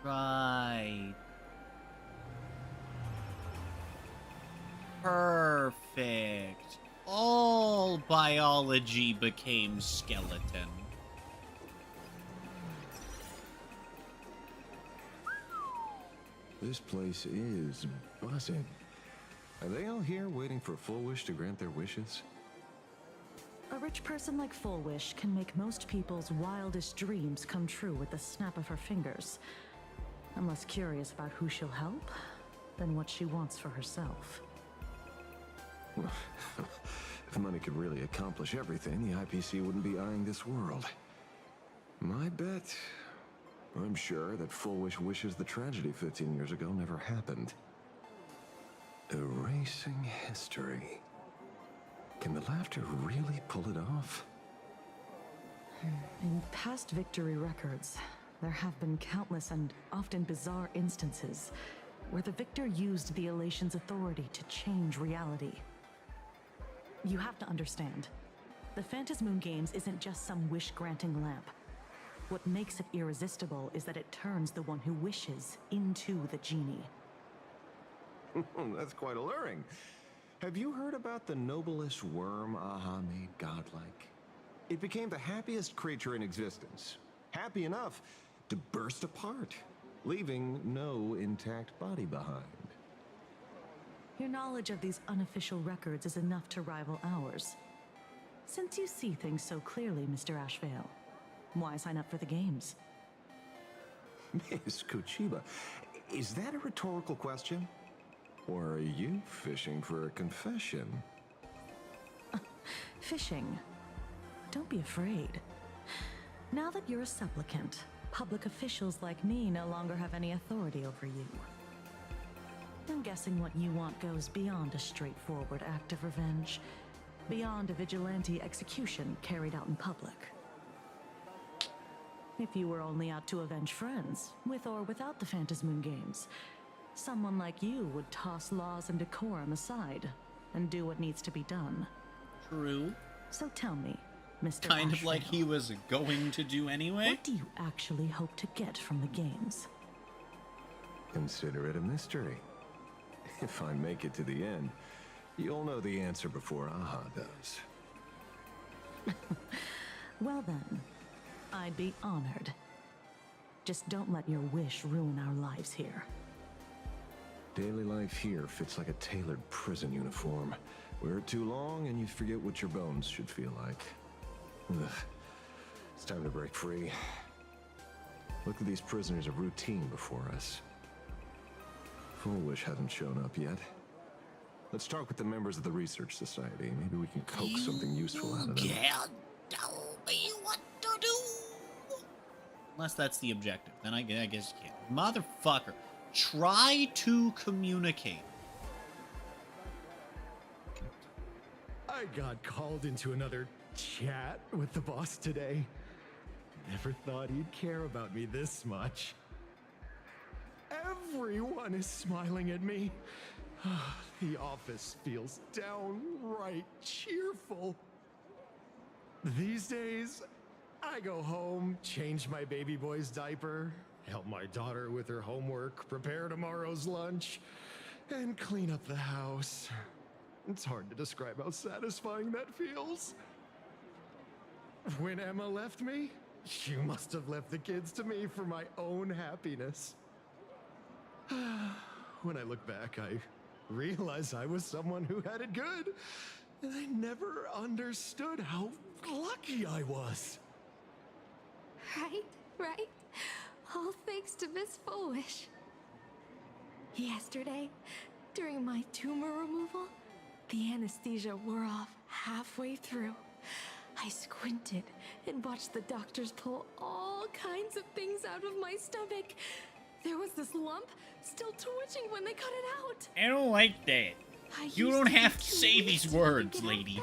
Right. Perfect. All biology became skeleton. This place is buzzing. Are they all here waiting for Fullwish to grant their wishes? A rich person like Fullwish can make most people's wildest dreams come true with the snap of her fingers. I'm less curious about who she'll help than what she wants for herself. If money could really accomplish everything, the IPC wouldn't be eyeing this world. My bet, I'm sure that Fullwish wishes the tragedy 15 years ago never happened. Erasing history. Can the laughter really pull it off? In past victory records, there have been countless and often bizarre instances where the victor used the elation's authority to change reality. You have to understand, the Phantasmoon Games isn't just some wish-granting lamp. What makes it irresistible is that it turns the one who wishes into the genie. That's quite alluring. Have you heard about the noblest worm Aha made godlike? It became the happiest creature in existence. Happy enough to burst apart, leaving no intact body behind. Your knowledge of these unofficial records is enough to rival ours. Since you see things so clearly, Mr. Ashvale, why sign up for the games? Miss Kuchiba, is that a rhetorical question? Or are you fishing for a confession? Fishing. Don't be afraid. Now that you're a supplicant, public officials like me no longer have any authority over you. I'm guessing what you want goes beyond a straightforward act of revenge, beyond a vigilante execution carried out in public. If you were only out to avenge friends, with or without the Phantasmoon Games, someone like you would toss laws and decorum aside and do what needs to be done. True. So tell me, Mr. Kind of Ashvale, like he was going to do anyway. what do you actually hope to get from the games? Consider it a mystery. If I make it to the end, you'll know the answer before Aha does. Well then, I'd be honored. Just don't let your wish ruin our lives here. Daily life here fits like a tailored prison uniform. Wear it too long and you forget what your bones should feel like. Ugh. It's time to break free. Look at these prisoners of routine before us. Full Wish hasn't shown up yet. Let's talk with the members of the Research Society. Maybe we can coax something useful out of them. Can't tell me what to do. Unless that's the objective. Then I guess you can't. Motherfucker. Try to communicate. I got called into another chat with the boss today. Never thought he'd care about me this much. Everyone is smiling at me. The office feels downright cheerful. These days, I go home, change my baby boy's diaper, help my daughter with her homework, prepare tomorrow's lunch, and clean up the house. It's hard to describe how satisfying that feels. When Emma left me, she must have left the kids to me for my own happiness. When I look back, I realize I was someone who had it good, and I never understood how lucky I was. Right? All thanks to Miss Foolish. Yesterday, during my tumor removal, the anesthesia wore off halfway through. I squinted and watched the doctors pull all kinds of things out of my stomach. There was this lump still twitching when they cut it out. I don't like that. You don't have to say these words, lady.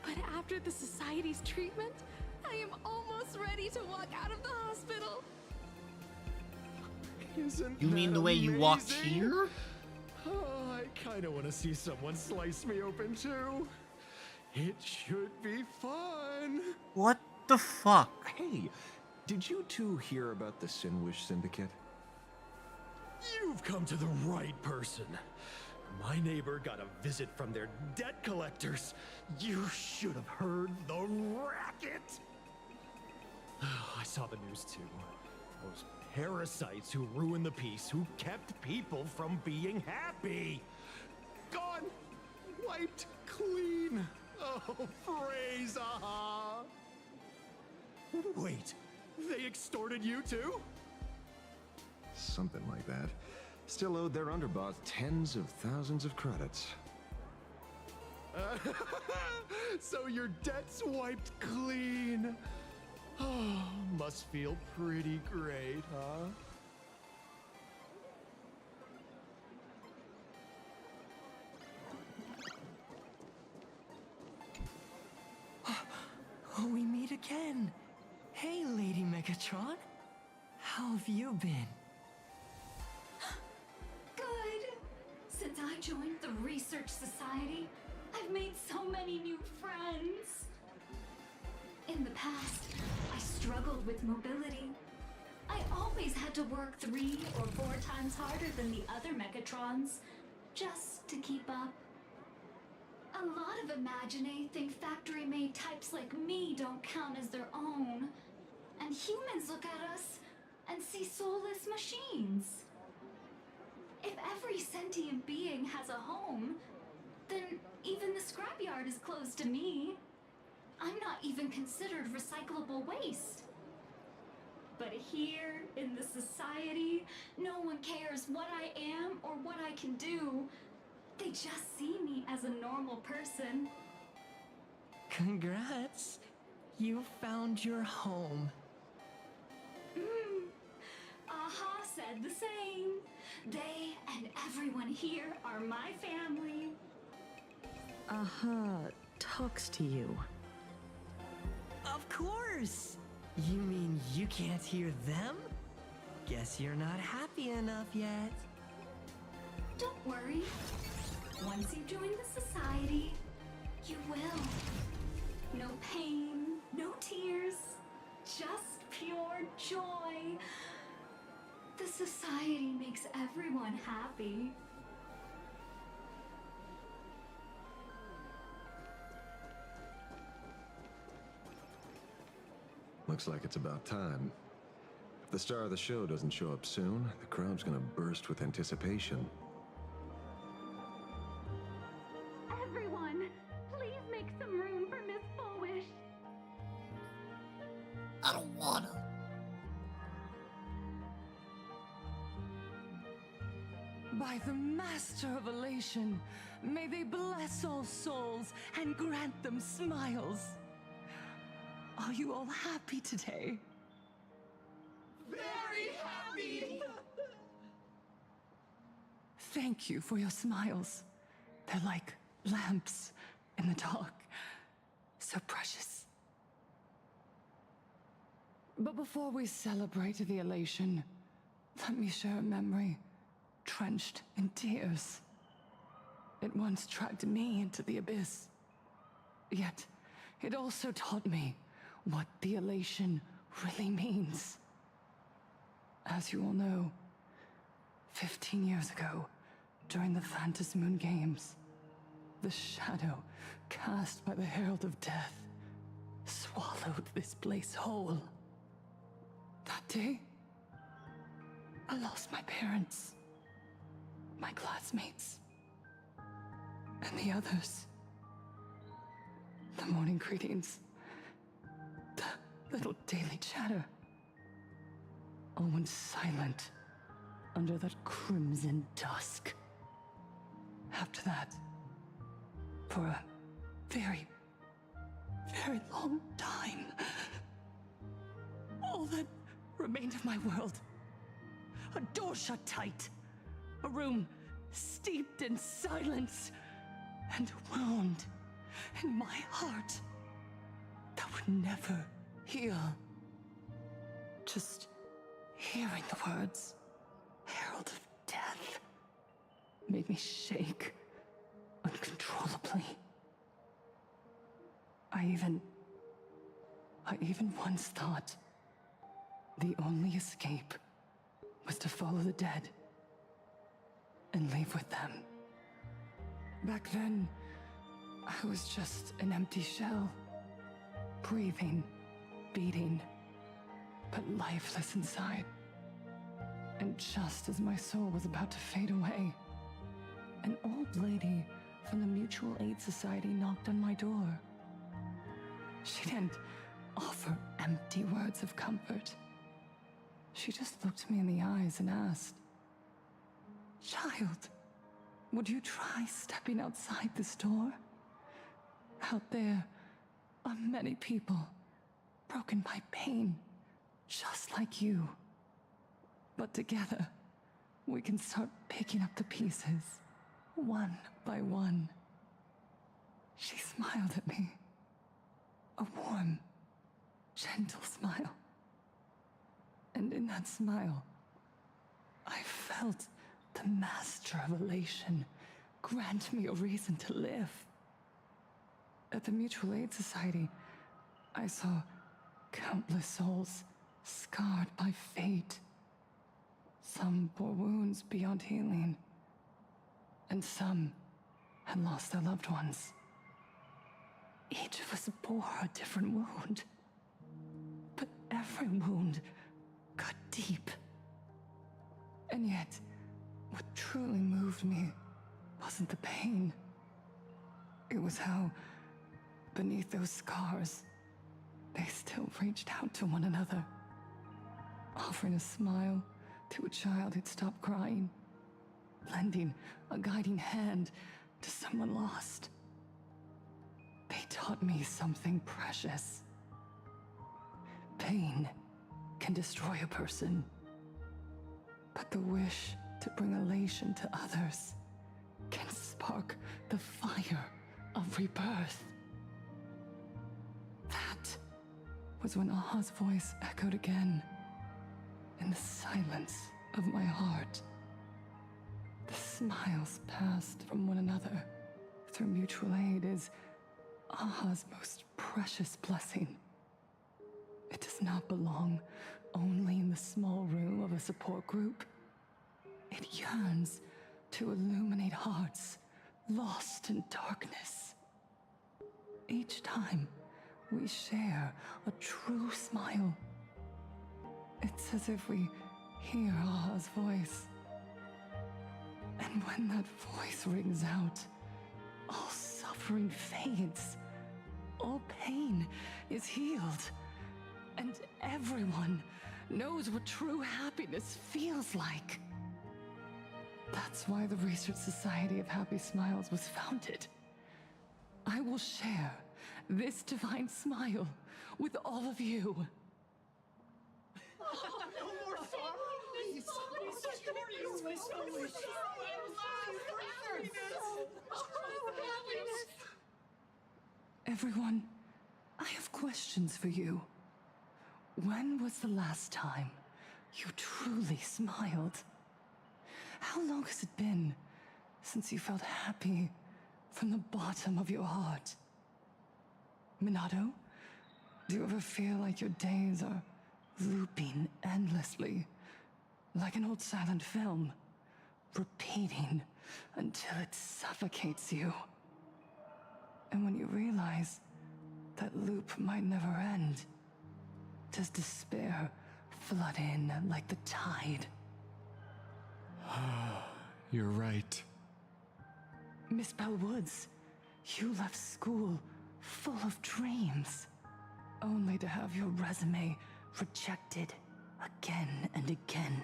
But after the society's treatment, I am almost ready to walk out of the hospital. Isn't You mean that the way you walked amazing? here? Oh, I kind of want to see someone slice me open too. It should be fun. What the fuck? Hey, did you two hear about the Sinwish Syndicate? You've come to the right person. My neighbor got a visit from their debt collectors. You should have heard the racket. I saw the news too. Those parasites who ruined the peace, who kept people from being happy. Gone. Wiped clean. Oh, praise Aha. Wait, they extorted you too? Something like that. Still owed their underboss tens of thousands of credits. So your debt's wiped clean. Oh, must feel pretty great, huh? Megatron? How have you been? Good. Since I joined the Research Society, I've made so many new friends. In the past, I struggled with mobility. I always had to work 3 or 4 times harder than the other Megatrons, just to keep up. A lot of Imagine think factory-made types like me don't count as their own. And humans look at us and see soulless machines. If every sentient being has a home, then even the scrapyard is closed to me. I'm not even considered recyclable waste. But here, in the society, no one cares what I am or what I can do. They just see me as a normal person. Congrats! You found your home. Aha said the same. They and everyone here are my family. Aha talks to you. Of course! You mean you can't hear them? Guess you're not happy enough yet. Don't worry. Once you join the society, you will. No pain, no tears, just pure joy. The society makes everyone happy. Looks like it's about time. If the star of the show doesn't show up soon, the crowd's gonna burst with anticipation. Everyone, please make some room for Miss Fullwish. I don't wanna. By the Master of Elation, may they bless all souls and grant them smiles. Are you all happy today? Very happy! Thank you for your smiles. They're like lamps in the dark. So precious. But before we celebrate the elation, let me share a memory drenched in tears. It once dragged me into the abyss. Yet, it also taught me what the elation really means. As you all know, 15 years ago, during the Phantasmoon Games, the shadow cast by the Herald of Death swallowed this place whole. That day, I lost my parents, my classmates, and the others. The morning greetings, the little daily chatter, all went silent under that crimson dusk. After that, for a very, very long time, all that remained of my world, a door shut tight, a room steeped in silence, and a wound in my heart that would never heal. Just hearing the words, Herald of Death, made me shake uncontrollably. I even once thought the only escape was to follow the dead and leave with them. Back then, I was just an empty shell, breathing, beating, but lifeless inside. And just as my soul was about to fade away, an old lady from the Mutual Aid Society knocked on my door. She didn't offer empty words of comfort. She just looked me in the eyes and asked, "Child, would you try stepping outside this door? Out there are many people broken by pain, just like you. But together, we can start picking up the pieces, one by one." She smiled at me. A warm, gentle smile. And in that smile, I felt the master of elation grant me a reason to live. At the Mutual Aid Society, I saw countless souls scarred by fate. Some bore wounds beyond healing, and some had lost their loved ones. Each of us bore a different wound, but every wound cut deep. And yet, what truly moved me wasn't the pain. It was how, beneath those scars, they still reached out to one another, offering a smile to a child who'd stopped crying, lending a guiding hand to someone lost. They taught me something precious. Pain can destroy a person, but the wish to bring elation to others can spark the fire of rebirth. That was when Aha's voice echoed again in the silence of my heart. The smiles passed from one another through mutual aid is Aha's most precious blessing. It does not belong only in the small room of a support group. It yearns to illuminate hearts lost in darkness. Each time we share a true smile, it's as if we hear Aha's voice. And when that voice rings out, all suffering fades, all pain is healed, and everyone knows what true happiness feels like. That's why the Research Society of Happy Smiles was founded. I will share this divine smile with all of you. No more sorrow! Everyone, I have questions for you. When was the last time you truly smiled? How long has it been since you felt happy from the bottom of your heart? Minato, do you ever feel like your days are looping endlessly, like an old silent film, repeating until it suffocates you? And when you realize that loop might never end, does despair flood in like the tide? You're right. Miss Bell Woods, you left school full of dreams, only to have your resume rejected again and again.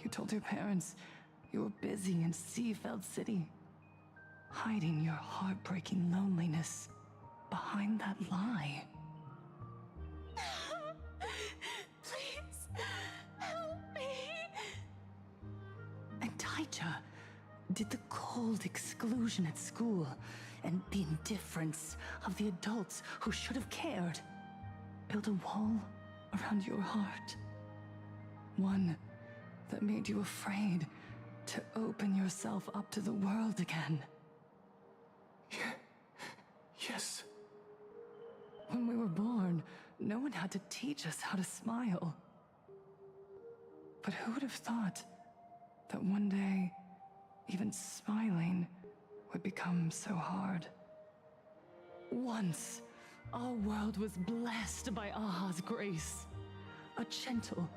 You told your parents you were busy in Seafeld City, hiding your heartbreaking loneliness behind that lie. Please, help me. And Taija did the cold exclusion at school and the indifference of the adults who should have cared build a wall around your heart. One that made you afraid to open yourself up to the world again. Yes. When we were born, no one had to teach us how to smile. But who would have thought that one day, even smiling would become so hard? Once, our world was blessed by Aha's grace. A gentle,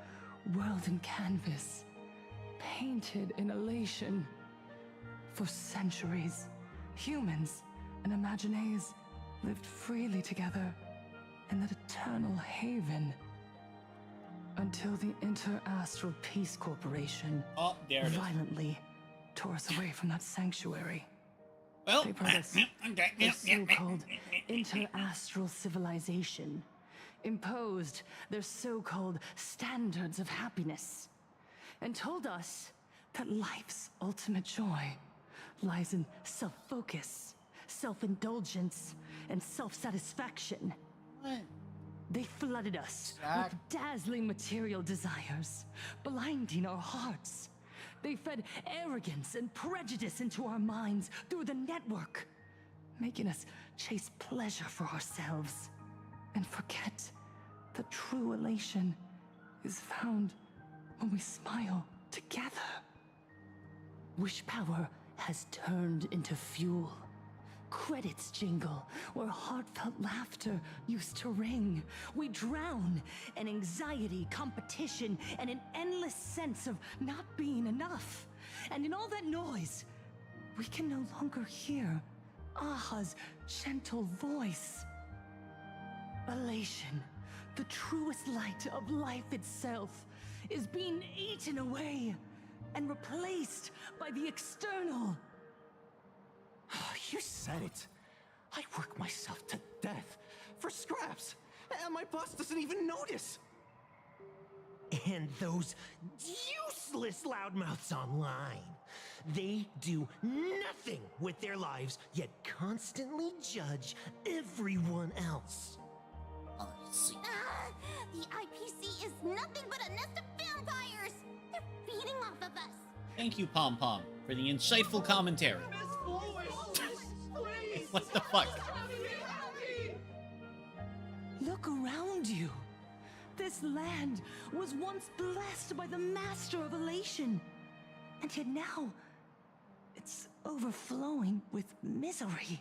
world-in canvas, painted in elation. For centuries, humans and Imaginaes lived freely together in that eternal haven. Until the Inter-Astral Peace Corporation violently tore us away from that sanctuary. Well, they brought us their so-called inter-astral civilization, imposed their so-called standards of happiness, and told us that life's ultimate joy lies in self-focus, self-indulgence, and self-satisfaction. What? They flooded us Zach. with dazzling material desires, blinding our hearts. They fed arrogance and prejudice into our minds through the network, making us chase pleasure for ourselves and forget the true elation is found when we smile together. Wish power has turned into fuel. Credits jingle where heartfelt laughter used to ring. We drown in anxiety, competition, and an endless sense of not being enough. And in all that noise, we can no longer hear Aha's gentle voice. Elation, the truest light of life itself, is being eaten away and replaced by the external. You said it. I work myself to death for scraps, and my boss doesn't even notice. And those useless loudmouths online. They do nothing with their lives, yet constantly judge everyone else. The IPC is nothing but a nest of vampires! They're feeding off of us! Thank you, Pom Pom, for the insightful commentary. What the fuck? Look around you. This land was once blessed by the master of elation. And yet now, it's overflowing with misery.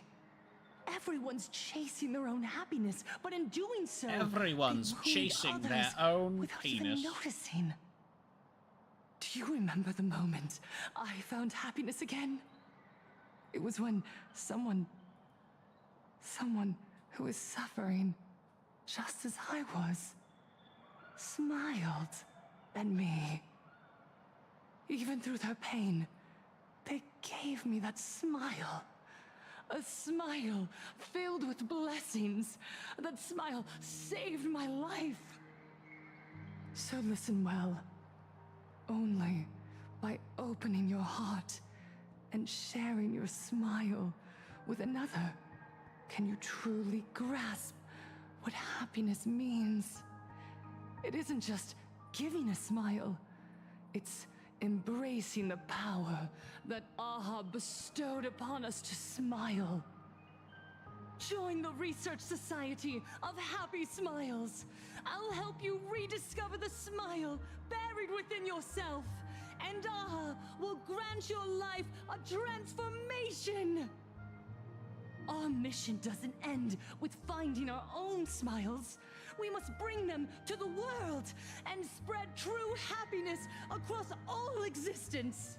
Everyone's chasing their own happiness, but in doing so, Everyone's they wound chasing their others own without penis. even noticing. Do you remember the moment I found happiness again? It was when someone who was suffering just as I was, smiled at me. Even through their pain, they gave me that smile. A smile filled with blessings. That smile saved my life. So listen well. Only by opening your heart and sharing your smile with another can you truly grasp what happiness means. It isn't just giving a smile, it's embracing the power that Aha bestowed upon us to smile. Join the Research Society of Happy Smiles. I'll help you rediscover the smile buried within yourself, and Aha will grant your life a transformation. Our mission doesn't end with finding our own smiles. We must bring them to the world and spread true happiness across all existence.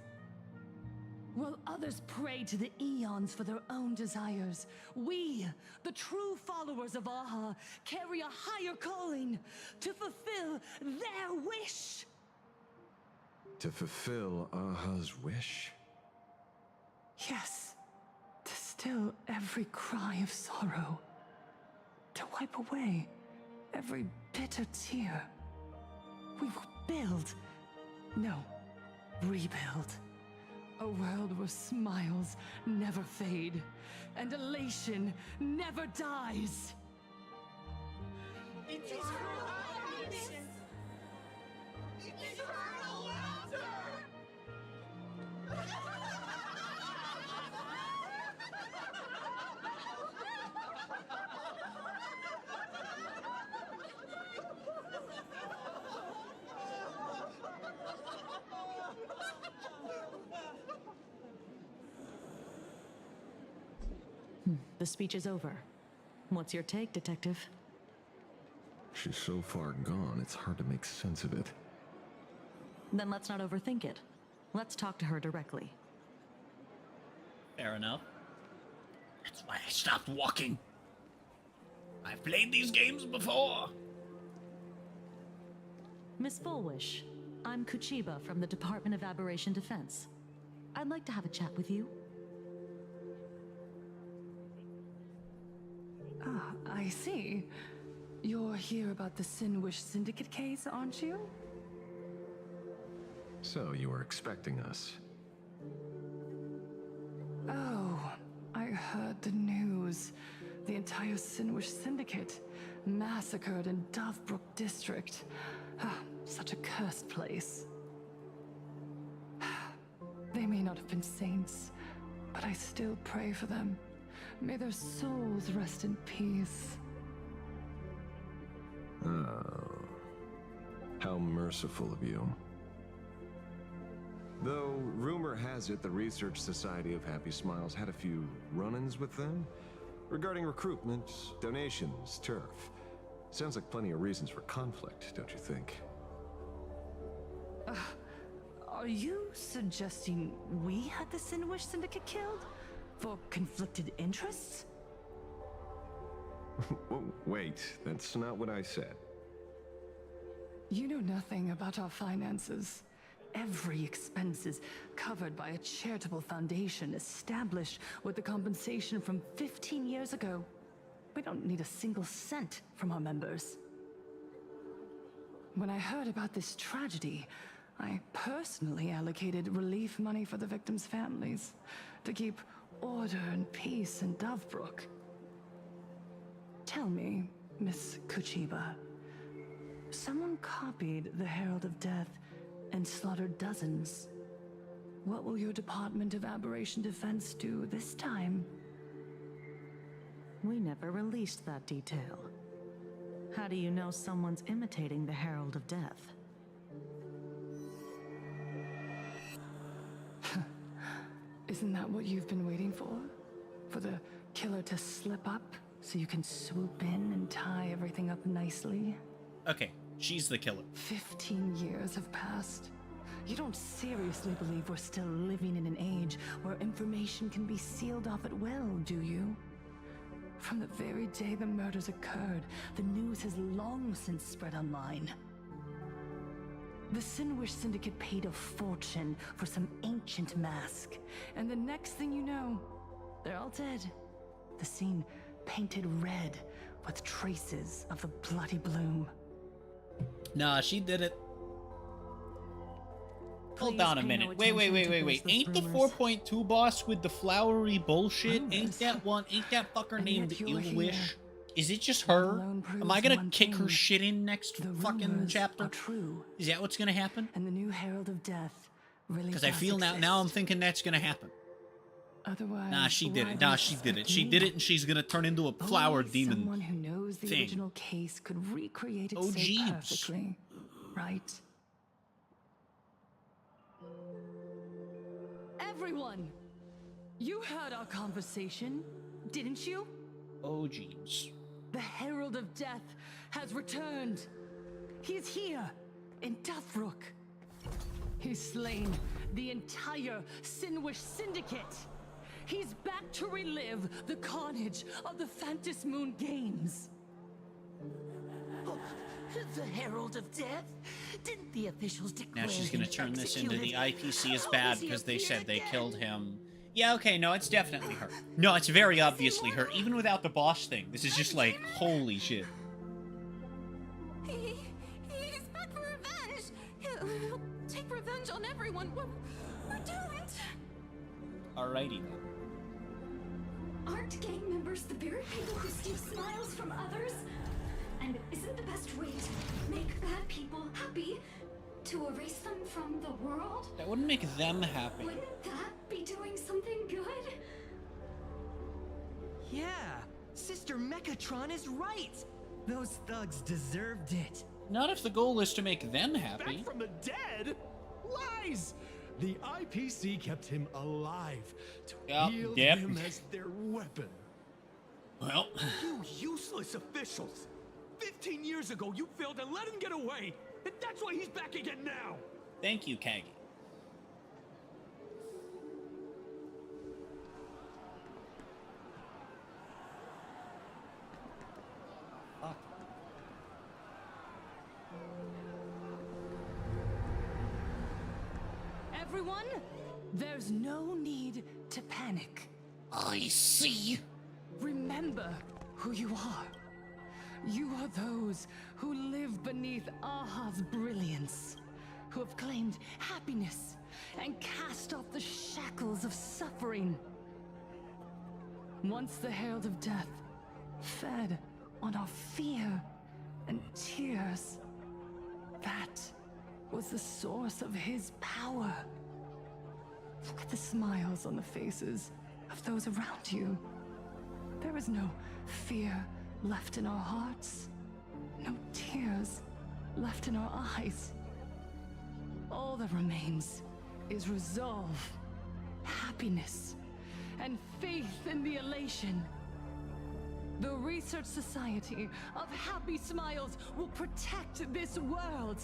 While others pray to the eons for their own desires, we, the true followers of Aha, carry a higher calling to fulfill their wish. To fulfill Aha's wish? Yes. To still every cry of sorrow. To wipe away every bitter tear. We will build, no, rebuild. A world where smiles never fade, and elation never dies. Eternal happiness! Eternal laughter! The speech is over. What's your take, Detective? She's so far gone, it's hard to make sense of it. Then let's not overthink it. Let's talk to her directly. Fair enough. That's why I stopped walking. I've played these games before. Miss Fullwish, I'm Kuchiba from the Department of Aberration Defense. I'd like to have a chat with you. Ah, I see. You're here about the Sinwish Syndicate case, aren't you? So you were expecting us. Oh, I heard the news. The entire Sinwish Syndicate massacred in Dovebrook District. Ah, such a cursed place. They may not have been saints, but I still pray for them. May their souls rest in peace. Oh, how merciful of you. Though, rumor has it the Research Society of Happy Smiles had a few run-ins with them regarding recruitment, donations, turf. Sounds like plenty of reasons for conflict, don't you think? Are you suggesting we had the Sinwish Syndicate killed? For conflicted interests? Wait, that's not what I said. You know nothing about our finances. Every expense is covered by a charitable foundation established with the compensation from 15 years ago. We don't need a single cent from our members. When I heard about this tragedy, I personally allocated relief money for the victims' families to keep order and peace in Dovebrook. Tell me, Miss Kuchiba, someone copied the Herald of Death and slaughtered dozens. What will your Department of Aberration Defense do this time? We never released that detail. How do you know someone's imitating the Herald of Death? Isn't that what you've been waiting for? For the killer to slip up so you can swoop in and tie everything up nicely? Okay, she's the killer. 15 years have passed. You don't seriously believe we're still living in an age where information can be sealed off at will, do you? From the very day the murders occurred, the news has long since spread online. The Sinwish Syndicate paid a fortune for some ancient mask, and the next thing you know, they're all dead. The scene painted red with traces of the bloody bloom. Nah, she did it. Hold on a minute. Wait. Ain't the 4.2 boss with the flowery bullshit? Ain't that fucker named Illwish? Is it just her? Am I gonna kick her shit in next fucking chapter? Is that what's gonna happen? And the new Herald of Death really Because I feel now I'm thinking that's gonna happen. Otherwise, Nah, she did it. Nah, she did it. She did it, and she's gonna turn into a flower demon. Someone who knows the original case could recreate it so perfectly, right? Everyone, you heard our conversation, didn't you? Oh, Jeeves. The Herald of Death has returned. He's here, in Dovebrook. He's slain the entire Sinwish Syndicate. He's back to relive the carnage of the Phantom Moon Games. The Herald of Death? Didn't the officials declare Now she's gonna him turn this into the executed? IPC as How bad does he because they appear said they again? killed him. Yeah, okay, no, it's definitely her. No, it's very obviously her, even without the boss thing. This is just like, holy shit. He's back for revenge. He'll take revenge on everyone. We're doomed. Alrighty then. Aren't gang members the very people who steal smiles from others? And isn't the best way to make bad people happy to erase them from the world? That wouldn't make them happy. Wouldn't that be doing something good? Yeah, Sister Mechatron is right. Those thugs deserved it. Not if the goal is to make them happy. Back from the dead? Lies! The IPC kept him alive to wield him as their weapon. Well, You useless officials! 15 years ago, you failed and let him get away! And that's why he's back again now! Thank you, Kagi. Everyone, there's no need to panic. I see. Remember who you are. You are those who live beneath Aha's brilliance, who have claimed happiness and cast off the shackles of suffering. Once the Herald of Death fed on our fear and tears. That was the source of his power. Look at the smiles on the faces of those around you. There is no fear left in our hearts, no tears left in our eyes. All that remains is resolve, happiness, and faith in the elation. The Research Society of Happy Smiles will protect this world.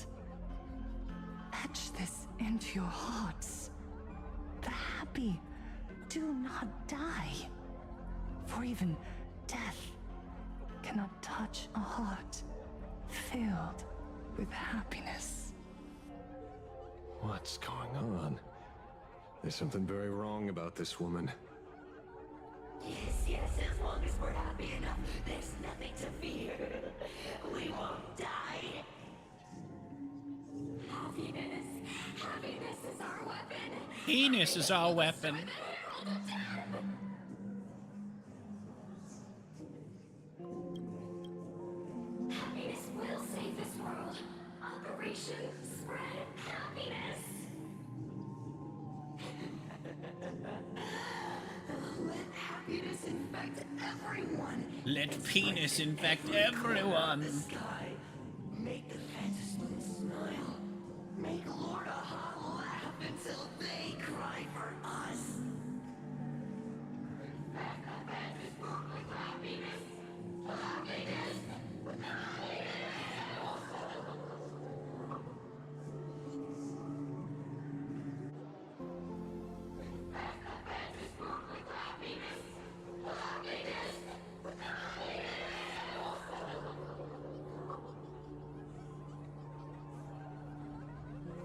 Etch this into your hearts. The happy do not die, for even death cannot touch a heart filled with happiness. What's going on? There's something very wrong about this woman. Yes, as long as we're happy enough, there's nothing to fear. We won't die. Happiness is our weapon. Penis is our weapon. Happiness will save this world. Operation Spread Happiness. Let happiness infect everyone. Let penis infect everyone. The sky. Make the Fantasy smile. Make Lorda Hot laugh until they cry for us.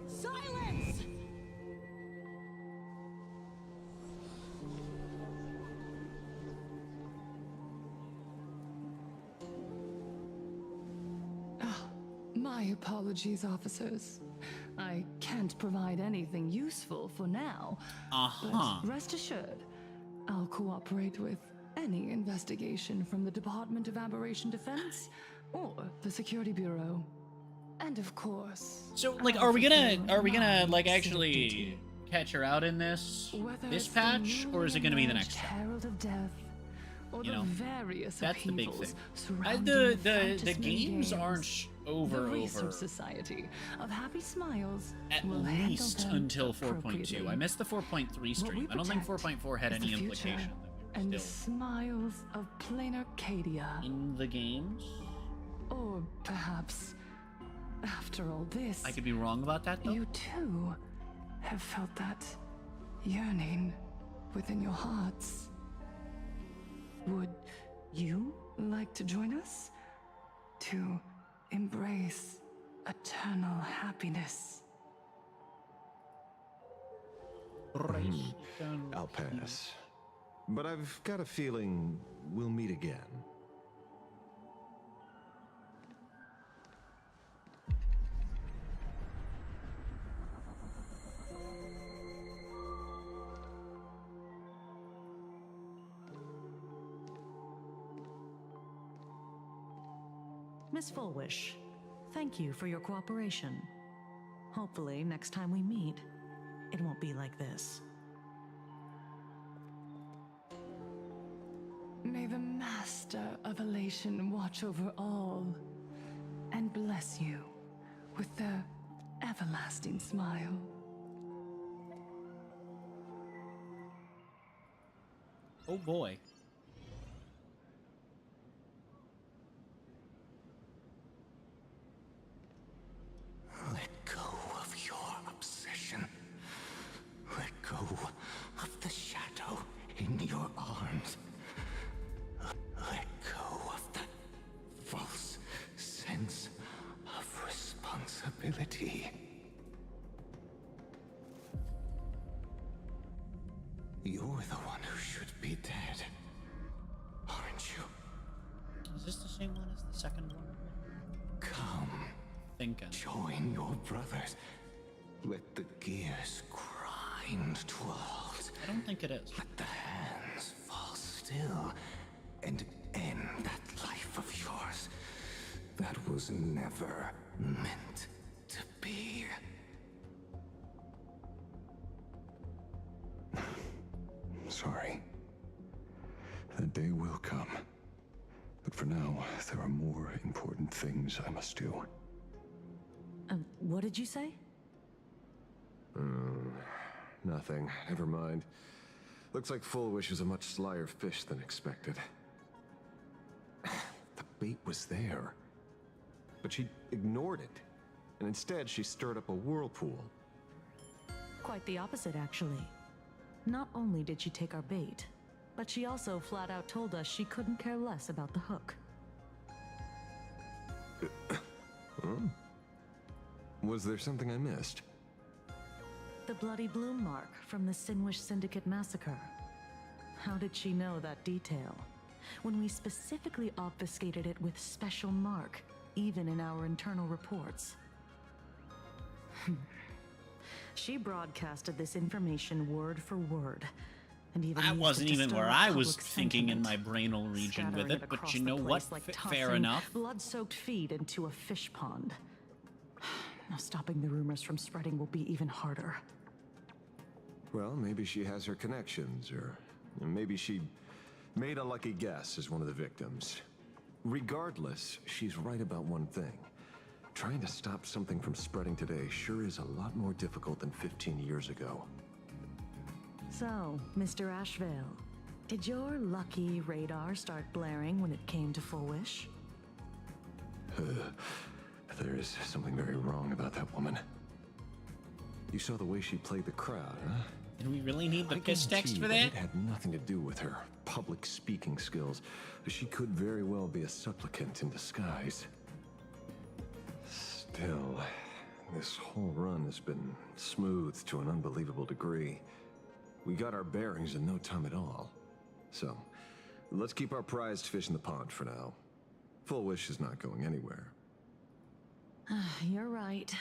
Silence! My apologies, officers. I can't provide anything useful for now. But rest assured, I'll cooperate with any investigation from the Department of Aberration Defense or the Security Bureau. And of course... So, like, are we gonna, like, actually catch her out in this patch, or is it gonna be the next patch? Herald of Death, or you know, various that's the big thing. The games aren't over. The Research Society of Happy Smiles at will least until 4.2. I missed the 4.3 stream. I don't think 4.4 had any implication. And the smiles of plain Arcadia in the games, or perhaps after all this, I could be wrong about that, though. You too have felt that yearning within your hearts. Would you like to join us to embrace eternal happiness? I'll pass. But I've got a feeling we'll meet again. Miss Fullwish, thank you for your cooperation. Hopefully, next time we meet, it won't be like this. May the Master of Elation watch over all and bless you with their everlasting smile. Oh boy. Let go of your obsession. Let go of the shadow in your arms. Let go of that false sense of responsibility. You're the one who should be dead, aren't you? Is this the same one as the second one? Come. Join your brothers. Let the gears grind to a halt. I don't think it is. Let the hands fall still and end that was never meant to be. Sorry. That day will come. But for now, there are more important things I must do. What did you say? Nothing. Never mind. Looks like Full Wish is a much slyer fish than expected. The bait was there. But she ignored it. And instead, she stirred up a whirlpool. Quite the opposite, actually. Not only did she take our bait, but she also flat out told us she couldn't care less about the hook. Was there something I missed? The bloody bloom mark from the Sinwish Syndicate massacre. How did she know that detail? When we specifically obfuscated it with special mark, even in our internal reports. She broadcasted this information word for word. And even that used wasn't it to even stir where up I was public thinking in sentiment, my brainal region with scattering it, but across you know the what? place like Fair tossing enough. blood-soaked feed into a fish pond. Now stopping the rumors from spreading will be even harder. Well, maybe she has her connections, or maybe she made a lucky guess as one of the victims. Regardless, she's right about one thing. Trying to stop something from spreading today sure is a lot more difficult than 15 years ago. So, Mr. Ashvale, did your lucky radar start blaring when it came to Full Wish? There is something very wrong about that woman. You saw the way she played the crowd, huh? Did we really need the piss text for guarantee that? It had nothing to do with her public speaking skills. She could very well be a supplicant in disguise. Still, this whole run has been smoothed to an unbelievable degree. We got our bearings in no time at all. So, let's keep our prized fish in the pond for now. Full Wish is not going anywhere. You're right.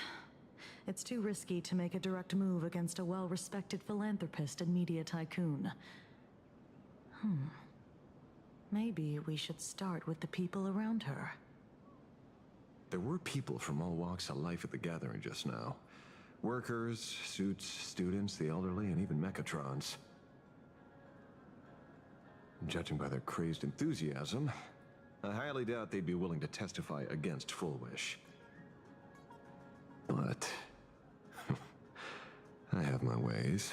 It's too risky to make a direct move against a well-respected philanthropist and media tycoon. Maybe we should start with the people around her. There were people from all walks of life at the gathering just now. Workers, suits, students, the elderly, and even Mechatrons. Judging by their crazed enthusiasm, I highly doubt they'd be willing to testify against Full Wish. But I have my ways.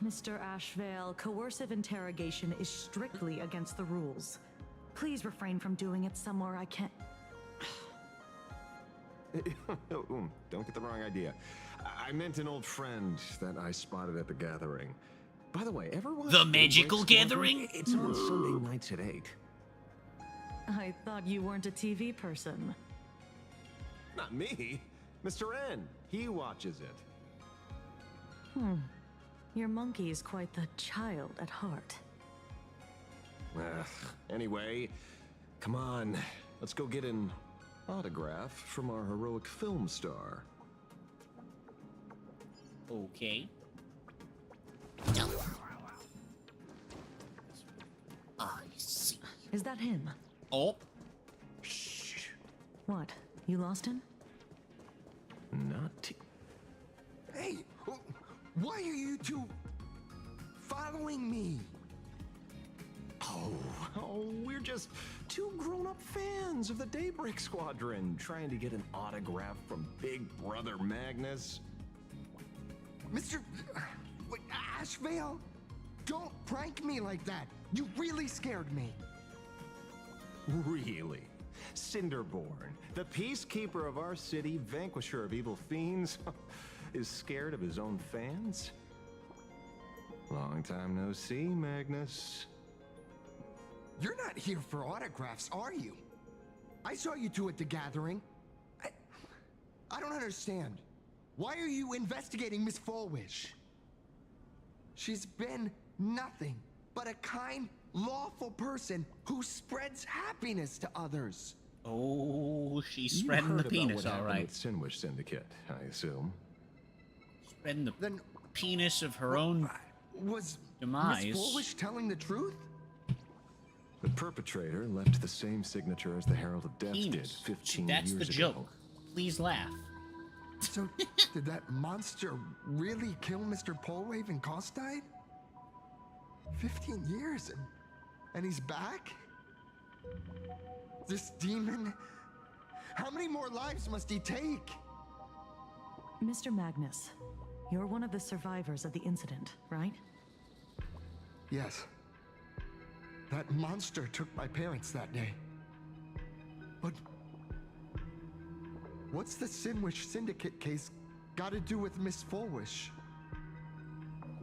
Mr. Ashvale, coercive interrogation is strictly against the rules. Please refrain from doing it somewhere I can't... Don't get the wrong idea. I meant an old friend that I spotted at the gathering. By the way, everyone... The magical gathering? It's on Sunday nights at 8. I thought you weren't a TV person. Not me. Mr. N. He watches it. Your monkey is quite the child at heart. Anyway, come on. Let's go get an autograph from our heroic film star. Okay. I see. Is that him? Oh. Shh. What? You lost him? Not... Hey, why are you two following me? Oh, we're just two grown-up fans of the Daybreak Squadron trying to get an autograph from Big Brother Magnus. Mr. Ashvale, don't prank me like that. You really scared me. Really? Cinderborn, the peacekeeper of our city, vanquisher of evil fiends, is scared of his own fans? Long time no see, Magnus. You're not here for autographs, are you? I saw you two at the gathering. I don't understand. Why are you investigating Miss Fullwish? She's been nothing but a kind, lawful person who spreads happiness to others. Oh, she's spreading the penis, all right. Sinwish Syndicate, I assume. Spreading the penis of her own was demise. Miss Fullwish telling the truth? The perpetrator left the same signature as the Herald of Death did 15 That's years the ago. joke. Please laugh. So, did that monster really kill Mr. Polwave and Costide? 15 years and he's back? This demon? How many more lives must he take? Mr. Magnus, you're one of the survivors of the incident, right? Yes. That monster took my parents that day. But what's the Sinwish Syndicate case got to do with Miss Fulwish?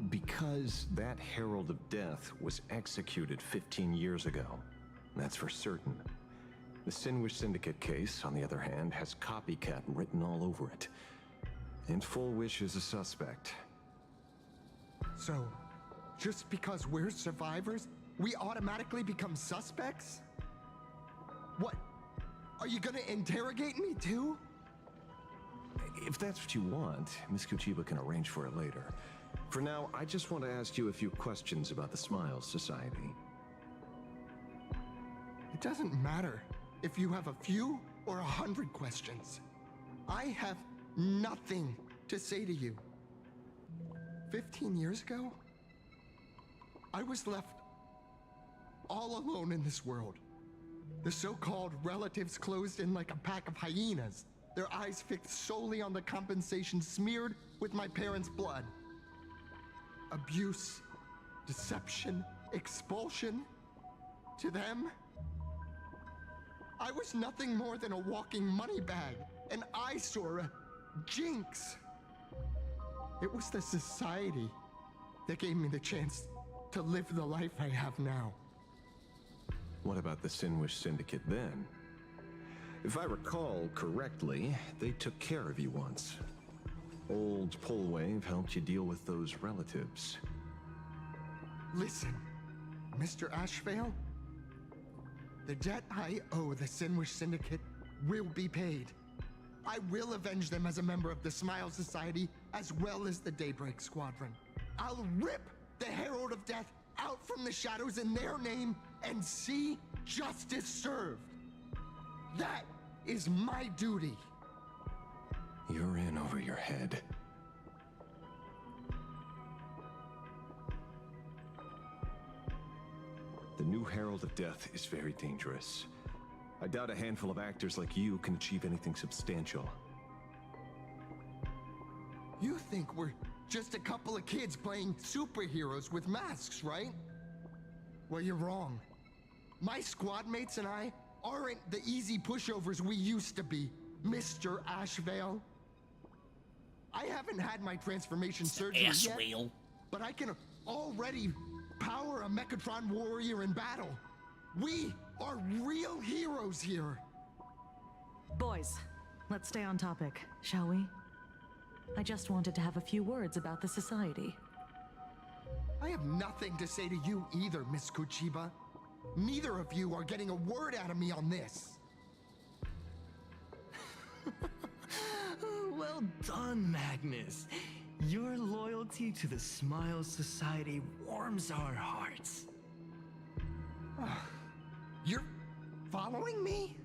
Because that Herald of Death was executed 15 years ago. That's for certain. The Sinwish Syndicate case, on the other hand, has copycat written all over it. And Fulwish is a suspect. So, just because we're survivors, we automatically become suspects? What? Are you gonna interrogate me too? If that's what you want, Miss Kuchiba can arrange for it later. For now, I just want to ask you a few questions about the Smiles Society. It doesn't matter if you have a few or 100 questions. I have nothing to say to you. 15 years ago, I was left all alone in this world. The so-called relatives closed in like a pack of hyenas, their eyes fixed solely on the compensation smeared with my parents' blood. Abuse, deception, expulsion. To them, I was nothing more than a walking money bag, an eyesore, a jinx. It was the society that gave me the chance to live the life I have now. What about the Sinwish Syndicate then? If I recall correctly, they took care of you once. Old Polwave helped you deal with those relatives. Listen, Mr. Ashvale, the debt I owe the Sinwish Syndicate will be paid. I will avenge them as a member of the Smile Society as well as the Daybreak Squadron. I'll rip the Herald of Death out from the shadows in their name and see justice served. That is my duty. You're in over your head. The new Herald of Death is very dangerous. I doubt a handful of actors like you can achieve anything substantial. You think we're just a couple of kids playing superheroes with masks, right? Well, you're wrong. My squad mates and I aren't the easy pushovers we used to be, Mr. Ashvale. I haven't had my transformation surgery yet, but I can already power a Mechatron warrior in battle. We are real heroes here. Boys, let's stay on topic, shall we? I just wanted to have a few words about the society. I have nothing to say to you either, Miss Kuchiba. Neither of you are getting a word out of me on this. Well done, Magnus. Your loyalty to the Smile Society warms our hearts. You're following me?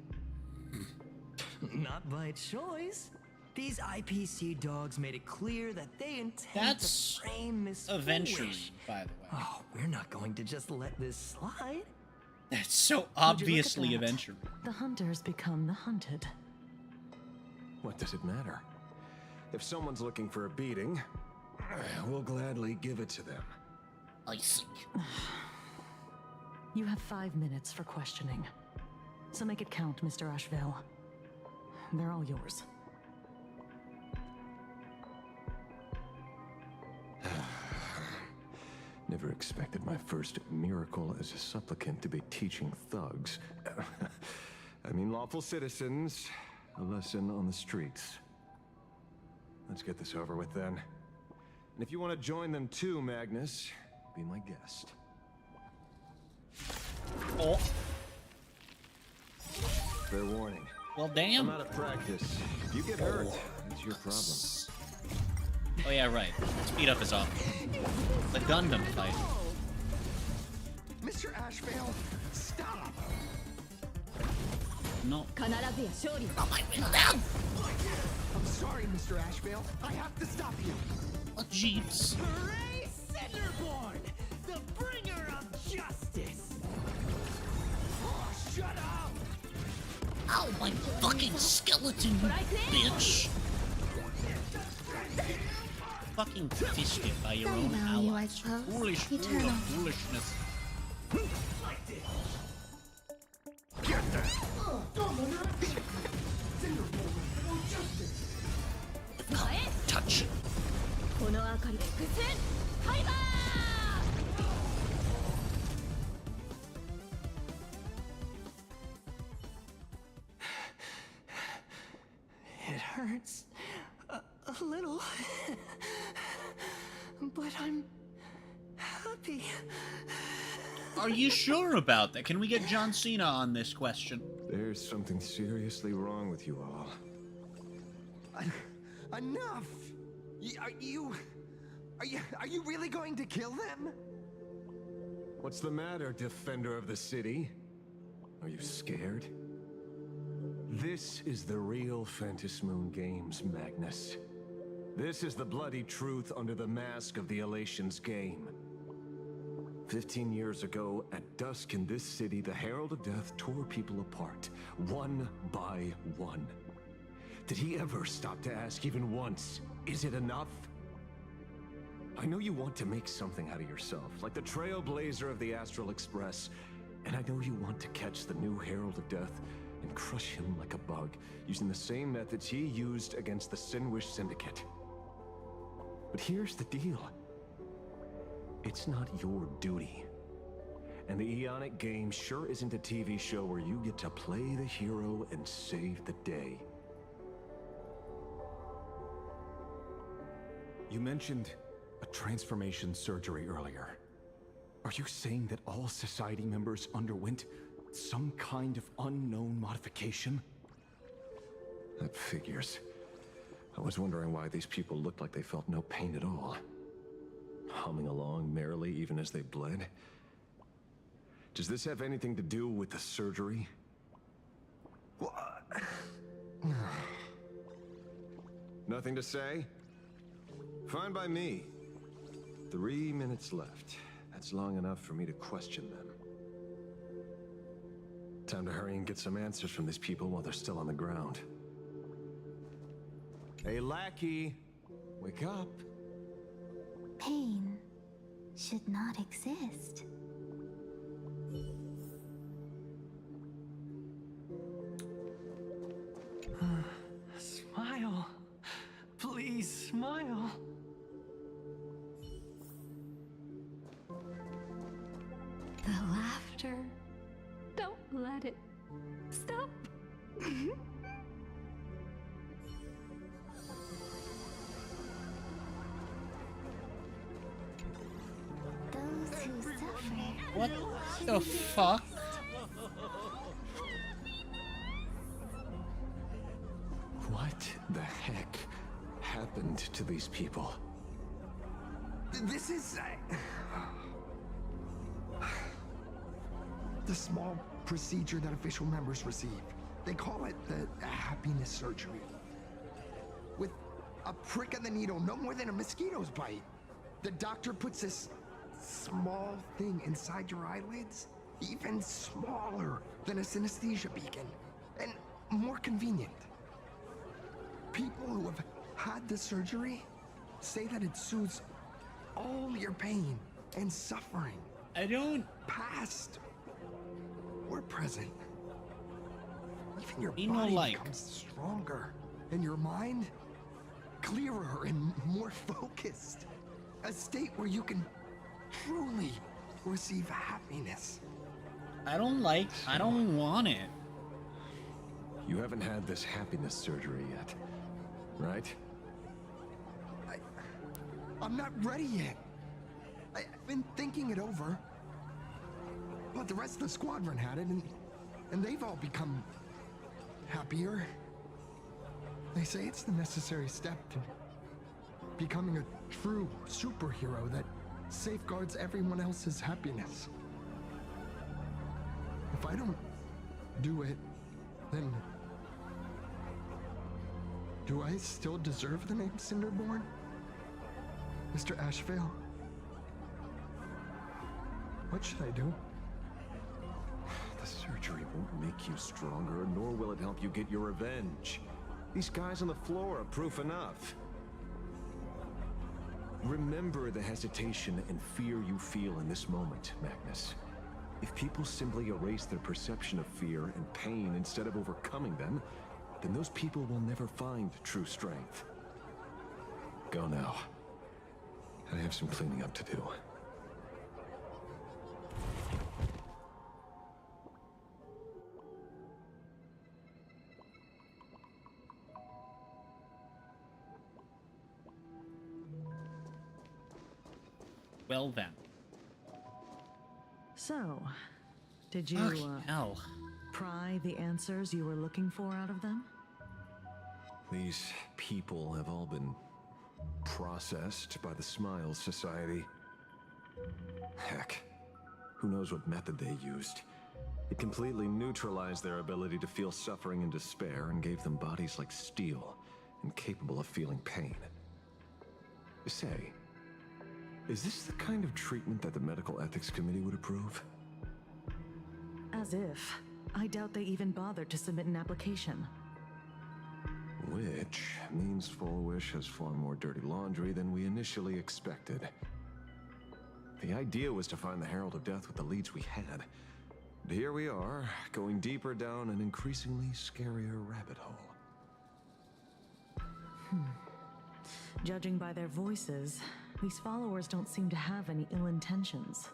Not by choice. These IPC dogs made it clear that they intend to frame Miss Eventually, Fulwish. by the way. Oh, we're not going to just let this slide. That's so Would you look obviously at that? eventually. The hunters become the hunted. What does it matter? If someone's looking for a beating, we'll gladly give it to them. I see. You have 5 minutes for questioning. So make it count, Mr. Ashvale. They're all yours. Never expected my first miracle as a supplicant to be teaching thugs. I mean lawful citizens, a lesson on the streets. Let's get this over with then. And if you want to join them too, Magnus, be my guest. Oh. Fair warning. Well, damn. I'm out of practice. If you get hurt, it's your problem. Oh yeah, right. Speed up is off. The Gundam fight. Mr. Ashvale, stop! not. Got my window down! I'm sorry, Mr. Ashvale. I have to stop you. Jeeps. Hooray, Cinderborn! The bringer of justice! Oh, shut up! Ow, my fucking skeleton, bitch! Fucking fisted by your own allies. Foolishness. Get that! Don't underestimate Cinderborn for justice! Touch. It hurts a little, but I'm happy. Are you sure about that? Can we get John Cena on this question? There's something seriously wrong with you all. Enough! Are you really going to kill them? What's the matter, defender of the city? Are you scared? This is the real Phantasmoon Games, Magnus. This is the bloody truth under the mask of the Elations game. 15 years ago, at dusk in this city, the Herald of Death tore people apart, one by one. Did he ever stop to ask even once, is it enough? I know you want to make something out of yourself, like the trailblazer of the Astral Express, and I know you want to catch the new Herald of Death and crush him like a bug, using the same methods he used against the Sinwish Syndicate. But here's the deal. It's not your duty. And the Eonic game sure isn't a TV show where you get to play the hero and save the day. You mentioned a transformation surgery earlier. Are you saying that all society members underwent some kind of unknown modification? That figures. I was wondering why these people looked like they felt no pain at all. Humming along merrily even as they bled. Does this have anything to do with the surgery? Nothing to say? Fine by me. 3 minutes left. That's long enough for me to question them. Time to hurry and get some answers from these people while they're still on the ground. Hey, lackey! Wake up! Pain should not exist. Smile. Please, smile. The laughter. Don't let it stop. Those who suffer. What the fuck? What the heck happened to these people? This is... the small procedure that official members receive. They call it the happiness surgery. With a prick of the needle, no more than a mosquito's bite. The doctor puts this small thing inside your eyelids, even smaller than a synesthesia beacon, and more convenient. People who have had the surgery say that it soothes all your pain and suffering. I don't... Past or present. Even your You know, body like- becomes stronger, and your mind clearer and more focused. A state where you can truly receive happiness. I don't want it. You haven't had this happiness surgery yet, right? I'm not ready yet. I've been thinking it over. But the rest of the squadron had it, and they've all become happier. They say it's the necessary step to becoming a true superhero that safeguards everyone else's happiness. If I don't do it, Then... do I still deserve the name Cinderborn? Mr. Ashvale? What should I do? The surgery won't make you stronger, nor will it help you get your revenge. These guys on the floor are proof enough. Remember the hesitation and fear you feel in this moment, Magnus. If people simply erase their perception of fear and pain instead of overcoming them, then those people will never find true strength. Go now. I have some cleaning up to do. Well then. So, did you pry the answers you were looking for out of them? These people have all been processed by the Smiles Society. Heck, who knows what method they used. It completely neutralized their ability to feel suffering and despair and gave them bodies like steel and capable of feeling pain. Say, is this the kind of treatment that the Medical Ethics Committee would approve? As if. I doubt they even bothered to submit an application. Which means Fullwish has far more dirty laundry than we initially expected. The idea was to find the Herald of Death with the leads we had. But here we are, going deeper down an increasingly scarier rabbit hole. Judging by their voices, these followers don't seem to have any ill intentions.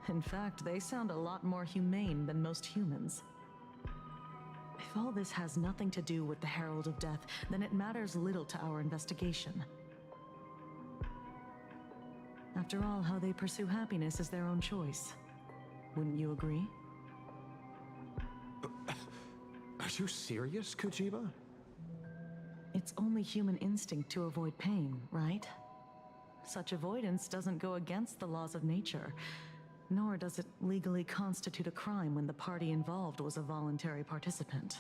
In fact, they sound a lot more humane than most humans. If all this has nothing to do with the Herald of Death, then it matters little to our investigation. After all, how they pursue happiness is their own choice. Wouldn't you agree? Are you serious, Kojiba? It's only human instinct to avoid pain, right? Such avoidance doesn't go against the laws of nature, nor does it legally constitute a crime when the party involved was a voluntary participant.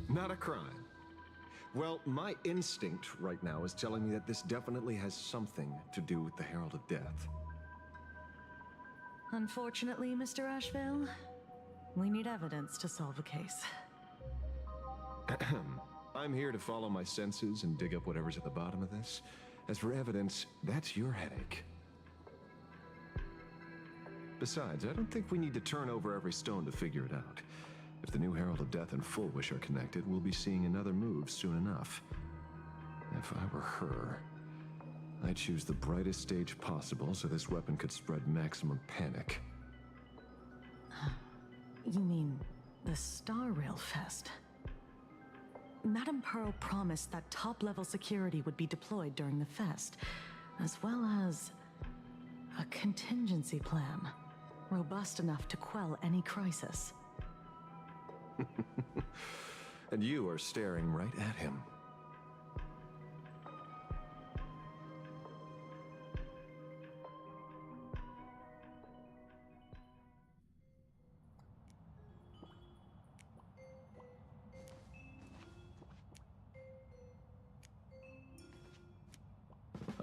Not a crime. Well, my instinct right now is telling me that this definitely has something to do with the Herald of Death. Unfortunately, Mr. Ashvale, we need evidence to solve a case. I'm here to follow my senses and dig up whatever's at the bottom of this. As for evidence, that's your headache. Besides, I don't think we need to turn over every stone to figure it out. If the new Herald of Death and Fullwish are connected, we'll be seeing another move soon enough. If I were her, I'd choose the brightest stage possible so this weapon could spread maximum panic. You mean the Star Rail Fest? Madame Pearl promised that top-level security would be deployed during the fest, as well as a contingency plan, robust enough to quell any crisis. And you are staring right at him.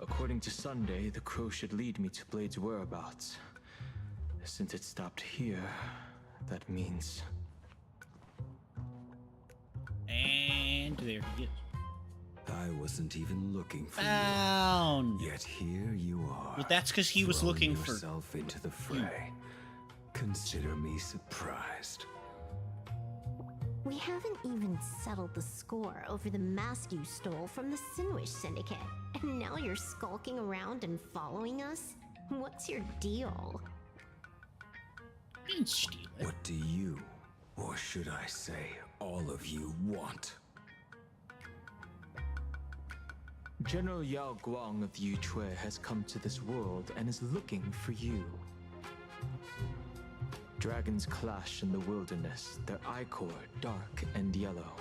According to Sunday, the crow should lead me to Blade's whereabouts. Since it stopped here, that means... And there he is. I wasn't even looking for Found. you. Yet here you are. Well, that's because he was looking for yourself into the fray. Consider me surprised. We haven't even settled the score over the mask you stole from the Sinwish Syndicate. And now you're skulking around and following us? What's your deal? Didn't steal it. What do you, or should I say, all of you want? General Yao Guang of Yu Chui has come to this world and is looking for you. Dragons clash in the wilderness, their ichor dark and yellow.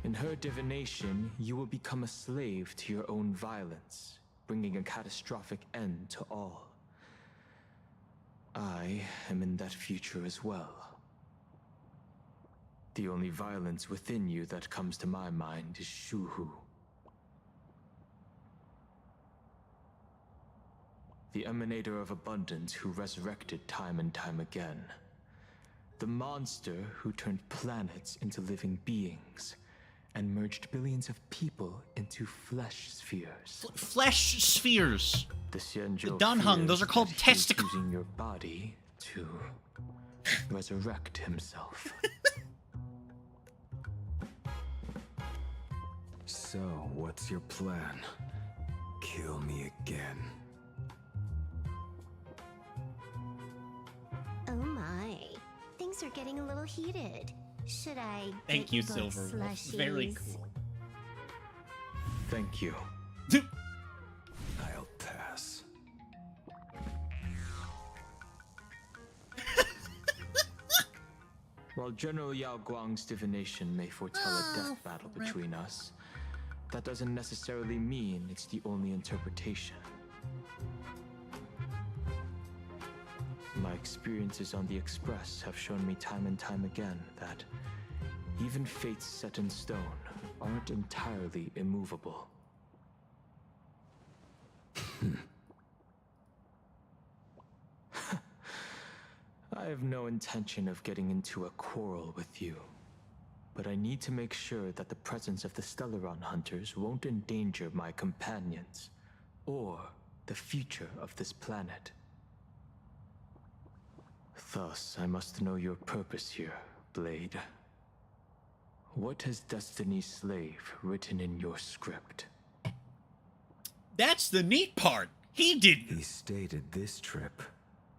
In her divination, you will become a slave to your own violence, bringing a catastrophic end to all. I am in that future as well. The only violence within you that comes to my mind is Shuhu. The emanator of abundance who resurrected time and time again. The monster who turned planets into living beings and merged billions of people into flesh spheres. Flesh spheres. The Xianzhou Dunhung, those are called testicles. Using your body to resurrect himself. So, what's your plan? Kill me again. Oh my. Things are getting a little heated. Should I Thank get you, both Silver. slushies? Very cool. Thank you. I'll pass. While General Yao Guang's divination may foretell a death battle between us, that doesn't necessarily mean it's the only interpretation. My experiences on the Express have shown me time and time again that even fates set in stone aren't entirely immovable. I have no intention of getting into a quarrel with you, but I need to make sure that the presence of the Stellaron hunters won't endanger my companions or the future of this planet. Thus, I must know your purpose here, Blade. What has Destiny's Slave written in your script? That's the neat part. He didn't. He stated this trip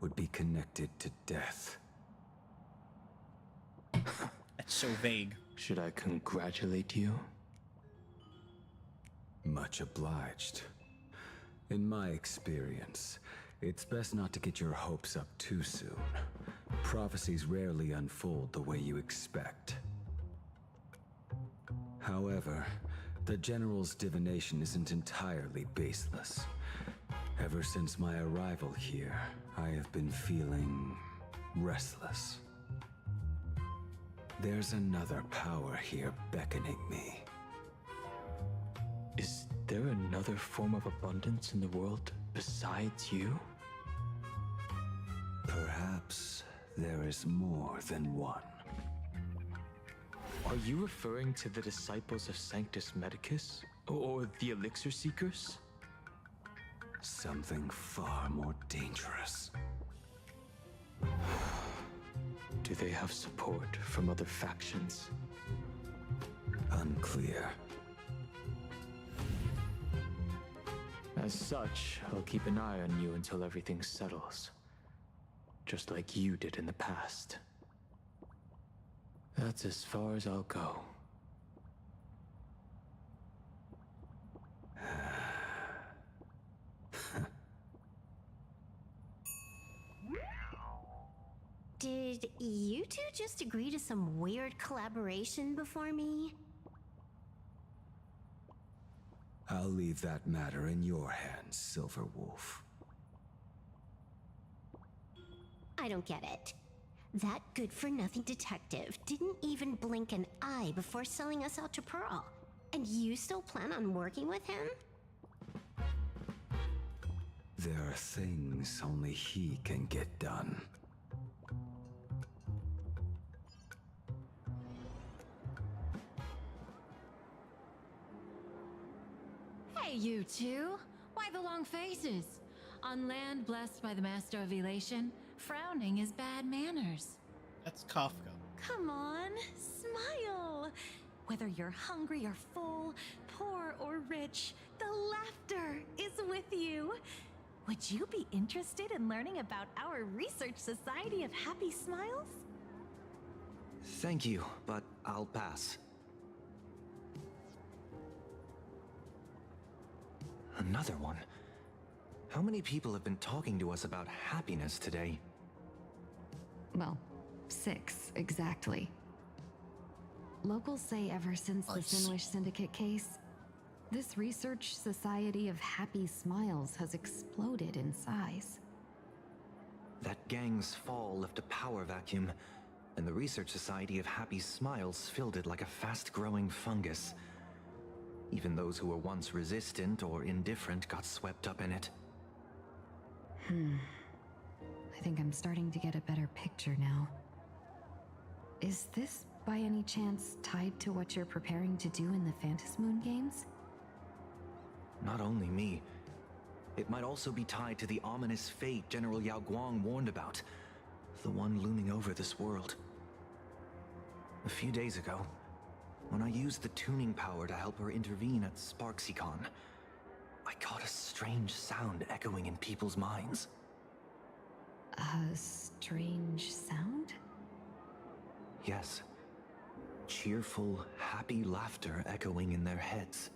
would be connected to death. That's so vague. Should I congratulate you? Much obliged. In my experience, it's best not to get your hopes up too soon. Prophecies rarely unfold the way you expect. However, the General's divination isn't entirely baseless. Ever since my arrival here, I have been feeling restless. There's another power here beckoning me. Is there another form of abundance in the world besides you? Perhaps there is more than one. Are you referring to the disciples of Sanctus Medicus? Or the Elixir Seekers? Something far more dangerous. Do they have support from other factions? Unclear. As such, I'll keep an eye on you until everything settles. Just like you did in the past. That's as far as I'll go. Did you two just agree to some weird collaboration before me? I'll leave that matter in your hands, Silver Wolf. I don't get it. That good-for-nothing detective didn't even blink an eye before selling us out to Pearl. And you still plan on working with him? There are things only he can get done. Hey, you two! Why the long faces? On land blessed by the Master of Elation, frowning is bad manners. That's Kafka. Come on, smile. Whether you're hungry or full, poor or rich, the laughter is with you. Would you be interested in learning about our Research Society of Happy Smiles? Thank you, but I'll pass. Another one? How many people have been talking to us about happiness today? Well, 6, exactly. Locals say ever since the Sinwish Syndicate case, this Research Society of Happy Smiles has exploded in size. That gang's fall left a power vacuum, and the Research Society of Happy Smiles filled it like a fast-growing fungus. Even those who were once resistant or indifferent got swept up in it. I think I'm starting to get a better picture now. Is this, by any chance, tied to what you're preparing to do in the Phantasmoon games? Not only me. It might also be tied to the ominous fate General Yao Guang warned about. The one looming over this world. A few days ago, when I used the tuning power to help her intervene at SparksyCon, I caught a strange sound echoing in people's minds. A strange sound? Yes. Cheerful, happy laughter echoing in their heads.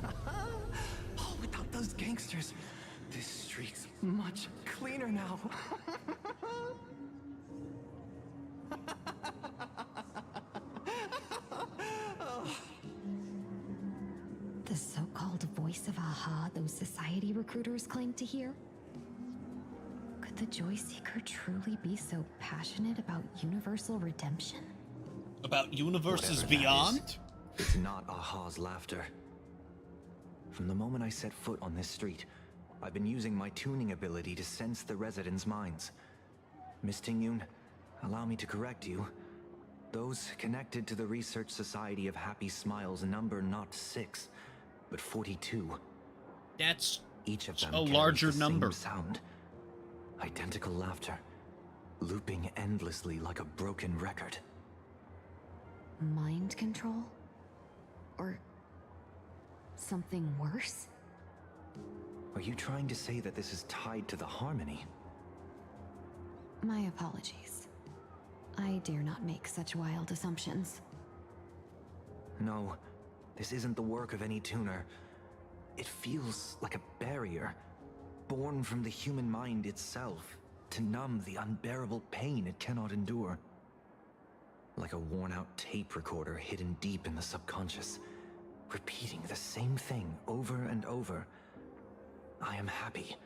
Oh, without those gangsters, this street's much cleaner now. The so-called voice of Aha those society recruiters claim to hear? Could the Joy Seeker truly be so passionate about universal redemption? About universes Whatever that beyond? is, it's not Aha's laughter. From the moment I set foot on this street, I've been using my tuning ability to sense the residents' minds. Miss Tingyun, allow me to correct you. Those connected to the Research Society of Happy Smiles number not 6, but 42. That's each of them a carries larger the number. same sound. Identical laughter, looping endlessly like a broken record. Mind control? Or something worse? Are you trying to say that this is tied to the harmony? My apologies. I dare not make such wild assumptions. No, this isn't the work of any tuner. It feels like a barrier, born from the human mind itself, to numb the unbearable pain it cannot endure. Like a worn-out tape recorder hidden deep in the subconscious, repeating the same thing over and over. I am happy.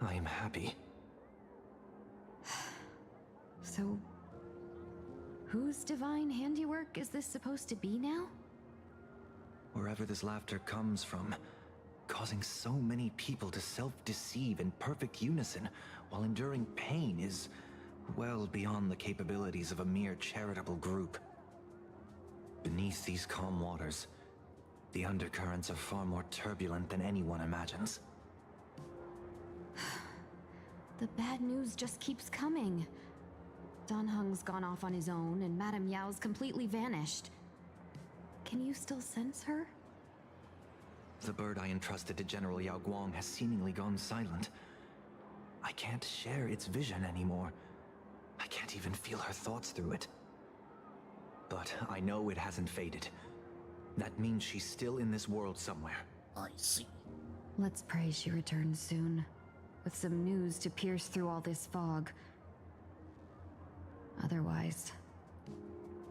I am happy. So, whose divine handiwork is this supposed to be now? Wherever this laughter comes from, causing so many people to self-deceive in perfect unison while enduring pain is well beyond the capabilities of a mere charitable group. Beneath these calm waters, the undercurrents are far more turbulent than anyone imagines. The bad news just keeps coming. Dan Heng's gone off on his own, and Madame Yao's completely vanished. Can you still sense her? The bird I entrusted to General Yao Guang has seemingly gone silent. I can't share its vision anymore. I can't even feel her thoughts through it. But I know it hasn't faded. That means she's still in this world somewhere. I see. Let's pray she returns soon, with some news to pierce through all this fog. Otherwise,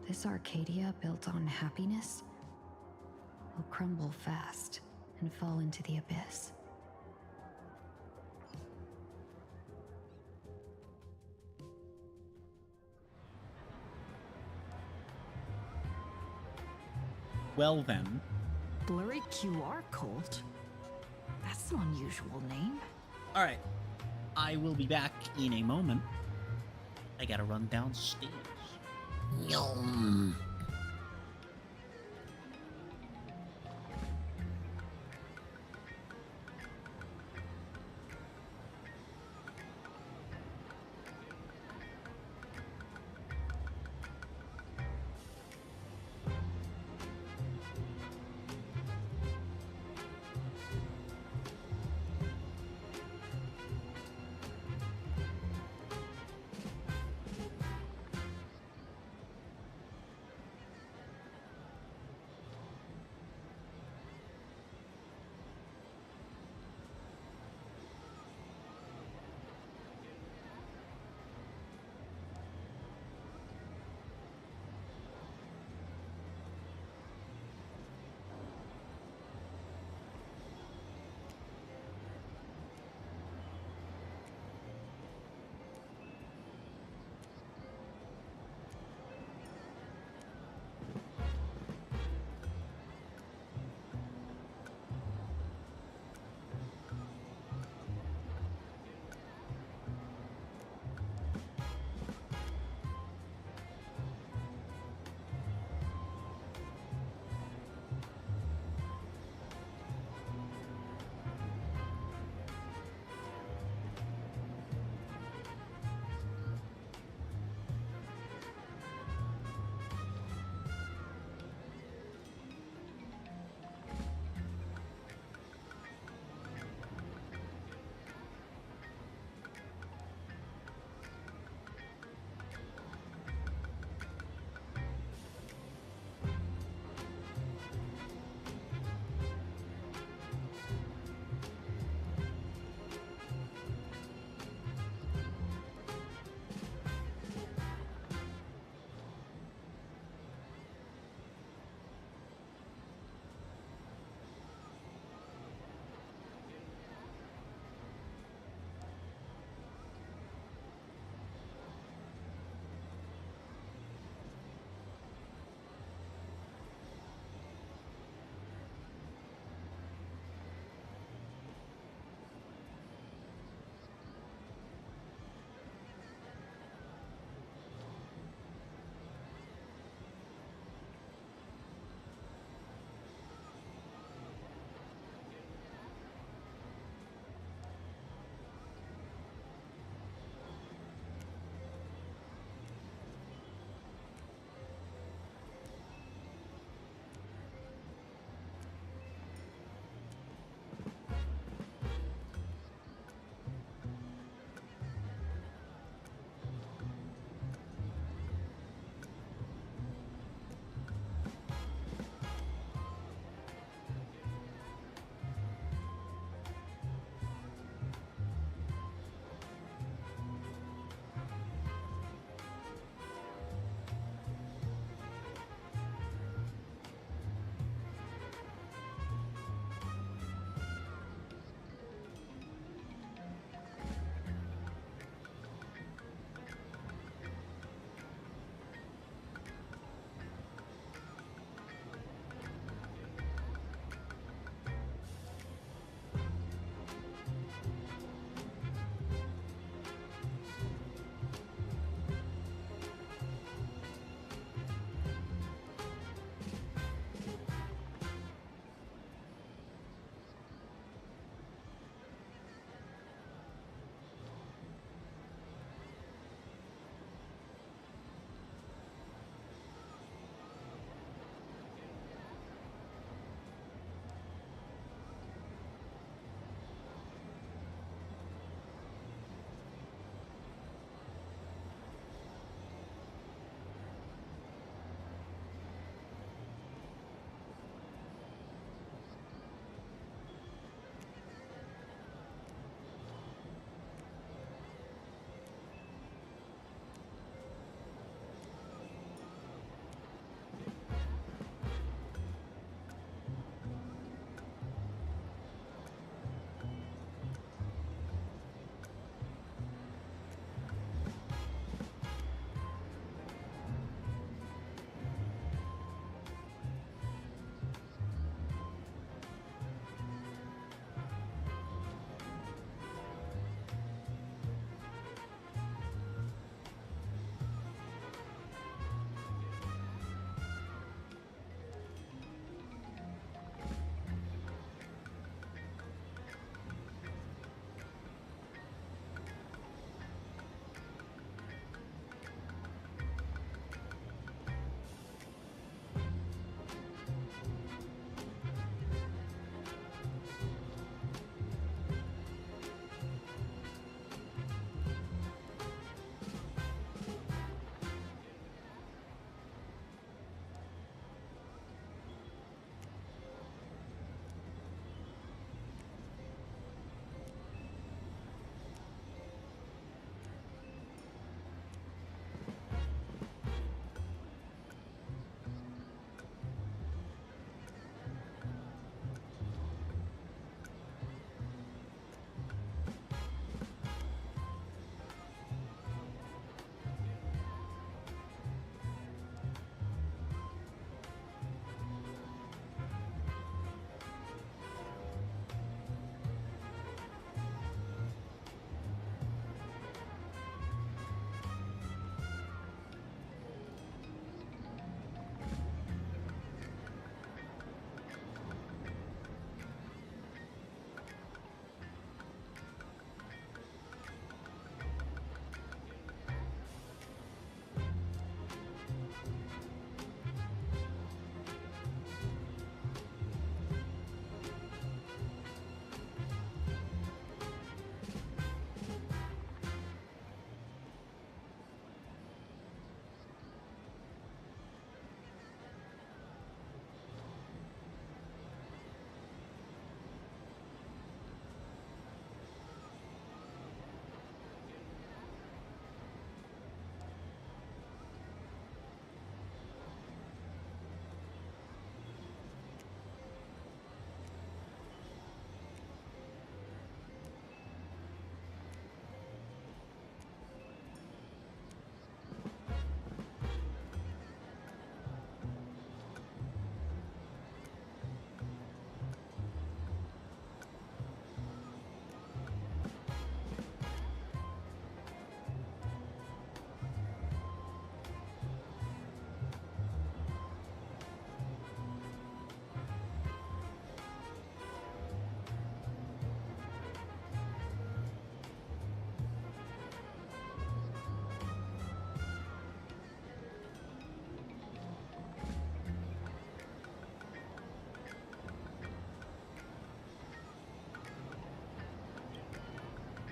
this Arcadia built on happiness will crumble fast and fall into the abyss. Well then. Blurry QR cult? That's an unusual name. Alright. I will be back in a moment. I gotta run downstairs. Yum.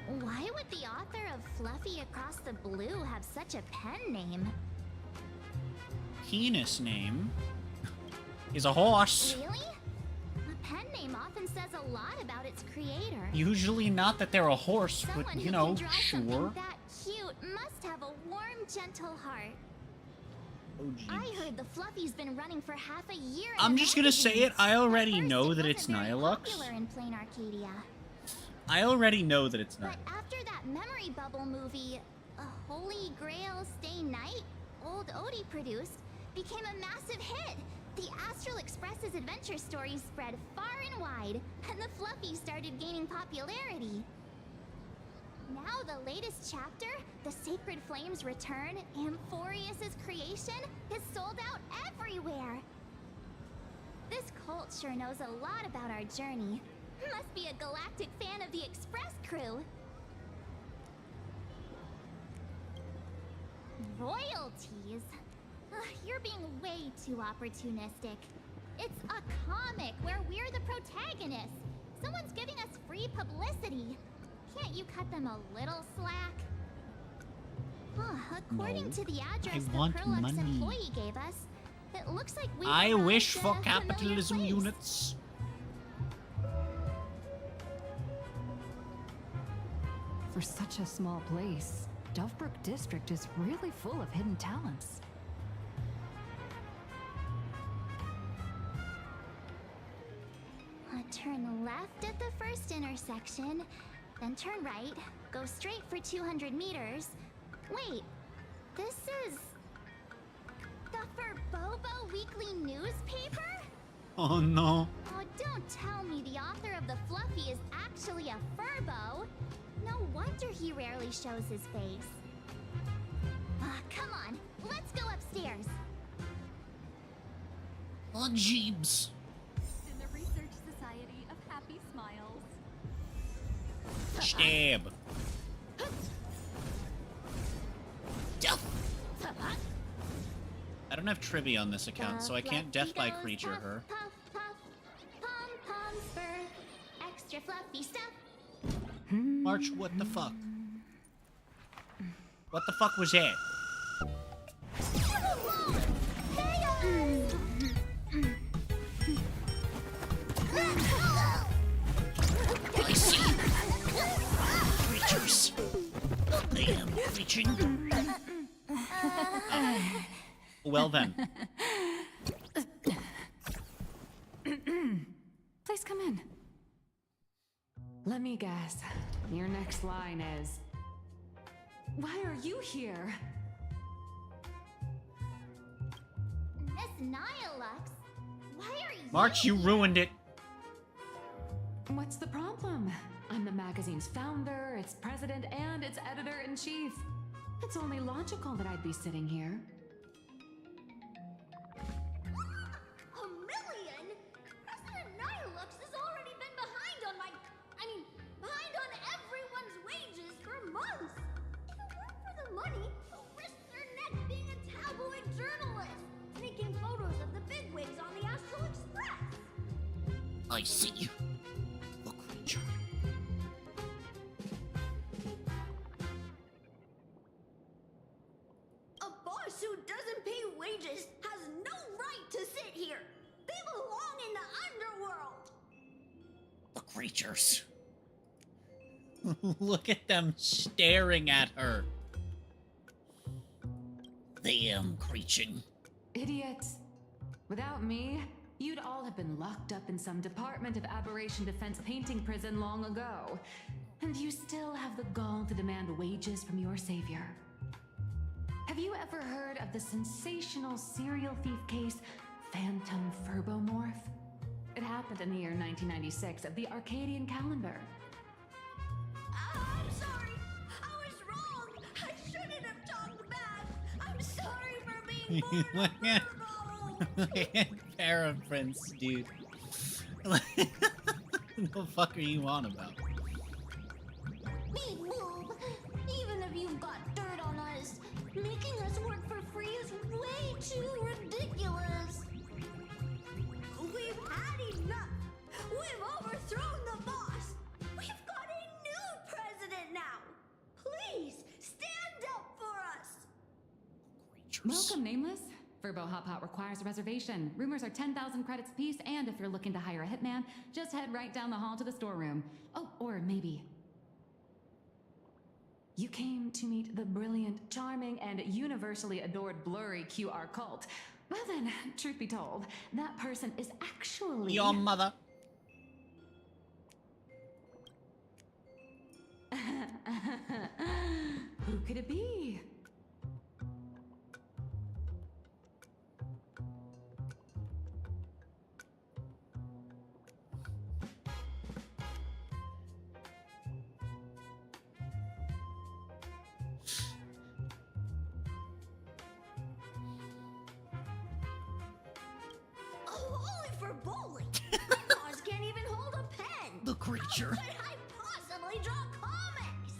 Why would the author of Fluffy Across the Blue have such a pen name? Penis name is a horse. Really? A pen name often says a lot about its creator. Usually not that they're a horse, Someone but who you know, can draw something sure. that cute must have a warm, gentle heart. Oh, geez. I heard the Fluffy's been running for half a year. I'm just gonna say it. I already know that it's Very Nihilux. popular in plain Arcadia. I already know that it's not. But after that memory bubble movie, A Holy Grail Stay Night, old Odie produced, became a massive hit. The Astral Express's adventure stories spread far and wide, and the Fluffy started gaining popularity. Now the latest chapter, The Sacred Flames Return, Amphorius's creation, is sold out everywhere. This cult sure knows a lot about our journey. Must be a galactic fan of the Express crew. Royalties? Ugh, you're being way too opportunistic. It's a comic where we're the protagonists. Someone's giving us free publicity. Can't you cut them a little slack? According to the address the Perlux money. employee gave us, it looks like we I arrived wish at for a familiar capitalism place. units. For such a small place, Dovebrook District is really full of hidden talents. Turn left at the first intersection, then turn right, go straight for 200 meters. Wait, this is the Furbobo Weekly newspaper? Oh no. Oh, don't tell me the author of the Fluffy is actually a Furbo. No wonder he rarely shows his face. Come on, let's go upstairs. Oh, jeebs. In the Research Society of Happy Smiles. Stab. I don't have trivia on this account, so I can't death by creature her. Puff, puff, pom-poms for extra fluffy stuff. March, what the fuck? What the fuck was that? I see. Creatures. I am reaching. Well then. Please come in. Let me guess. Your next line is, why are you here? Miss Nihilux, why are you? March, you ruined it. What's the problem? I'm the magazine's founder, its president, and its editor-in-chief. It's only logical that I'd be sitting here. A million? President Nihilux has already been behind on behind on everyone's wages for months. If it weren't for the money, they'll risk their neck being a tabloid journalist, taking photos of the bigwigs on the Astral Express. I see. The creature. A boss who doesn't pay wages has no right to sit here. They belong in the underworld. The creatures. Look at them staring at her. Damn creature. Idiots. Without me, you'd all have been locked up in some Department of Aberration Defense painting prison long ago. And you still have the gall to demand wages from your savior. Have you ever heard of the sensational serial thief case, Phantom Furbomorph? It happened in the year 1996 of the Arcadian calendar. I'm sorry. I was wrong. I shouldn't have talked back. I'm sorry for being born Look at Paraprince, dude. What the fuck are you on about? Beep boop. Even if you've got dirt on us, making us work for free is way too ridiculous. We've had enough. We've overthrown the boss. We've got a new president now. dangerous. Welcome, Nameless. Verbo Hop Hot requires a reservation. Roomers are 10,000 credits apiece, and if you're looking to hire a hitman, just head right down the hall to the storeroom. Oh, or maybe you came to meet the brilliant, charming, and universally adored blurry QR cult. Well then, truth be told, that person is actually Your mother. Who could it be? Only for bowling. My paws can't even hold a pen. The creature. How could I possibly draw comics?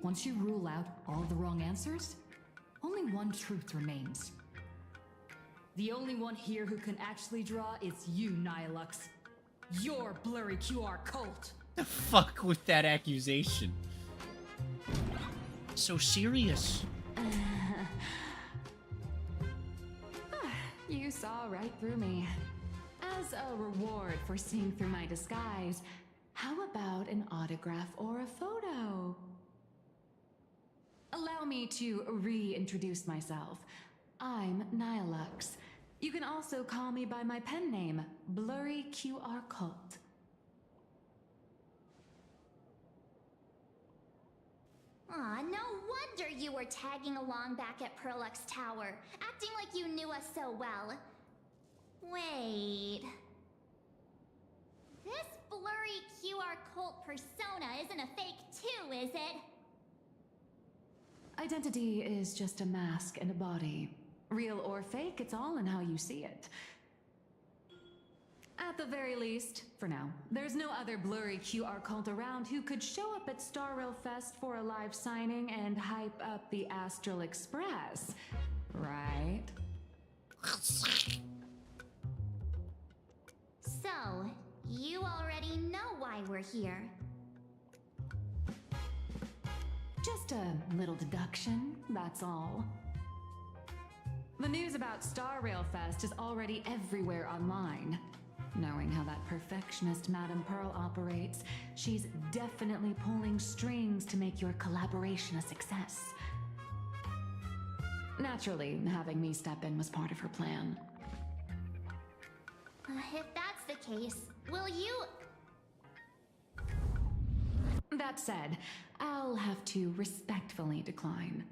Once you rule out all the wrong answers, only one truth remains. The only one here who can actually draw is you, Nihilux. Your blurry QR cult. The fuck with that accusation? So serious. You saw right through me. As a reward for seeing through my disguise, how about an autograph or a photo? Allow me to reintroduce myself. I'm Nihilux. You can also call me by my pen name, Blurry QR Cult. Aw, no wonder you were tagging along back at Perlux Tower, acting like you knew us so well. Wait... This blurry QR cult persona isn't a fake too, is it? Identity is just a mask and a body. Real or fake, it's all in how you see it. At the very least, for now, there's no other blurry QR cult around who could show up at Star Rail Fest for a live signing and hype up the Astral Express, right? So, you already know why we're here. Just a little deduction, that's all. The news about Star Rail Fest is already everywhere online. Knowing how that perfectionist Madame Pearl operates, she's definitely pulling strings to make your collaboration a success. Naturally, having me step in was part of her plan. If that's the case, will you... That said, I'll have to respectfully decline.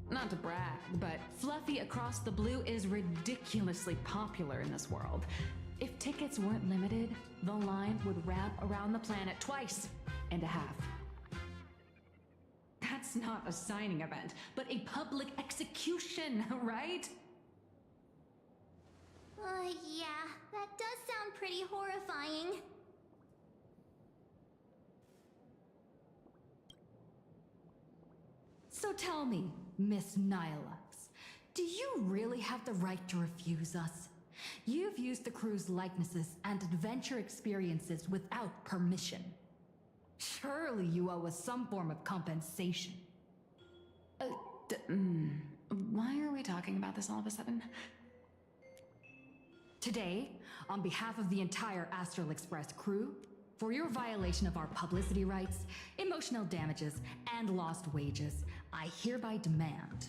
Not to brag, but Fluffy Across the Blue is ridiculously popular in this world. If tickets weren't limited, the line would wrap around the planet twice and a half. That's not a signing event, but a public execution, right? Yeah, that does sound pretty horrifying. So tell me, Miss Nihilux, do you really have the right to refuse us? You've used the crew's likenesses and adventure experiences without permission. Surely you owe us some form of compensation. Why are we talking about this all of a sudden? Today, on behalf of the entire Astral Express crew, for your violation of our publicity rights, emotional damages, and lost wages, I hereby demand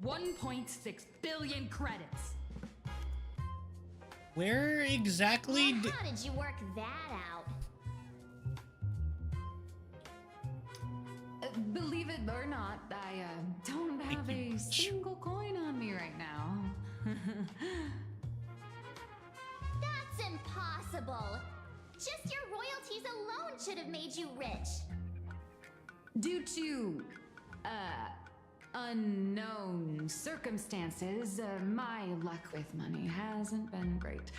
1.6 billion credits. Where exactly How did you work that out? Believe it or not, I don't have a single coin on me right now. That's impossible! Just your royalties alone should have made you rich! Due to, unknown circumstances, my luck with money hasn't been great.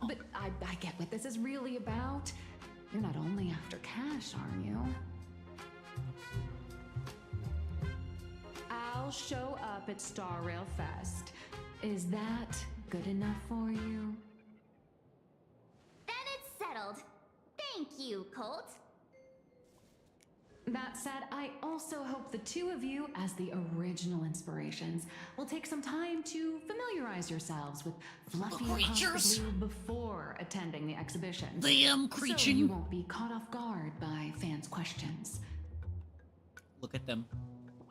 But I get what this is really about. You're not only after cash, are you? I'll show up at Star Rail Fest. Is that good enough for you? Then it's settled. Thank you, Colt. That said, I also hope the two of you, as the original inspirations, will take some time to familiarize yourselves with Fluffy across creatures. the blue before attending the exhibition. They am So creaking. you won't be caught off guard by fans' questions. Look at them.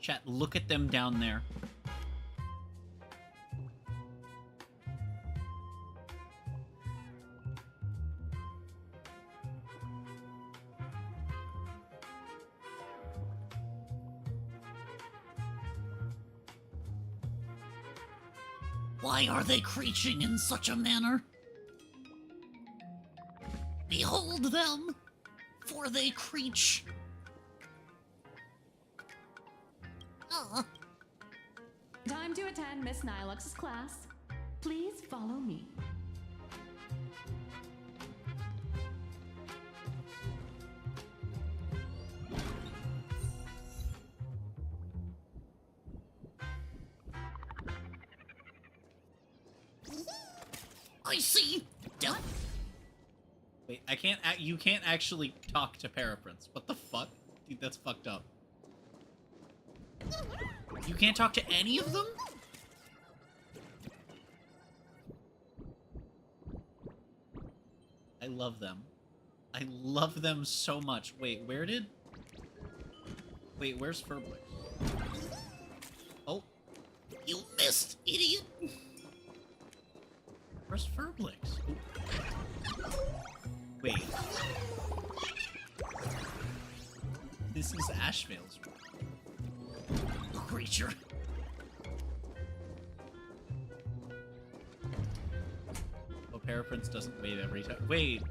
Chat, look at them down there. Why are they creaking in such a manner? Behold them, for they creech. Time to attend Miss Nilux's class. Please follow me. I see. Don't. Wait, I can't. You can't actually talk to Paraprince. What the fuck, dude? That's fucked up. You can't talk to any of them? I love them. I love them so much. Wait, where's Furblix? Oh, you missed, idiot. Where's Furblix? Ooh. Wait. This is Ashvale's room. Creature. Oh, Paraprince doesn't wait every time. Wait.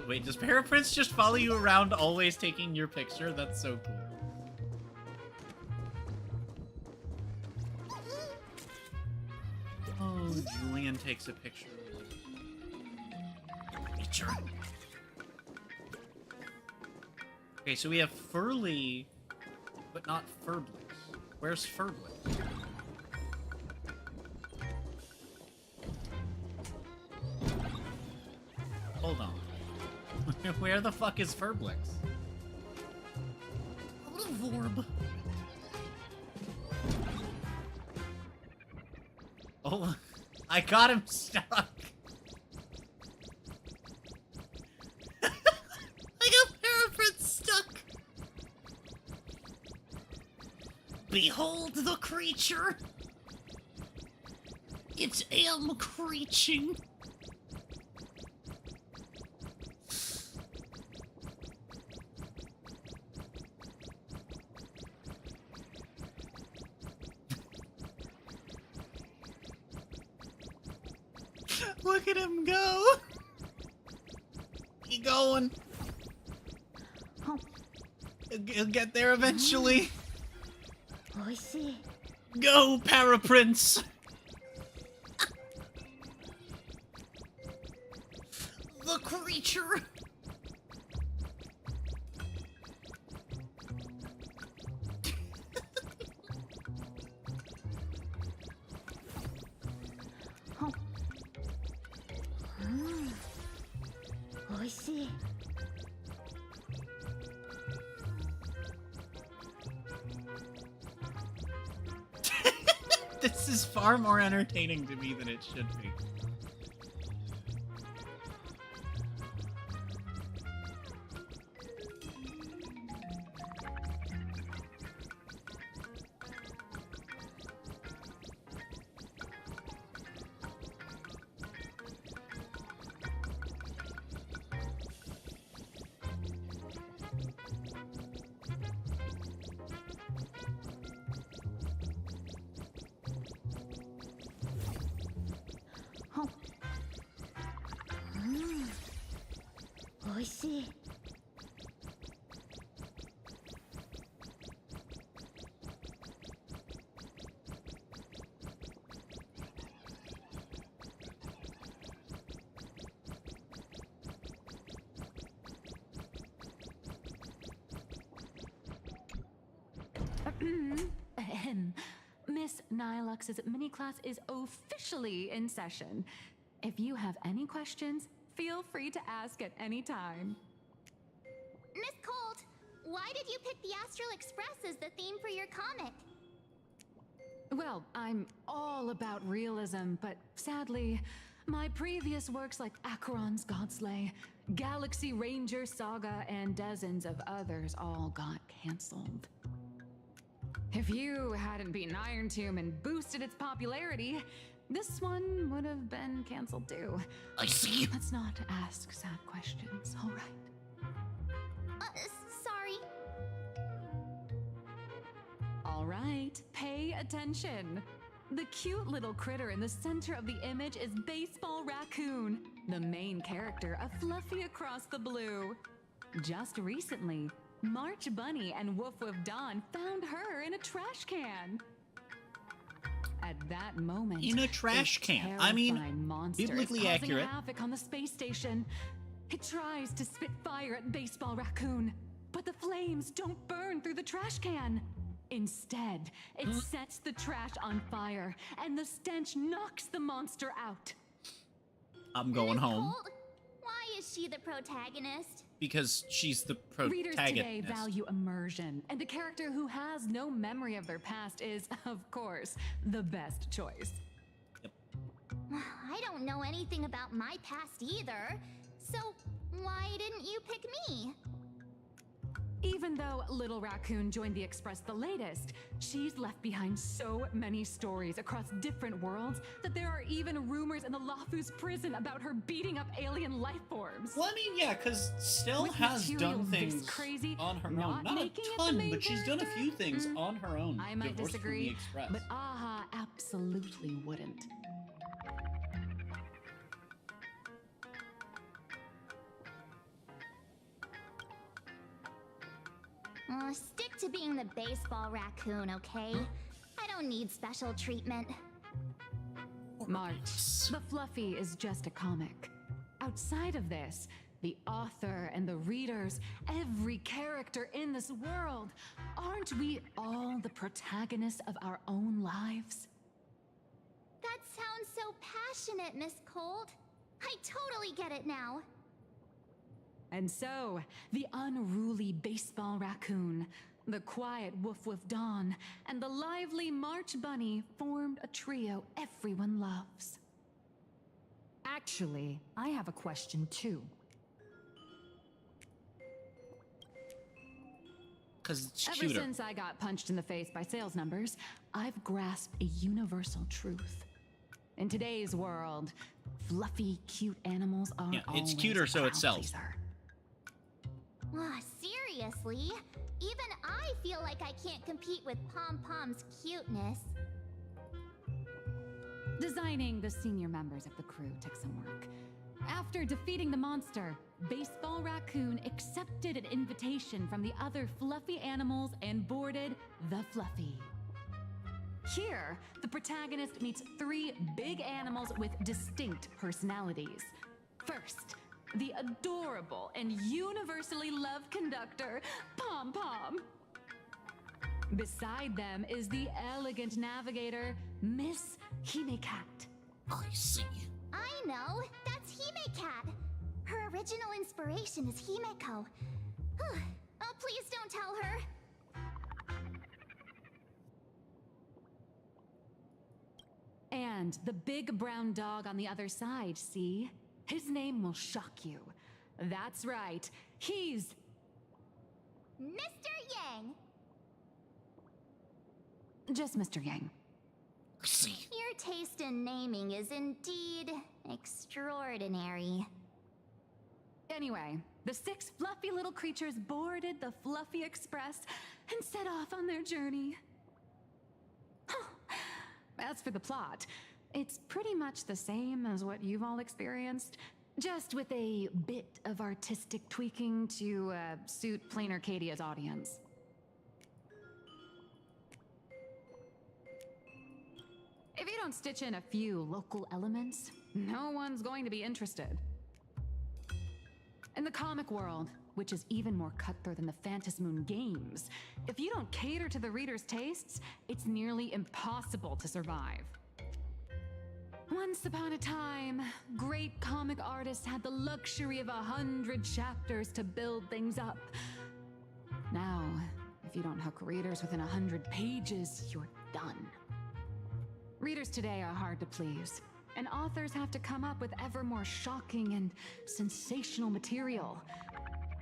Wait, does Paraprince just follow you around always taking your picture? That's so cool. Oh, Julian takes a picture. Creature. Okay, so we have Furly, but not Furblix. Where's Furblix? Hold on. Where the fuck is Furblix? What a vorb. Oh, I got him stuck. I got Paraprince stuck. Behold the creature. It am creaching. Look at him go. He going. He'll get there eventually. I see. Go, Paraprince. The creature. I see. This is far more entertaining to me than it should be. I see. Miss Nilux's mini class is officially in session. If you have any questions, feel free to ask at any time. Miss Colt, why did you pick the Astral Express as the theme for your comic? Well, I'm all about realism, but sadly, my previous works like Acheron's Godslay, Galaxy Ranger Saga, and dozens of others all got cancelled. If you hadn't beaten Iron Tomb and boosted its popularity, this one would have been cancelled too. I see. Let's not ask sad questions, all right? Sorry. All right, pay attention. The cute little critter in the center of the image is Baseball Raccoon, the main character of Fluffy Across the Blue. Just recently, March Bunny and Woof Woof Dawn found her in a trash can. At that moment, In a trash can. I mean, monster biblically is causing accurate. havoc on the space station. It tries to spit fire at Baseball Raccoon, but the flames don't burn through the trash can. Instead, it sets the trash on fire, and the stench knocks the monster out. I'm going home. Why is she the protagonist? Because she's the Readers today protagonist. value immersion, and a character who has no memory of their past is, of course, the best choice. I don't know anything about my past either, so why didn't you pick me? Even though Little Raccoon joined the Express the latest, she's left behind so many stories across different worlds that there are even rumors in the Lafu's prison about her beating up alien life forms. Well, I mean, yeah, because Stell With has material done this things crazy, on her not own. Not making a it the ton, main but she's done a character? few things on her own. I might divorced from the disagree, Express. but Aha absolutely wouldn't. Stick to being the Baseball Raccoon, okay? I don't need special treatment. March, the Fluffy is just a comic. Outside of this, the author and the readers, every character in this world, aren't we all the protagonists of our own lives? That sounds so passionate, Miss Cold. I totally get it now. And so, the unruly Baseball Raccoon, the quiet Woof Woof Dawn, and the lively March Bunny formed a trio everyone loves. Actually, I have a question too. Because it's Ever cuter. since I got punched in the face by sales numbers, I've grasped a universal truth. In today's world, fluffy, cute animals are Yeah, it's always cuter, a so it crowd sells. pleaser. Seriously? Even I feel like I can't compete with Pom Pom's cuteness. Designing the senior members of the crew took some work. After defeating the monster, Baseball Raccoon accepted an invitation from the other fluffy animals and boarded the Fluffy. Here, the protagonist meets 3 big animals with distinct personalities. First, the adorable and universally loved conductor, Pom Pom. Beside them is the elegant navigator, Miss Hime-Cat. I see. I know, that's Hime-Cat. Her original inspiration is Himeko. Oh, please don't tell her. And the big brown dog on the other side, see? His name will shock you. That's right, he's Mr. Yang. just Mr. Yang. See. Your taste in naming is indeed extraordinary. Anyway, the 6 fluffy little creatures boarded the Fluffy Express and set off on their journey. As for the plot, it's pretty much the same as what you've all experienced, just with a bit of artistic tweaking to suit Plain Arcadia's audience. If you don't stitch in a few local elements, no one's going to be interested. In the comic world, which is even more cutthroat than the Phantasmoon games, if you don't cater to the reader's tastes, it's nearly impossible to survive. Once upon a time, great comic artists had the luxury of 100 chapters to build things up. Now, if you don't hook readers within 100 pages, you're done. Readers today are hard to please, and authors have to come up with ever more shocking and sensational material.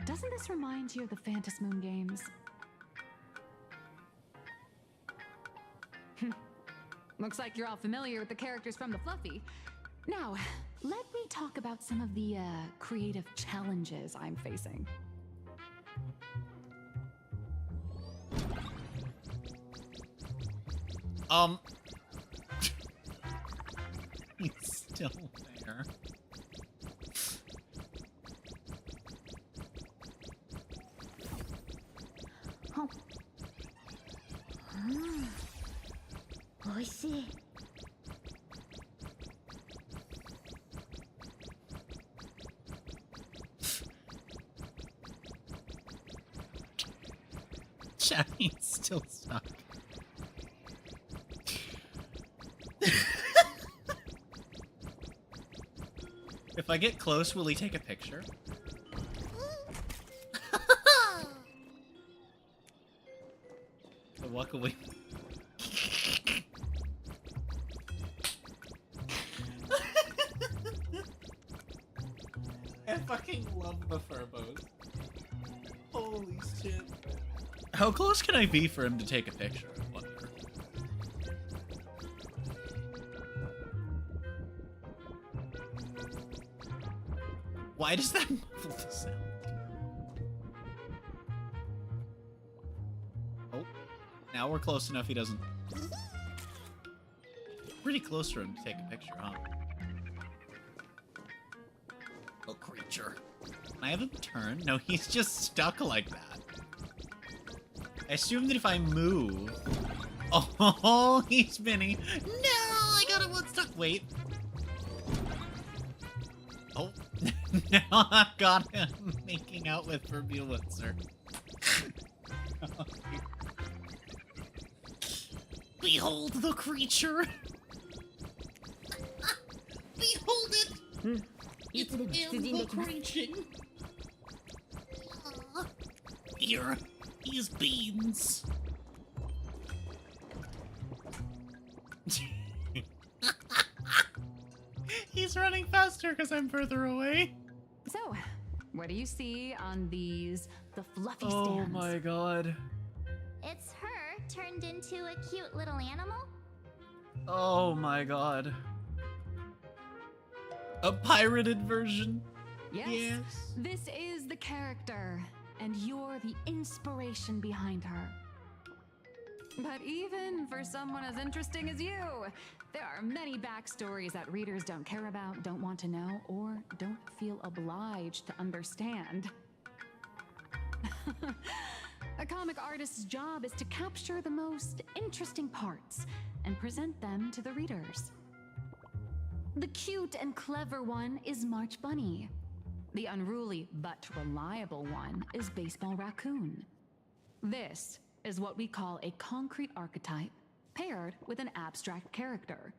Doesn't this remind you of the Phantom Moon games? Looks like you're all familiar with the characters from the Fluffy. Now, let me talk about some of the creative challenges I'm facing. He's still there. Oh. Oishii. He's still stuck. If I get close, will he take a picture? I walk away. I fucking love the furbos. Holy shit. How close can I be for him to take a picture? I wonder. Why does that muffle the sound? Oh, now we're close enough he doesn't. Pretty close for him to take a picture, huh? Oh, creature. Can I have him turn? No, he's just stuck like that. I assume that if I move... Oh, he's spinning. No, I got him one stuck. Wait. Oh, now I've got him making out with Verbulitzer. Behold the creature. Behold it. It's the creature. Here is beans. He's running faster because I'm further away. So, what do you see on the fluffy stands? Oh my god. It's her turned into a cute little animal? Oh my god. A pirated version? Yes. This is the character, and you're the inspiration behind her. But even for someone as interesting as you, there are many backstories that readers don't care about, don't want to know, or don't feel obliged to understand. A comic artist's job is to capture the most interesting parts and present them to the readers. The cute and clever one is March Bunny. The unruly but reliable one is Baseball Raccoon. This is what we call a concrete archetype paired with an abstract character.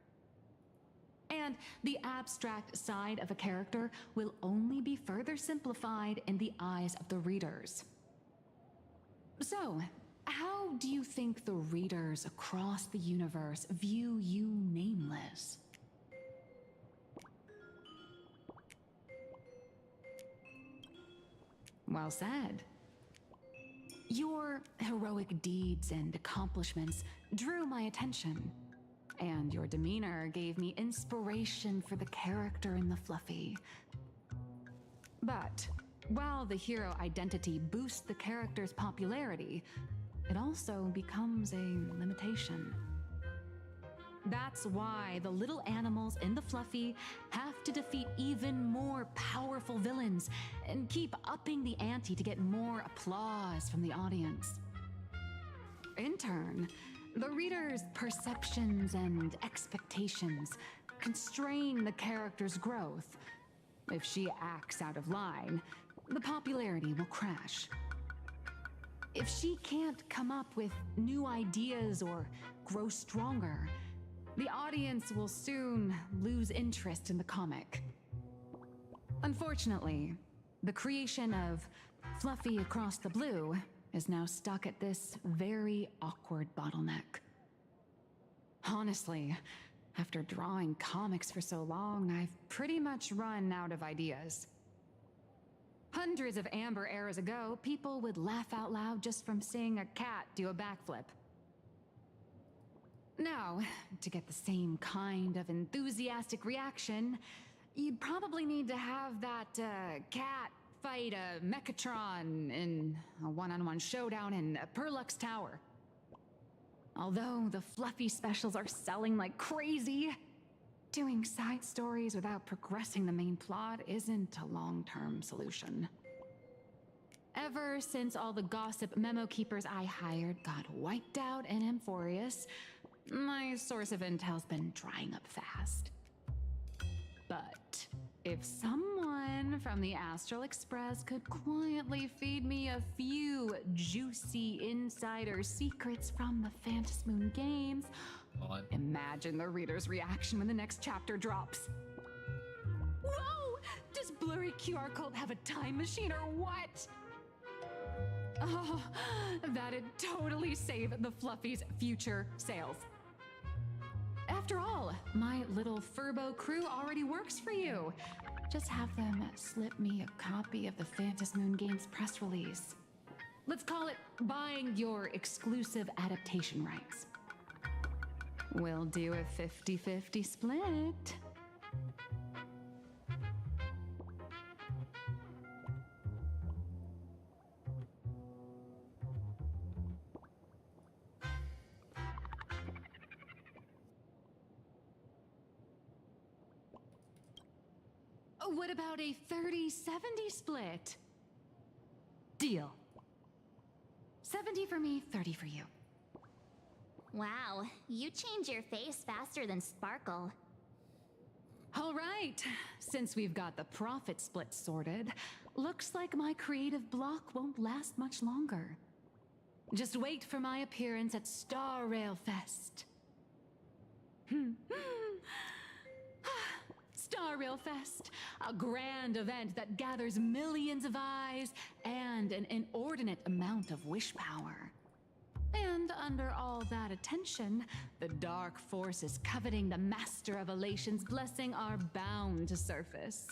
And the abstract side of a character will only be further simplified in the eyes of the readers. So, how do you think the readers across the universe view you, Nameless? Well said. Your heroic deeds and accomplishments drew my attention, and your demeanor gave me inspiration for the character in the Fluffy. But while the hero identity boosts the character's popularity, it also becomes a limitation. That's why the little animals in the Fluffy have to defeat even more powerful villains and keep upping the ante to get more applause from the audience. In turn, the reader's perceptions and expectations constrain the character's growth. If she acts out of line, the popularity will crash. If she can't come up with new ideas or grow stronger, the audience will soon lose interest in the comic. Unfortunately, the creation of Fluffy Across the Blue is now stuck at this very awkward bottleneck. Honestly, after drawing comics for so long, I've pretty much run out of ideas. Hundreds of amber eras ago, people would laugh out loud just from seeing a cat do a backflip. Now, to get the same kind of enthusiastic reaction, you'd probably need to have that cat fight a Mechatron in a one-on-one showdown in Perlux Tower. Although the fluffy specials are selling like crazy, doing side stories without progressing the main plot isn't a long-term solution. Ever since all the gossip memo keepers I hired got wiped out in Amphorius, my source of intel's been drying up fast. But if someone from the Astral Express could quietly feed me a few juicy insider secrets from the Phantom Moon games, imagine the reader's reaction when the next chapter drops. Whoa! Does Blurry QR Cult have a time machine or what? Oh, that'd totally save the Fluffy's future sales. After all, my little Furbo crew already works for you. Just have them slip me a copy of the Phantom Moon Games press release. Let's call it buying your exclusive adaptation rights. We'll do a 50-50 split. What about a 30-70 split? Deal. 70 for me, 30 for you. Wow, you change your face faster than Sparkle. All right, since we've got the profit split sorted, looks like my creative block won't last much longer. Just wait for my appearance at Star Rail Fest. Star Rail Fest, a grand event that gathers millions of eyes and an inordinate amount of wish power. And under all that attention, the dark forces coveting the Master of Elation's blessing are bound to surface.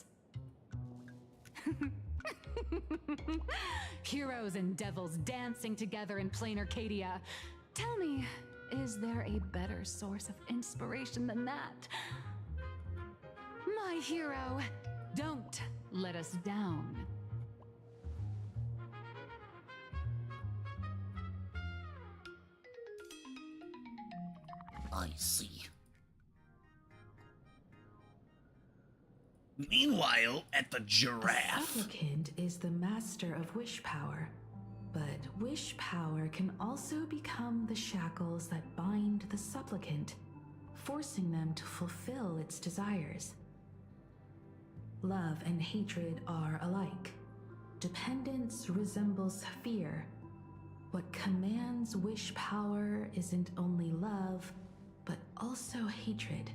Heroes and devils dancing together in plain Arcadia. Tell me, is there a better source of inspiration than that? My hero, don't let us down. I see. Meanwhile, at the giraffe. A supplicant is the master of wish power, but wish power can also become the shackles that bind the supplicant, forcing them to fulfill its desires. Love and hatred are alike. Dependence resembles fear. What commands wish power isn't only love, but also hatred.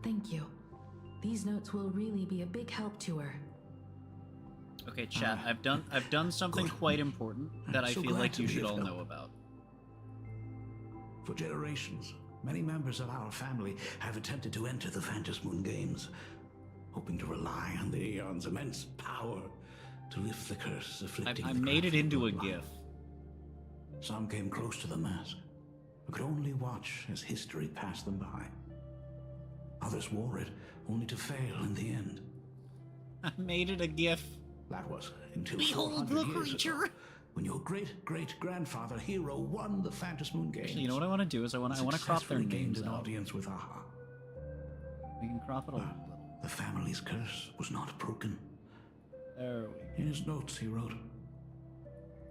Thank you. These notes will really be a big help to her. Okay, chat. I've done something quite important that I feel like you should all know about. For generations, many members of our family have attempted to enter the Phantom Moon Games, hoping to rely on the Aeon's immense power to lift the curse afflicting I the made it crafty into a bloodline. GIF. Some came close to the mask, but could only watch as history passed them by. Others wore it, only to fail in the end. I made it a GIF. That was until Behold 400 the years creature! ago, when your great-great-grandfather Hero won the Phantom Moon Games. Actually, you know what I want to do is I want to crop their Successfully gained names an out. audience with Aha. We can crop it a little. The family's curse was not broken. There In his notes, he wrote,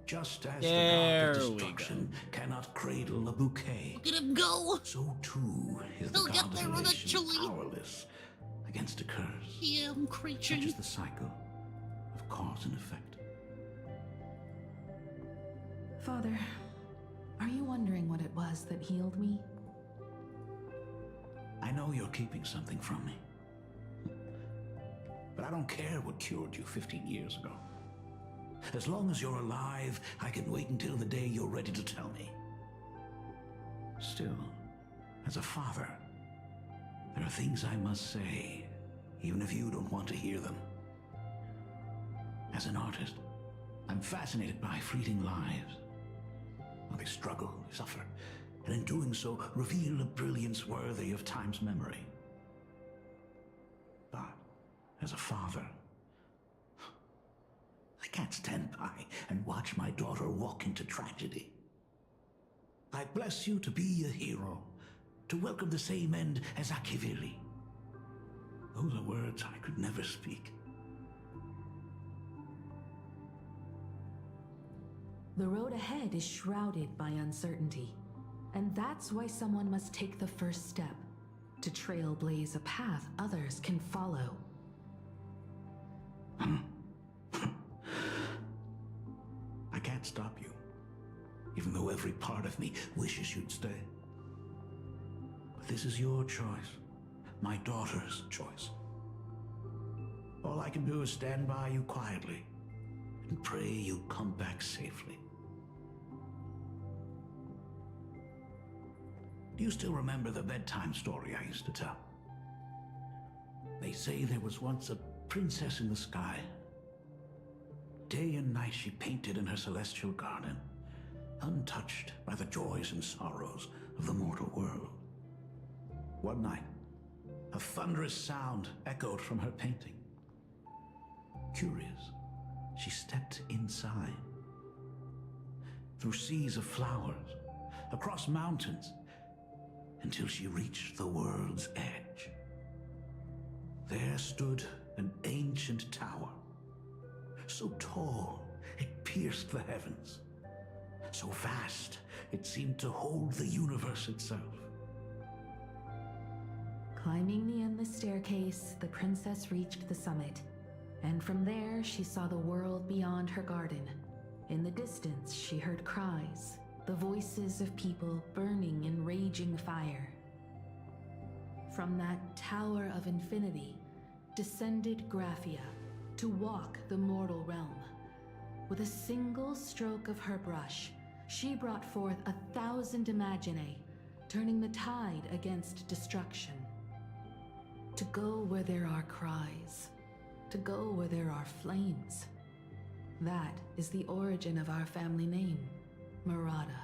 "Just as There the god we of destruction cannot cradle a bouquet, Look at him go! So too is the He'll god get of there with a relation chili. powerless against a curse. Yeah, I'm creature. Such is the cycle of cause and effect." Father, are you wondering what it was that healed me? I know you're keeping something from me. But I don't care what cured you 15 years ago. As long as you're alive, I can wait until the day you're ready to tell me. Still, as a father, there are things I must say, even if you don't want to hear them. As an artist, I'm fascinated by fleeting lives. How they struggle, they suffer, and in doing so, reveal a brilliance worthy of time's memory. But, as a father, I can't stand by and watch my daughter walk into tragedy. I bless you to be a hero, to welcome the same end as Akivili. Those are words I could never speak. The road ahead is shrouded by uncertainty, and that's why someone must take the first step, to trailblaze a path others can follow. I can't stop you, even though every part of me wishes you'd stay. But this is your choice, my daughter's choice. All I can do is stand by you quietly and pray you come back safely. Do you still remember the bedtime story I used to tell? They say there was once a princess in the sky. Day and night she painted in her celestial garden, untouched by the joys and sorrows of the mortal world. One night, a thunderous sound echoed from her painting. Curious, she stepped inside. Through seas of flowers, across mountains, until she reached the world's edge. There stood an ancient tower, so tall it pierced the heavens, so vast it seemed to hold the universe itself. Climbing the endless staircase, the princess reached the summit, and from there she saw the world beyond her garden. In the distance, she heard cries, the voices of people burning in raging fire. From that tower of infinity descended Graphia to walk the mortal realm. With a single stroke of her brush, she brought forth 1,000 Imaginae, turning the tide against destruction. To go where there are cries, to go where there are flames. That is the origin of our family name, Murata.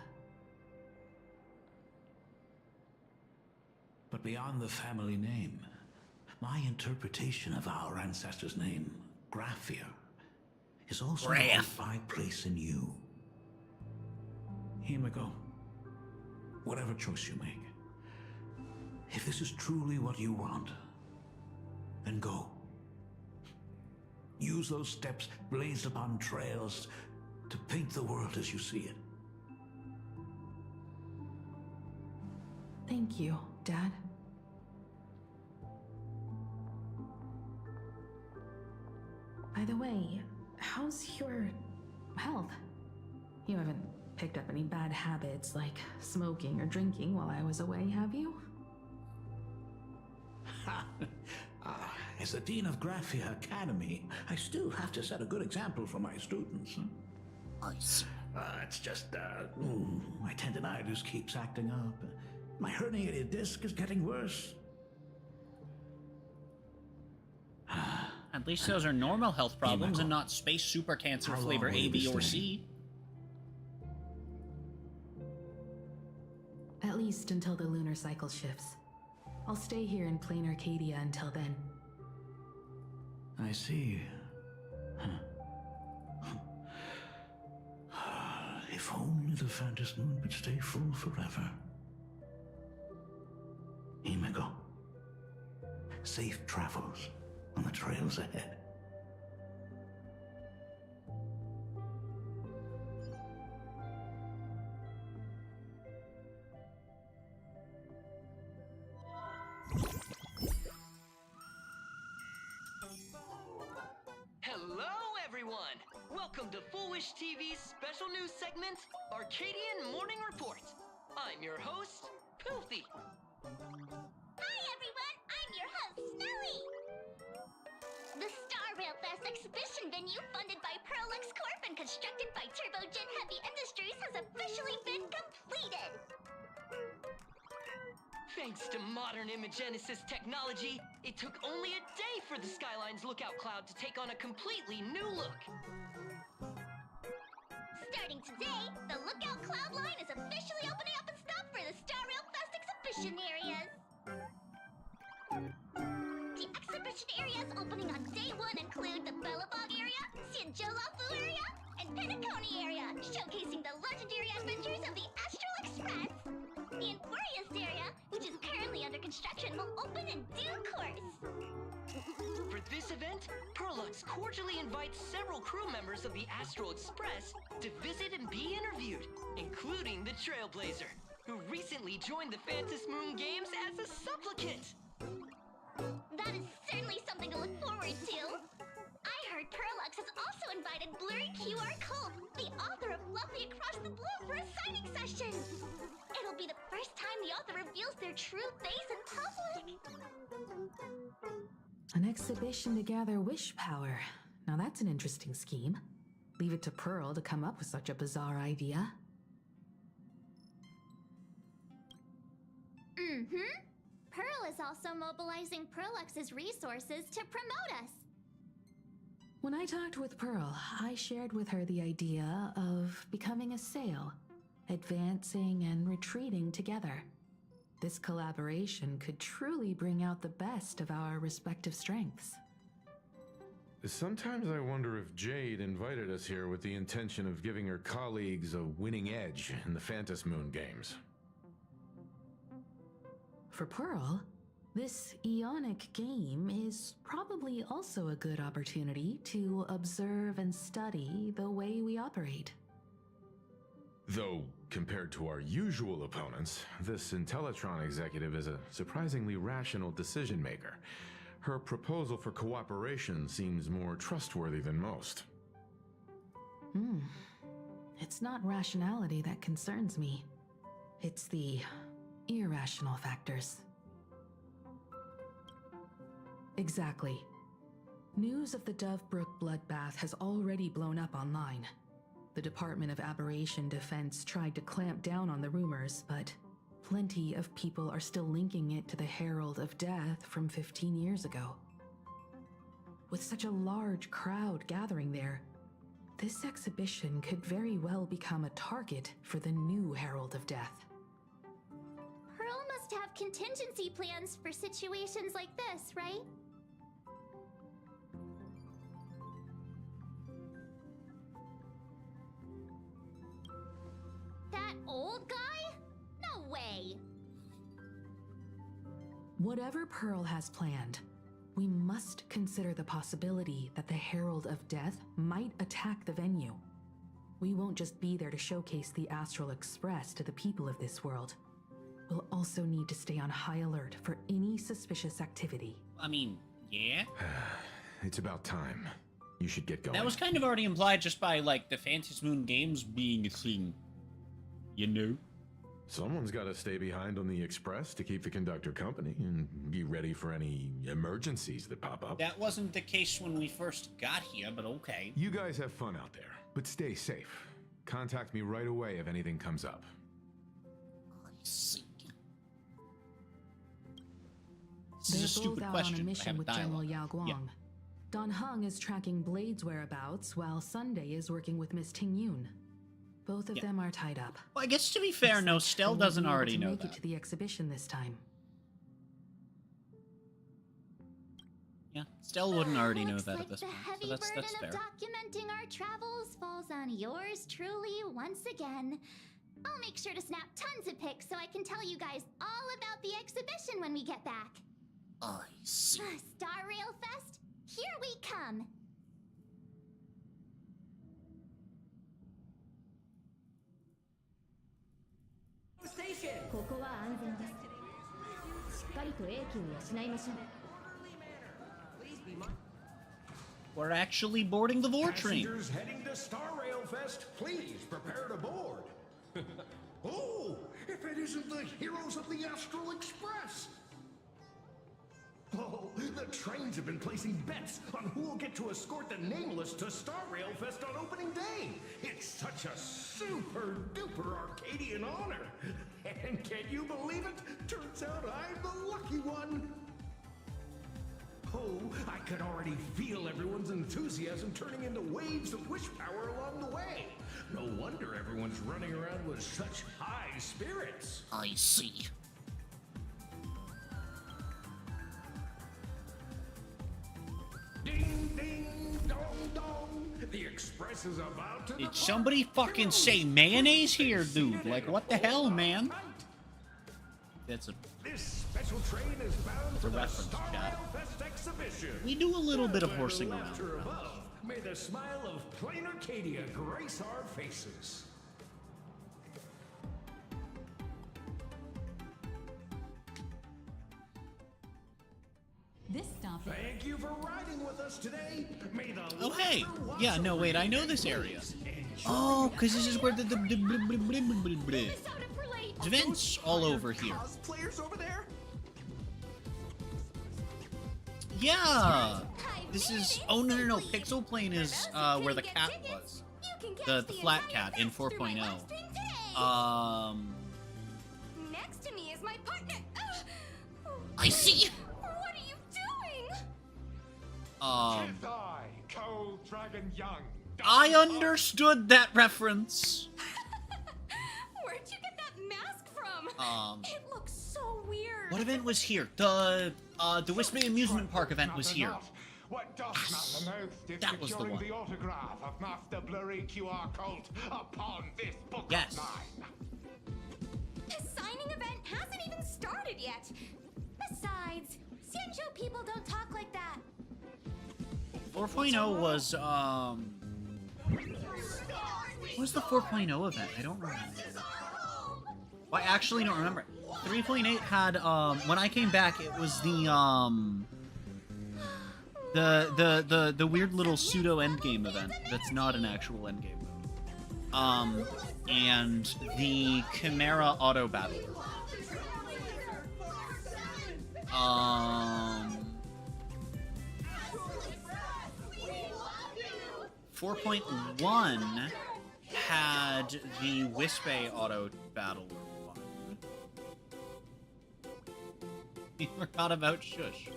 But beyond the family name, my interpretation of our ancestors' name, Graphia, is also the hope I place in you. Himiko, whatever choice you make, if this is truly what you want, then go. Use those steps blazed upon trails to paint the world as you see it. Thank you, Dad. By the way, how's your health? You haven't picked up any bad habits like smoking or drinking while I was away, have you? As the Dean of Graphia Academy, I still have to set a good example for my students. It's just, my tendinitis keeps acting up. My herniated disc is getting worse. At least those are normal health problems and not space super cancer flavor A, B, or C. At least until the lunar cycle shifts. I'll stay here in plain Arcadia until then. I see. If only the Phantom Moon would stay full forever. Himiko, safe travels on the trails ahead. Hello, everyone! Welcome to Foolish TV's special news segment, Arcadian Morning Report. I'm your host, Poofy. Hi everyone, I'm your host, Snowy! The Star Rail Fest exhibition venue funded by Pearl X Corp and station constructed by Turbogen Heavy Industries has officially been completed! Thanks to modern imagenesis technology, it took only a day for the Skyline's lookout cloud to take on a completely new look. Starting today, the Lookout Cloud line is officially opening up and stop for the Star Rail Fest exhibition areas. The exhibition areas opening on day 1 include the Bellabog area, Sianjolafu area, and Penacony area, showcasing the legendary adventures of the Astral Express. The Enfurious area, which is currently under construction, will open in due course. For this event, Perlux cordially invites several crew members of the Astral Express to visit and be interviewed, including the Trailblazer, who recently joined the Phantom Moon Games as a supplicant. That is certainly something to look forward to. I heard Perlux has also invited Blurry QR Cult, the author of Lovely Across the Blue, for a signing session. It'll be the first time the author reveals their true face in public. An exhibition to gather wish power. Now that's an interesting scheme. Leave it to Pearl to come up with such a bizarre idea. Mm-hmm. Pearl is also mobilizing Perlux's resources to promote us. When I talked with Pearl, I shared with her the idea of becoming a sail, advancing and retreating together. This collaboration could truly bring out the best of our respective strengths. Sometimes I wonder if Jade invited us here with the intention of giving her colleagues a winning edge in the Phantom Moon games. For Pearl, this Ionic game is probably also a good opportunity to observe and study the way we operate. Though, compared to our usual opponents, this Intellitron executive is a surprisingly rational decision maker. Her proposal for cooperation seems more trustworthy than most. It's not rationality that concerns me. It's the irrational factors. Exactly. News of the Dovebrook bloodbath has already blown up online. The Department of Aberration Defense tried to clamp down on the rumors, but plenty of people are still linking it to the Herald of Death from 15 years ago. With such a large crowd gathering there, this exhibition could very well become a target for the new Herald of Death. Pearl must have contingency plans for situations like this, right? That old guy? No way! Whatever Pearl has planned, we must consider the possibility that the Herald of Death might attack the venue. We won't just be there to showcase the Astral Express to the people of this world. We'll also need to stay on high alert for any suspicious activity. I mean, yeah. It's about time. You should get going. That was kind of already implied just by, like, the Phantom Moon games being a thing. You know? Someone's got to stay behind on the express to keep the conductor company and be ready for any emergencies that pop up. That wasn't the case when we first got here, but okay. You guys have fun out there, but stay safe. Contact me right away if anything comes up. This They're is a stupid both out question. on a I mission have a with General dialogue. Yao Guang. Yeah. Don Hung is tracking Blade's whereabouts, while Sunday is working with Miss Ting Yun. Both of them are tied up. Well, I guess to be fair, no, Stell They won't doesn't be able already to know make that. it to the exhibition this time. Yeah, Stell wouldn't already know that Looks at this like point, the heavy so that's burden fair. of documenting our travels falls on yours truly once again. I'll make sure to snap tons of pics so I can tell you guys all about the exhibition when we get back. I see. Star Rail Fest, here we come. Station. ここは安全です。しっかりと英気を養いましょう。 We're actually boarding the Vor train. Passengers heading to Star Rail Fest, please prepare to board. Oh, if it isn't the heroes of the Astral Express! Oh, the trains have been placing bets on who will get to escort the Nameless to Star Rail Fest on opening day. It's such a super duper Arcadian honor. And can you believe it? Turns out I'm the lucky one. Oh, I could already feel everyone's enthusiasm turning into waves of wish power along the way. No wonder everyone's running around with such high spirits. I see. Ding, ding, dong, dong. The express is about to Did somebody fucking say mayonnaise here, dude? Like, what the hell, man? That's a... This special train is bound for the reference, Star chat. Rail Fest exhibition. We do a little bit of horsing around. Laughter above. May the smile of plain Arcadia grace our faces. This stop. Thank you for riding with us today. May the Oh, hey! laughter watch Yeah, no, over wait, I you know this area. always. Enjoy Oh, your because this is where the events all over here. Cosplayers over there? Yeah! This is... Oh, no, no, no. Pixel Plane is where the cat was. The flat cat in 4.0. Next to me is my partner. I see! What are you doing? Cold Dragon Young. I understood that reference. Where'd you get that mask from? It looks so weird. What event was here? The Wispy Amusement Park event was here. What does matter most is That was the securing one. the autograph of Master Blurry QR Cult upon this book Yes. of mine. The signing event hasn't even started yet. Besides, Xianzhou people don't talk like that. 4.0 was, what was the 4.0 event? I don't remember. Well, I actually don't remember. 3.8 had, when I came back, it was the weird little pseudo endgame event that's not an actual endgame mode. And the Chimera auto battle. 4.1 had the Wispy auto battle one. We forgot about Shush.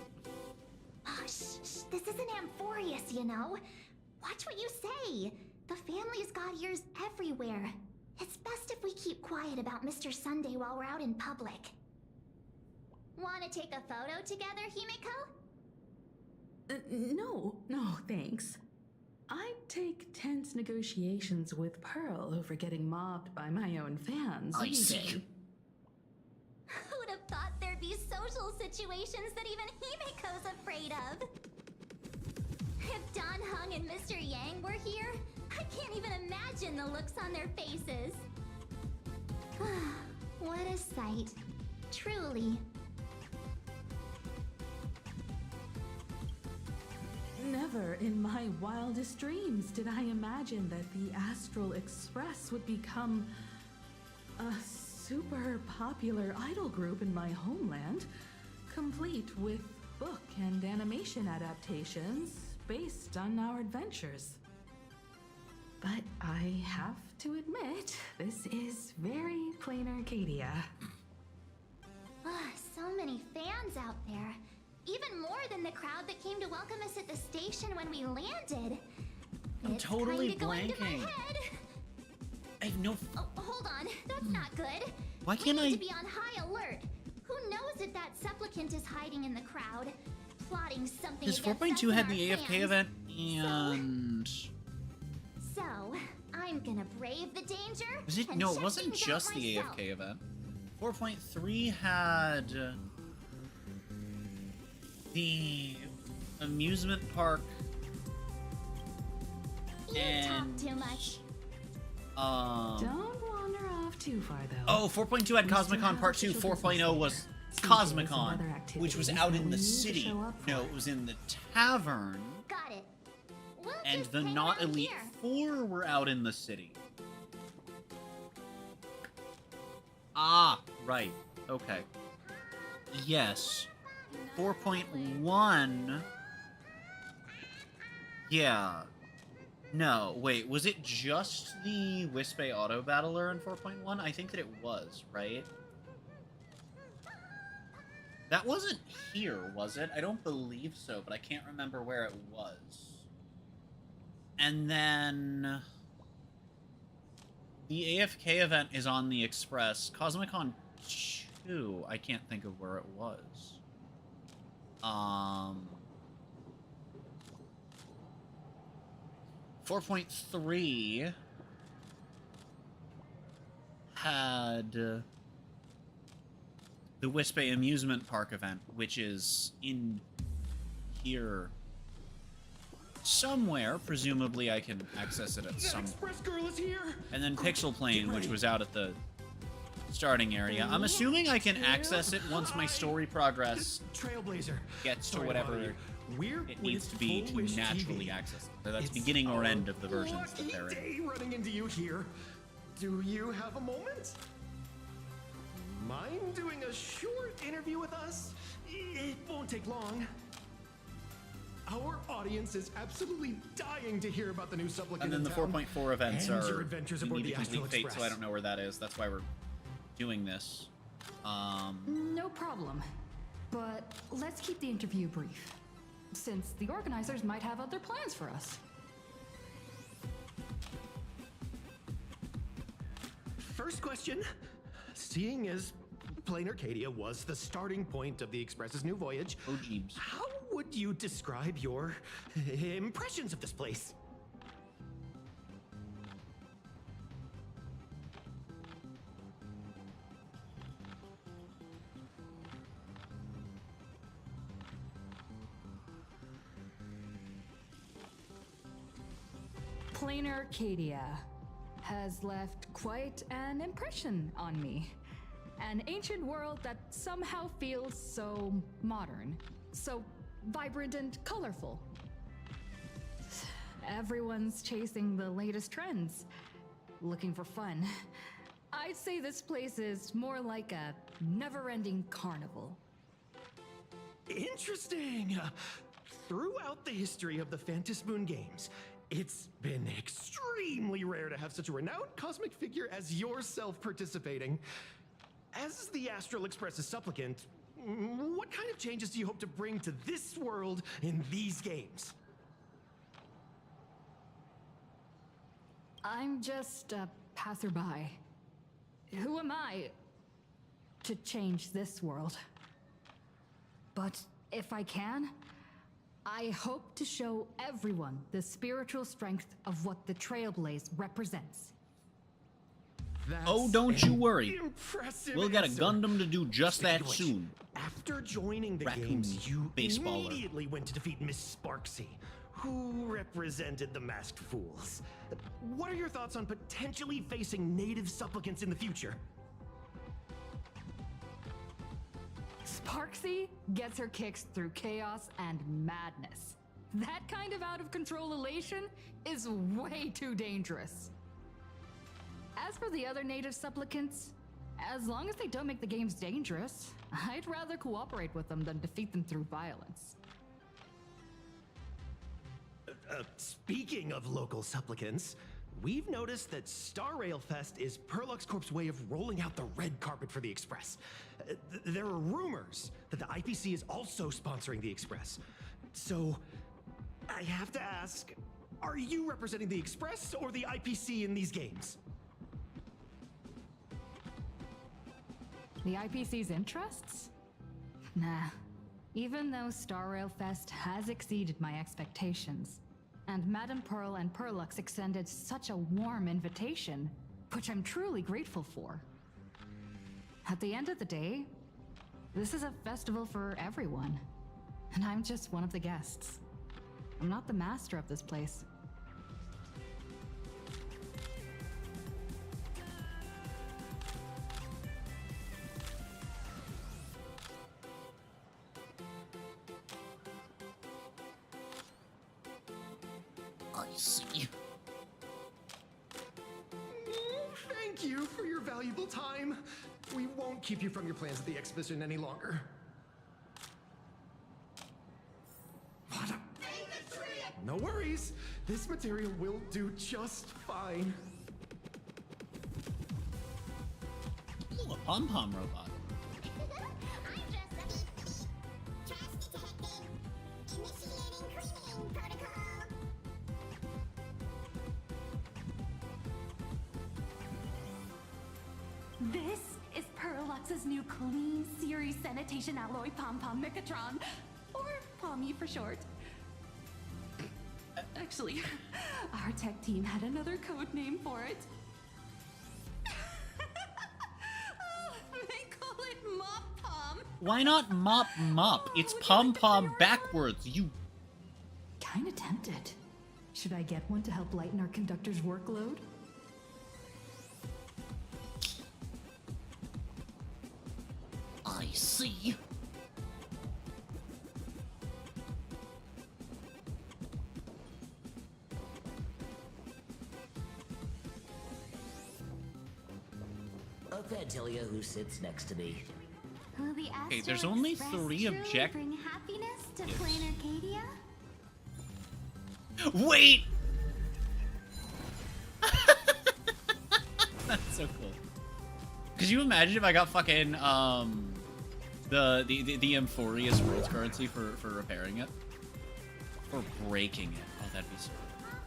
Shh, this isn't Amphorius, you know. Watch what you say. The family's got ears everywhere. It's best if we keep quiet about Mr. Sunday while we're out in public. Want to take a photo together, Himeko? No, thanks. I'd take tense negotiations with Pearl over getting mobbed by my own fans. I see. Who would have thought there'd be social situations that even Himeko's afraid of? If Dan Heng and Mr. Yang were here, I can't even imagine the looks on their faces. What a sight. Truly. Never in my wildest dreams did I imagine that the Astral Express would become a super popular idol group in my homeland, complete with book and animation adaptations based on our adventures. But I have to admit, this is very plain Arcadia. So many fans out there. Even more than the crowd that came to welcome us at the station when we landed. I'm It's totally kinda going to my blanking. head. I have no... Oh, hold on. That's not good. Why can't we need I- to be on high alert. Who knows if that supplicant is hiding in the crowd, plotting something Because against 4.2 us had and the our AFK fans. event, and... So, I'm gonna brave the danger. Was it? and No, it check wasn't things out just the myself. AFK event. 4.3 had... the amusement park You and... talk too much. Don't wander off too far, though. Oh, 4.2 had We still Cosmicon have Part 2, official 4.0 was business here. Cosmicon, Other which was activities out that in we the need to city. show up No, for. it was in the tavern, Got it. We'll and just the hang Not around Elite here. 4 were out in the city. Ah, right. Okay. Yes. 4.1. Yeah. No, wait, was it just the Wispe Auto Battler in 4.1? I think that it was, right? That wasn't here, was it? I don't believe so, but I can't remember where it was. And then the AFK event is on the Express. Cosmicon 2, I can't think of where it was. 4.3 had the Wispe Amusement Park event, which is in here somewhere. Presumably I can access it at some Express girl is here. And then Pixel Plane, which was out at the starting area. I'm assuming I can access it once my story progress Trailblazer gets to whatever it needs to be to naturally access it. So that's beginning or end of the versions that they're in. Running into you here. Do you have a moment? Mind doing a short interview with us? It won't take long. Our audience is absolutely dying to hear about the new supplicant. And then the 4.4 events and are your adventures we aboard need the to complete Astral Fate, Express. so I don't know where that is. That's why we're doing this. No problem. But let's keep the interview brief, since the organizers might have other plans for us. First question. Seeing as Plain Arcadia was the starting point of the Express's new voyage, how would you describe your impressions of this place? Plain Arcadia has left quite an impression on me. An ancient world that somehow feels so modern, so vibrant and colorful. Everyone's chasing the latest trends, looking for fun. I'd say this place is more like a never-ending carnival. Interesting. Throughout the history of the Phantom Moon games, it's been extremely rare to have such a renowned cosmic figure as yourself participating. As the Astral Express's supplicant, what kind of changes do you hope to bring to this world in these games? I'm just a passerby. Who am I to change this world? But if I can, I hope to show everyone the spiritual strength of what the Trailblaze represents. Oh, don't you worry. Impressive We'll get a answer. Gundam to do just Speaking that of which, soon. After joining the Raccoon games, you baseballer. immediately went to defeat Miss Sparksy, who represented the Masked Fools. What are your thoughts on potentially facing native supplicants in the future? Sparksy gets her kicks through chaos and madness. That kind of out-of-control elation is way too dangerous. As for the other native supplicants, as long as they don't make the games dangerous, I'd rather cooperate with them than defeat them through violence. Speaking of local supplicants, we've noticed that Star Rail Fest is Perlux Corp's way of rolling out the red carpet for the Express. There are rumors that the IPC is also sponsoring the Express. So, I have to ask, are you representing the Express or the IPC in these games? The IPC's interests? Nah. Even though Star Rail Fest has exceeded my expectations, and Madame Pearl and Perlux extended such a warm invitation, which I'm truly grateful for. At the end of the day, this is a festival for everyone, and I'm just one of the guests. I'm not the master of this place. I see. Thank you for your valuable time. We won't keep you from your plans at the exhibition any longer. No worries. This material will do just fine. Ooh, a pom-pom robot. This is Perlux's new Clean Series Sanitation Alloy Pom-Pom Mechatron, or Pommy for short. Actually, our tech team had another code name for it. They call it Mop Pom. Why not Mop Mop? It's pom-pom backwards, you... Kinda tempted. Should I get one to help lighten our conductor's workload? I see. I can't tell you who sits next to me. Will the Okay, there's Astral only Express 3 truly object- bring happiness to Yes. Plain Arcadia? Wait! That's so cool. Could you imagine if I got fucking, the Amphorius World's currency for repairing it? Or breaking it. Oh, that'd be so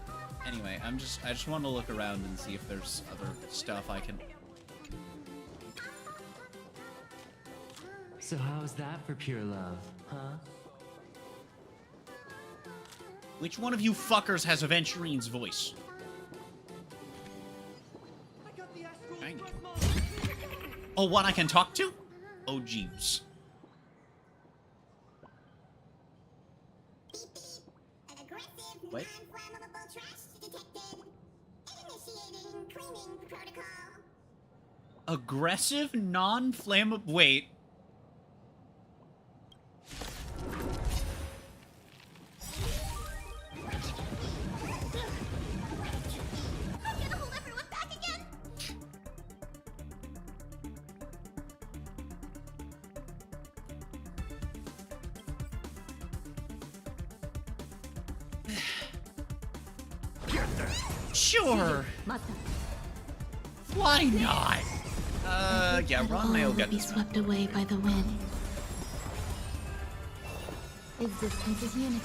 cool. Anyway, I just want to look around and see if there's other stuff I can... So how's that for pure love, huh? Which one of you fuckers has Aventurine's voice? Thank you. Oh, one I can talk to? Oh, jeeps. Wait. Aggressive, non-flammable... Wait. I'm gonna hold everyone back again! Sure. Why not? Yeah, Ron Mayo got be this. swept away by the wind. Existence is unity.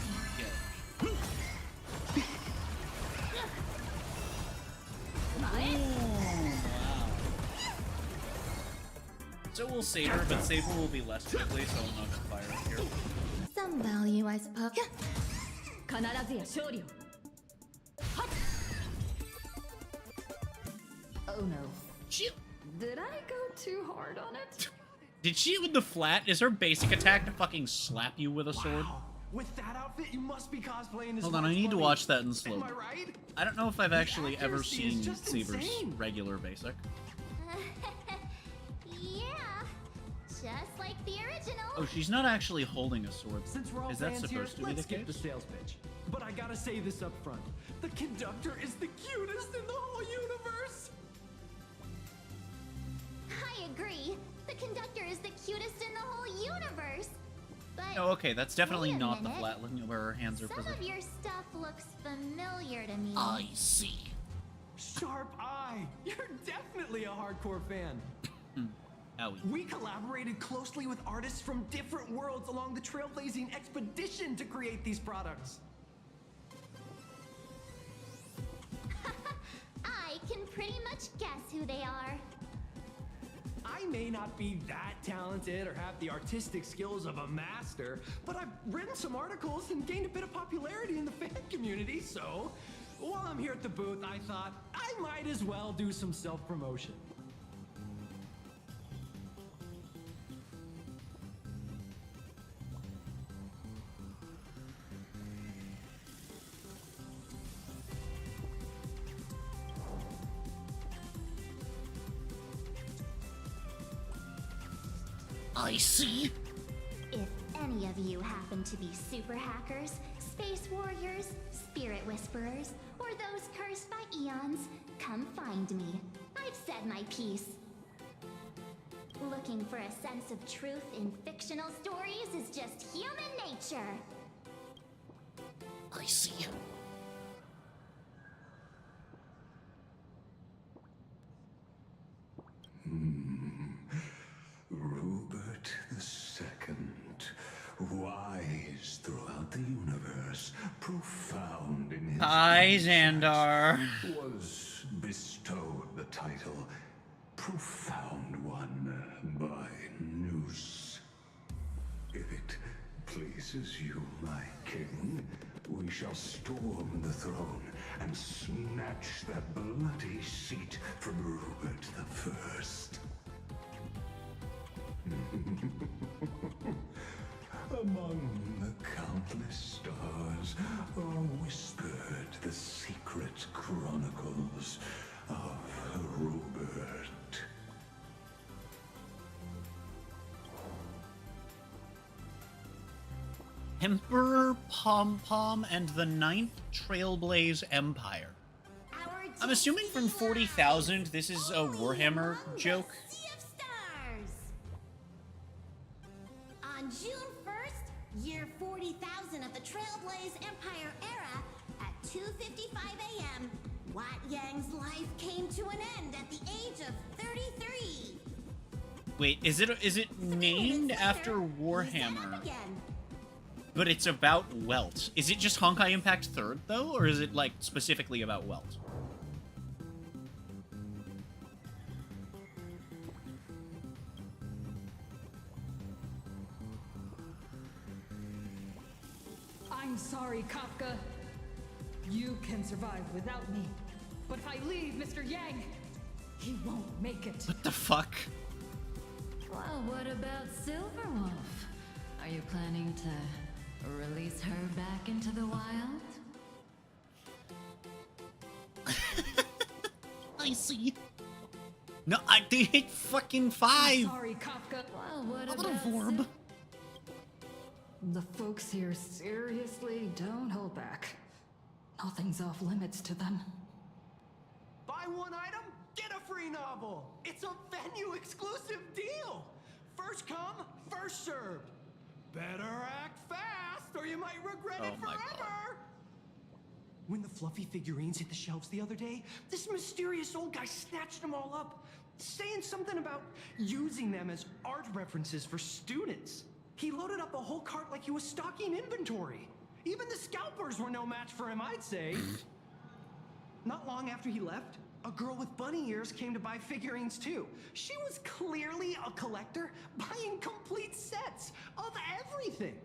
So we'll save her, but save her will be less quickly, so I'm not gonna fire it here. Some value, I suppose. Oh no. She... Did I go too hard on it? Did she with the flat? Is her basic attack to fucking slap you with a sword? With that outfit, you must be cosplaying as Hold on, I need to watch that in slow. Am I right? I don't know if I've actually ever accuracy is seen just Saber's insane. regular basic. Yeah, just like the original. Oh, she's not actually holding a sword. Since we're all Is that fans supposed here, to be the let's skip case? the sales pitch. But I gotta say this up front. The conductor is the cutest in the whole universe! I agree. The conductor is the cutest in the whole universe. But Oh, okay, that's definitely wait a not the minute. flat line where her hands are Some of positioned. your stuff looks familiar to me. I see. Sharp eye! You're definitely a hardcore fan. Owie. We collaborated closely with artists from different worlds along the trailblazing expedition to create these products. I can pretty much guess who they are. I may not be that talented or have the artistic skills of a master, but I've written some articles and gained a bit of popularity in the fan community, so while I'm here at the booth, I thought I might as well do some self-promotion. I see. If any of you happen to be super hackers, space warriors, spirit whisperers, or those cursed by eons, come find me. I've said my piece. Looking for a sense of truth in fictional stories is just human nature. I see. the universe, profound in his Hi, insights, Xandar. was bestowed the title Profound One by Noose. If it pleases you, my king, we shall storm the throne and snatch that bloody seat from Rupert the First. Among the countless stars are whispered the secret chronicles of Rupert. Emperor Pom Pom and the Ninth Trailblaze Empire. I'm assuming from 40,000 this is a Warhammer joke. On June 1st, year 40,000 of the Trailblaze Empire era, at 2:55 a.m., Wat Yang's life came to an end at the age of 33. Wait, is it named after Warhammer? But it's about Welt. Is it just Honkai Impact 3rd though, or is it like specifically about Welt? I'm sorry, Kafka. You can survive without me. But if I leave Mr. Yang, he won't make it. What the fuck? Well, what about Silverwolf? Are you planning to release her back into the wild? I see. No, they hit fucking 5. I'm sorry, Kafka. Well, what A little about Vorb. The folks here seriously don't hold back. Nothing's off limits to them. Buy one item, get a free novel. It's a venue exclusive deal. First come, first served. Better act fast or you might regret it forever. When the fluffy figurines hit the shelves the other day, this mysterious old guy snatched them all up, saying something about using them as art references for students. He loaded up a whole cart like he was stocking inventory. Even the scalpers were no match for him, I'd say. Not long after he left, a girl with bunny ears came to buy figurines too. She was clearly a collector, buying complete sets of everything.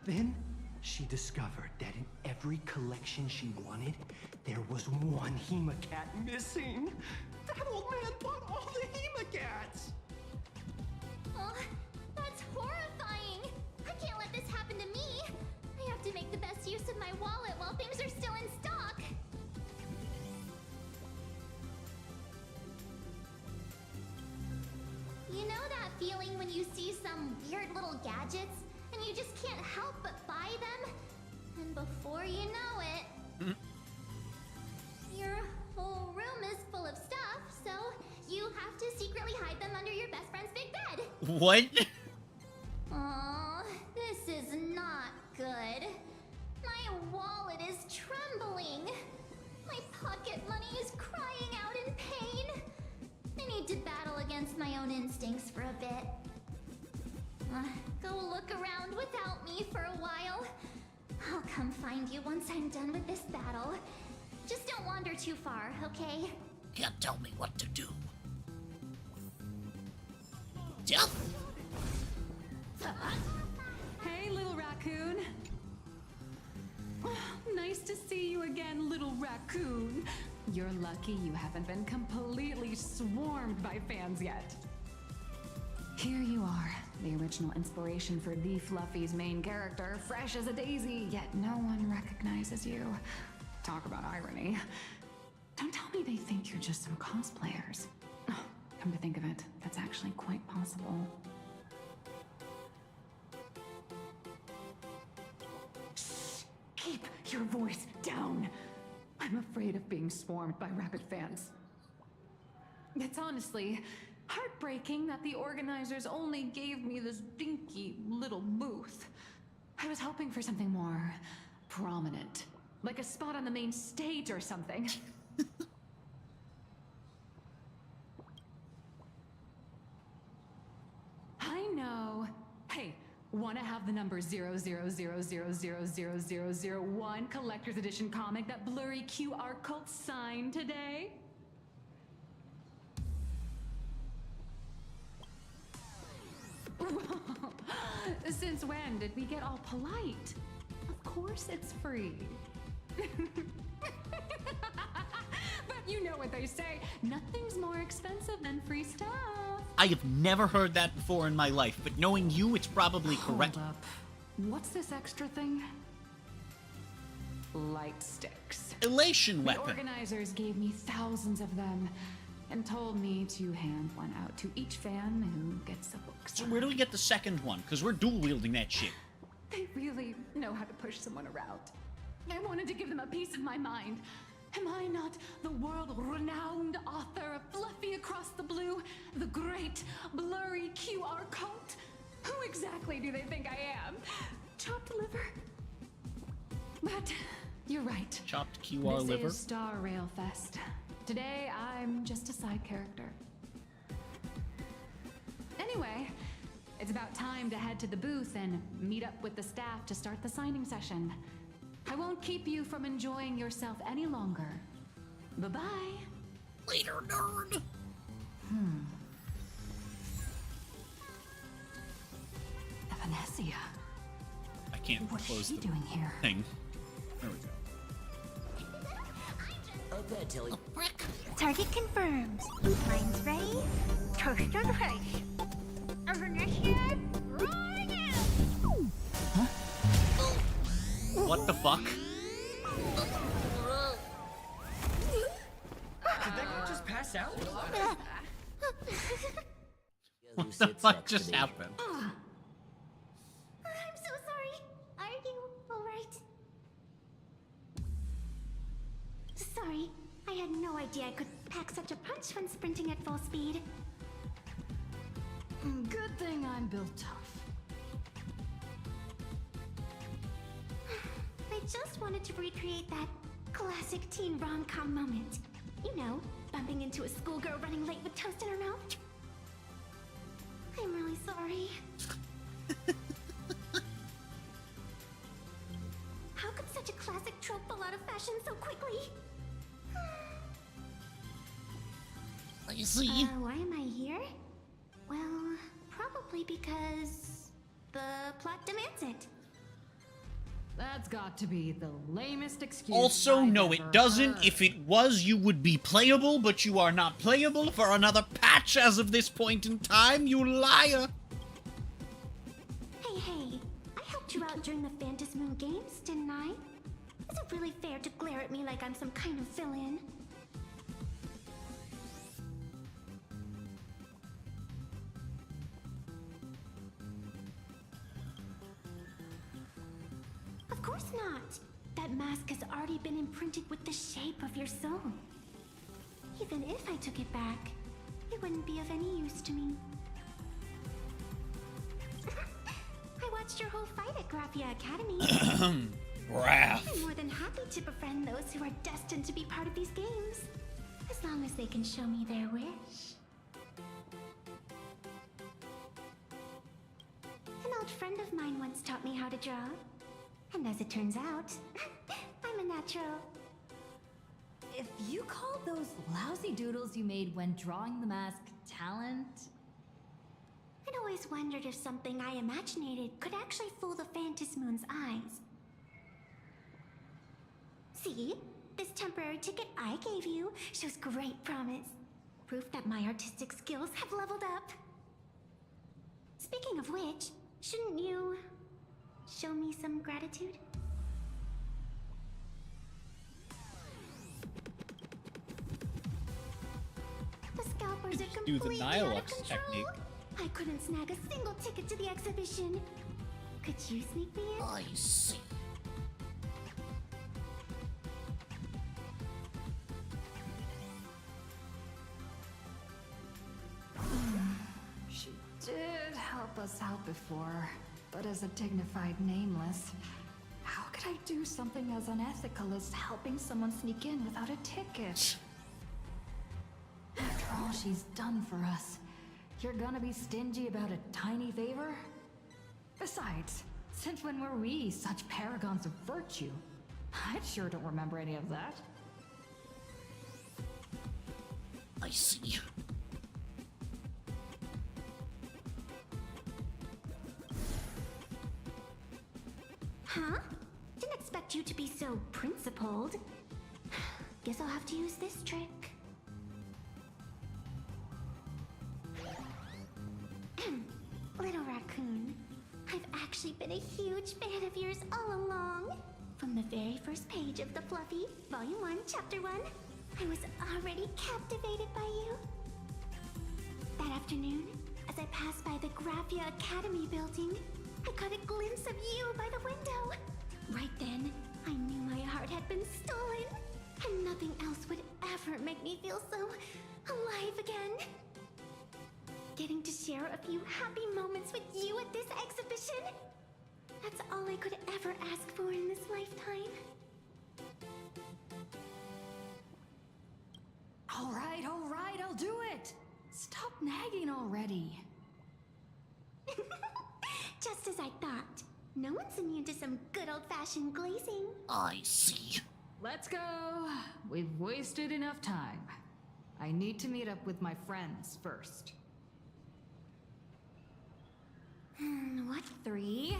Then she discovered that in every collection she wanted, there was one Hemacat missing. That old man bought all the Hemacats. Oh, that's horrifying. I can't let this happen to me. I have to make the best use of my wallet while things are still in stock. You know that feeling when you see some weird little gadgets and you just can't help but buy them? And before you know it, your whole room is full of stuff, so you have to secretly hide them under your best friend's big bed. What? Aw, this is not good. My wallet is trembling. My pocket money is crying out in pain. I need to battle against my own instincts for a bit. Go look around without me for a while. I'll come find you once I'm done with this battle. Just don't wander too far, okay? Can't tell me what to do. Death? Hey, little raccoon. Nice to see you again, little raccoon. You're lucky you haven't been completely swarmed by fans yet. Here you are, the original inspiration for the Fluffy's main character, fresh as a daisy, yet no one recognizes you. Talk about irony. Don't tell me they think you're just some cosplayers. Come to think of it, that's actually quite possible. Keep your voice down. I'm afraid of being swarmed by rabid fans. It's honestly heartbreaking that the organizers only gave me this dinky little booth. I was hoping for something more prominent, like a spot on the main stage or something. I know. Hey, wanna have have the number 000000001 collector's edition comic that blurry QR cult signed today? Since when did we get all polite? Of course it's free. But you know what they say, nothing's more expensive than free stuff. I have never heard that before in my life, but knowing you, it's probably correct. Hold up. What's this extra thing? Light sticks. Elation weapon. The organizers gave me thousands of them and told me to hand one out to each fan who gets a book. So where do we get the second one? Because we're dual wielding that shit. They really know how to push someone around. I wanted to give them a piece of my mind. Am I not the world-renowned author of Fluffy Across the Blue, the great blurry QR cult? Who exactly do they think I am? Chopped liver? But you're right. Chopped QR liver? This is Star Rail Fest. Today, I'm just a side character. Anyway, it's about time to head to the booth and meet up with the staff to start the signing session. I won't keep you from enjoying yourself any longer. Bye-bye. Later, nerd. Evanesia. I can't What is close she the doing here? thing. There we go. Okay, Tilly. Target confirmed. Mine's ready. Toaster price. Evanesia, right out. What the fuck? Did that guy just pass out? What the fuck just happened? I'm so sorry. Are you alright? Sorry, I had no idea I could pack such a punch when sprinting at full speed. Good thing I'm built tough. I just wanted to recreate that classic teen rom-com moment. You know, bumping into a schoolgirl running late with toast in her mouth. I'm really sorry. How could such a classic trope fall out of fashion so quickly? I see. Why am I here? Well, probably because the plot demands it. That's got to be the lamest excuse. Also, I've no, ever it doesn't. heard. If it was, you would be playable, but you are not playable for another patch as of this point in time, you liar. Hey, I helped you out during the Phantom Moon Games, didn't I? Is it really fair to glare at me like I'm some kind of villain? Of course not. That mask has already been imprinted with the shape of your soul. Even if I took it back, it wouldn't be of any use to me. I watched your whole fight at Graphia Academy. Raph. I'm more than happy to befriend those who are destined to be part of these games, as long as they can show me their wish. An old friend of mine once taught me how to draw. And as it turns out, I'm a natural. If you call those lousy doodles you made when drawing the mask talent... I'd always wondered if something I imaginated could actually fool the Phantom Moon's eyes. See? This temporary ticket I gave you shows great promise. Proof that my artistic skills have leveled up. Speaking of which, shouldn't you show me some gratitude? The scalpers are Do the completely out of Nihilux control. technique. I couldn't snag a single ticket to the exhibition. Could you sneak me in? I see. She did help us out before, but as a dignified nameless, how could I do something as unethical as helping someone sneak in without a ticket? After all she's done for us, you're gonna be stingy about a tiny favor? Besides, since when were we such paragons of virtue? I sure don't remember any of that. I see. Huh? Didn't expect you to be so principled. Guess I'll have to use this trick. Little raccoon, I've actually been a huge fan of yours all along. From the very first page of the Fluffy, Volume 1, Chapter 1, I was already captivated by you. That afternoon, as I passed by the Graphia Academy building, I caught a glimpse of you by the window. Right then, I knew my heart had been stolen, and nothing else would ever make me feel so alive again. Getting to share a few happy moments with you at this exhibition, that's all I could ever ask for in this lifetime. All right, I'll do it. Stop nagging already. Just as I thought. No one's immune to some good old-fashioned glazing. I see. Let's go. We've wasted enough time. I need to meet up with my friends first. What, 3,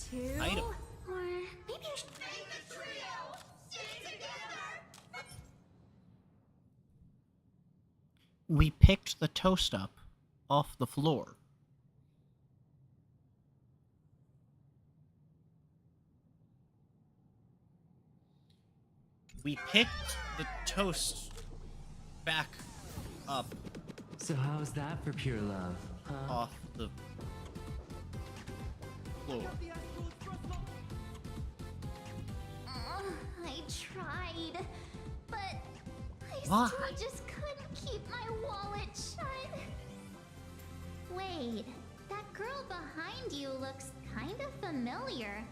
2, Item. or maybe I should... the trio! Stay together! We picked the toast up off the floor. We picked the toast back up. So how's that for pure love, huh? Off the floor. I tried, but I Why? still just couldn't keep my wallet shut. Wait, that girl behind you looks kind of familiar.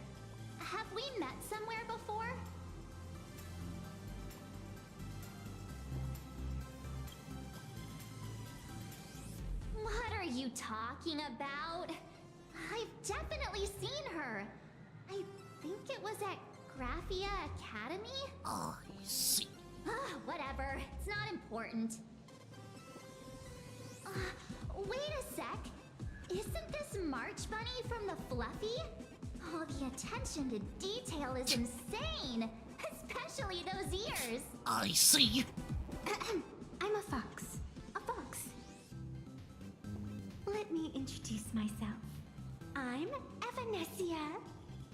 Have we met somewhere before? What are you talking about? I've definitely seen her. I think it was at Graphia Academy? I see. Whatever, it's not important. Wait a sec. Isn't this March Bunny from the Fluffy? Oh, the attention to detail is insane. Especially those ears. I see. I'm a fox. A fox. Let me introduce myself. I'm Evanessia.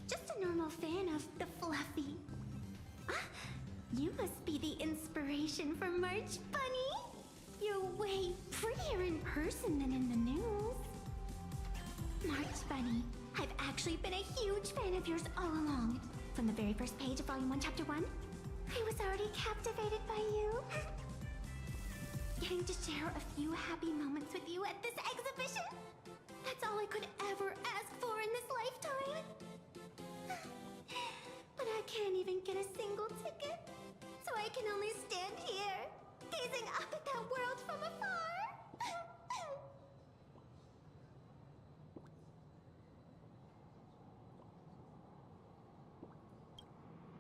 Just a normal fan of the Fluffy. You must be the inspiration for March Bunny. You're way prettier in person than in the news. March Bunny, I've actually been a huge fan of yours all along. From the very first page of Volume 1, Chapter 1, I was already captivated by you. Getting to share a few happy moments with you at this exhibition, that's all I could ever ask for in this lifetime. But I can't even get a single ticket, so I can only stand here, gazing up at that world from afar.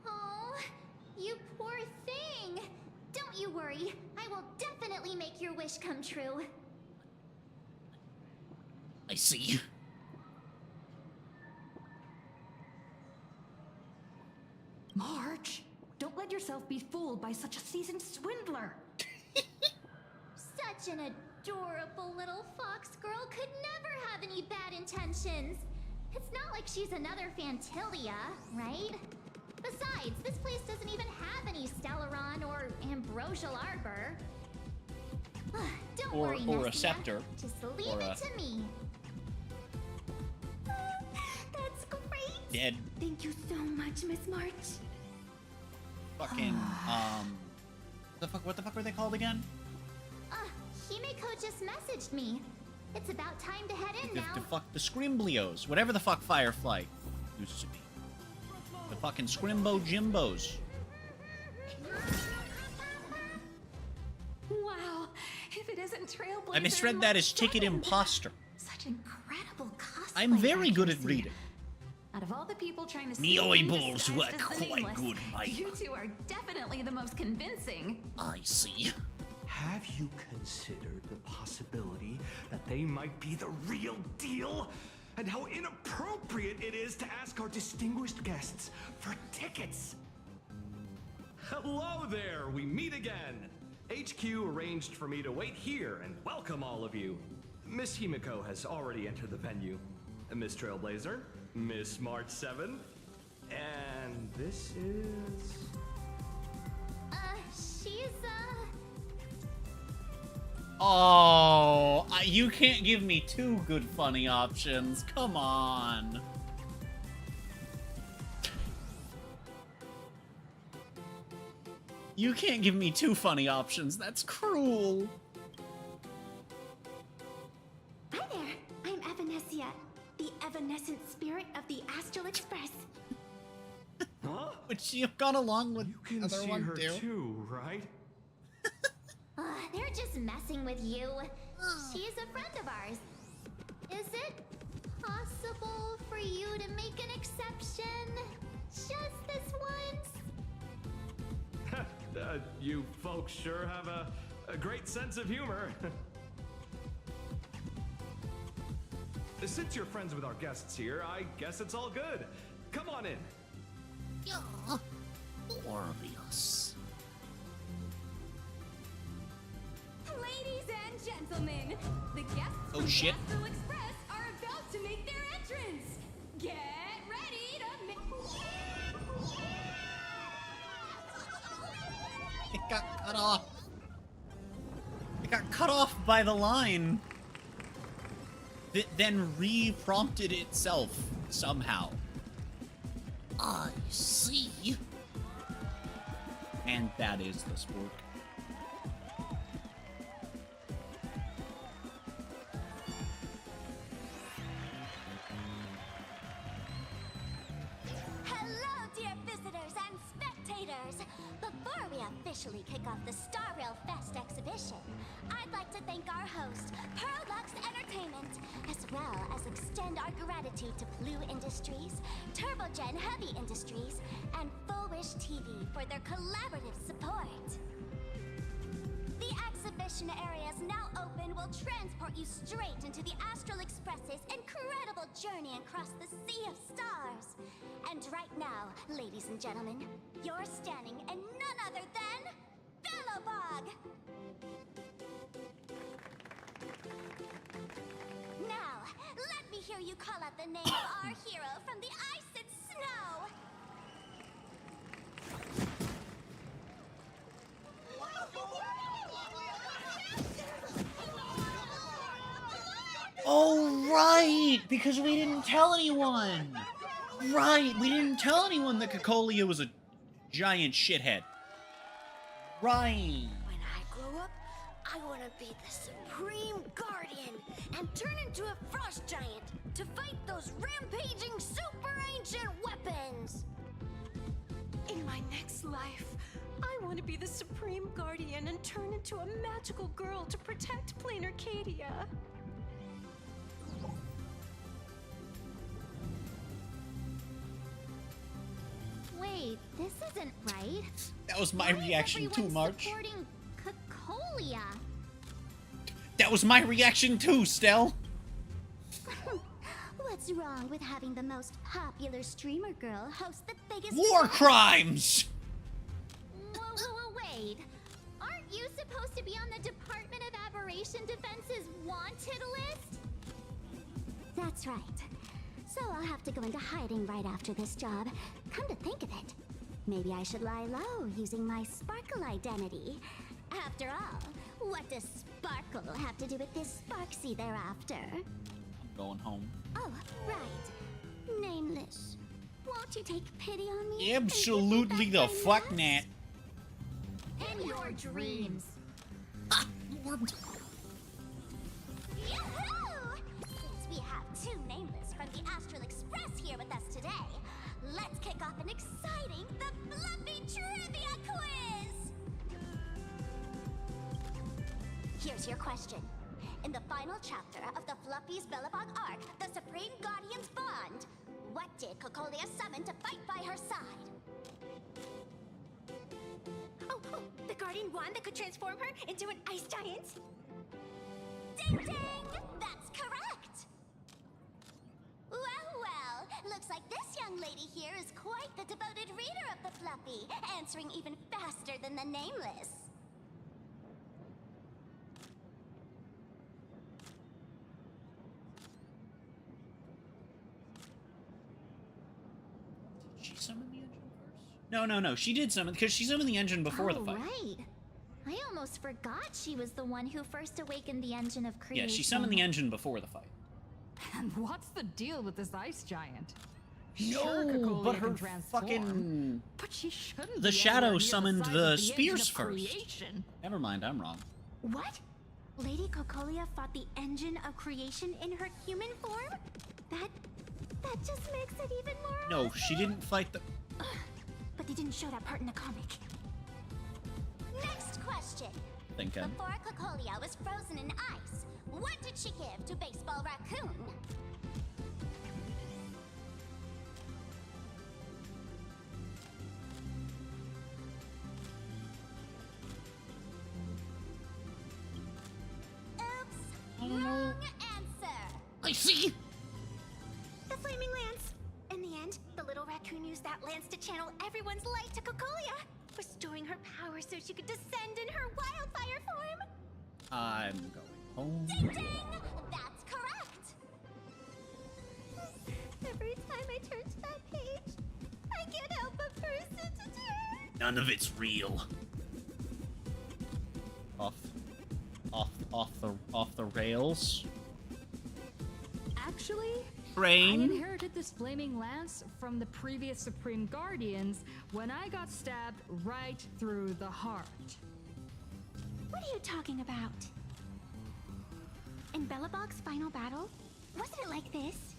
Oh, you poor thing. Don't you worry. I will definitely make your wish come true. I see. March, don't let yourself be fooled by such a seasoned swindler. Such an adorable little fox girl could never have any bad intentions. It's not like she's another Fantilia, right? Besides, this place doesn't even have any Stellaron or Ambrosial Arbor. Don't worry, Or a Nessia. scepter. Just leave Or it a- to me. That's great. Dead. Thank you so much, Miss March. Fucking, what the fuck were they called again? Himeko just messaged me. It's about time to head in now. The Scrimblios. Whatever the fuck Firefly used to be. The fucking Scrimbo Jimbos. Wow, if it isn't Trailblazer... I misread that as Ticket Imposter. Such incredible costumes. I'm very good at reading. Out of all the people trying to Me sneak in eyeballs disguised work as the quite nameless, good, mate. You two are definitely the most convincing. I see. Have you considered the possibility that they might be the real deal? And how inappropriate it is to ask our distinguished guests for tickets? Hello there, we meet again. HQ arranged for me to wait here and welcome all of you. Miss Himiko has already entered the venue. Miss Trailblazer, Miss March 7, and this is... She's, Oh, you can't give me two good funny options. Come on. You can't give me two funny options. That's cruel. Hi there, I'm Evanescia, the evanescent spirit of the Astral Express. Huh? Would she have gone along with You can the other see one her too? right? they're just messing with you. She's a friend of ours. Is it possible for you to make an exception? Just this once? You folks sure have a great sense of humor. Since you're friends with our guests here, I guess it's all good. Come on in. Yeah, glorious. Ladies and gentlemen, the guests Oh, from shit. the Astral Express are about to make their entrance. Get ready to make... It got cut off. It got cut off by the line. That then re-prompted itself somehow. I see. And that is the sport. Hello, dear visitors and spectators! Before we officially kick off the Star Rail Fest exhibition, I'd like to thank our host, Pearlux Entertainment, as well as extend our gratitude to Blue Industries, Turbogen Heavy Industries, and Full Wish TV for their collaborative support. The exhibition area is now open will transport you straight into the Astral Express's incredible journey across the Sea of Stars. And right now, ladies and gentlemen, you're standing in none other than Bellowbog! Now, let me hear you call out the name of our hero from the ice and snow! Oh, right! Because we didn't tell anyone! Right! We didn't tell anyone that Cocolia was a giant shithead. Right! When I grow up, I want to be the Supreme Guardian and turn into a frost giant to fight those rampaging super ancient weapons. In my next life, I want to be the Supreme Guardian and turn into a magical girl to protect Plain Arcadia. Wait, this isn't right. That was my reaction too, March. Supporting Cocolia. That was my reaction too, Stell. What's wrong with having the most popular streamer girl host the biggest War crimes! Whoa, wait. Aren't you supposed to be on the Department of Aberration Defense's wanted list? That's right. So I'll have to go into hiding right after this job. Come to think of it, maybe I should lie low using my Sparkle identity. After all, what does Sparkle have to do with this Sparksy thereafter? I'm going home. Oh, right. Nameless. Won't you take pity on me? Absolutely the fuck not. In your dreams. Warped. Yahoo! Since we have two Nameless from the Astral Express here with us today, let's kick off an exciting The Fluffy Trivia Quiz! Here's your question. in the final chapter of the Fluffy's Bellabog arc, the Supreme Guardian's Bond, what did Cocolia summon to fight by her side? Oh, the Guardian wand that could transform her into an ice giant? Ding ding! That's correct! Well, looks like this young lady here is quite the devoted reader of the Fluffy, answering even faster than the Nameless. Did she summon the engine first? No. She did summon, because she summoned the engine before the fight. Right. I almost forgot she was the one who first awakened the engine of creation. Yeah, she summoned the engine before the fight. And what's the deal with this ice giant? No, Sure, Cocolia but her can transform, fucking... But she shouldn't The be Shadow anywhere near summoned size the of engine spears of first. creation. Never mind, I'm wrong. What? Lady Cocolia fought the engine of creation in her human form? That just makes it even more No, she didn't fight the... But they didn't show that part in the comic. Next question. Thinking. Before Cocolia was frozen in ice, what did she give to Baseball Raccoon? Oops, wrong answer. I see. The flaming lance. In the end, the little raccoon used that lance to channel everyone's light to Cocolia, restoring her power so she could descend in her wildfire form. I'm going home. Ding ding! That's correct! Every time I turn to that page, I can't help but burst into tears. None of it's real. Off the rails. Actually, Brain. I inherited this flaming lance from the previous Supreme Guardians when I got stabbed right through the heart. What are you talking about? In Bellabog's final battle, wasn't it like this?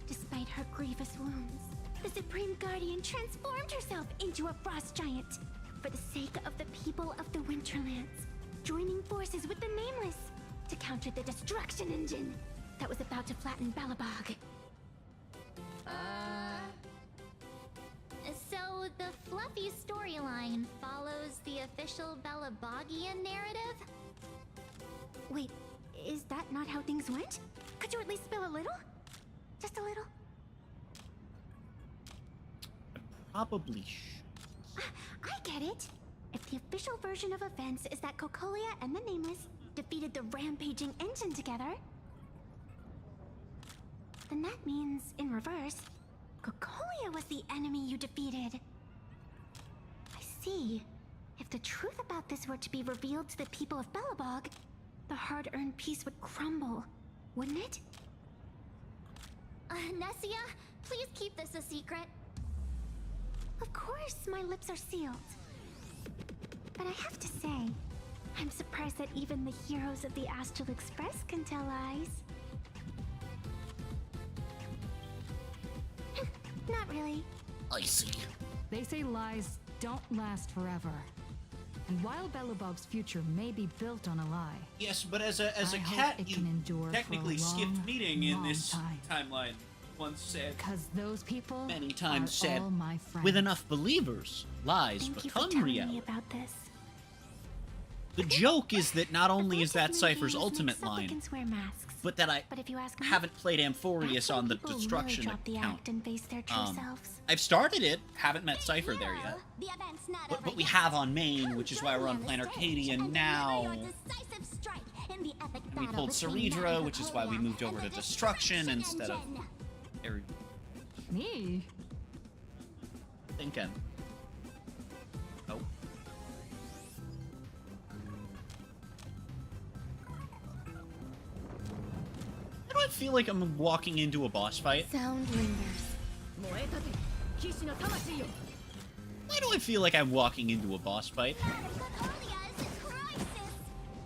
Despite her grievous wounds, the Supreme Guardian transformed herself into a frost giant for the sake of the people of the Winterlands, joining forces with the Nameless to counter the destruction engine that was about to flatten Bellabog. So the Fluffy storyline follows the official Bellabogian narrative? Wait, is that not how things went? Could you at least spill a little? Just a little? Probably I get it. If the official version of events is that Cocolia and the Nameless defeated the rampaging engine together, then that means, in reverse, Cocolia was the enemy you defeated. I see. If the truth about this were to be revealed to the people of Bellabog, the hard-earned peace would crumble, wouldn't it? Nessia, please keep this a secret. Of course, my lips are sealed. But I have to say, I'm surprised that even the heroes of the Astral Express can tell lies. Not really. I see. They say lies don't last forever. And while Bellabog's future may be built on a lie, Yes, but as a I hope cat, it you can endure for a technically skipped long, meeting in long this time. timeline. Once said, because those people many times are said, all my friends. with enough believers, lies Thank you for become telling reality. me about this. The joke is that not only is that Cypher's ultimate line, Supplicants wear masks. but that I But if you ask me, haven't played Amphorius that's when on the people destruction really drop the account. act and face their true selves. I've started it, haven't met Cypher there yet. The event's not But over we yet. have on main, which is why we're on Planet Arcadia now. Your decisive strike in the epic We battle pulled between Ceredra, Madame which is why we Cocolia moved over and to the Destruction instead of engine. Me? Thinking. Oh. Why do I feel like I'm walking into a boss fight? Sound lingers. Why do I feel like I'm walking into a boss fight? Madame Cocolia is in crisis.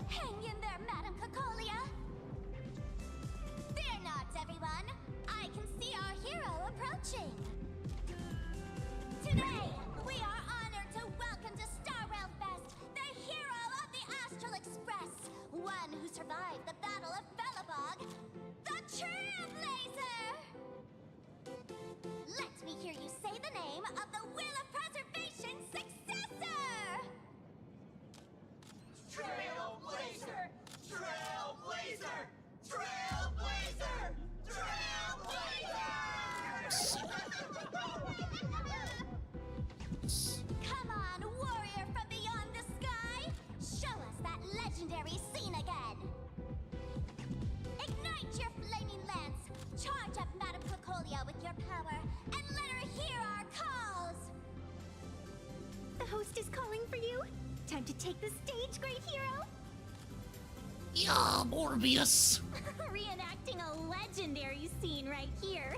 Hang in there, Madame Cocolia. Fear not, everyone. I can see our hero approaching. Today, we are honored to welcome to Star Rail Fest the hero of the Astral Express, one who survived host is calling for you. Time to take the stage, great hero. Yeah, Morbius. Reenacting a legendary scene right here.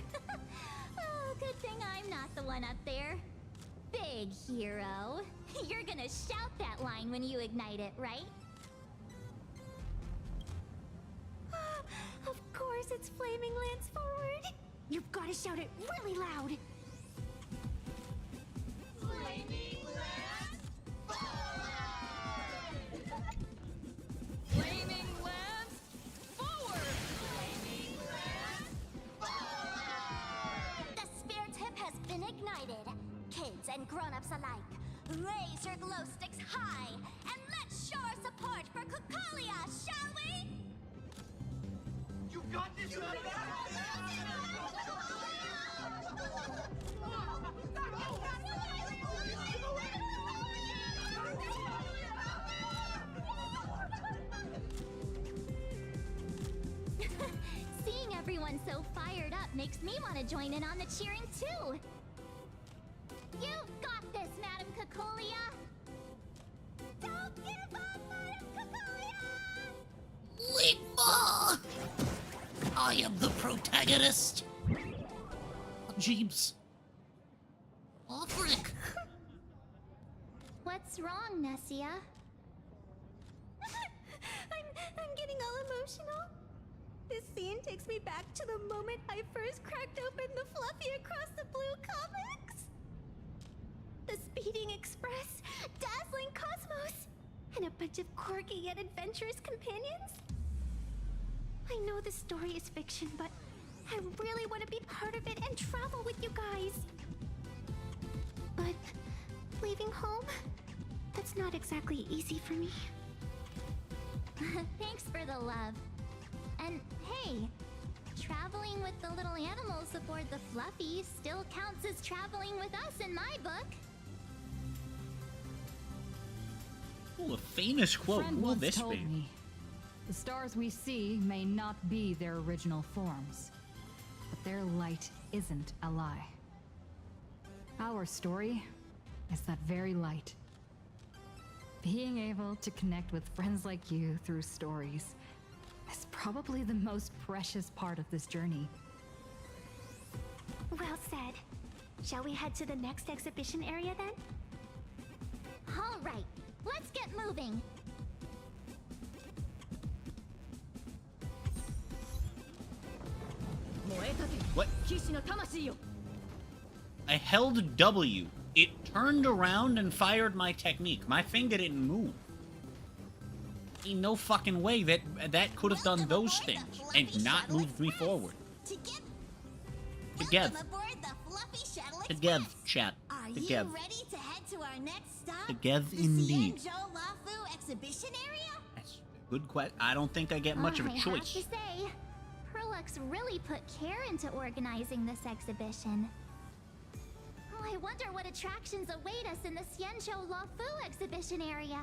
Oh, good thing I'm not the one up there. Big hero. You're gonna shout that line when you ignite it, right? Of course it's Flaming Lance Forward. You've gotta shout it really loud. Flaming Lance Forward! Flaming Lance Forward! Flaming Lance Forward! The spare tip has been ignited. Kids and grown-ups alike, raise your glow sticks high and let's show our support for Kukalia, shall we? You got this, Seeing everyone so fired up makes me want to join in on the cheering too. You've got this, Madam Kukalia. Don't give up, Madam Kukalia! Ligma! I am the protagonist. Jeeps. Oh, frick. What's wrong, Nessia? I'm getting all emotional. This scene takes me back to the moment I first cracked open the Fluffy Across the Blue comics. The Speeding Express, Dazzling Cosmos, and a bunch of quirky yet adventurous companions. I know the story is fiction, but I really want to be part of it and travel with you guys. But leaving home, that's not exactly easy for me. Thanks for the love. And hey, traveling with the little animals aboard the Fluffy still counts as traveling with us in my book. Oh, a famous quote. Friend Who will once this told be? me, the stars we see may not be their original forms, but their light isn't a lie. Our story is that very light. Being able to connect with friends like you through stories is probably the most precious part of this journey. Well said. Shall we head to the next exhibition area then? All right, let's get moving. What? I held W. It turned around and fired my technique. My finger didn't move. Ain't no fucking way that could have done those things and not moved me forward. Together. Together, chat. Are Together. you ready to head to our next stop? Together the indeed. Xianzhou Lafu exhibition area? That's a good question. I don't think I get much of a I have choice. to say, Perlux really put care into organizing this exhibition. Oh, I wonder what attractions await us in the Xianzhou Lafu exhibition area.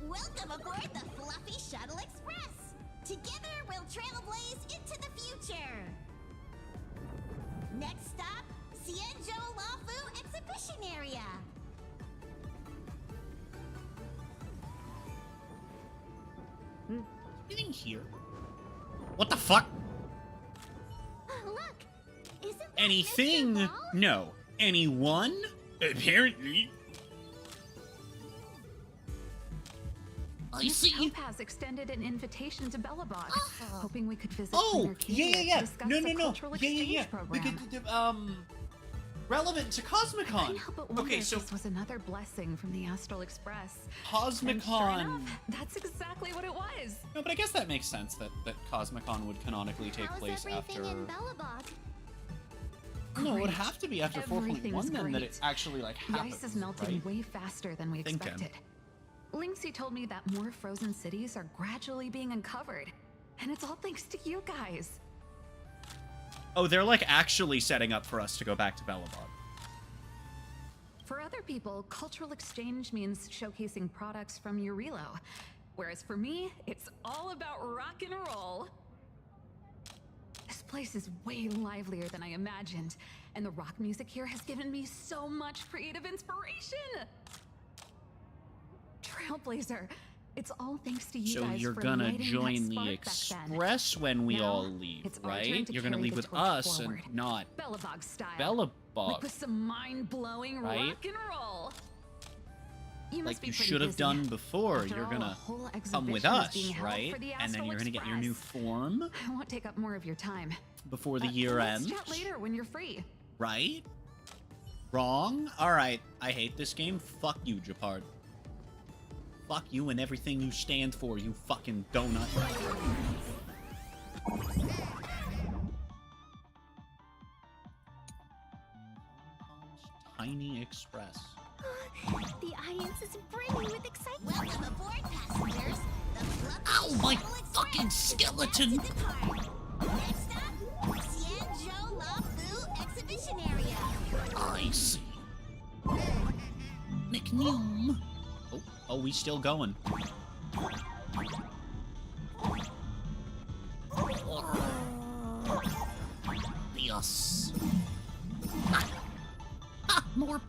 Welcome aboard the Fluffy Shuttle Express! Together we'll trailblaze into the future! Next stop, Xianzhou Lafu exhibition area! Getting here. What the fuck? Look! Isn't that Anything? Mr. Ball? No. Anyone? Apparently. I see. Topaz extended an invitation to Bellabog, hoping we could visit Oh, Planar yeah. Cadia to discuss the cultural exchange We program. could, relevant to Cosmicon. Couldn't help but wonder Okay, if so this was another blessing from the Astral Express. Cosmicon. And sure enough, that's exactly what it was. No, but I guess that makes sense that Cosmicon would canonically take How's place everything after. in Belobog? No, it would have to be after 4.1 Everything's then that great. it actually like The happens. ice is melting right? way faster than we Thinking. expected. Linksy told me that more frozen cities are gradually being uncovered. And it's all thanks to you guys. Oh, they're like actually setting up for us to go back to Belobog. For other people, cultural exchange means showcasing products from Eurilo. Whereas for me, it's all about rock and roll. place is way livelier than I imagined, and the rock music here has given me so much creative inspiration. Trailblazer, it's all thanks to you So guys you're for gonna lighting join that the spark back then. Express when we Now, all leave, it's our turn right? to You're gonna carry leave the with torch us forward. and not Bellabog style. Bellabog. Like with some mind-blowing Right? rock and roll. You Like must be you pretty should have busy. done before. After You're all, gonna a whole come with exhibition is us, being held right? for the And then you're Astral gonna get your new Express. form I won't take up more of your time. before the year Let's ends, chat later when you're free. right? Wrong? Alright, I hate this game. Fuck you, Japard. Fuck you and everything you stand for, you fucking donut. Tiny Express. The audience is brimming with excitement. Welcome aboard, passengers. The Fluffy Ow, my Shuttle Express fucking is skeleton! about to depart. Next up, Xianzhou La Fu Exhibition Area. I see. McNeum. Oh, we still going. Yes. Morph.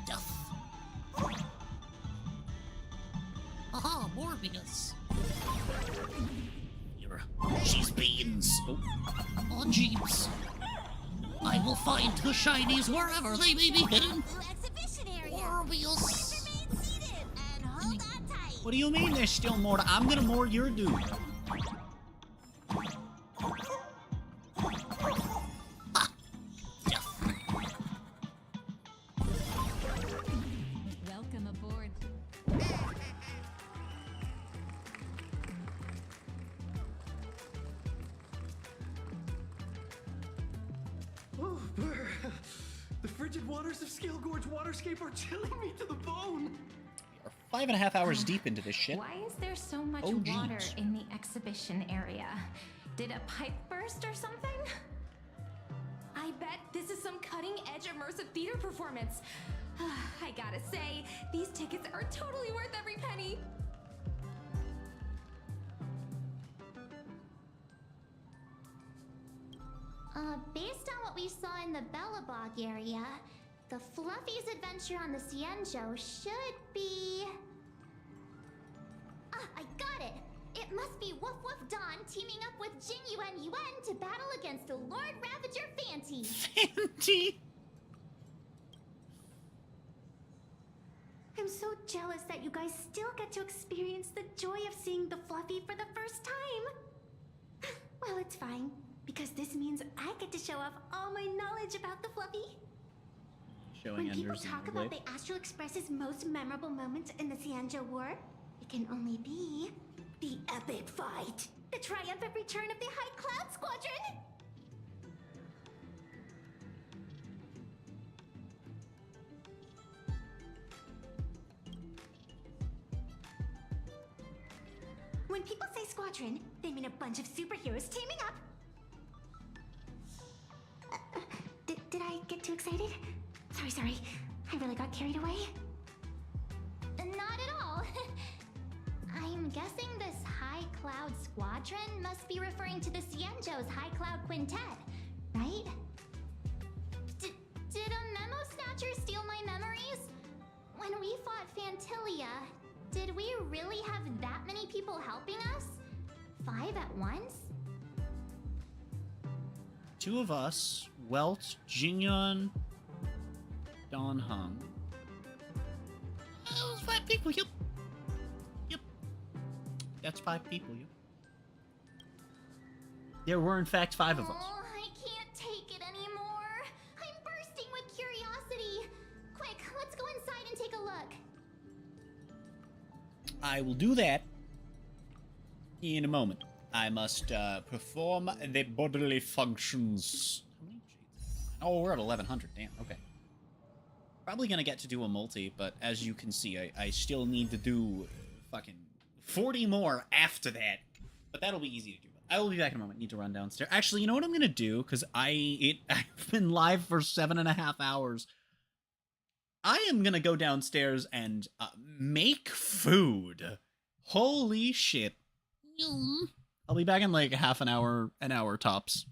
Death. Aha, Morbius. You're cheese beans. Oh, jeeps. I will find the shinies wherever they may be hidden. Exhibition area. Morbius. Remain seated and hold on tight. What do you mean there's still more? I'm gonna more your dude. Welcome aboard. Oh, brr. The frigid waters of Scale Gorge Waterscape are chilling me to the bone. 5.5 hours deep into this shit. Why is there so much Oh, water jeez. in the exhibition area? Did a pipe burst or something? I bet this is some cutting-edge immersive theater performance. I gotta say, these tickets are totally worth every penny. Based on what we saw in the Bellabog area, the Fluffy's adventure on the Xianzhou should be... Ah, I got it! It must be Woof Woof Dawn teaming up with Jing Yuan Yuan to battle against the Lord Ravager Fanti. Fanti? I'm so jealous that you guys still get to experience the joy of seeing the Fluffy for the first time. Well, it's fine, because this means I get to show off all my knowledge about the Fluffy. Showing When people Ender's talk Xenoblade. about the Astral Express's most memorable moments in the Xianzhou War, it can only be the epic fight, the triumphant return of the High Cloud Squadron. When people say squadron, they mean a bunch of superheroes teaming up. Did I get too excited? Sorry. I really got carried away. Not at all. I'm guessing this High Cloud Squadron must be referring to the Xianzhou's High Cloud Quintet, right? Did a Memo Snatcher steal my memories? When we fought Fantilia, did we really have that many people helping us? 5 at once? 2 of us, Welt, Jingyun, Don Hung. That was 5 people, yep. Yep. That's 5 people, yep. There were, in fact, 5 of us. Oh, I can't take it anymore. I'm bursting with curiosity. Quick, let's go inside and take a look. I will do that in a moment. I must perform the bodily functions. Oh, we're at 1100. Damn, okay. Probably gonna get to do a multi, but as you can see, I still need to do fucking 40 more after that. But that'll be easy to do. I will be back in a moment. Need to run downstairs. Actually, you know what I'm gonna do? Because I've been live for 7.5 hours. I am gonna go downstairs and make food. Holy shit. I'll be back in like half an hour tops.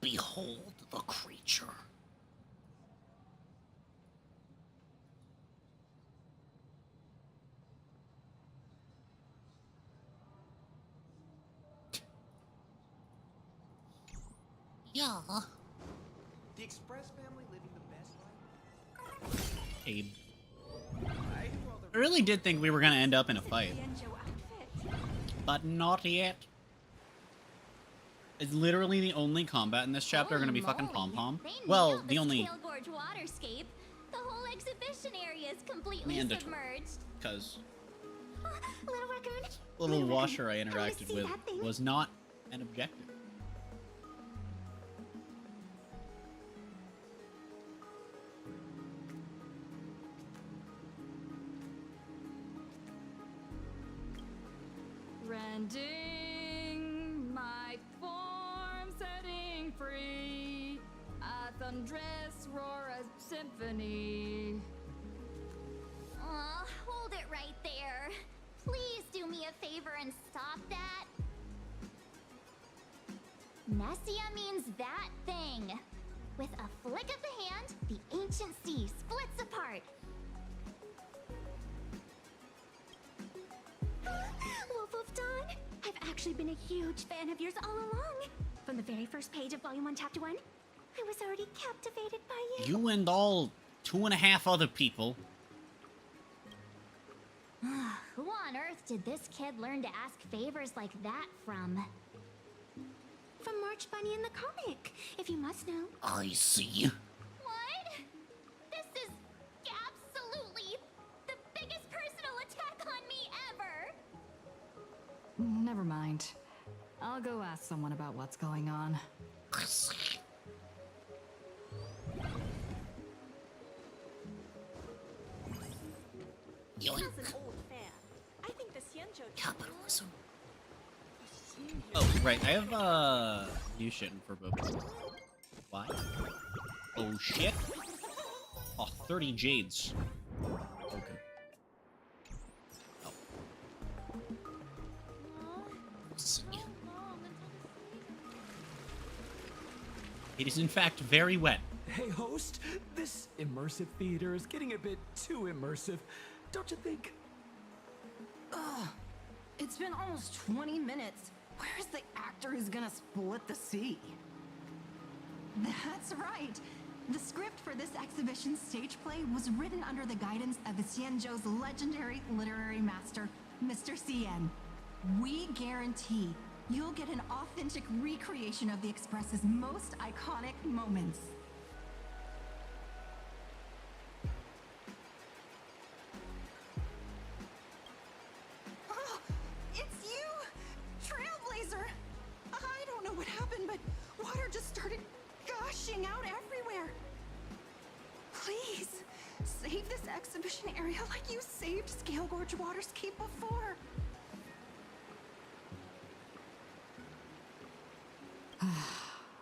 Behold the creature. Yeah. The Express family living the best life. Abe. I really did think we were gonna end up in a fight. But not yet. Is literally the only combat in this chapter gonna be fucking pom-pom? Well, the only... Scale Gorge waterscape. The whole exhibition area is completely mandatory. submerged. Because Little raccoon. little washer I interacted with was not an objective. Rending my form, setting free. A thunderous roar, a symphony. Aw, hold it right there. Please do me a favor and stop that. Nessia means that thing. With a flick of the hand, the ancient sea splits apart. Wolf of Dawn, I've actually been a huge fan of yours all along. From the very first page of Volume 1, Chapter 1, I was already captivated by you. You and all 2.5 other people. Who on earth did this kid learn to ask favors like that from? From March Bunny in the comic, if you must know. I see. What? This is absolutely the biggest personal attack on me ever! Never mind. I'll go ask someone about what's going on. Yoink. As an old fan, I think the Xianzhou Capitalism. Oh, right. I have, new shit in Forbidden. Why? Oh, shit. Oh, 30 jades. Okay. Oh. See. It is, in fact, very wet. Hey, host, this immersive theater is getting a bit too immersive, don't you think? Ugh. It's been almost 20 minutes. Where's the actor who's gonna split the sea? That's right. The script for this exhibition stage play was written under the guidance of Xianzhou's legendary literary master, Mr. Xian. We guarantee you'll get an authentic recreation of the Express's most iconic moments. Oh, it's you! Trailblazer! I don't know what happened, but water just started gushing out everywhere. Please, save this exhibition area like you saved Scale Gorge Waterscape before.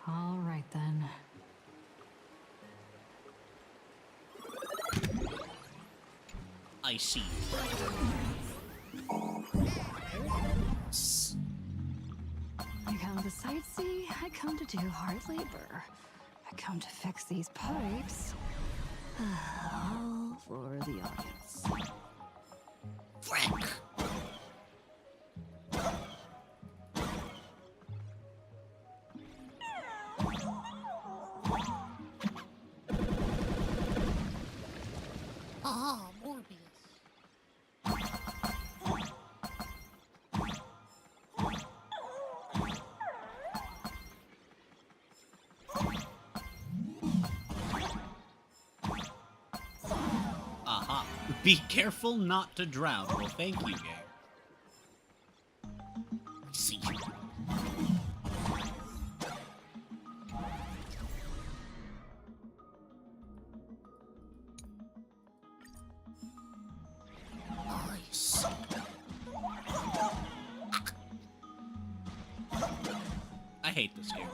All right then. I see. I come to sightsee, I come to do hard labor. I come to fix these pipes. All for the audience. Frank! Ah, Morbius. Aha. Be careful not to drown. Well, thank you, game. See you. Nice. I hate this game.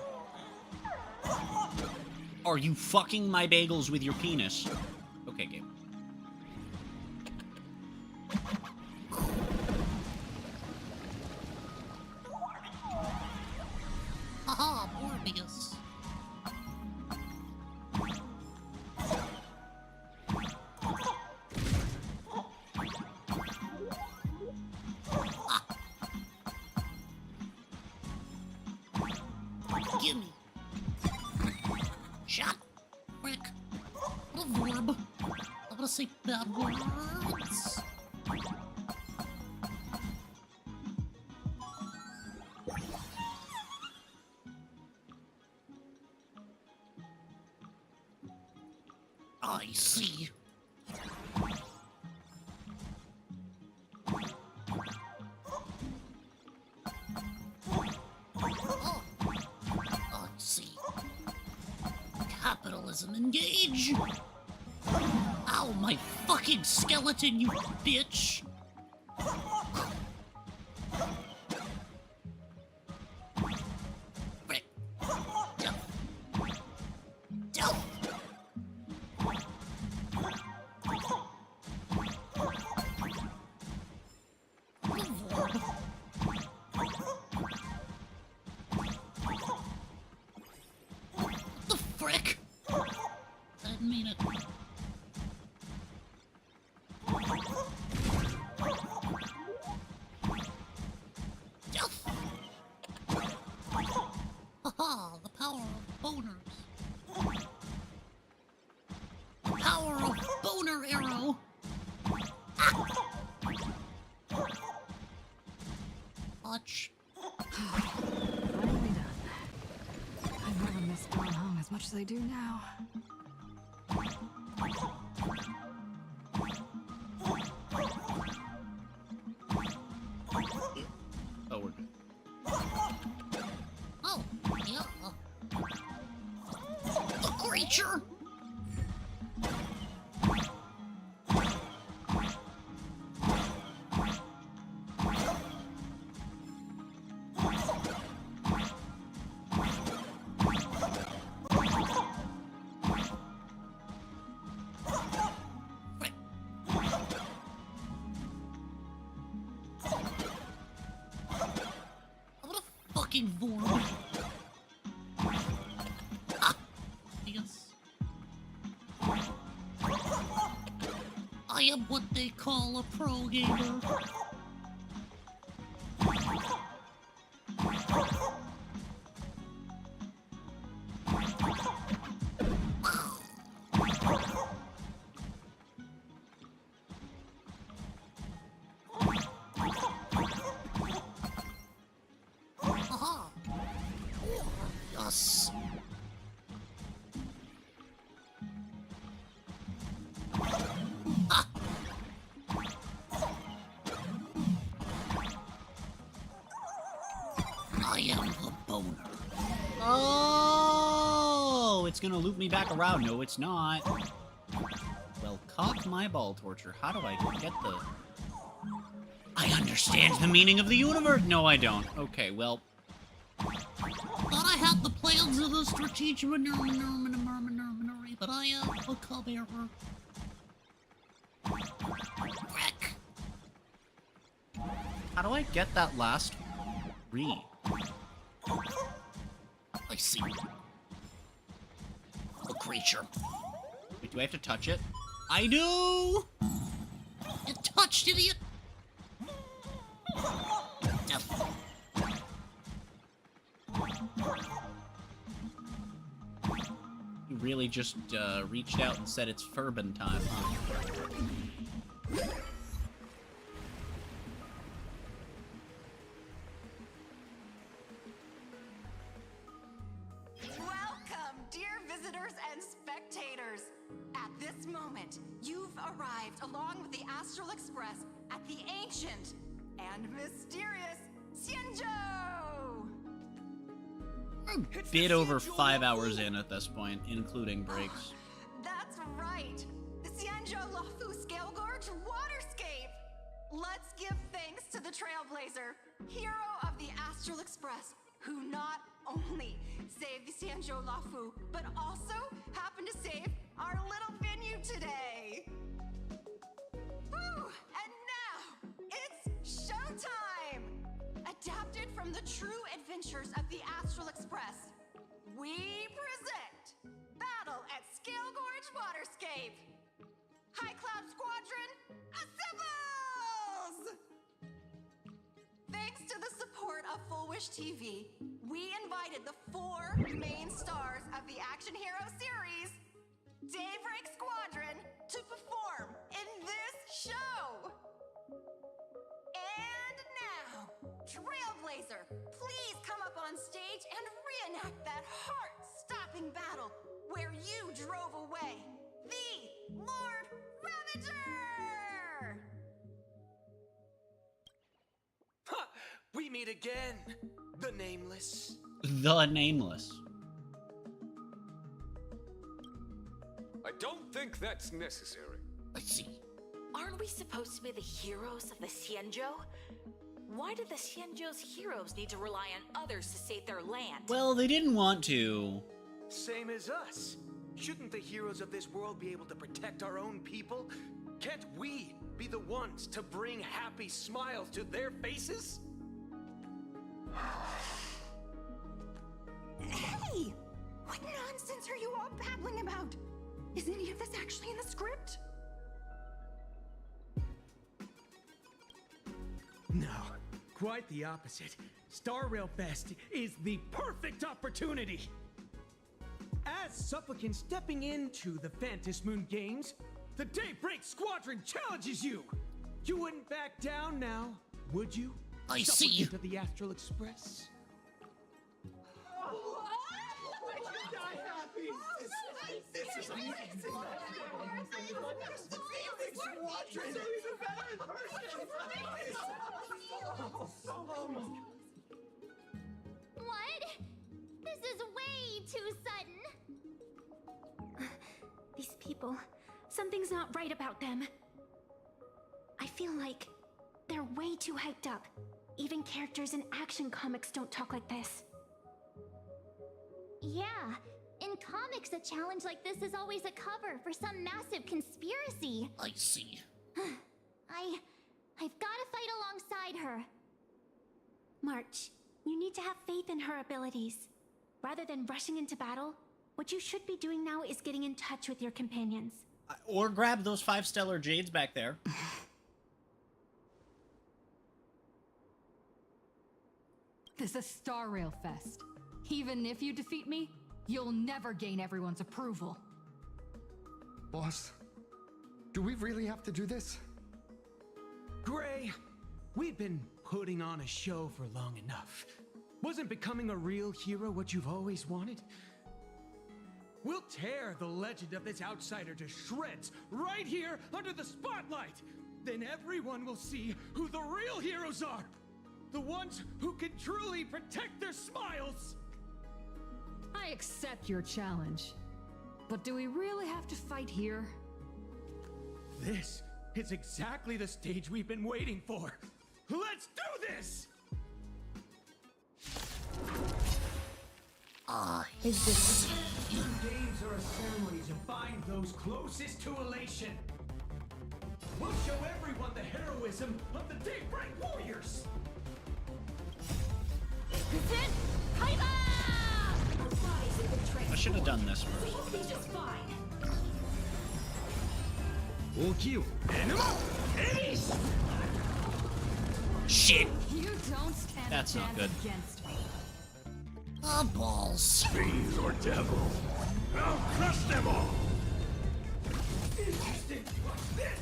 Are you fucking my bagels with your penis? Okay, game. Haha, Morbius. to say bad words. I see. I see. Capitalism engage. Ow, my fucking skeleton, you bitch. Frick. Delph. The frick? I didn't mean it. Haha, the power of boners. The power of boner arrow. Watch. Finally done. I've never missed going home as much as I do now. Oh, we're good. Oh, yeah. The creature! Fucking Vorm. Ah, yes. I am what they call a pro gamer. Yes. Ah. I am the boner. Oh, it's gonna loop me back around. No, it's not. Well, cock my ball torture. How do I get the... I understand the meaning of the universe. No, I don't. Okay, well... Thought I had the plans of the strategic but I am a cub error. Frick. How do I get that last read? I see. A creature. Wait, do I have to touch it? I do! You touched, idiot! Death. You really just reached out and said it's Furbin time. Welcome, dear visitors and spectators. At this moment, you've arrived along with the Astral Express at the ancient and mysterious Xianzhou. A bit over 5 hours in at this point, including breaks. That's right, the Xianzhou Luofu Scale Gorge Waterscape. Let's give thanks to the Trailblazer, hero of the Astral Express, who not only saved the Xianzhou Luofu, but also happened to save our little venue today. Woo! And now, it's showtime! Adapted from the true adventures of the Astral Express, we present Battle at Scale Gorge Waterscape. High Cloud Squadron, assembles! Thanks to the support of Full Wish TV, we invited the 4 main stars of the Action Hero series, Daybreak Squadron, to perform epic battle where you drove away the Lord Ravager! Ha! We meet again, the Nameless. The Nameless. I don't think that's necessary. I see. Aren't we supposed to be the heroes of the Xianzhou? Why do the Xianzhou's heroes need to rely on others to save their land? Well, they didn't want to. Same as us. Shouldn't the heroes of this world be able to protect our own people? Can't we be the ones to bring happy smiles to their faces? Hey! What nonsense are you all babbling about? Is any of this actually in the script? No, quite the opposite. Star Rail Fest is the perfect opportunity. As supplicants stepping into the Phantom Moon Games, the Daybreak Squadron challenges you. You wouldn't back down now, would you? I see. To the Astral Express. This is amazing. What? This is way too sudden. These people, something's not right about them. I feel like they're way too hyped up. Even characters in action comics don't talk like this. Yeah, in comics, a challenge like this is always a cover for some massive conspiracy. I see. I've gotta fight alongside her. March, you need to have faith in her abilities. Rather than rushing into battle, what you should be doing now is getting in touch with your companions. Or grab those 5 stellar jades back there. This is Star Rail Fest. Even if you defeat me, you'll never gain everyone's approval. Boss, do we really have to do this? Gray, we've been putting on a show for long enough. Wasn't becoming a real hero what you've always wanted? We'll tear the legend of this outsider to shreds right here under the spotlight. Then everyone will see who the real heroes are. The ones who can truly protect their smiles. I accept your challenge. But do we really have to fight here? This is exactly the stage we've been waiting for. Let's do this! Is this... Games are a ceremony to find those closest to elation. We'll show everyone the heroism of the Daybreak Warriors. I should have done this first. Shit! You don't stand That's a not chance good. against me. Oh, balls. Fiends or devil, I'll crush them all! Interesting. What's this?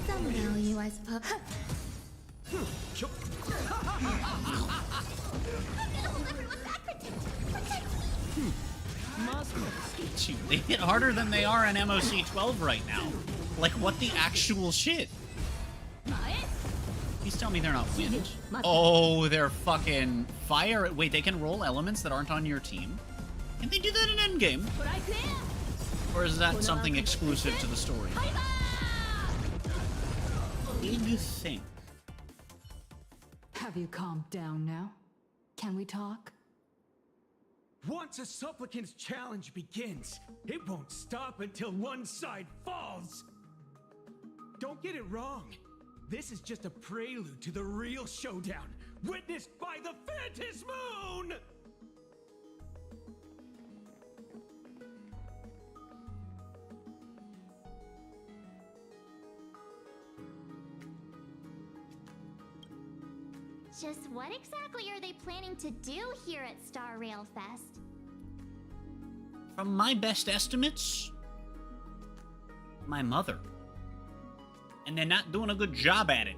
Some value, I suppose. Shoot, they hit harder than they are in MOC 12 right now. Like, what the actual shit? Please tell me they're not wind. Oh, they're fucking fire. Wait, they can roll elements that aren't on your team? Can they do that in Endgame? Or is that something exclusive to the story? Big thing. Have you calmed down now? Can we talk? Once a supplicant's challenge begins, it won't stop until one side falls. Don't get it wrong. This is just a prelude to the real showdown, witnessed by the Phantom Moon! Just what exactly are they planning to do here at Star Rail Fest? From my best estimates, my mother. And they're not doing a good job at it.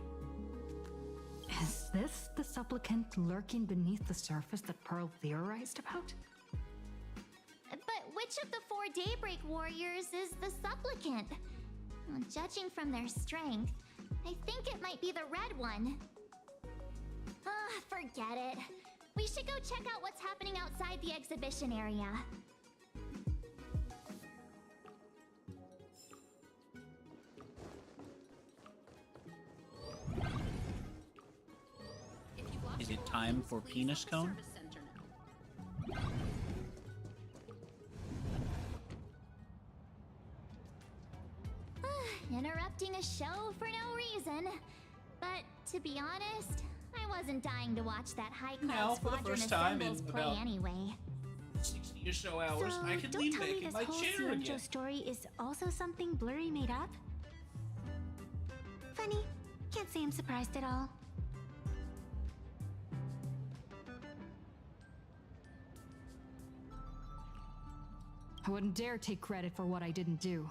Is this the supplicant lurking beneath the surface that Pearl theorized about? But which of the 4 Daybreak Warriors is the supplicant? Well, judging from their strength, I think it might be the red one. Forget it. We should go check out what's happening outside the exhibition area. Is it time for penis cone? Interrupting a show for no reason. But to be honest, I wasn't dying to watch that high-class Now, for the squadron first time in assembles play about anyway. 60 or so hours, So, I can don't leave tell me making this my whole chair Xianzhou again. story is also something Blurry made up? Funny. Can't say I'm surprised at all. I wouldn't dare take credit for what I didn't do,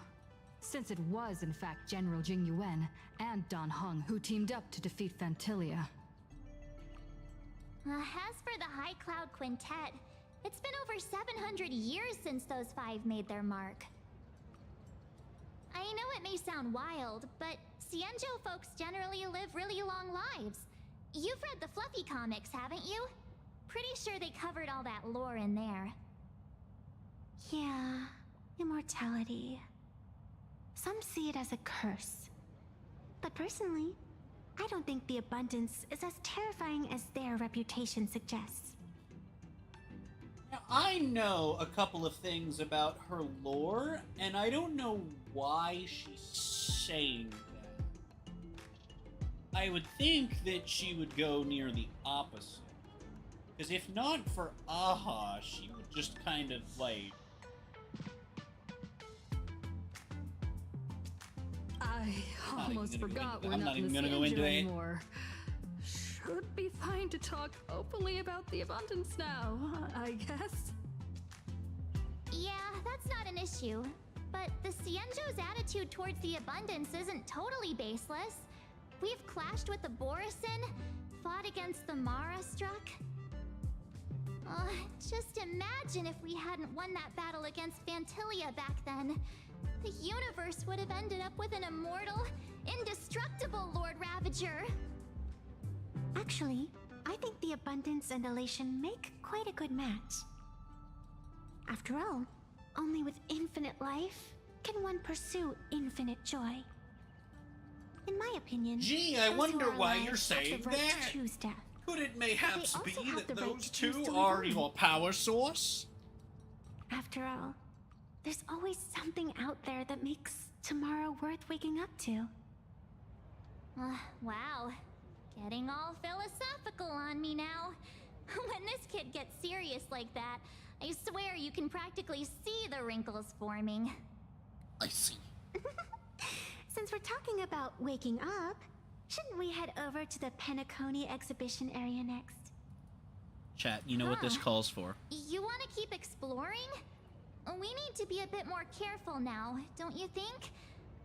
since it was in fact General Jing Yuan and Dan Heng who teamed up to defeat Fantilia. As for the High Cloud Quintet, it's been over 700 years since those 5 made their mark. I know it may sound wild, but Xianzhou folks generally live really long lives. You've read the Fluffy comics, haven't you? Pretty sure they covered all that lore in there. Yeah, immortality. Some see it as a curse. But personally, I don't think the abundance is as terrifying as their reputation suggests. Now, I know a couple of things about her lore, and I don't know why she's saying that. I would think that she would go near the opposite. Because if not for Aha, she would just kind of, like... I almost forgot we're I'm not not in even the gonna go Xianzhou into it. anymore. Should be fine to talk openly about the abundance now, I guess. Yeah, that's not an issue. But the Xianzhou's attitude towards the abundance isn't totally baseless. We've clashed with the Borisin, fought against the Mara struck. Just imagine if we hadn't won that battle against Fantilia back then. The universe would have ended up with an immortal, indestructible Lord Ravager. Actually, I think the abundance and elation make quite a good match. After all, only with infinite life can one pursue infinite joy. In my opinion, Gee, I those who wonder are why alive you're have saying the right that. to choose death. Could it mayhaps But they also be have that the right those to choose two to are live on. your power source? After all, there's always something out there that makes tomorrow worth waking up to. Wow. Getting all philosophical on me now. When this kid gets serious like that, I swear you can practically see the wrinkles forming. I see. Since we're talking about waking up, shouldn't we head over to the Penacony exhibition area next? Chat, you know what this calls for. You want to keep exploring? We need to be a bit more careful now, don't you think?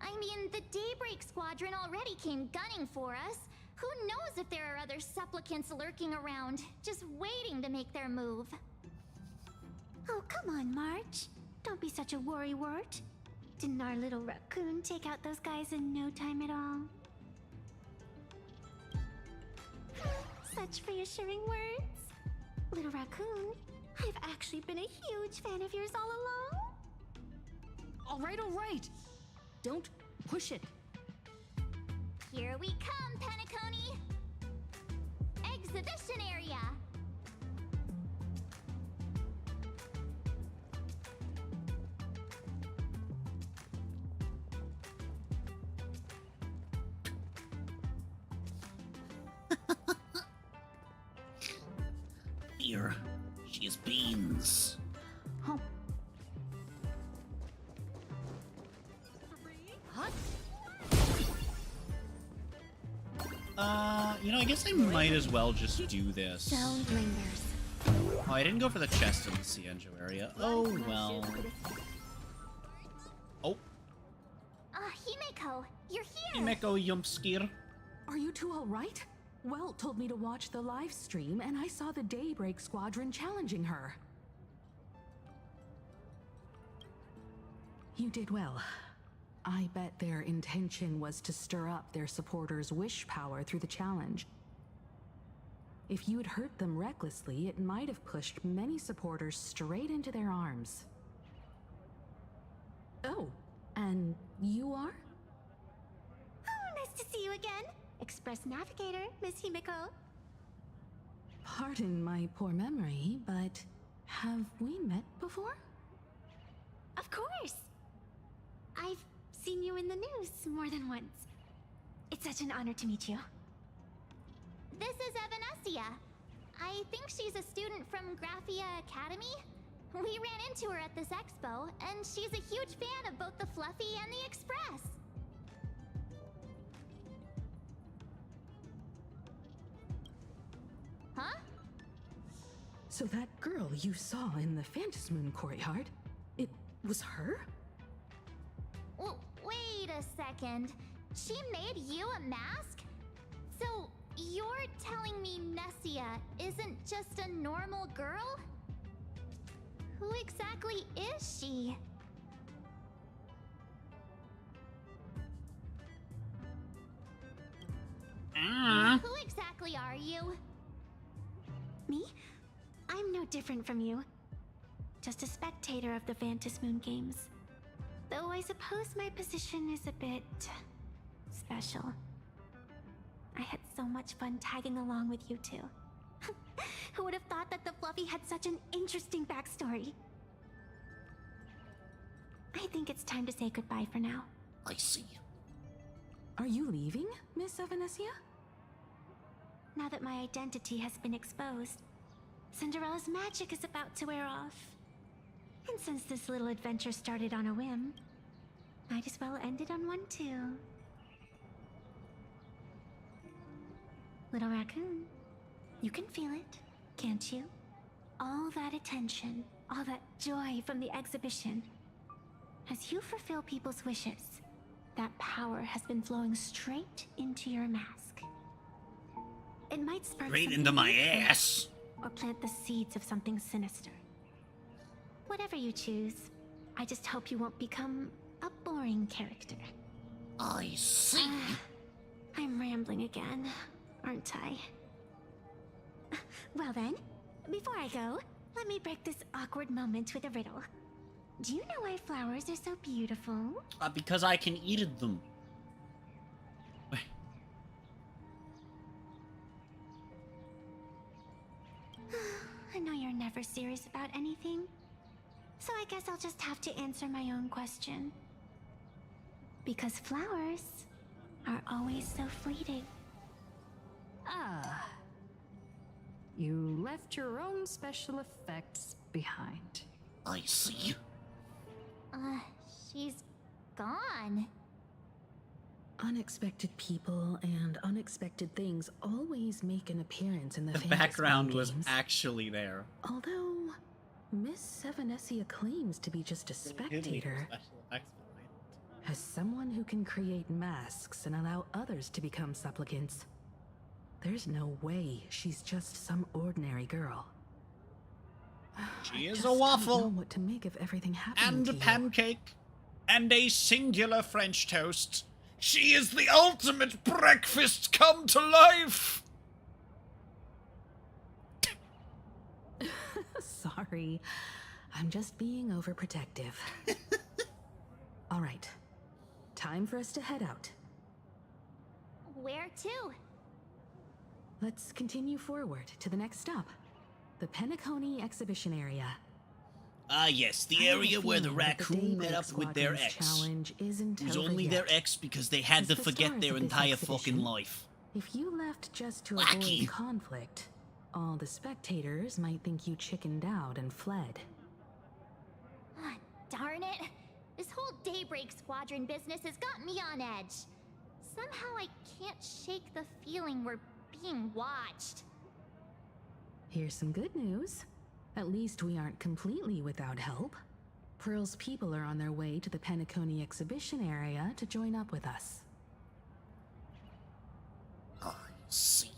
I mean, the Daybreak Squadron already came gunning for us. Who knows if there are other supplicants lurking around, just waiting to make their move. Oh, come on, March. Don't be such a worrywart. Didn't our little raccoon take out those guys in no time at all? Such reassuring words. Little raccoon, I've actually been a huge fan of yours all along. All right. Don't push it. Here we come, Penacony! Exhibition area! Here, she has beans. Oh. You know, I guess I might as well just do this. Sound lingers. Oh, I didn't go for the chest in the Xianzhou area. Oh, well. Oh, Himeko, you're here! Himeko Yumpskir. Are you two all right? Welt told me to watch the live stream, and I saw the Daybreak Squadron challenging her. You did well. I bet their intention was to stir up their supporters' wish power through the challenge. If you had hurt them recklessly, it might have pushed many supporters straight into their arms. Oh, and you are? Oh, nice to see you again. Express Navigator, Miss Himiko. Pardon my poor memory, but have we met before? Of course. I've seen you in the news more than once. It's such an honor to meet you. This is Evanescia. I think she's a student from Graphia Academy. We ran into her at this expo, and she's a huge fan of both the Fluffy and the Express. Huh? So that girl you saw in the Phantasmoon courtyard, it was her? Wait a second. She made you a mask? So you're telling me Nessia isn't just a normal girl? Who exactly is she? Who exactly are you? Me? I'm no different from you. Just a spectator of the Phantasmoon games. Though I suppose my position is a bit special. I had so much fun tagging along with you two. Who would have thought that the Fluffy had such an interesting backstory? I think it's time to say goodbye for now. I see. Are you leaving, Miss Evanescia? Now that my identity has been exposed, Cinderella's magic is about to wear off. And since this little adventure started on a whim, might as well end it on one too. Little raccoon, you can feel it, can't you? All that attention, all that joy from the exhibition. As you fulfill people's wishes, that power has been flowing straight into your mask. It might spark Straight something into my useful, ass. or plant the seeds of something sinister. Whatever you choose, I just hope you won't become a boring character. I see. I'm rambling again, aren't I? Well then, before I go, let me break this awkward moment with a riddle. Do you know why flowers are so beautiful? Because I can eat them. I know you're never serious about anything, so I guess I'll just have to answer my own question. Because flowers are always so fleeting. Ah. You left your own special effects behind. I see. She's gone. Unexpected people and unexpected things always make an appearance in the The background was actually there. Although, Miss Evanescia claims to be just a spectator. As someone who can create masks and allow others to become supplicants, there's no way she's just some ordinary girl. She is just a waffle. don't know what to make of everything happening And to a you. pancake. And a singular French toast. She is the ultimate breakfast come to life! Sorry, I'm just being overprotective. All right, time for us to head out. Where to? Let's continue forward to the next stop, the Penacony exhibition area. Ah yes, the I have a area where the feeling that the raccoon met Daybreak up with their Squadron's ex. challenge isn't Who's over only their yet. ex because they had As to the forget stars their of this entire exhibition, fucking life. If you left just to Wacky. avoid conflict, all the spectators might think you chickened out and fled. Ah, darn it. This whole Daybreak Squadron business has got me on edge. Somehow I can't shake the feeling we're being watched. Here's some good news. At least we aren't completely without help. Pearl's people are on their way to the Penacony exhibition area to join up with us. I see.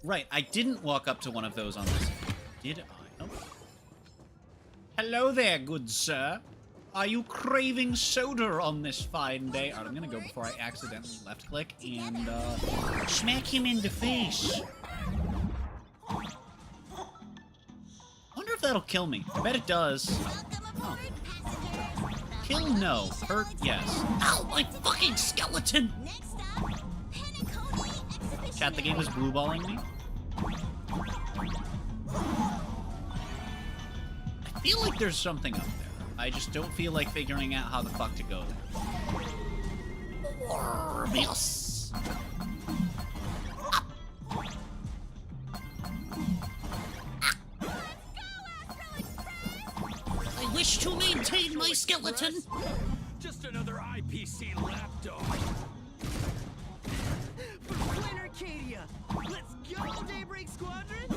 Right, I didn't walk up to one of those on this. Did I? Oh. Hello there, good sir. Are you craving soda on this fine day? Alright, I'm gonna go before I accidentally left-click and, smack him in the face. Wonder if that'll kill me. I bet it does. Oh. Kill, no. Hurt, yes. Ow, my fucking skeleton! Chat, the game is blue-balling me. I feel like there's something up there. I just don't feel like figuring out how the fuck to go there. Morbius! I wish to maintain my skeleton! Just another IPC lapdog. For Plain Arcadia! Let's go, Daybreak Squadron!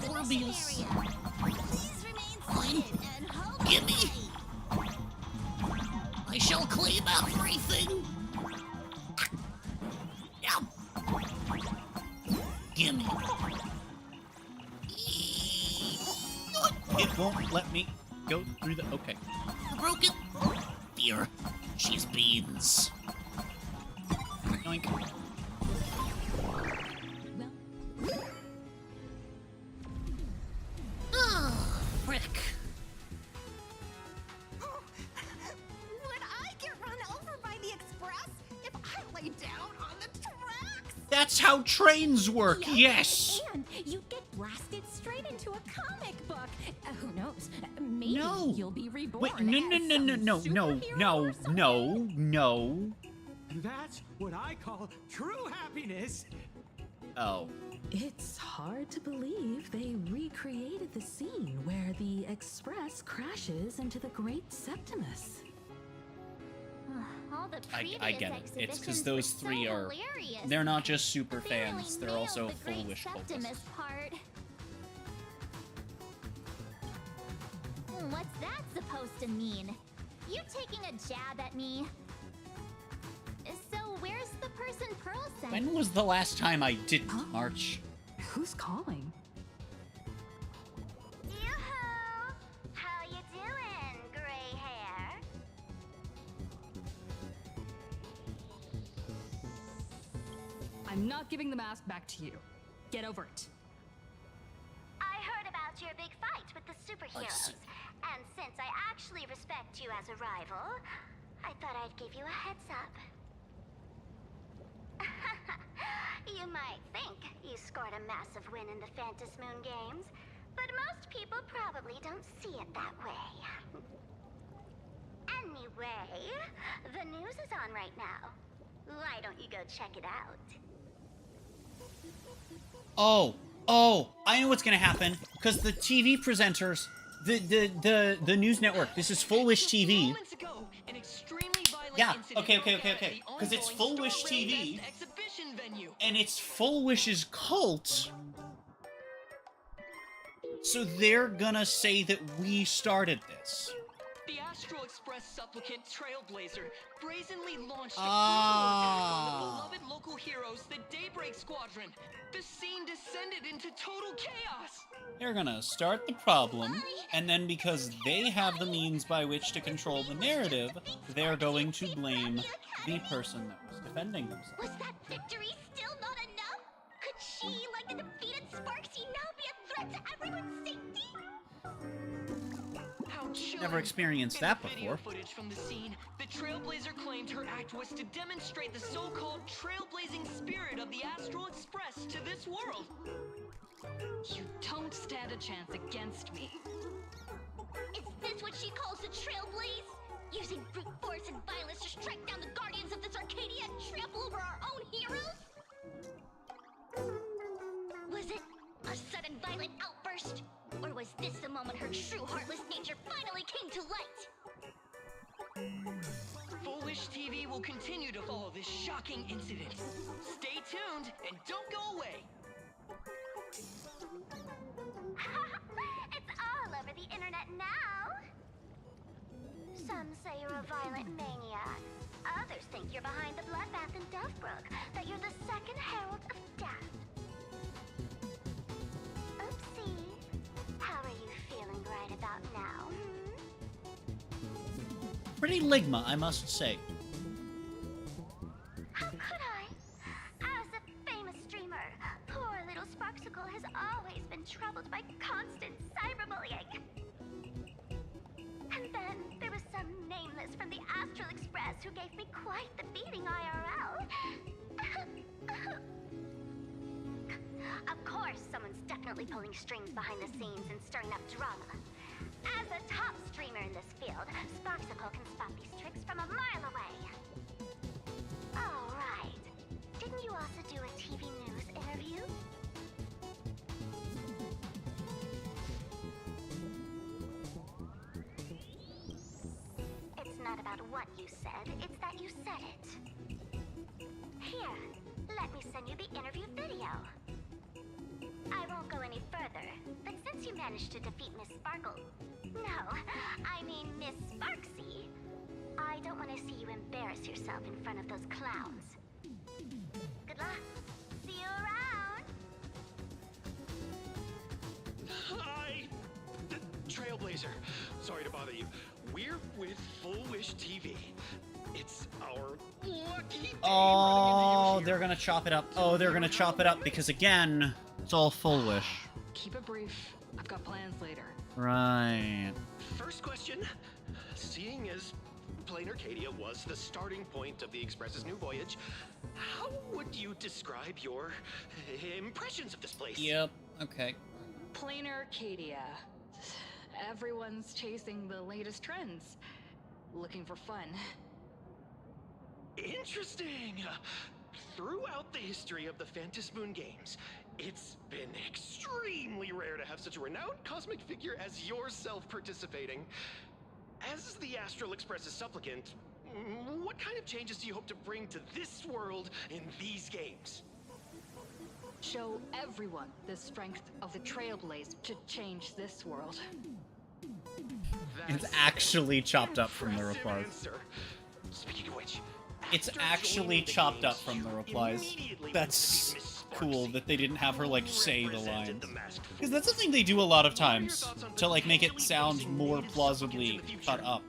Morbius! Fine. Gimme! I shall claim everything! Yeah. Gimme. It won't let me go through the... Okay. Broken. Dear. She's beans. Yoink. Oh, frick. Would I get run over by the express if I lay down on the tracks? That's how trains work, yes! And you get blasted straight into a comic book. Who knows? Maybe No. you'll be reborn. Wait, no. That's what I call true happiness. Oh. It's hard to believe they recreated the scene where the Express crashes into the Great Septimus. All the I get it. It's because those three are... They're not just super fans, they're also full wish cultists. Part. What's that supposed to mean? You taking a jab at me? So where's the person Pearl sent? When was the last time I didn't march? Who's calling? Yoo-hoo! How you doing, gray hair? I'm not giving the mask back to you. Get over it. I heard about your big fight with the superheroes. And since I actually respect you as a rival, I thought I'd give you a heads up. You might think you scored a massive win in the Phantom Moon games, but most people probably don't see it that way. Anyway, the news is on right now. Why don't you go check it out? Oh, I know what's gonna happen, because the TV presenters, the news network, this is Full Wish TV. Yeah, okay, because it's Full Wish TV, and it's Full Wish's cult, so they're gonna say that we started this. The Astral Express supplicant Trailblazer brazenly launched a brutal attack on the beloved local heroes, the Daybreak Squadron. The scene descended into total chaos. They're gonna start the problem, and then because they have the means by which to control the narrative, they're going to blame the person that was defending themselves. Was that victory still not enough? Could she, like the defeated Sparksy, now be a threat to everyone's safety? Never experienced that In the video before. footage from the scene, the Trailblazer claimed her act was to demonstrate the so-called trailblazing spirit of the Astral Express to this world. You don't stand a chance against me. Is this what she calls a trailblaze? Using brute force and violence to strike down the guardians of this Arcadia and trample over our own heroes? Was it a sudden violent outburst? Or was this the moment her true heartless nature finally came to light? Foolish TV will continue to follow this shocking incident. Stay tuned and don't go away. It's all over the internet now. So, Some say you're a violent maniac. Others think you're behind the bloodbath in Dovebrook, that you're the second herald of death. Oopsie. How are you feeling right about now, Pretty Ligma, I must say. How could I? As a famous streamer, poor little Sparksicle has always been troubled by constant cyberbullying. And then there was some nameless from the Astral Express who gave me quite the beating IRL. Of course, someone's definitely pulling strings behind the scenes and stirring up drama. As a top streamer in this field, Sparksicle can spot these tricks from a mile away. Oh, right. Didn't you also do a TV news interview? It's not about what you said, it's that you said it. Here, let me send you the interview video. I won't go any further, but since you managed to defeat Miss Sparkle... No, I mean Miss Sparksy, I don't want to see you embarrass yourself in front of those clowns. Good luck. See you around. Hi! Trailblazer. Sorry to bother you. We're with Full Wish TV. It's our lucky day. Oh, they're gonna chop it up. Oh, they're gonna chop it up because, again, it's all Full Wish. Keep it brief. I've got plans later. Right. First question. Seeing as Plain Arcadia was the starting point of the Express's new voyage, how would you describe your impressions of this place? Yep, okay. Plain Arcadia. Everyone's chasing the latest trends. Looking for fun. Interesting! Throughout the history of the Phantom Moon games, it's been extremely rare to have such a renowned cosmic figure as yourself participating. As the Astral Express's supplicant, what kind of changes do you hope to bring to this world in these games? Show everyone the strength of the Trailblaze to change this world. It's actually chopped up from the replies. Speaking of which, It's actually chopped up from the replies. That's cool that they didn't have her, like, say the lines. Because that's the thing they do a lot of times, to, like, make it sound more plausibly cut up,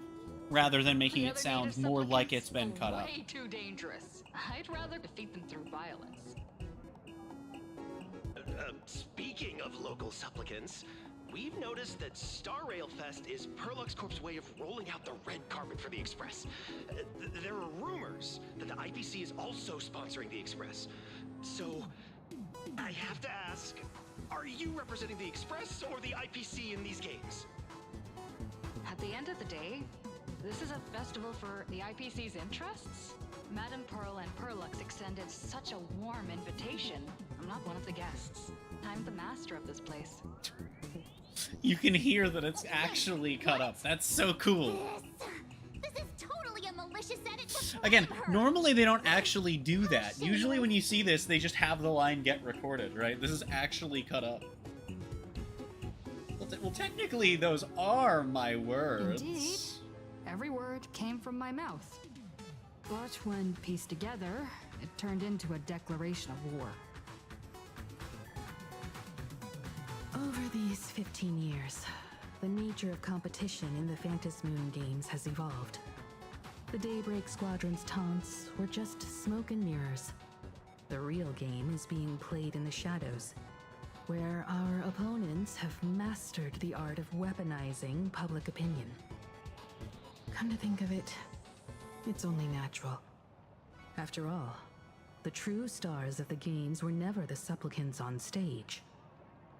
rather than making it sound more like it's been cut up. Way too dangerous. I'd rather defeat them through violence. Speaking of local supplicants, we've noticed that Star Rail Fest is Perlux Corp's way of rolling out the red carpet for the Express. There are rumors that the IPC is also sponsoring the Express. So, I have to ask, are you representing the Express or the IPC in these games? At the end of the day, this is a festival for the IPC's interests. Madame Pearl and Perlux extended such a warm invitation. I'm not one of the guests. I'm the master of this place. You can hear that it's actually cut up. That's so cool. This is totally a malicious edit. Again, normally they don't actually do that. Usually when you see this, they just have the line get recorded, right? This is actually cut up. Well, technically, those are my words. Indeed. Every word came from my mouth. But when pieced together, it turned into a declaration of war. Over these 15 years, the nature of competition in the Phantom Moon games has evolved. The Daybreak Squadron's taunts were just smoke and mirrors. The real game is being played in the shadows, where our opponents have mastered the art of weaponizing public opinion. Come to think of it, it's only natural. After all, the true stars of the games were never the supplicants on stage,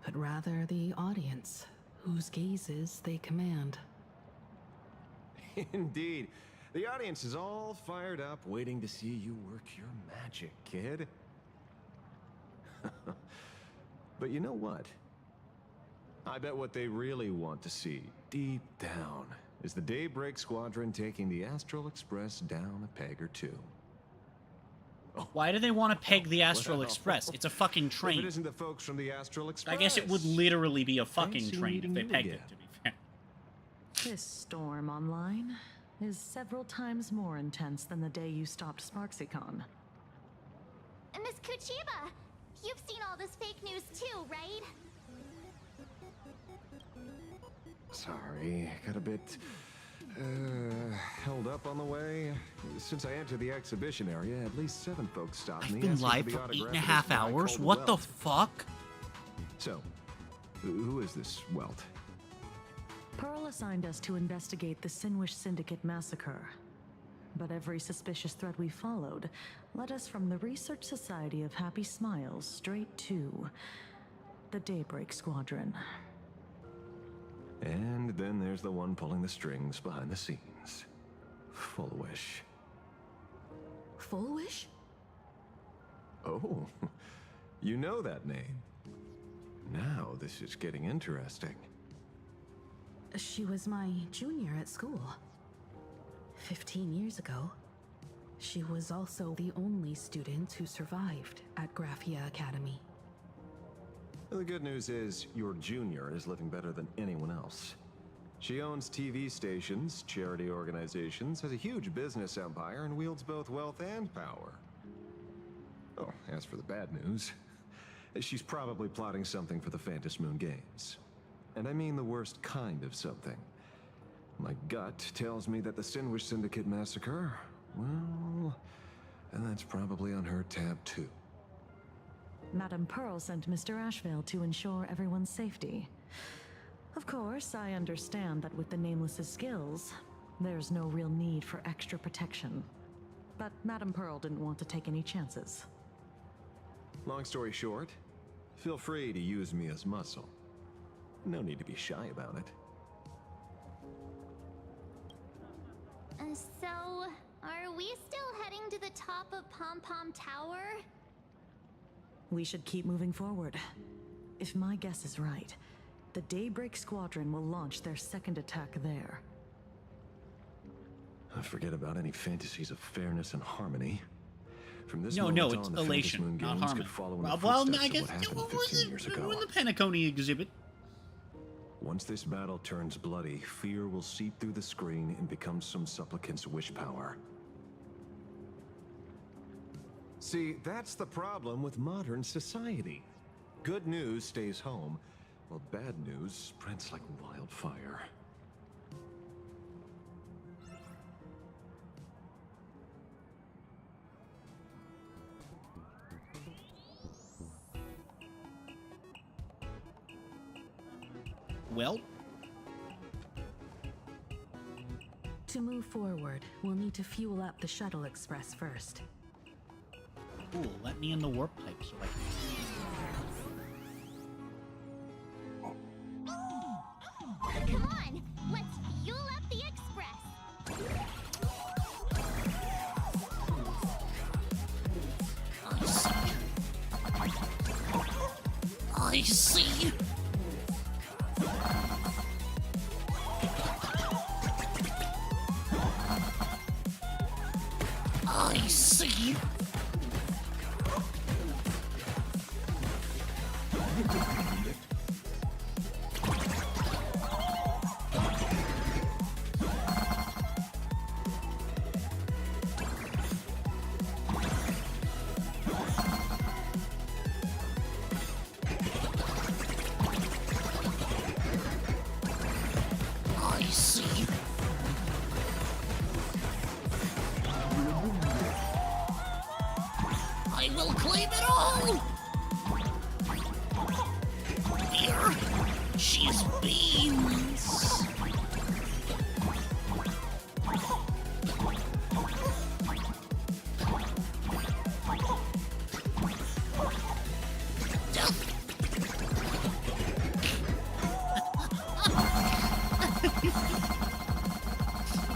but rather the audience, whose gazes they command. Indeed. The audience is all fired up, waiting to see you work your magic, kid. But you know what? I bet what they really want to see, deep down, is the Daybreak Squadron taking the Astral Express down a peg or two. Why do they want to peg the Astral Express? It's a fucking train. If it isn't the folks from the Astral Express. I guess it would literally be a fucking train if they pegged it, to be fair. This storm online, is several times more intense than the day you stopped SparksyCon. Miss Kuchiba, you've seen all this fake news too, right? Sorry, got a bit held up on the way. Since I entered the exhibition area, at least 7 folks stopped me. I've been live for 8.5 hours? What the fuck? So, who is this Welt? Pearl assigned us to investigate the Sinwish Syndicate massacre. But every suspicious thread we followed led us from the Research Society of Happy Smiles straight to the Daybreak Squadron. And then there's the one pulling the strings behind the scenes. Fullwish. Fullwish? Oh, you know that name. Now this is getting interesting. She was my junior at school. 15 years ago. She was also the only student who survived at Graphia Academy. The good news is, your junior is living better than anyone else. She owns TV stations, charity organizations, has a huge business empire, and wields both wealth and power. Oh, as for the bad news, she's probably plotting something for the Phantom Moon Games. And I mean the worst kind of something. My gut tells me that the Sinwish Syndicate massacre, well, and that's probably on her tab too. Madame Pearl sent Mr. Ashvale to ensure everyone's safety. Of course, I understand that with the Nameless's skills, there's no real need for extra protection. But Madame Pearl didn't want to take any chances. Long story short, feel free to use me as muscle. No need to be shy about it. So, are we still heading to the top of Pom Pom Tower? We should keep moving forward. If my guess is right, the Daybreak Squadron will launch their second attack there. Forget about any fantasies of fairness and harmony. From this No, moment it's on, the elation, Phantom Moon not Games harmony. could follow in the Well, footsteps I of guess what happened what 15 years ago. in the Penacony exhibit. Once this battle turns bloody, fear will seep through the screen and become some supplicant's wish power. See, that's the problem with modern society. Good news stays home, while bad news spreads like wildfire. Well, to move forward, we'll need to fuel up the Shuttle Express first. cool. Let me in the warp pipe so I can... Come on, let's fuel up the express. I see. I see. I see. I will claim it all! Here, she's beans!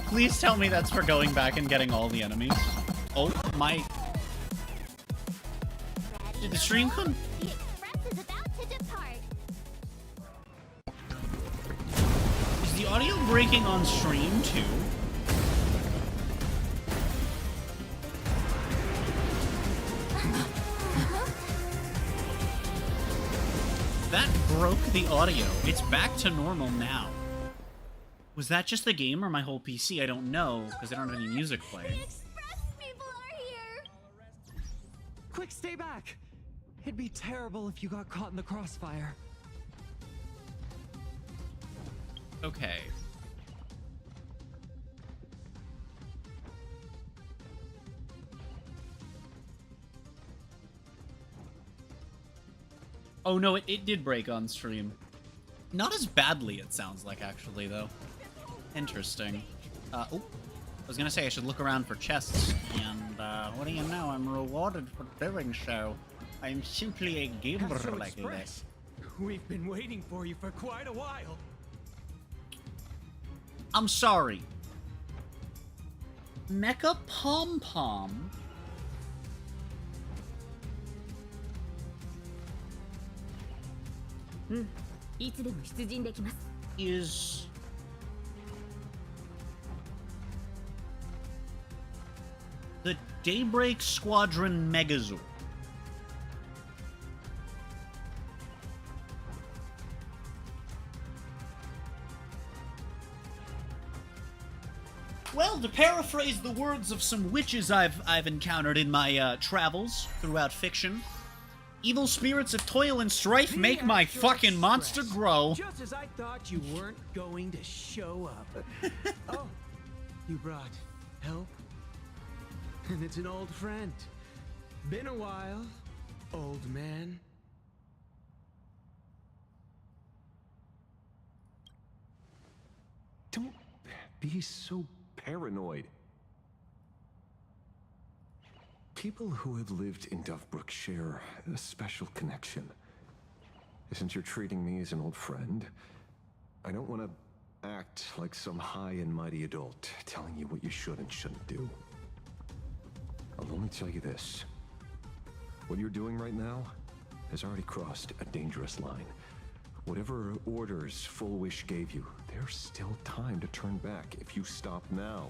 Please tell me that's for going back and getting all the enemies. Oh my... Did the stream come? The express is about to depart. Is the audio breaking on stream too? That broke the audio. It's back to normal now. Was that just the game or my whole PC? I don't know, because I don't have any music playing. Quick, stay back! It'd be terrible if you got caught in the crossfire. Okay. Oh no, it did break on stream. Not as badly, it sounds like, actually, though. Interesting. Oh, I was gonna say I should look around for chests, and, what do you know, I'm rewarded for doing so. I'm simply a gamer Astral like Express. this. We've been waiting for you for quite a while. I'm sorry. Mecha Pom Pom? Is... the Daybreak Squadron Megazord. Well, to paraphrase the words of some witches I've encountered in my travels throughout fiction, evil spirits of toil and strife make my fucking monster grow. Just as I thought you weren't going to show up. Oh, you brought help? And it's an old friend. Been a while, old man. Don't be so paranoid. People who have lived in Dovebrook share a special connection. Since you're treating me as an old friend, I don't want to act like some high and mighty adult telling you what you should and shouldn't do. I'll only tell you this. What you're doing right now has already crossed a dangerous line. Whatever orders Full Wish gave you, there's still time to turn back if you stop now.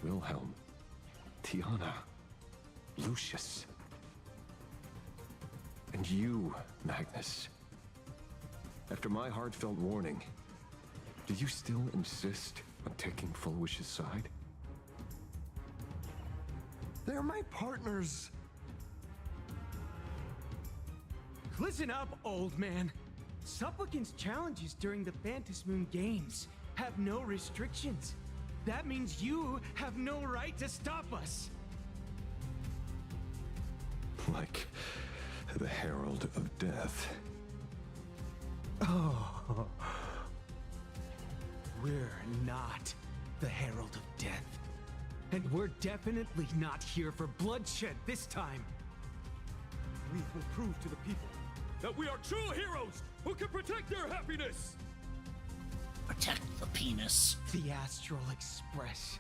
Wilhelm, Tiana, Lucius, and you, Magnus. After my heartfelt warning, do you still insist on taking Full Wish's side? They're my partners. Listen up, old man. Supplicant's challenges during the Phantasmoon Games have no restrictions. That means you have no right to stop us. Like the Herald of Death. Oh. We're not the Herald of Death. And we're definitely not here for bloodshed this time. We will prove to the people that we are true heroes who can protect their happiness! Protect the penis. The Astral Express.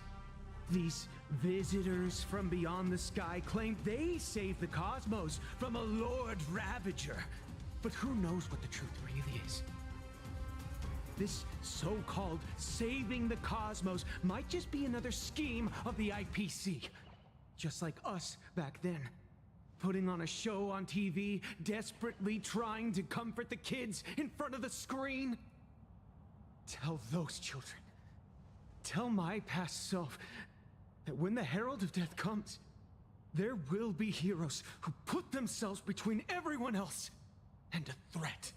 These visitors from beyond the sky claim they saved the cosmos from a Lord Ravager. But who knows what the truth really is? This so-called saving the cosmos might just be another scheme of the IPC. Just like us back then. Putting on a show on TV, desperately trying to comfort the kids in front of the screen. Tell those children, tell my past self, that when the Herald of Death comes, there will be heroes who put themselves between everyone else and a threat.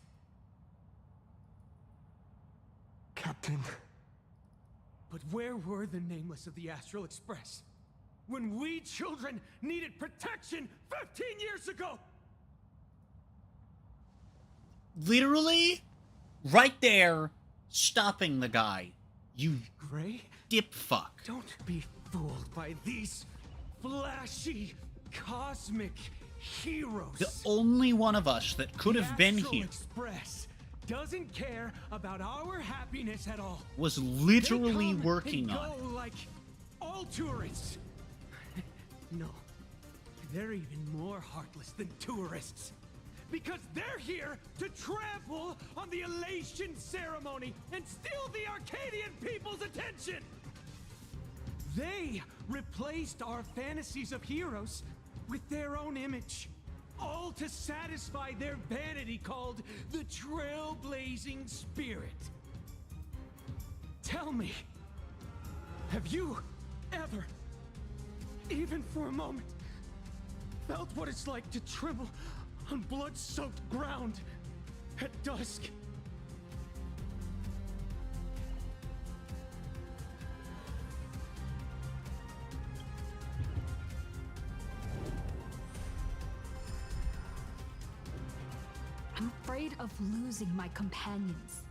Captain. But where were the nameless of the Astral Express? When we children needed protection 15 years ago! Literally, right there, stopping the guy. You Gray? dip fuck. Don't be fooled by these flashy, cosmic heroes. The only one of us that could have been Astral here Express doesn't care about our happiness at all. was literally They come working and on go it. like all tourists. No, they're even more heartless than tourists. Because they're here to trample on the elation ceremony and steal the Arcadian people's attention! They replaced our fantasies of heroes with their own image. All to satisfy their vanity called the Trailblazing Spirit. Tell me, have you ever, even for a moment, felt what it's like to tremble on blood-soaked ground at dusk? I'm afraid of losing my companions.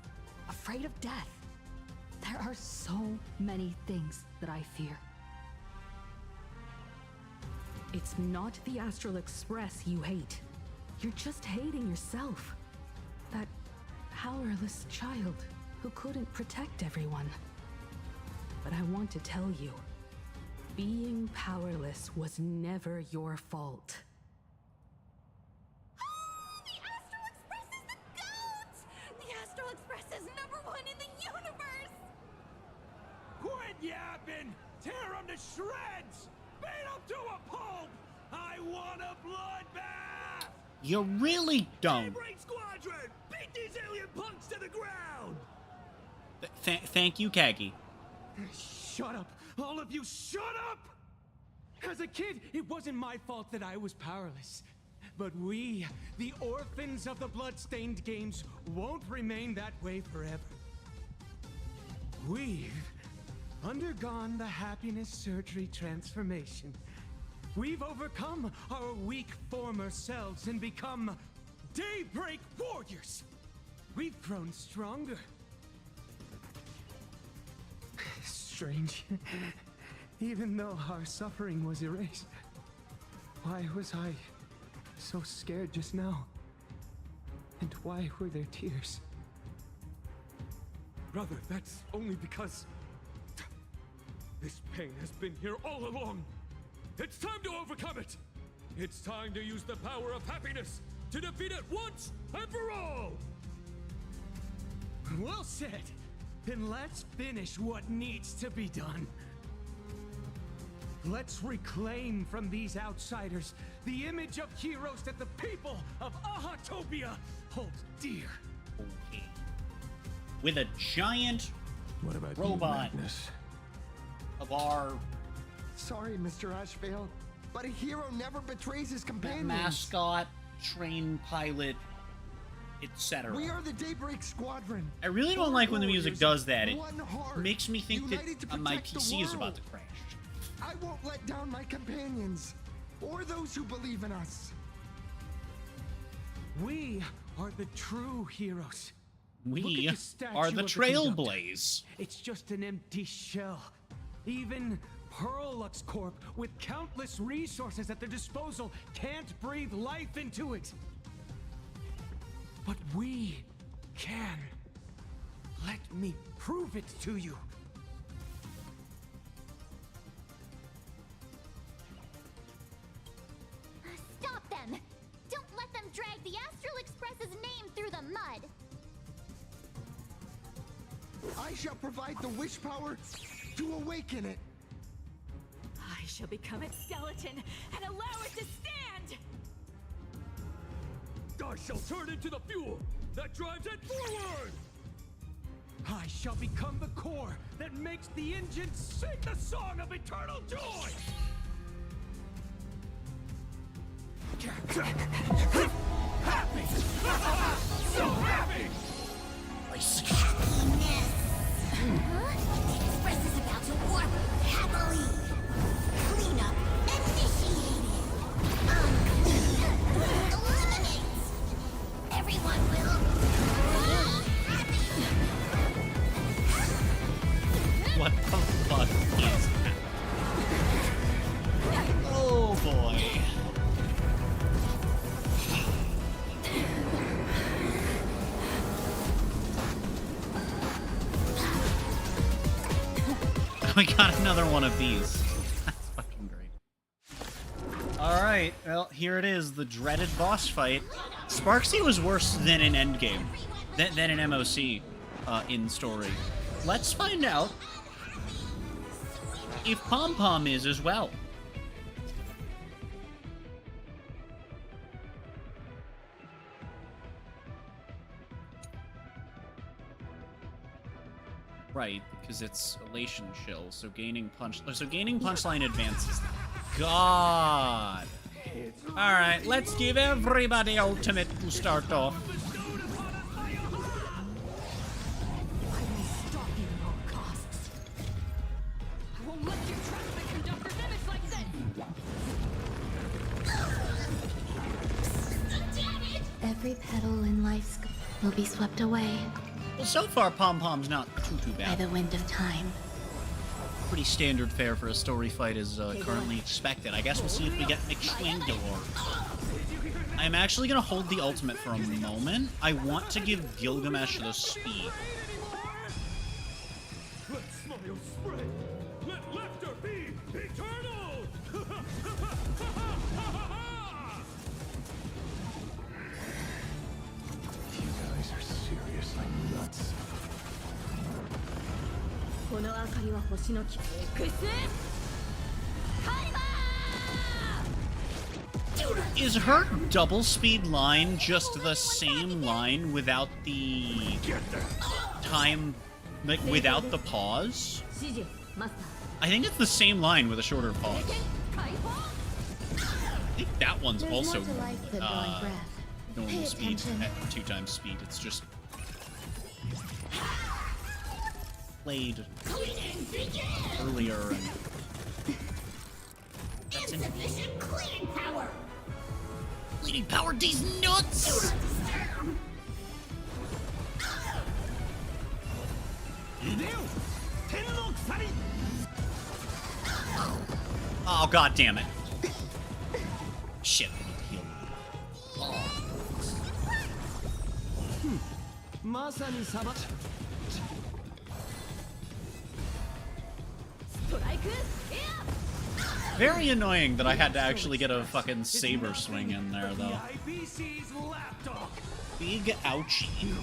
Afraid of death. There are so many things that I fear. It's not the Astral Express you hate. You're just hating yourself. That powerless child who couldn't protect everyone. But I want to tell you, being powerless was never your fault. The Astral Express is #1 in the universe! Quit yapping! Tear them to shreds! Beat them to a pulp! I want a bloodbath! You really don't. Daybreak Squadron! Beat these alien punks to the ground! Thank you, Kagi. Shut up! All of you, shut up! As a kid, it wasn't my fault that I was powerless. But we, the orphans of the bloodstained games, won't remain that way forever. We've undergone the happiness surgery transformation. We've overcome our weak former selves and become Daybreak Warriors. We've grown stronger. Strange. Even though our suffering was erased, why was I so scared just now? And why were there tears? Brother, that's only because this pain has been here all along. It's time to overcome it. It's time to use the power of happiness to defeat it once and for all. Well said. Then let's finish what needs to be done. Let's reclaim from these outsiders the image of heroes that the people of Ahatopia hold dear. Okay. With a giant What about robot you, Magnus? of our Sorry, Mr. Ashvale, but a hero never betrays his companions. mascot, train pilot, etc. We are the Daybreak Squadron. I really don't like when the music does that. It One heart, makes me think united to that my protect the PC is about world. to crash. I won't let down my companions, or those who believe in us. We are the true heroes. We Look at the statue are the of conductor. Trailblaze. It's just an empty shell. Even Perlux Corp, with countless resources at their disposal, can't breathe life into it. But we can. Let me prove it to you. Stop them! Don't let them drag the Astral Express's name through the mud! I shall provide the wish power to awaken it. I shall become its skeleton and allow it to stand! I shall turn into the fuel that drives it forward! I shall become the core that makes the engine sing the song of eternal joy! Happy! So happy! The Express is about to warp happily. Cleanup initiated. Eliminate. Everyone will be happy. What the fuck is that? Oh boy. We got another one of these. That's fucking great. Alright, well, here it is, the dreaded boss fight. Sparksy was worse than an endgame, than an MOC in story. Let's find out if Pom Pom is as well. Right, because it's elation chill, so gaining punchline advances. God. Alright, let's give everybody ultimate to start off. Every petal in life's will be swept away. Well, so far, Pom-Pom's not too bad. By the wind of time. Pretty standard fare for a story fight is currently expected. I guess we'll see if we get McSwingalore. I'm actually going to hold the ultimate for a moment. I want to give Gilgamesh the speed. Let smile spread. Let laughter be eternal. You guys are seriously nuts. Is her double speed line just the same line without the time, like without the pause? I think it's the same line with a shorter pause. I think that one's There's also more to life than drawing breath. normal Pay speed attention. at 2 times speed. It's just played earlier and that's Insufficient cleaning power. Cleaning power, these nuts! Oh, god damn it. Shit, I need to heal. Very annoying that I had to actually get a fucking saber swing in there, though. Big ouchie.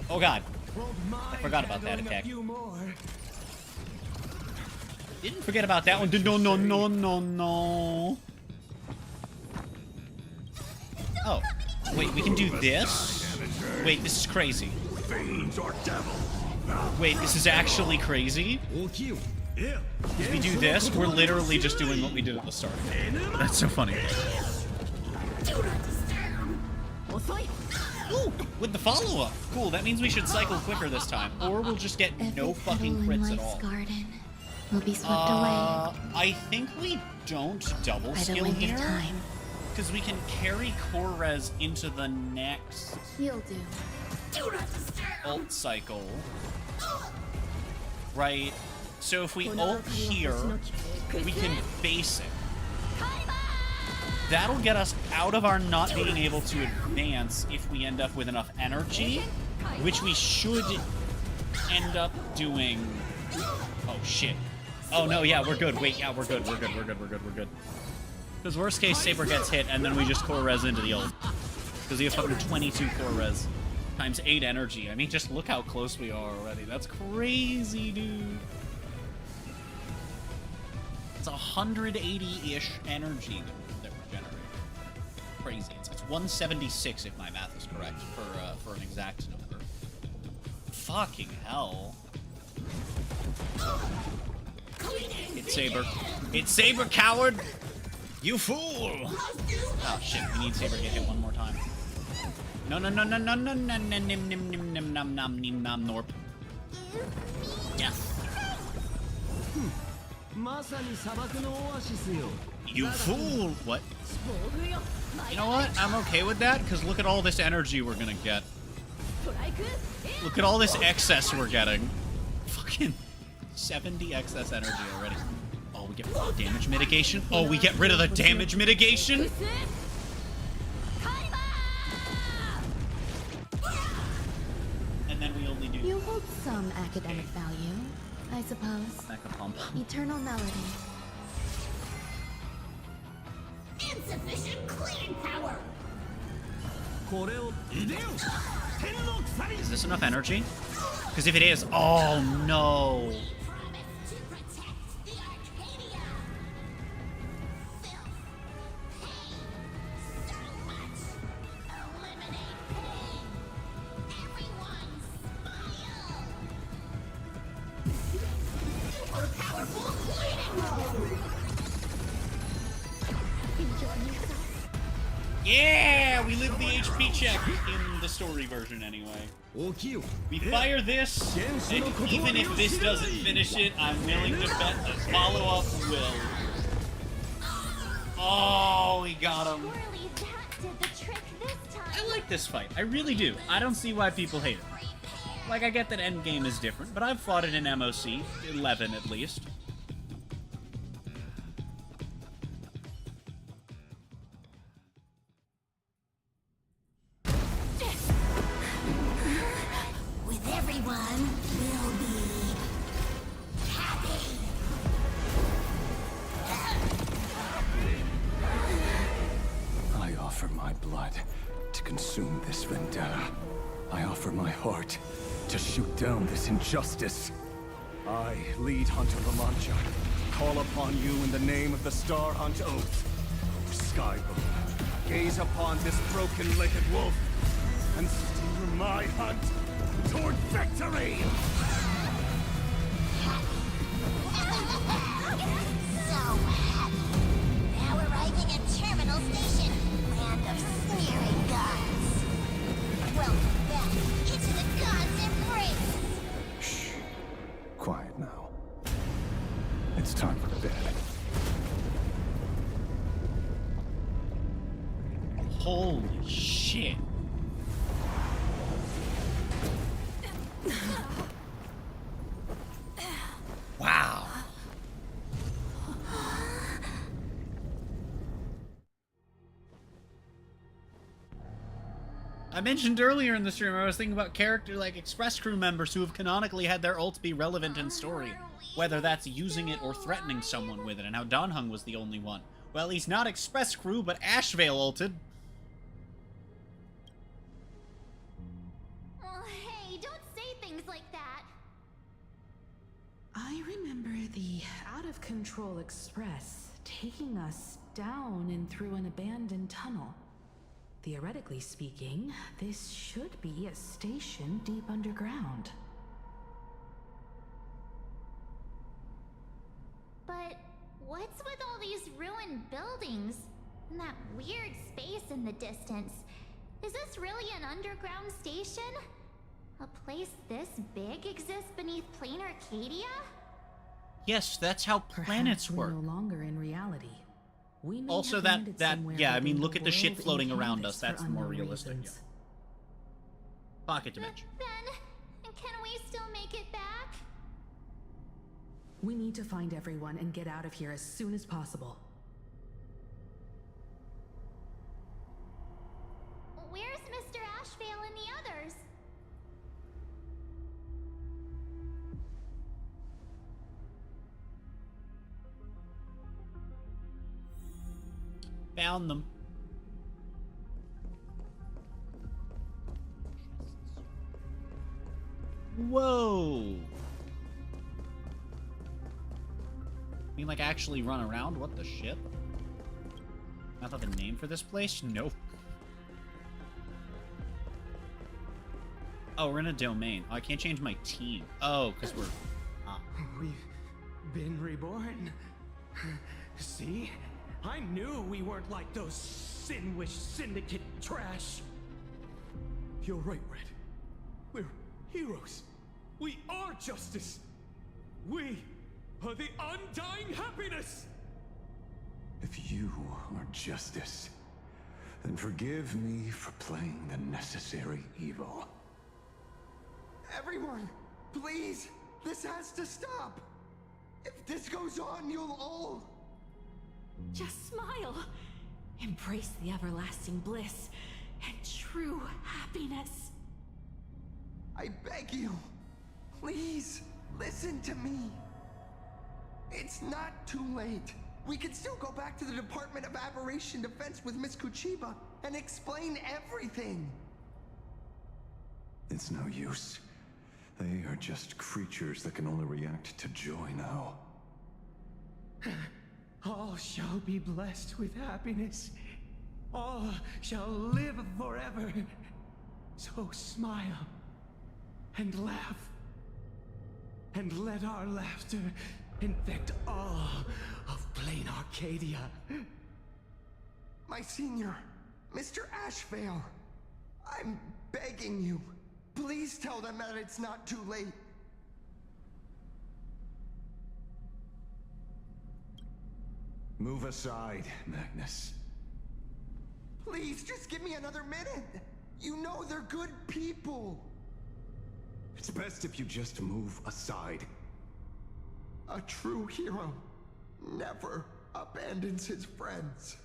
Oh god. I forgot about that attack. Didn't forget about that one. No, no, no, no, no. Oh. Wait, we can do this? Wait, this is crazy. Wait, this is actually crazy? If we do this, we're literally just doing what we did at the start. That's so funny. Ooh, with the follow-up. Cool, that means we should cycle quicker this time. Or we'll just get no fucking crits at all. Garden will be swept away. I think we don't double skill here. Because we can carry core res into the next You'll do. ult cycle. Right? So if we ult here, we can base it. That'll get us out of our not being able to advance if we end up with enough energy, which we should end up doing. Oh shit. Oh no, yeah, we're good. Wait, yeah, we're good. We're good. We're good. We're good. We're good. Because worst case, Saber gets hit, and then we just core res into the ult. Because we have fucking 22 core res times 8 energy. I mean, just look how close we are already. That's crazy, dude. It's 180-ish energy that we're generating. Crazy. It's 176 if my math is correct for an exact number. Fucking hell. It's Saber. It's Saber, coward! You fool! Oh shit, we need Saber to get hit one more time. No, no, no, no, no, no, no, no, nim, nim, nim, nim, nom, nom, nim, nom, norp. Yes. You fool! What? You know what? I'm okay with that, because look at all this energy we're gonna get. Look at all this excess we're getting. Fucking 70 excess energy already. Oh, we get damage mitigation? Oh, we get rid of the damage mitigation? And then we only do... You hold some academic value, I suppose. Eternal melody. Insufficient cleaning power. Is this enough energy? Because if it is, oh no. Yeah, we live the HP check in the story version anyway. We fire this, and even if this doesn't finish it, I'm willing to bet the follow-up will. Oh, we got him. Surely that did the trick this time. I like this fight. I really do. I don't see why people hate it. Like, I get that Endgame is different, but I've fought it in MOC, 11 at least. With everyone, we'll be happy. I offer my blood to consume this vendetta. I offer my heart to shoot down this injustice. I, lead Hunter La Mancha, call upon you in the name of the Star Hunt Oath. Skyboom, gaze upon this broken-legged wolf and steer my hunt toward victory! So happy. Now arriving at Terminal Station, land of sneering gods. Welcome back into the gods' embrace. Shh. Quiet now. It's time for bed. Holy shit. Wow. I mentioned earlier in the stream, I was thinking about character like Express crew members who have canonically had their ults be relevant in story, whether that's using it or threatening someone with it, and how Donhung was the only one. Well, he's not Express crew, but Ashvale ulted. Oh, hey, don't say things like that. I remember the out-of-control Express taking us down and through an abandoned tunnel. Theoretically speaking, this should be a station deep underground. But what's with all these ruined buildings? And that weird space in the distance? Is this really an underground station? A place this big exists beneath plain Arcadia? Yes, that's how planets work. We're no longer in reality. We may Also, have landed somewhere yeah, I within mean, look at the shit world floating in around canvas us. That's for the more unknown realistic. Yeah. reasons. Pocket dimension. Then, can we still make it back? We need to find everyone and get out of here as soon as possible. Where's Mr. Ashvale and the others? Found them. Whoa! You mean like actually run around? What the shit? I thought the name for this place? Nope. Oh, we're in a domain. Oh, I can't change my team. Oh, because we're... We've been reborn. See? I knew we weren't like those Sin-Wish Syndicate trash. You're right, Red. We're heroes. We are justice. We are the undying happiness. If you are justice, then forgive me for playing the necessary evil. Everyone, please, this has to stop. If this goes on, you'll all... Just smile. Embrace the everlasting bliss and true happiness. I beg you, please, listen to me. It's not too late. We can still go back to the Department of Aberration Defense with Miss Kuchiba and explain everything. It's no use. They are just creatures that can only react to joy now. All shall be blessed with happiness. All shall live forever. So smile and laugh. And let our laughter infect all of plain Arcadia. My senior, Mr. Ashvale, I'm begging you. Please tell them that it's not too late. Move aside, Magnus. Please, just give me another minute. You know they're good people. It's best if you just move aside. A true hero never abandons his friends.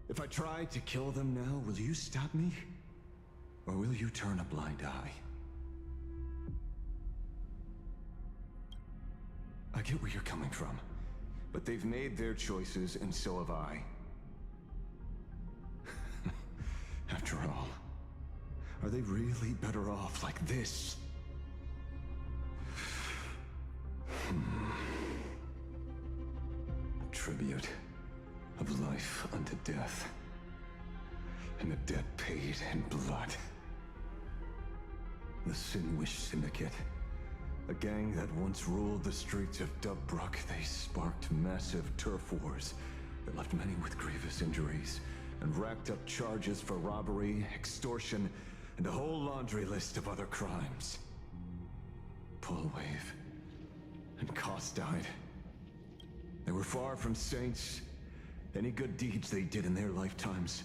If I try to kill them now, will you stop me? Or will you turn a blind eye? I get where you're coming from, but they've made their choices and so have I. After all, are they really better off like this? Tribute of life unto death, and a debt paid in blood. The Sinwish Syndicate, a gang that once ruled the streets of Dubbrook, they sparked massive turf wars that left many with grievous injuries and racked up charges for robbery, extortion, and a whole laundry list of other crimes. Pullwave and Koss died. They were far from saints. Any good deeds they did in their lifetimes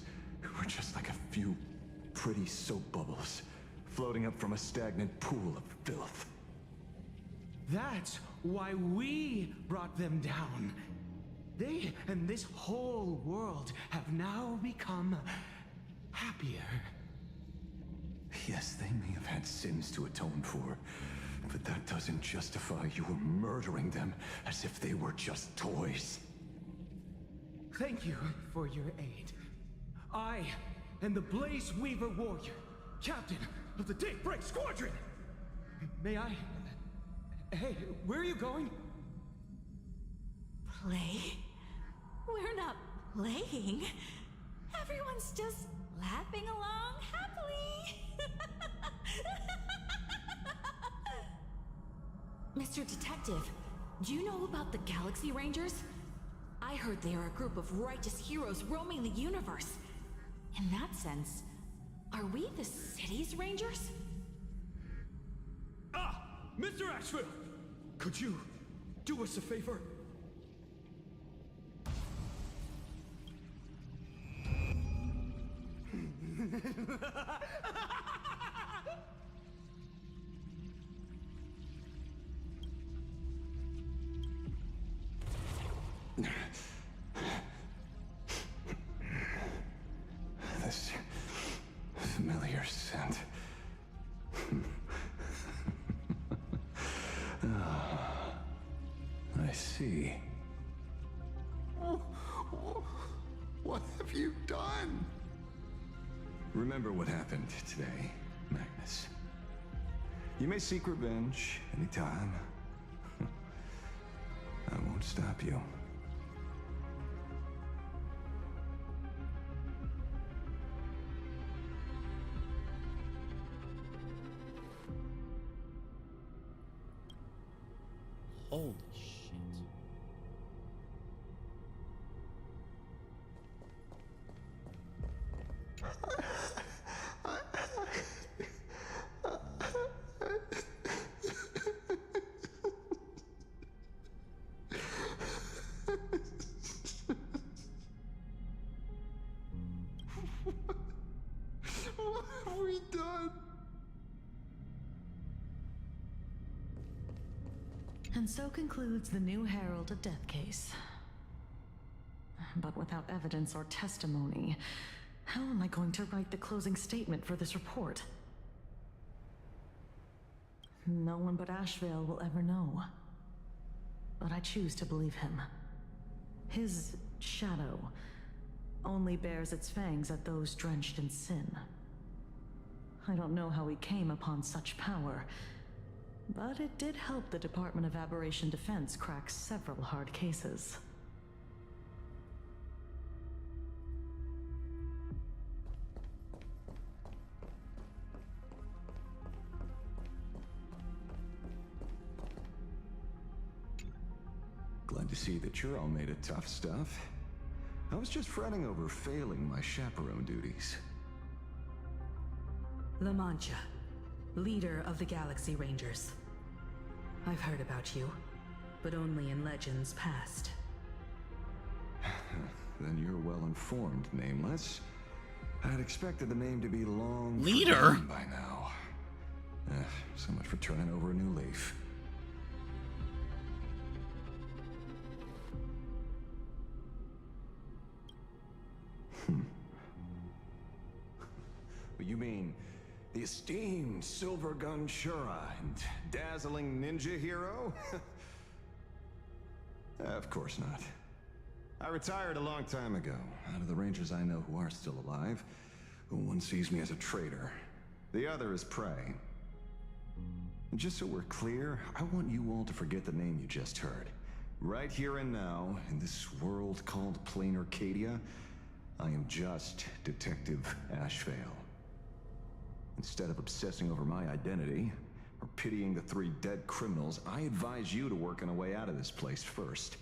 were just like a few pretty soap bubbles floating up from a stagnant pool of filth. That's why we brought them down. They and this whole world have now become happier. Yes, they may have had sins to atone for, but that doesn't justify you murdering them as if they were just toys. Thank you for your aid. I am the Blaze Weaver Warrior, captain of the Daybreak Squadron. May I? Hey, where are you going? Play? We're not playing. Everyone's just laughing along happily. Mr. Detective, do you know about the Galaxy Rangers? I heard they are a group of righteous heroes roaming the universe. In that sense, are we the city's rangers? Ah! Mr. Ashville! Could you do us a favor? This familiar scent. I see. What have you done? Remember what happened today, Magnus. You may seek revenge anytime. I won't stop you. Holy shit. What have we done? And so concludes the new Herald of Death case. But without evidence or testimony, how am I going to write the closing statement for this report? No one but Ashvale will ever know. But I choose to believe him. His shadow only bears its fangs at those drenched in sin. I don't know how he came upon such power, but it did help the Department of Aberration Defense crack several hard cases. Glad to see that you're all made of tough stuff. I was just fretting over failing my chaperone duties. La Mancha, leader of the Galaxy Rangers. I've heard about you, but only in legends past. Then you're well informed, Nameless. I'd expected the name to be long Leader forgotten by now. So much for turning over a new leaf. You mean the esteemed Silver Gun Shura and dazzling ninja hero? Of course not. I retired a long time ago. Out of the Rangers I know who are still alive, one sees me as a traitor. The other is prey. And just so we're clear, I want you all to forget the name you just heard. Right here and now, in this world called Plain Arcadia, I am just Detective Ashvale. Instead of obsessing over my identity, or pitying the 3 dead criminals, I advise you to work on a way out of this place first.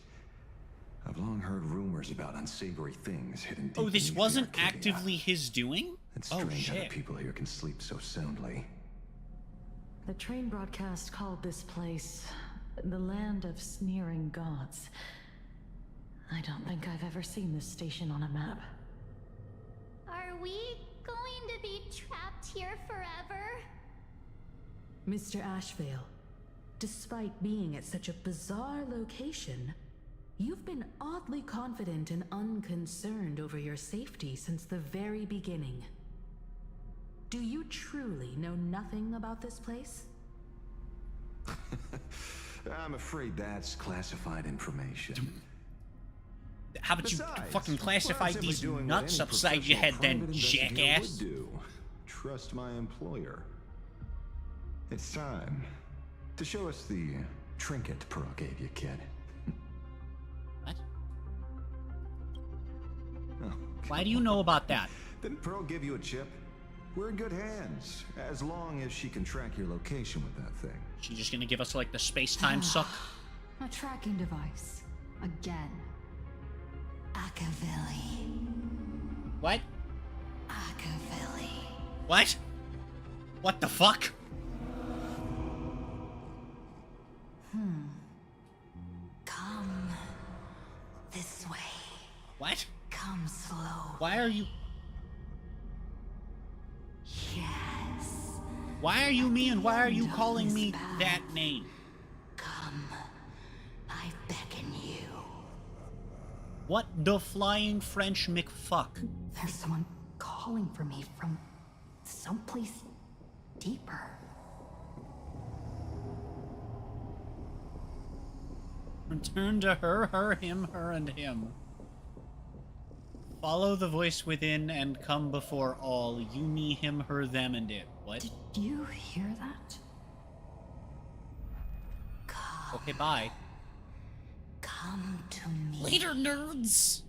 I've long heard rumors about unsavory things hidden deep Oh, this beneath wasn't the Arcadia. actively his doing? It's Oh, strange how the shit. people here can sleep so soundly. The train broadcast called this place the land of sneering gods. I don't think I've ever seen this station on a map. Are we going to be trapped here forever? Mr. Ashvale, despite being at such a bizarre location, you've been oddly confident and unconcerned over your safety since the very beginning. Do you truly know nothing about this place? I'm afraid that's classified information. How about you Besides, fucking classify I'm simply these doing what nuts any upside your head professional then, private investigator jackass? would do. Trust my employer. It's time to show us the trinket Pearl gave you, kid. What? Oh, Why do you know about that? Didn't Pearl give you a chip? We're in good hands, as long as she can track your location with that thing. She's just gonna give us like the space-time suck? A tracking device. Again. Akavilli. What? Akavilli. What? What the fuck? Come this way. What? Come slow. Why are you... Yes. Why are you me and why are you calling me that name? Come. I beckon you. What the flying French McFuck? There's someone calling for me from someplace deeper. Return to her, him, her, and him. Follow the voice within and come before all. You, me, him, her, them, and it. What? Did you hear that? Come. Okay, bye. Come to me. Later, nerds!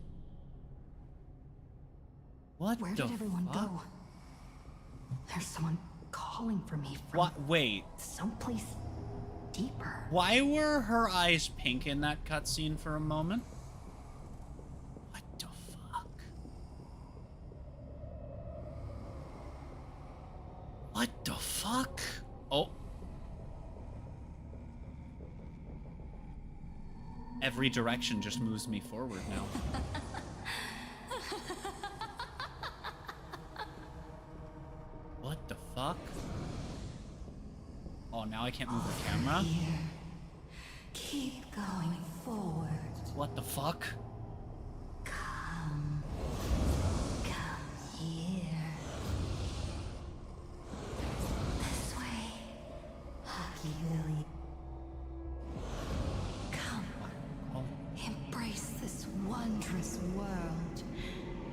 What Where the did everyone fuck? go? There's someone calling for me from What? Wait. someplace deeper. Why were her eyes pink in that cutscene for a moment? What the fuck? What the fuck? Oh. Every direction just moves me forward now. What the fuck? Oh, now I can't move the camera? Here. Keep going forward. What the fuck? Come. Come here. This way. Hockey Lily. Come. Oh. Embrace this wondrous world.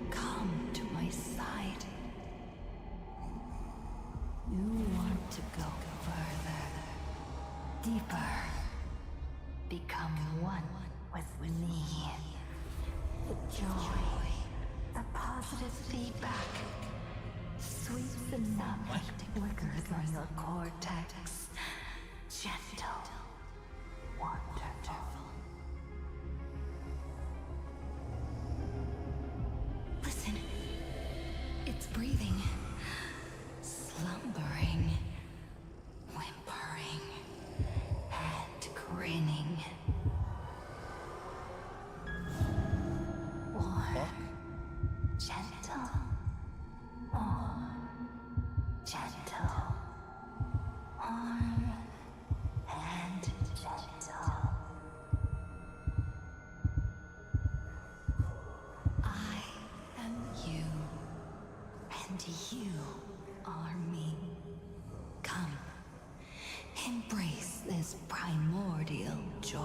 Come to my side. You want to go further, deeper, become one with me. The joy, the positive feedback, sweeps enough to flicker from your cortex. Gentle, wonderful. grinning. Or gentle. Or gentle. Warm and gentle. I am you, and you are me. Come, embrace this primordial joy.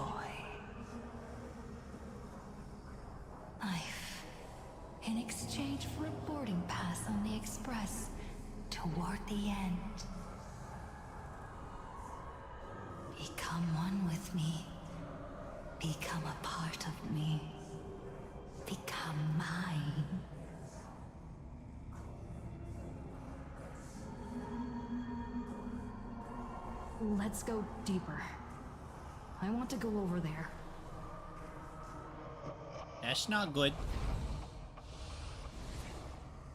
Life, in exchange for a boarding pass on the Express toward the end. Become one with me. Become a part of me. Become mine. Let's go deeper. I want to go over there. That's not good.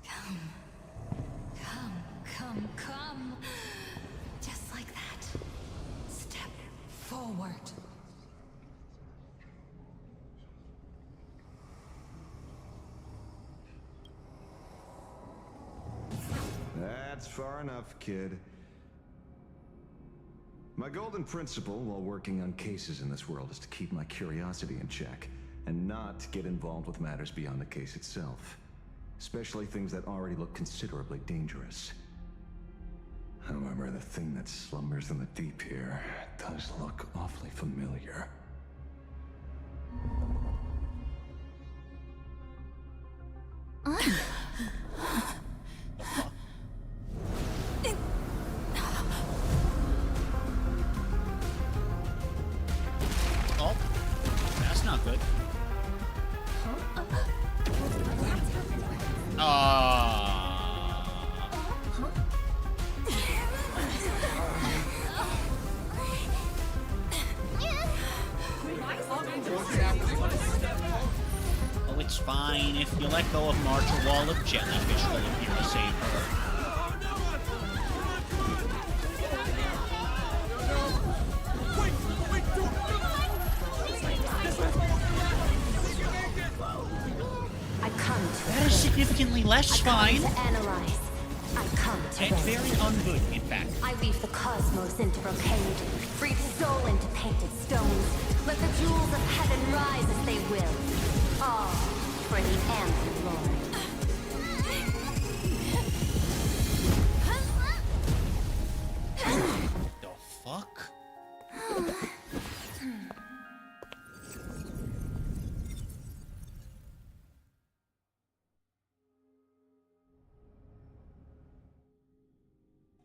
Come. Come, come, come. Just like that. Step forward. That's far enough, kid. My golden principle while working on cases in this world is to keep my curiosity in check and not get involved with matters beyond the case itself, especially things that already look considerably dangerous. However, the thing that slumbers in the deep here does look awfully familiar. Oh, that's not good. Oh, it's fine. If you let go of March, a wall of jellyfish will appear to save her. I come to That is significantly less fine. to analyze. I come to And very ungood, in fact. I weave the cosmos into brocade, breathe soul into painted stones. Let the jewels of heaven rise as they will. All for the Amber Lord. The fuck?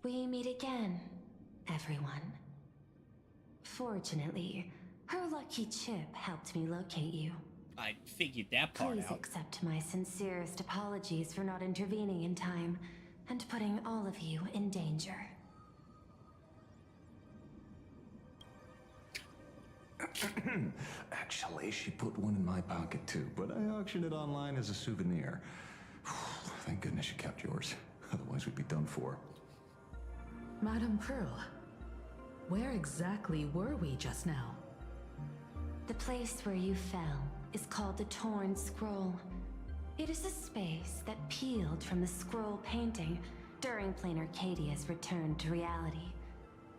We meet again, everyone. Fortunately, her lucky chip helped me locate you. I figured that part Please out. accept my sincerest apologies for not intervening in time and putting all of you in danger. Actually, she put one in my pocket too, but I auctioned it online as a souvenir. Thank goodness you kept yours. Otherwise, we'd be done for. Madame Pearl, where exactly were we just now? The place where you fell is called the Torn Scroll. It is a space that peeled from the scroll painting during Plain Arcadia's return to reality.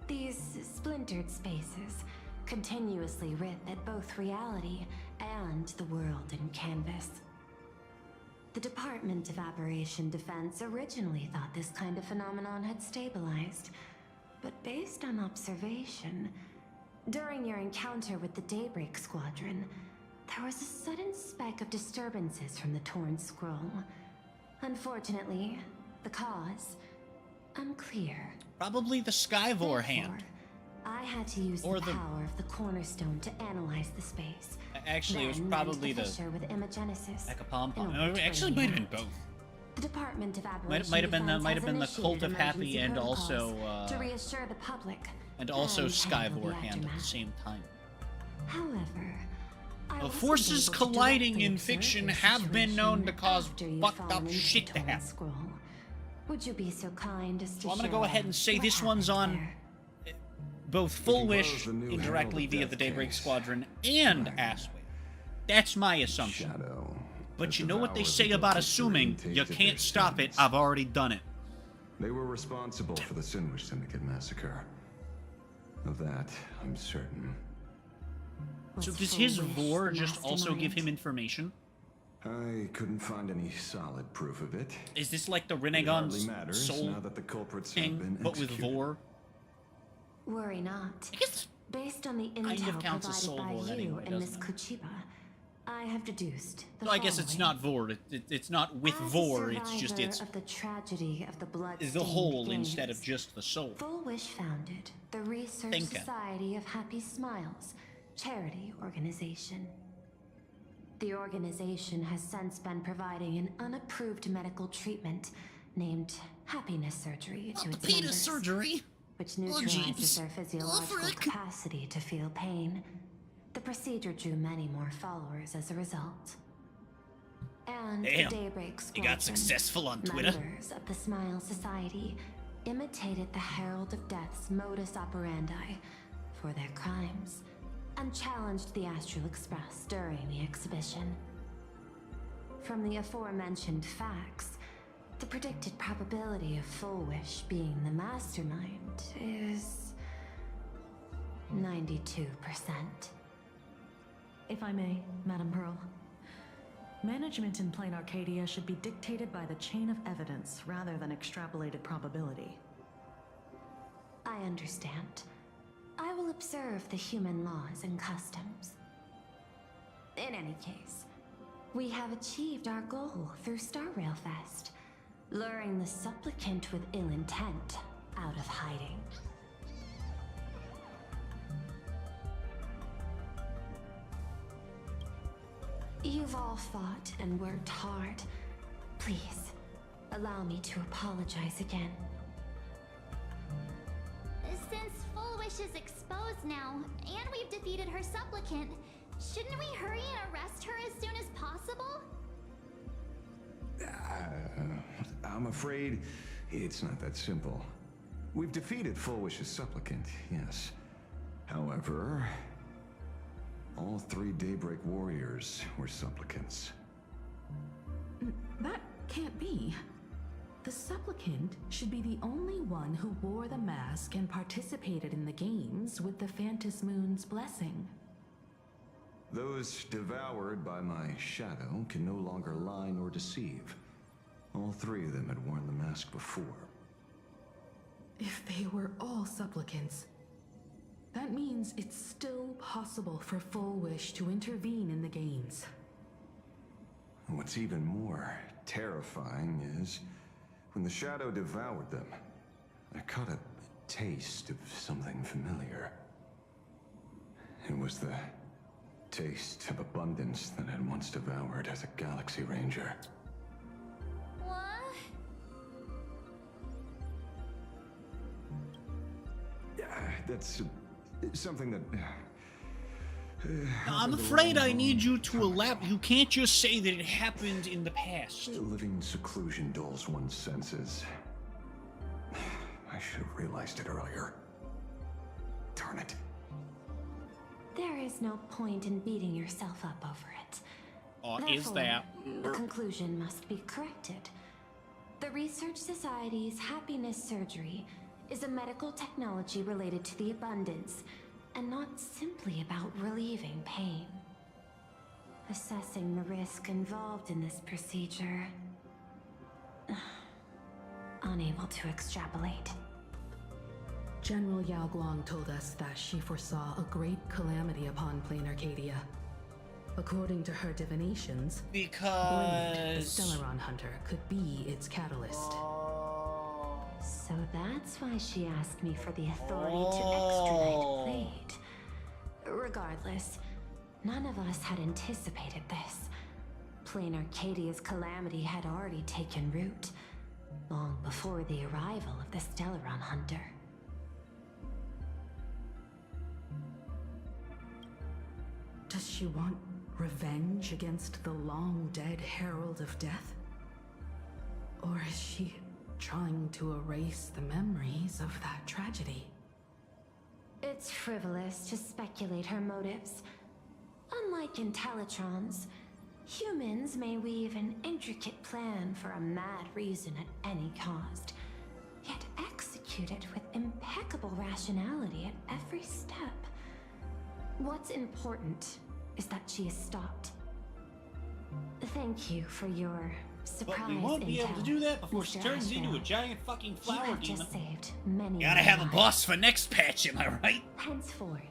These splintered spaces continuously writ at both reality and the world in canvas. The Department of Aberration Defense originally thought this kind of phenomenon had stabilized, but based on observation, during your encounter with the Daybreak Squadron, there was a sudden speck of disturbances from the Torn Scroll. Unfortunately, the cause, unclear. Probably the Skyvor hand. I had to use Or the the- power of the Cornerstone to analyze the space. Actually, it was Then probably went the to Fissure with Imagenesis. Ecapom. in order No, to actually, bring might me have been out. both. The Department of Aberration Might have been Defense the has Cult of initiated Happy and emergency also protocols to reassure the public and also and handle Skyvor the hand at the aftermath. same time. However, I The wasn't forces able to colliding directly in observe fiction the have been known to situation cause after you've fucked fallen up into shit the to Torn happen. Scroll. Would you be so kind as to So I'm gonna share go ahead and say what this one's happened on there? both Full Wish indirectly via the Daybreak Squadron and Assway. That's my assumption. But you know what they say about assuming? You can't stop it. I've already done it. They were responsible for the Sinwish Syndicate massacre. Of that, I'm certain. So does his vor just also give him information? I couldn't find any solid proof of it. Is this like the Renegon's soul now that the culprits thing, have been but with vor? Worry not. Based on the intel provided by you and Miss Kuchiba, I have deduced the So I guess it's not vor. It's not with vor. It's just of the tragedy of the blood. The whole instead of just the soul. Full Wish founded the Research Society of Happy Smiles, charity organization. The organization has since been providing an unapproved medical treatment named happiness surgery to its members, surgery, which neutralizes their physiological capacity to feel pain. The procedure drew many more followers as a result. And Damn, the Daybreak he Squadron, got successful on Twitter. members of the Smile Society, imitated the Herald of Death's modus operandi for their crimes, and challenged the Astral Express during the exhibition. From the aforementioned facts, the predicted probability of Full Wish being the mastermind is 92%. If I may, Madam Pearl. Management in Plain Arcadia should be dictated by the chain of evidence rather than extrapolated probability. I understand. I will observe the human laws and customs. In any case, we have achieved our goal through Star Rail Fest, luring the supplicant with ill intent out of hiding. You've all fought and worked hard. Please, allow me to apologize again. Since Full Wish is exposed now, and we've defeated her supplicant, shouldn't we hurry and arrest her as soon as possible? I'm afraid it's not that simple. We've defeated Full Wish's supplicant, yes. However, all 3 Daybreak warriors were supplicants. That can't be. The supplicant should be the only one who wore the mask and participated in the games with the Phantus Moon's blessing. Those devoured by my shadow can no longer lie nor deceive. All 3 of them had worn the mask before. If they were all supplicants, that means it's still possible for Full Wish to intervene in the games. What's even more terrifying is, when the shadow devoured them, I caught a taste of something familiar. It was the taste of abundance that I'd once devoured as a Galaxy Ranger. What? That's something that... I'm afraid I need you to elaborate. You can't just say that it happened in the past. Living seclusion dulls one's senses. I should have realized it earlier. Darn it. There is no point in beating yourself up over it. Is that? The conclusion must be corrected. The Research Society's happiness surgery is a medical technology related to the abundance, and not simply about relieving pain. Assessing the risk involved in this procedure... unable to extrapolate. General Yao Guang told us that she foresaw a great calamity upon Plain Arcadia. According to her divinations, Blade, the Stellaron Hunter, could be its catalyst. So that's why she asked me for the authority to extradite Blade. Regardless, none of us had anticipated this. Plain Arcadia's calamity had already taken root, long before the arrival of the Stellaron Hunter. Does she want revenge against the long-dead Herald of Death? Or is she trying to erase the memories of that tragedy? It's frivolous to speculate her motives. Unlike Intellitrons, humans may weave an intricate plan for a mad reason at any cost, yet execute it with impeccable rationality at every step. What's important is that she is stopped. Thank you for your surprise. But we won't be able to do that before she Mr. turns Ashrael. into a giant fucking flower You have demon. just saved many Gotta have a lives. boss for next patch, am I right? Henceforth,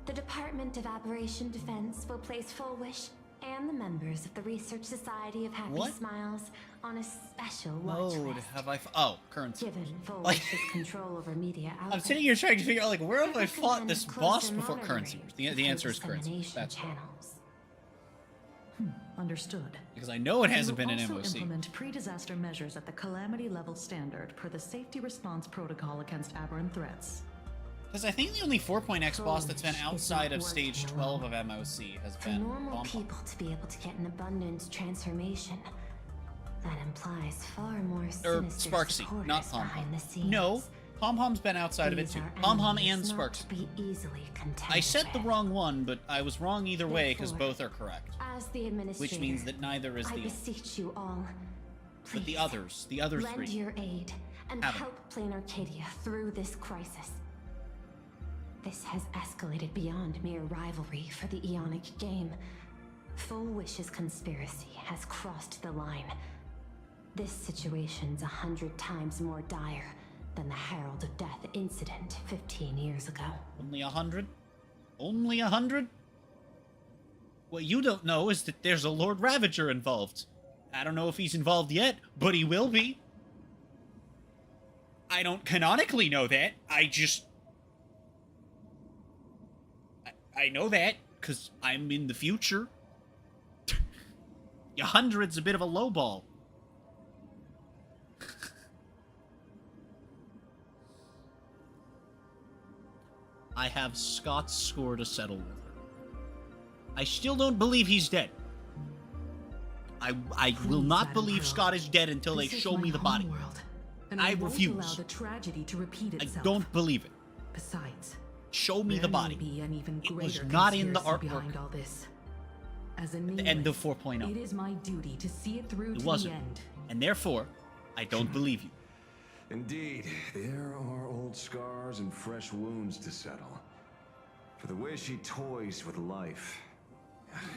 the Department of Aberration Defense will place Full Wish and the members of the Research Society of Happy What? Smiles on a special watch Mode list. have I? Oh, currency. Given Full Like- Wish's control over media outlets, I'm sitting here trying to figure out, like, where have I fought recommend this closer boss before monitoring currency? The through answer is currency. dissemination That's why. channels. Understood. Because I know it hasn't We been will an also MOC. implement pre-disaster measures at the calamity level standard per the safety response protocol against aberrant threats. Because I think the only 4.x boss that's been Full Wish is outside not of stage working 12 of alone. MOC has For been normal Bomb. people to be able to get an abundance transformation, that implies far more sinister Sparksy, supporters not Pom behind Pom. the scenes. No, Pom Pom's been outside of it These too. are Pom Pom enemies and not Sparksy. to be easily contended I said the with. wrong one, but I was wrong either way because Therefore, both are correct. As the administrator, Which means that neither is I the beseech you all, but the please, others, the other lend three. your aid and Have 'em. help Plane Arcadia through this crisis. This has escalated beyond mere rivalry for the Ionic game. Full Wish's conspiracy has crossed the line. This situation's 100 times more dire than the Herald of Death incident 15 years ago. Only 100? Only 100? What you don't know is that there's a Lord Ravager involved. I don't know if he's involved yet, but he will be. I don't canonically know that. I know that, because I'm in the future. 100's a bit of a low ball. I have Scott's score to settle with her. I still don't believe he's dead. I will not believe Scott is dead until they show me the body. And I won't refuse. allow the tragedy to repeat I itself. don't believe it. Besides, Show me there the may body. be an even It was greater not in the conspiracy artwork. behind all this. As a The end of 4.0. It is my duty to see it through It to wasn't. the end. And therefore, I don't believe you. Indeed, there are old scars and fresh wounds to settle. For the way she toys with life,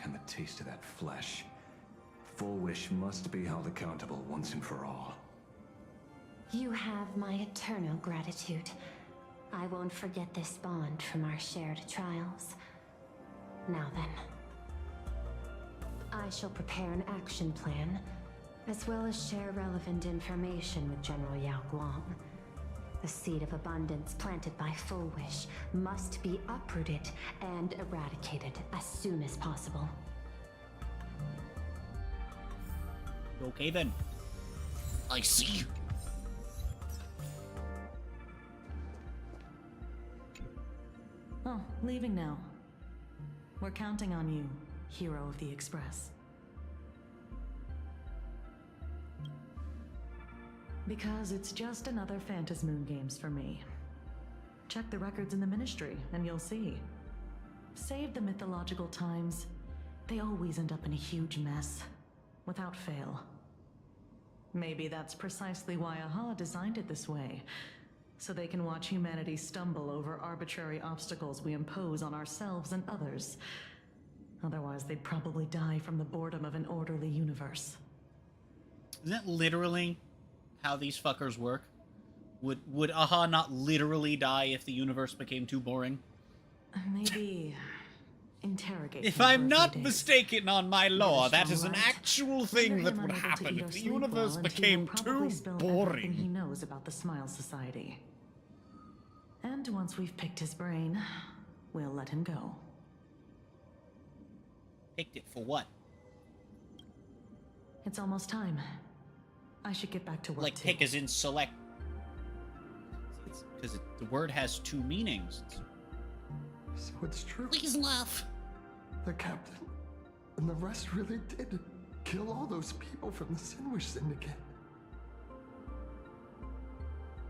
and the taste of that flesh, Full Wish must be held accountable once and for all. You have my eternal gratitude. I won't forget this bond from our shared trials. Now then, I shall prepare an action plan, as well as share relevant information with General Yao Guang. The seed of abundance planted by Full Wish must be uprooted and eradicated as soon as possible. Okay then. I see you. Oh, leaving now. We're counting on you, hero of the Express. Because it's just another Phantasmoon Games for me. Check the records in the Ministry, and you'll see. Save the mythological times. They always end up in a huge mess. Without fail. Maybe that's precisely why AHA designed it this way. So they can watch humanity stumble over arbitrary obstacles we impose on ourselves and others. Otherwise, they'd probably die from the boredom of an orderly universe. Is that literally how these fuckers work? Would AHA not literally die if the universe became too boring? Maybe interrogate. If him I'm for a not few days. mistaken on my law, that is an Right. actual thing Render that him would unable to happen eat or if the sleep universe well, and he became will probably too spill everything he boring. knows about the Smile Society. And once we've picked his brain, we'll let him go. Picked it for what? It's almost time. I should get back to work Like too. pick as in select. Because the word has two meanings. So it's true. Please laugh. The captain and the rest really did kill all those people from the Sinwish Syndicate.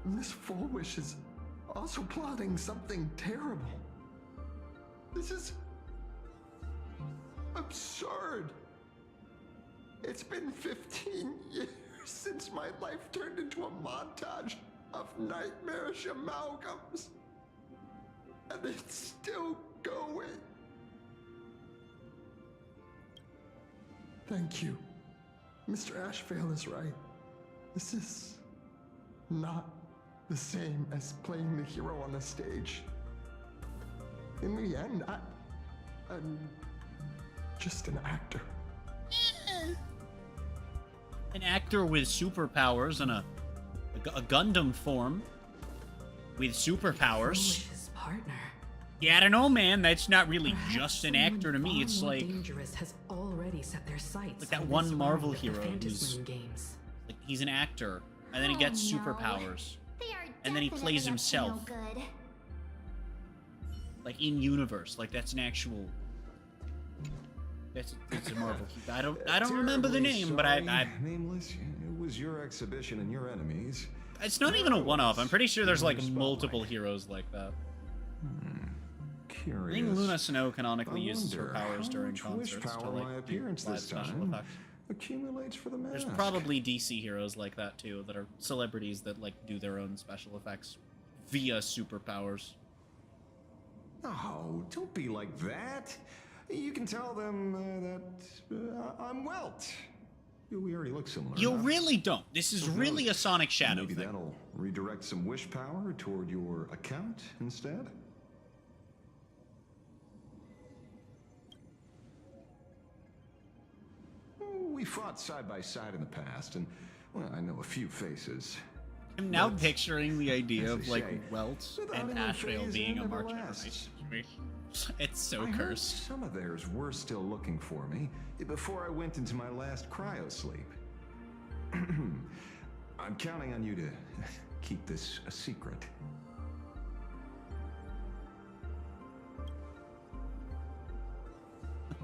And this Full Wish is also plotting something terrible. This is absurd. It's been 15 years since my life turned into a montage of nightmarish amalgams. And it's still going. Thank you. Mr. Ashvale is right. This is not the same as playing the hero on the stage. In the end, I'm just an actor. An actor with superpowers and a Gundam form with superpowers. His partner. Yeah, I don't know, man. That's not really Perhaps just an actor to me. someone It's far more like dangerous has already set their sights like that on one this Marvel world of the hero Phantasm who's games. like he's an actor and then he gets Oh, no. superpowers They are and then he definitely plays up to himself no good. like in universe. Like that's an actual. It's a Marvel. I don't remember the name, but I Nameless, it was your exhibition and your enemies. It's not even a one-off. I'm pretty sure there's like multiple heroes like that. Curious. I think Luna Snow canonically I uses her wonder powers how during much concerts wish to power like my do appearance live this special time effects. accumulates for the mask. There's probably DC heroes like that too, that are celebrities that like do their own special effects via superpowers. Oh, don't be like that. You can tell them that I'm Welt. We already look similar. You enough. really don't. This is So really a Sonic Shadow Maybe thing. that'll redirect some wish power toward your account instead. We fought side by side in the past, and well, I know a few faces. I'm now But, picturing the idea as of they like say, Welt without and any Ashvale phase, being it a never March lasts. situation. It's so I heard cursed. some of theirs were still looking for me before I went into my last cryo sleep. I'm counting on you to keep this a secret.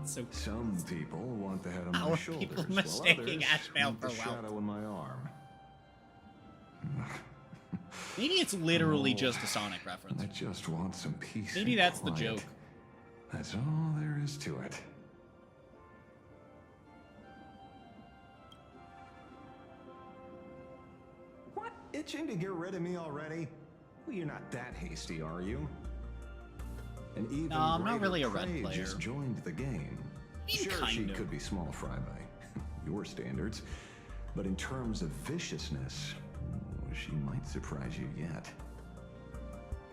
So some people want the head on How my are shoulders, people while mistaking others Ashvale want the for Welt? shadow in my arm. Maybe it's literally just a Sonic reference. I just want some peace. Maybe and that's the quiet. joke. That's all there is to it. What? Itching to get rid of me already? Well, you're not that hasty, are you? And even No, I'm not greater really a red prey player. just joined the game. Sure, she kind of. could be small fry by your standards, but in terms of viciousness, she might surprise you yet.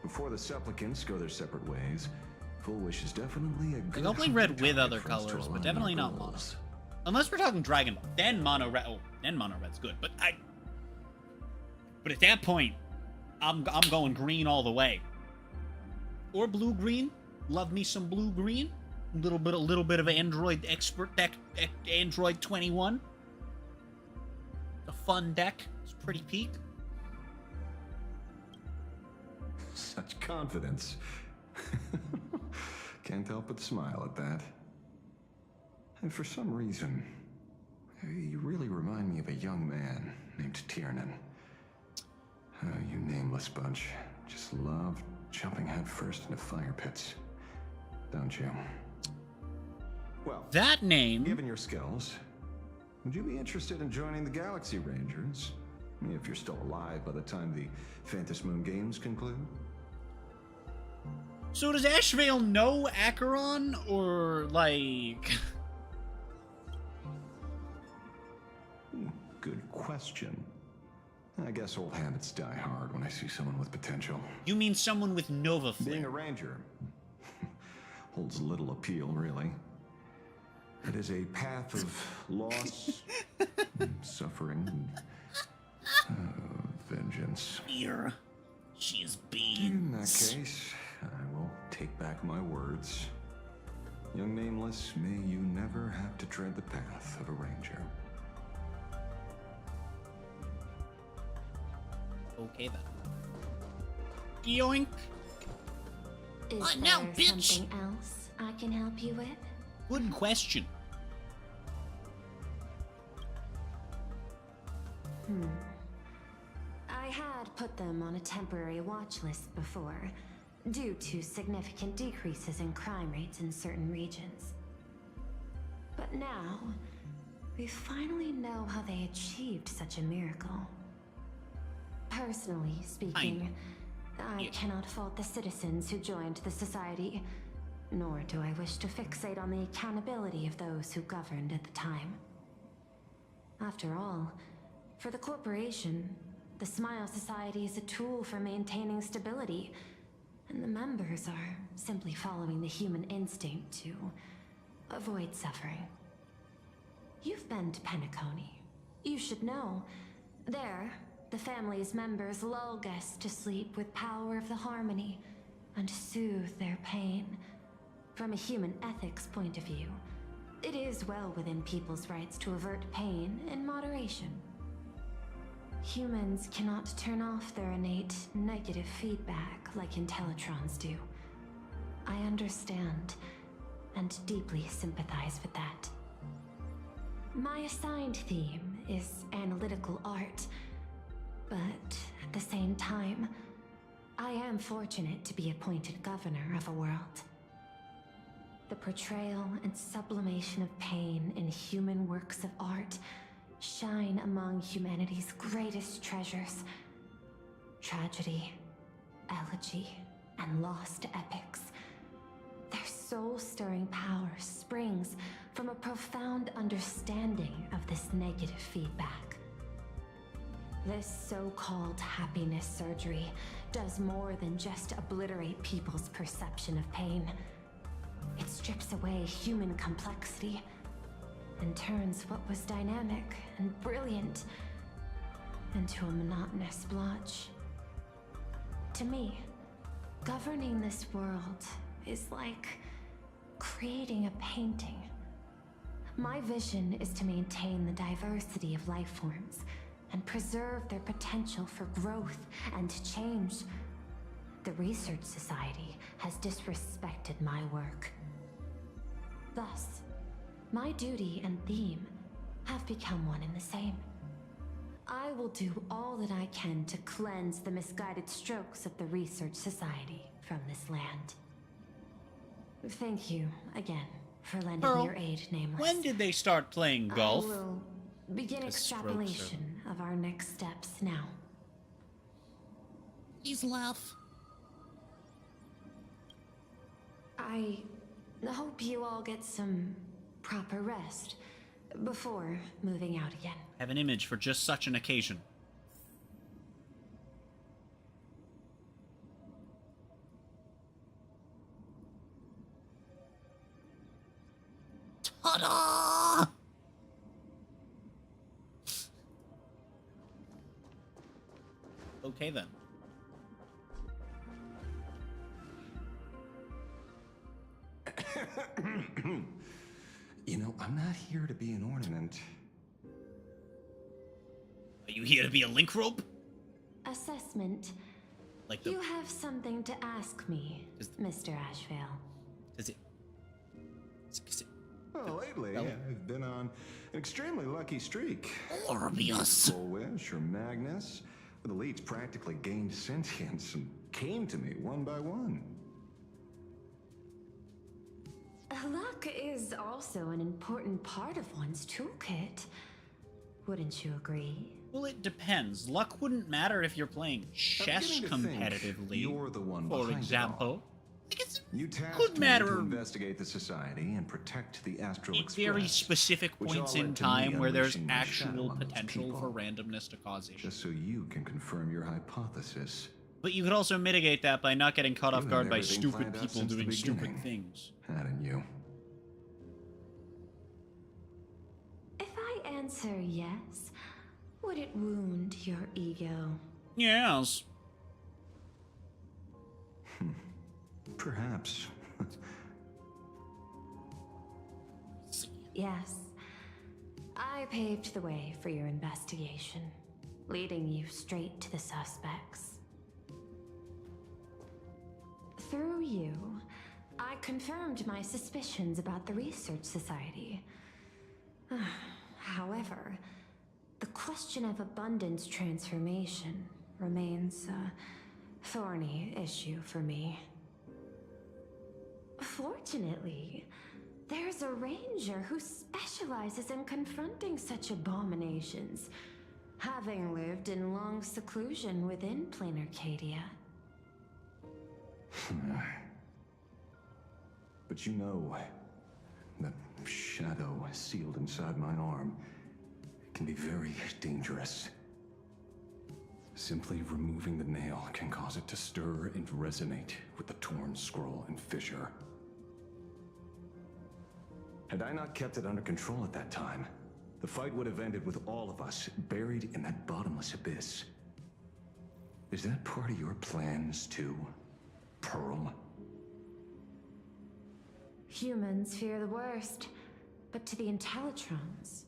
Before the supplicants go their separate ways, Full Wish is definitely a good I'll play red hunting with target other for us to colors, but align definitely our not mono. goals. Unless we're talking Dragon Ball, then mono red. Oh, then mono red's good. But at that point, I'm going green all the way. Or blue green. Love me some blue green. A little bit of Android expert deck, Android 21. A fun deck. It's pretty peak. Such confidence. Can't help but smile at that. And for some reason, you really remind me of a young man named Tiernan. You nameless bunch just love jumping headfirst into fire pits, don't you? Well, that name. Given your skills, would you be interested in joining the Galaxy Rangers? If you're still alive by the time the Phantasmoon games conclude? So does Ashvale know Acheron, or like? Good question. I guess old habits die hard when I see someone with potential. You mean someone with Nova Flare? Being a ranger holds little appeal, really. It is a path of loss, suffering, and vengeance. Here, she is beans. In that case, I will take back my words. Young Nameless, may you never have to tread the path of a ranger. Okay then. Yoink. Is What there now, bitch? something else I can help you with? Good question. I I had put them on a temporary watch list before, due to significant decreases in crime rates in certain regions. But now, we finally know how they achieved such a miracle. Personally speaking, I cannot fault the citizens who joined the society, nor do I wish to fixate on the accountability of those who governed at the time. After all, for the corporation, the Smile Society is a tool for maintaining stability, and the members are simply following the human instinct to avoid suffering. You've been to Penacony. You should know. There, the family's members lull guests to sleep with power of the harmony and soothe their pain. From a human ethics point of view, it is well within people's rights to avert pain in moderation. Humans cannot turn off their innate negative feedback like Intellitrons do. I understand and deeply sympathize with that. My assigned theme is analytical art, but at the same time, I am fortunate to be appointed governor of a world. The portrayal and sublimation of pain in human works of art shine among humanity's greatest treasures. Tragedy, elegy, and lost epics. Their soul-stirring power springs from a profound understanding of this negative feedback. This so-called happiness surgery does more than just obliterate people's perception of pain. It strips away human complexity and turns what was dynamic and brilliant into a monotonous blotch. To me, governing this world is like creating a painting. My vision is to maintain the diversity of life forms and preserve their potential for growth and change. The Research Society has disrespected my work. Thus, my duty and theme have become one and the same. I will do all that I can to cleanse the misguided strokes of the Research Society from this land. Thank you again for lending Pearl, your aid, Nameless. when did they start playing golf? I will begin extrapolation of our next steps now. Please laugh. I hope you all get some proper rest before moving out again. Have an image for just such an occasion. Ta-da! Okay then. You know, I'm not here to be an ornament. Are you here to be a link rope? Assessment. Like the... You have something to ask me, Mr. Ashvale. Is it... Well, lately, I've been on an extremely lucky streak. Orbius. Full Wish or Magnus, where the leads practically gained sentience and came to me one by one. Luck is also an important part of one's toolkit. Wouldn't you agree? Well, it depends. Luck wouldn't matter if you're playing chess competitively. You're the one for behind example. You tasked could me matter to investigate the society and protect the Astral at Express. very specific which points all in led to me time where there's unleashing my actual shadow amongst potential people. for randomness to causation. Just so you can confirm your hypothesis. But you could also mitigate that by not getting caught off You guard had by everything stupid planned out people since the doing stupid beginning. things. Hadn't you? If I answer yes, would it wound your ego? Yes. Perhaps. Yes. I paved the way for your investigation, leading you straight to the suspects. Through you, I confirmed my suspicions about the Research Society. However, the question of abundance transformation remains a thorny issue for me. Fortunately, there's a ranger who specializes in confronting such abominations, having lived in long seclusion within plain Arcadia. But you know, that shadow sealed inside my arm can be very dangerous. Simply removing the nail can cause it to stir and resonate with the torn scroll and fissure. Had I not kept it under control at that time, the fight would have ended with all of us buried in that bottomless abyss. Is that part of your plans too, Pearl? Humans fear the worst, but to the Intellitrons,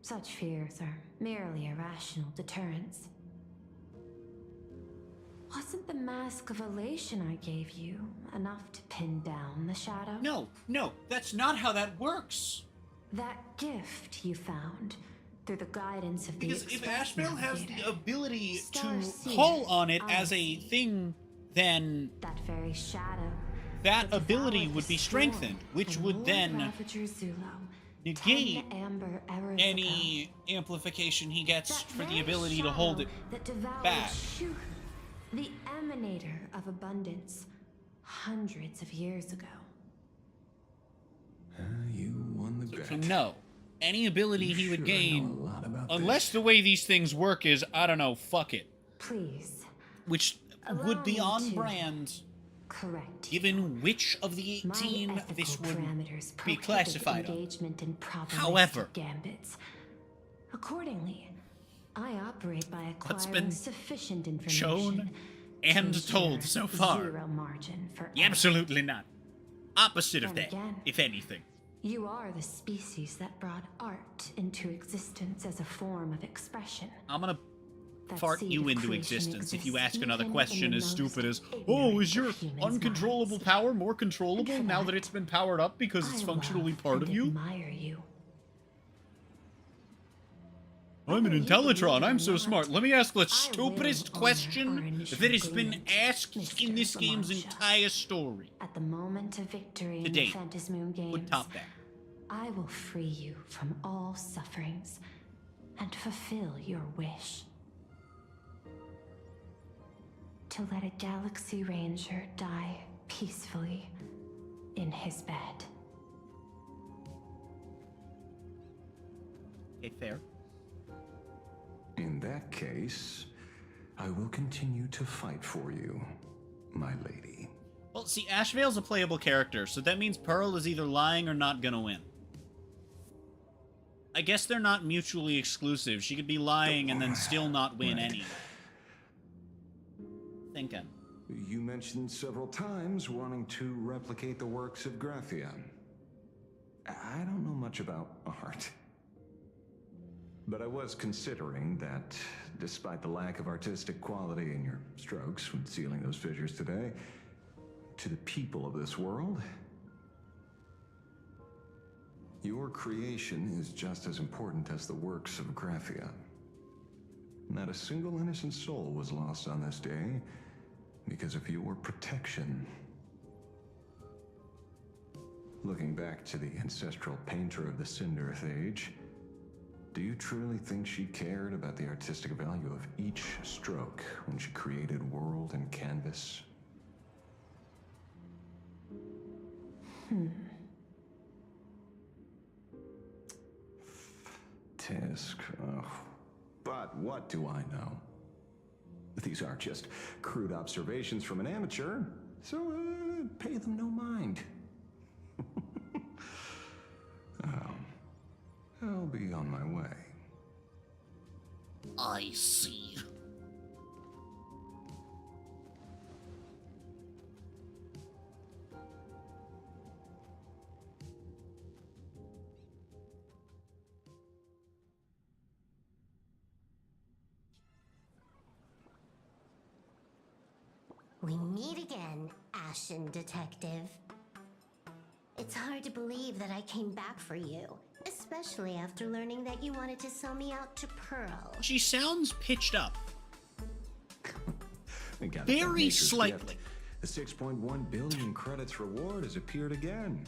such fears are merely irrational deterrents. Wasn't the mask of elation I gave you enough to pin down the shadow? No, that's not how that works. That gift you found through the guidance of Because the if Express Asheville has Navigator, the ability to Starseer, call on it as a Unseen, thing, then that very shadow that ability would be strengthened, which would then Ravager Zulo, negate 10 amber eras any amplification he gets for the ability to hold it that devoured back. Shu, the emanator of abundance, hundreds of years ago. You won the bet. So no, any ability he would sure gain, know a lot about unless the way these things work is, I don't know, fuck it. Please. Which Allow would be me on to brand, correct given which of the my 18 ethical this would parameters be prohibit classified on. engagement in problematic However, gambits. Accordingly, I operate by what's acquiring been sufficient information shown to and told ensure so far, zero margin for absolutely not. Opposite of Then that, again, if anything. You are the species that brought art into existence as a form of expression. I'm gonna That fart seed you of into creation existence if you exists ask another even question in the as stupid as, most oh, is your ignorant of humans' uncontrollable power more controllable for now that, that it's been powered up because it's I functionally love part and of you? admire you. I'm an Intellitron, I'm so smart. Let me ask the will stupidest honor our question initial that has been agreement, asked in Mr. this game's Lamantia. entire story. At the moment of victory To in date, the Phantasmoon games, would top that. I will free you from all sufferings and fulfill your wish. To let a Galaxy Ranger die peacefully in his bed. Okay, fair. In that case, I will continue to fight for you, my lady. Well, see, Ashvale's a playable character, so that means Pearl is either lying or not gonna win. I guess they're not mutually exclusive. She could be lying and then still not win Right. anyway. Thinking. You mentioned several times wanting to replicate the works of Graphia. I don't know much about art. But I was considering that, despite the lack of artistic quality in your strokes when sealing those fissures today, to the people of this world, your creation is just as important as the works of Graphia. Not a single innocent soul was lost on this day because of your protection. Looking back to the ancestral painter of the Cinderth Age, do you truly think she cared about the artistic value of each stroke when she created world and canvas? Tisk, but what do I know? These are just crude observations from an amateur, so pay them no mind. I'll be on my way. I see. We meet again, Ashen Detective. It's hard to believe that I came back for you, especially after learning that you wanted to sell me out to Pearl. She sounds pitched up. Very slightly. The 6.1 billion credits reward has appeared again.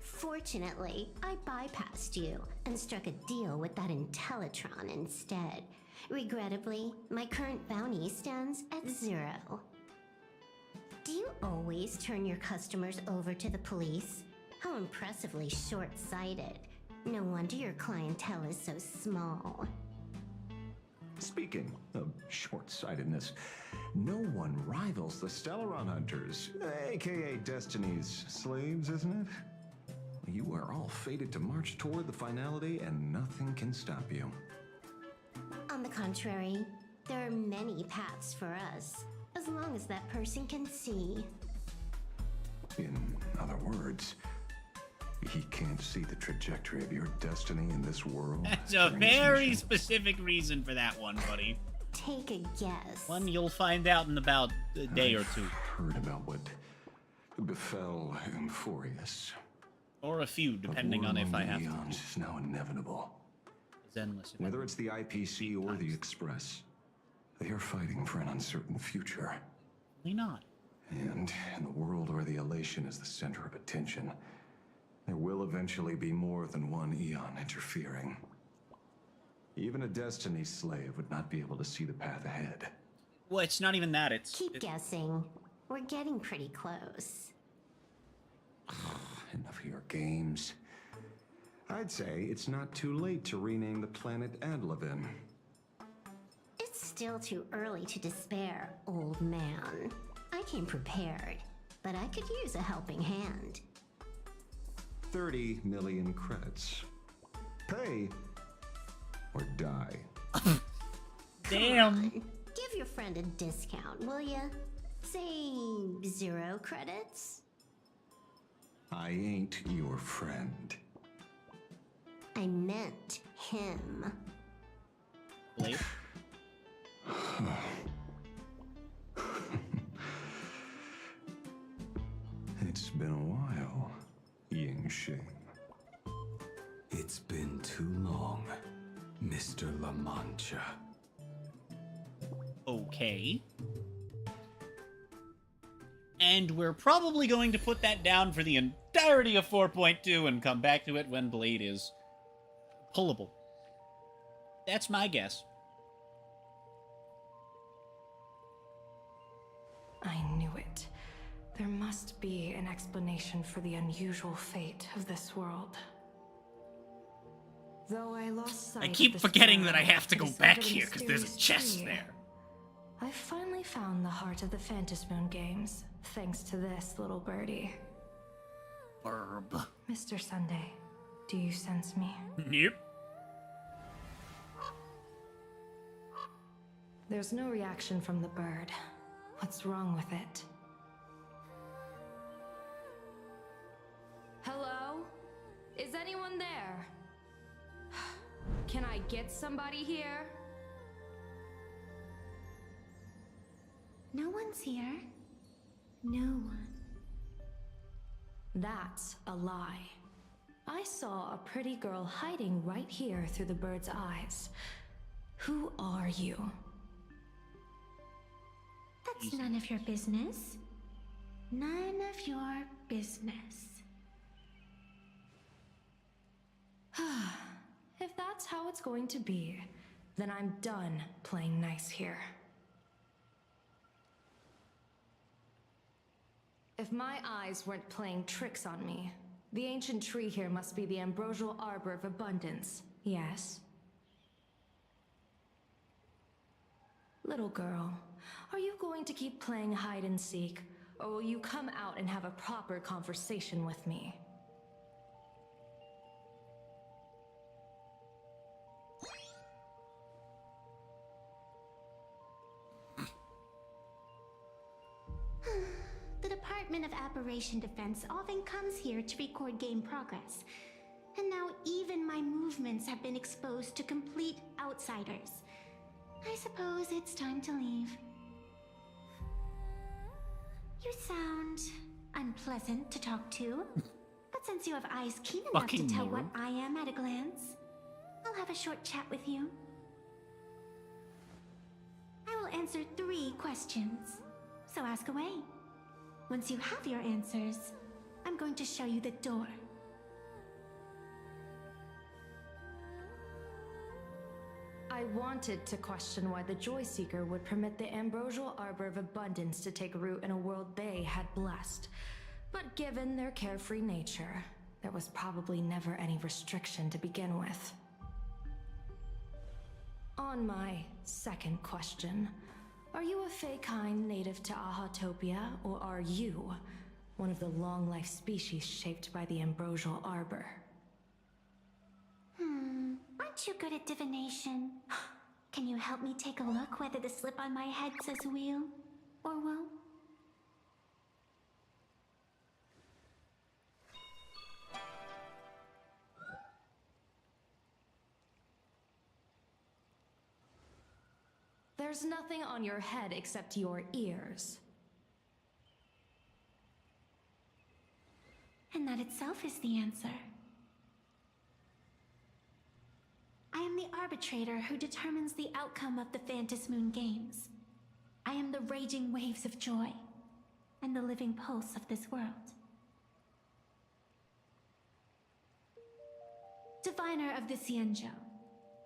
Fortunately, I bypassed you and struck a deal with that Intellitron instead. Regrettably, my current bounty stands at 0. Do you always turn your customers over to the police? How impressively short-sighted. No wonder your clientele is so small. Speaking of short-sightedness, no one rivals the Stellaron Hunters, aka Destiny's slaves, isn't it? You are all fated to march toward the finality, and nothing can stop you. On the contrary, there are many paths for us, as long as that person can see. In other words, he can't see the trajectory of your destiny in this world. That's a very specific reason for that one, buddy. Take a guess. One you'll find out in about a day or two. Heard about what befell Euphorius. Or a few, depending on if I have to. Eons is now inevitable. It's endless. Whether it's the IPC or the Express, they are fighting for an uncertain future. Probably not. And in the world where the elation is the center of attention, there will eventually be more than one Eon interfering. Even a Destiny slave would not be able to see the path ahead. Well, it's not even that. Keep guessing. We're getting pretty close. Enough of your games. I'd say it's not too late to rename the planet Adlevin. It's still too early to despair, old man. I came prepared, but I could use a helping hand. 30 million credits. Pay or die. Damn. Give your friend a discount, will ya? Say 0 credits? I ain't your friend. I meant him. Blade? It's been a while, Ying Shing. It's been too long, Mr. La Mancha. Okay. And we're probably going to put that down for the entirety of 4.2 and come back to it when Blade is pullable. That's my guess. I knew it. There must be an explanation for the unusual fate of this world. Though I lost sight I keep of the forgetting star that I have to go beside back the here because there's a mysterious chest tree, there. I finally found the heart of the Phantasmoon Moon games, thanks to this little birdie. Burb. Mr. Sunday, do you sense me? Yep. There's no reaction from the bird. What's wrong with it? Hello? Is anyone there? Can I get somebody here? No one's here. No one. That's a lie. I saw a pretty girl hiding right here through the bird's eyes. Who are you? That's none of your business. None of your business. If that's how it's going to be, then I'm done playing nice here. If my eyes weren't playing tricks on me, the ancient tree here must be the ambrosial arbor of abundance, yes? Little girl, are you going to keep playing hide and seek, or will you come out and have a proper conversation with me? The Department of Aberration Defense often comes here to record game progress. And now even my movements have been exposed to complete outsiders. I suppose it's time to leave. You sound unpleasant to talk to. But since you have eyes keen enough to tell what I am at a glance, I'll have a short chat with you. I will answer 3 questions. So ask away. Once you have your answers, I'm going to show you the door. I wanted to question why the Joyseeker would permit the Ambrosial Arbor of Abundance to take root in a world they had blessed. But given their carefree nature, there was probably never any restriction to begin with. On my second question, are you a Feykind native to Ahatopia, or are you one of the long-life species shaped by the Ambrosial Arbor? Aren't you good at divination? Can you help me take a look whether the slip on my head says wheel or woe? There's nothing on your head except your ears. And that itself is the answer. I am the arbitrator who determines the outcome of the Phantasmoon Games. I am the raging waves of joy, and the living pulse of this world. Diviner of the Xianzhou,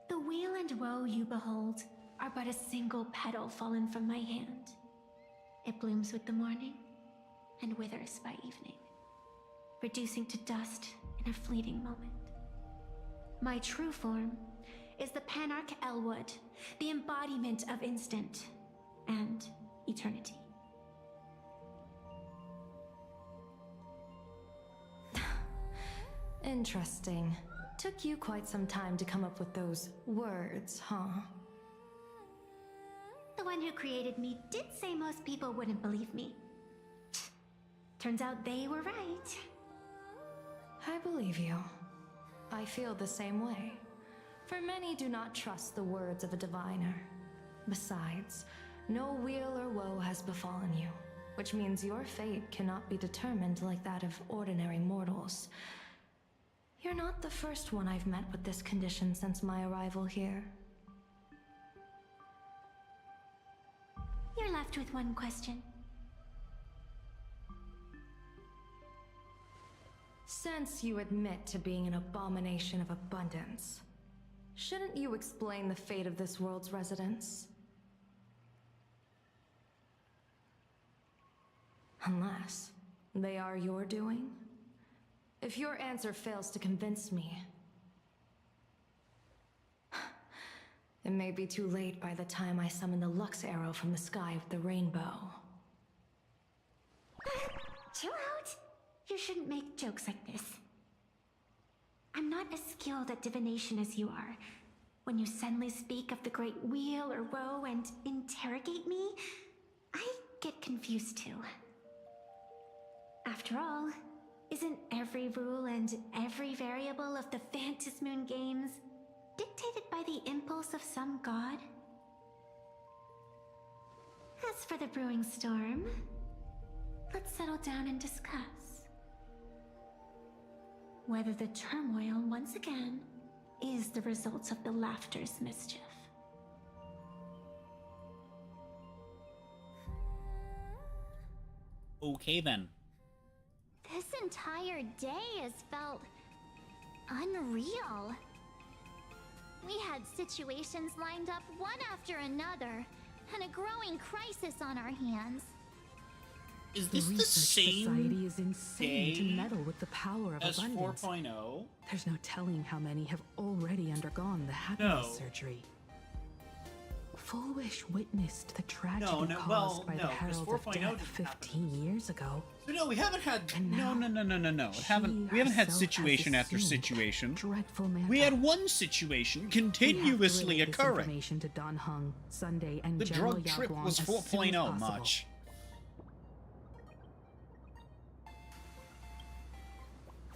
the weal and woe you behold are but a single petal fallen from my hand. It blooms with the morning, and withers by evening, reducing to dust in a fleeting moment. My true form is the Panarch Elwood, the embodiment of instant and eternity. Interesting. Took you quite some time to come up with those words, huh? The one who created me did say most people wouldn't believe me. Turns out they were right. I believe you. I feel the same way. For many do not trust the words of a diviner. Besides, no weal or woe has befallen you, which means your fate cannot be determined like that of ordinary mortals. You're not the first one I've met with this condition since my arrival here. You're left with one question. Since you admit to being an abomination of abundance, shouldn't you explain the fate of this world's residents? Unless they are your doing? If your answer fails to convince me, it may be too late by the time I summon the Lux Arrow from the sky of the rainbow. Chill out! You shouldn't make jokes like this. I'm not as skilled at divination as you are. When you suddenly speak of the great weal or woe and interrogate me, I get confused too. After all, isn't every rule and every variable of the Phantasmoon Games dictated by the impulse of some god? As for the brewing storm, let's settle down and discuss whether the turmoil once again is the result of the laughter's mischief. Okay then. This entire day has felt unreal. We had situations lined up one after another, and a growing crisis on our hands. Is this the same Society is insane to day meddle with the power of as abundance. 4.0? There's no telling how many have already undergone the happiness No. surgery. Full Wish witnessed the tragedy No, caused by no, the 'cause Herald of 4.0 Death didn't 15 years ago. So no, we haven't had And no. now We haven't had herself situation has after assumed situation. dreadful We mantle. had one situation We have to continuously relay this occurring. information to Dan Heng, Sunday, and The General drug trip Yagwang was as soon as 4.0 possible. much.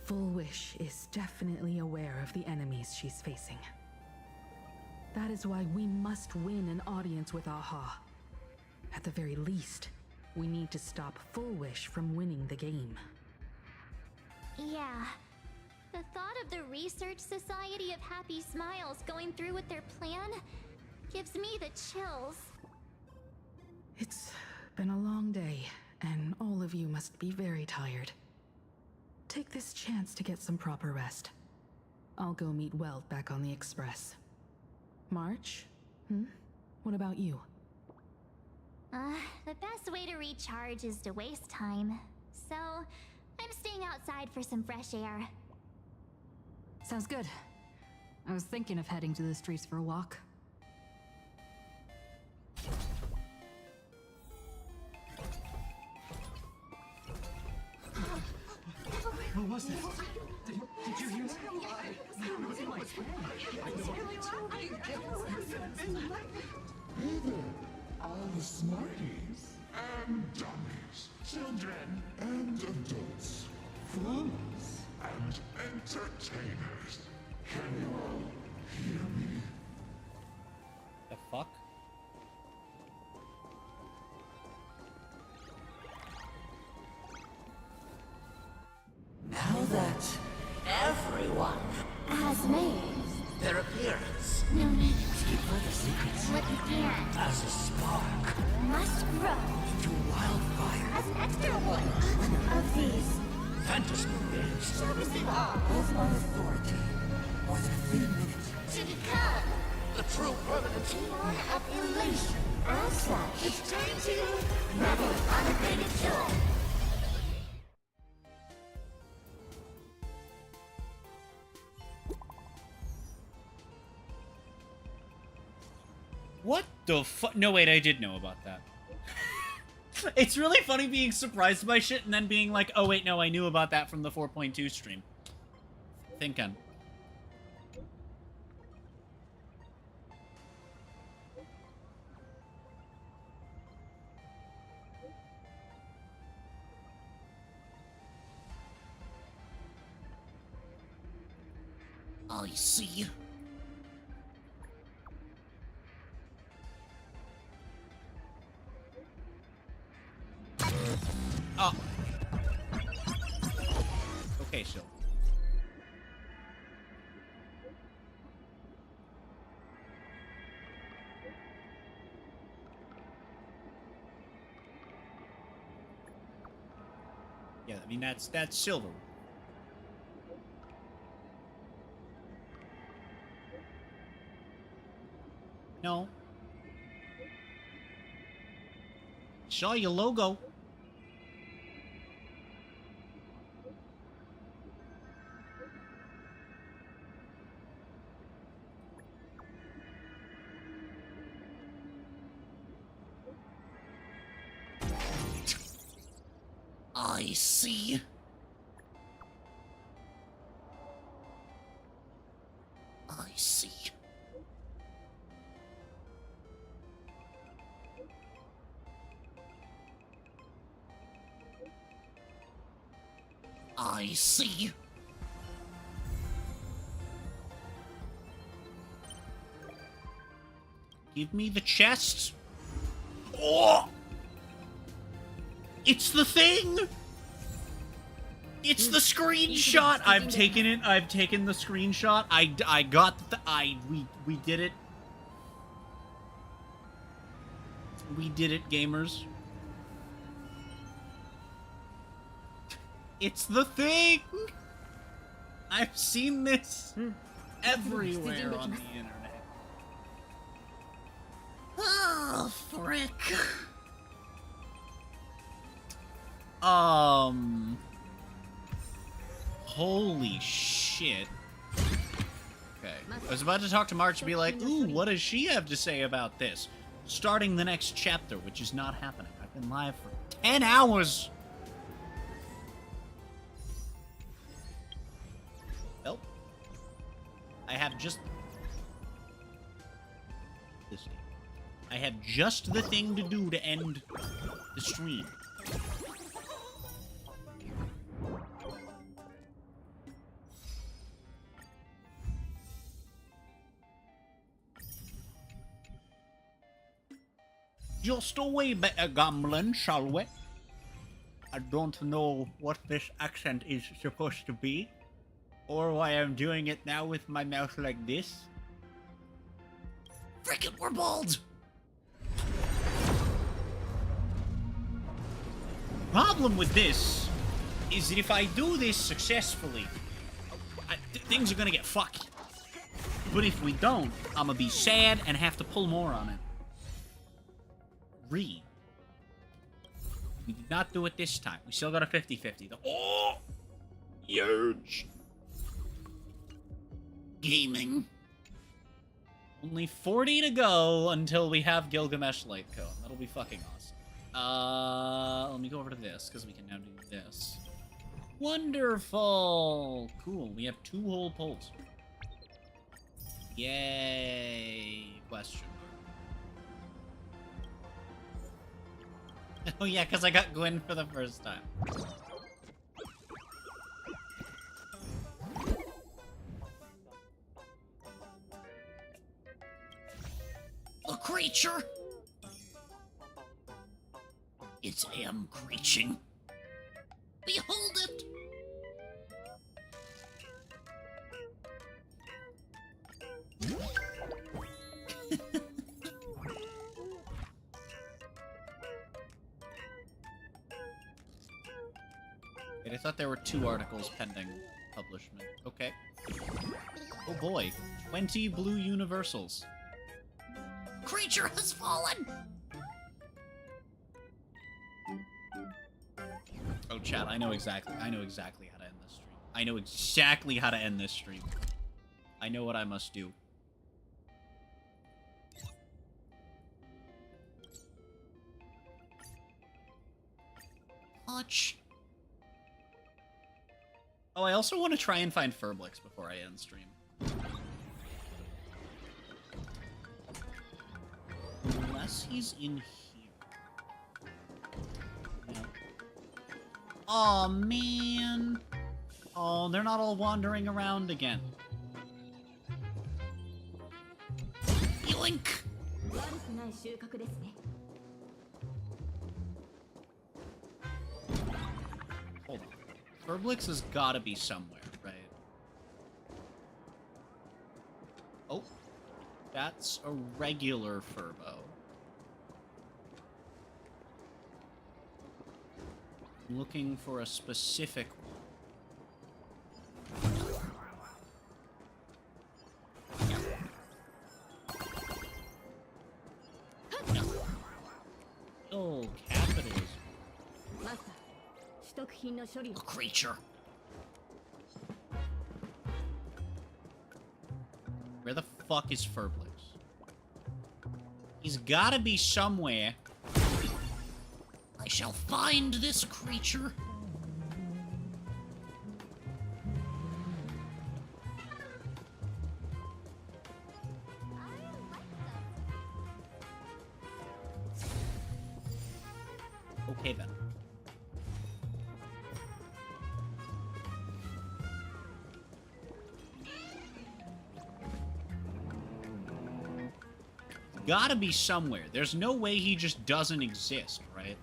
Full Wish is definitely aware of the enemies she's facing. That is why we must win an audience with Aha. At the very least, we need to stop Full Wish from winning the game. Yeah. The thought of the Research Society of Happy Smiles going through with their plan gives me the chills. It's been a long day, and all of you must be very tired. Take this chance to get some proper rest. I'll go meet Weld back on the Express. March? What about you? The best way to recharge is to waste time. So, I'm staying outside for some fresh air. Sounds good. I was thinking of heading to the streets for a walk. What was that? Did you hear that? Hey there, all the smarties and dummies, children and adults, fools and entertainers. Can you all hear me? The fuck? Now that everyone has made their appearance, no need to keep further secrets what you can as a spark must grow into wildfire as an extra one of these fantasy games, servicing all of my authority within minutes to become the true permanent one of elation. As such, it's time to revel in unabated joy. What the fuck? No, wait, I did know about that. It's really funny being surprised by shit and then being like, oh wait, no, I knew about that from the 4.2 stream. Thinking. I see. Oh. Okay, so. Yeah, I mean that's silver. No. Saw your logo. I see. I see. I see. Give me the chest. Oh! It's the thing! It's the screenshot! I've taken it. I've taken the screenshot. I got the... We did it. We did it, gamers. It's the thing! I've seen this everywhere on the internet. Oh, frick. Holy shit. Okay. I was about to talk to March and be like, ooh, what does she have to say about this? Starting the next chapter, which is not happening. I've been live for 10 hours! Well, I have just... this thing. I have just the thing to do to end the stream. Just a way better gambling, shall we? I don't know what this accent is supposed to be, or why I'm doing it now with my mouth like this. Frickin', we're bald! problem with this is that if I do this successfully, things are gonna get fucked. But if we don't, I'm gonna be sad and have to pull more on it. Read. We did not do it this time. We still got a 50-50. Oh! Huge. Gaming. Only 40 to go until we have Gilgamesh Lightcone. That'll be fucking awesome. Let me go over to this, because we can now do this. Wonderful! Cool, we have 2 whole polls. Yay! Question mark. Oh yeah, because I got Gwyn for the first time. A creature! It's am creaching. Behold it! Wait, I thought there were 2 articles pending publishment. Okay. Oh boy. 20 blue universals. Creature has fallen! Oh, chat, I know exactly how to end this stream. I know exactly how to end this stream. I know what I must do. Touch. Oh, I also want to try and find Furblix before I end stream. Unless he's in here. No. Aw, man. Oh, they're not all wandering around again. Yoink! Hold on. Furblix has gotta be somewhere, right? Oh. That's a regular Furbo. I'm looking for a specific one. Oh, capitalism. A creature. Where the fuck is Furblix? He's gotta be somewhere. I shall find this creature. Okay then. Gotta be somewhere. There's no way he just doesn't exist, right?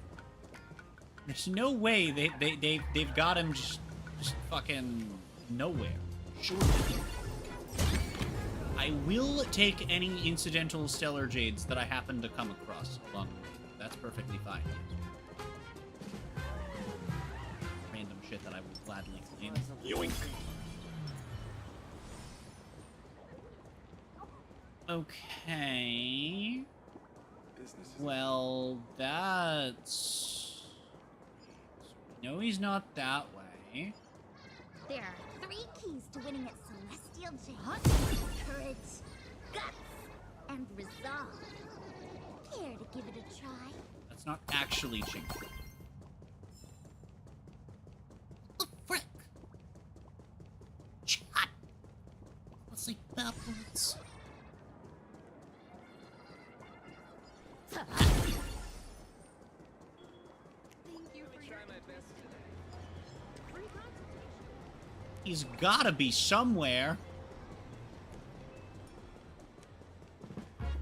There's no way they've got him just fucking nowhere. Sure. I will take any incidental stellar jades that I happen to come across along the way. That's perfectly fine. Random shit that I will gladly claim. Yoink. Okay. Well, that's... No, he's not that way. There are 3 keys to winning at Celestial Jade. Courage, guts, and resolve. Care to give it a try? That's not actually Ching. Oh, frick! Chat! Let's like backwards. He's gotta be somewhere.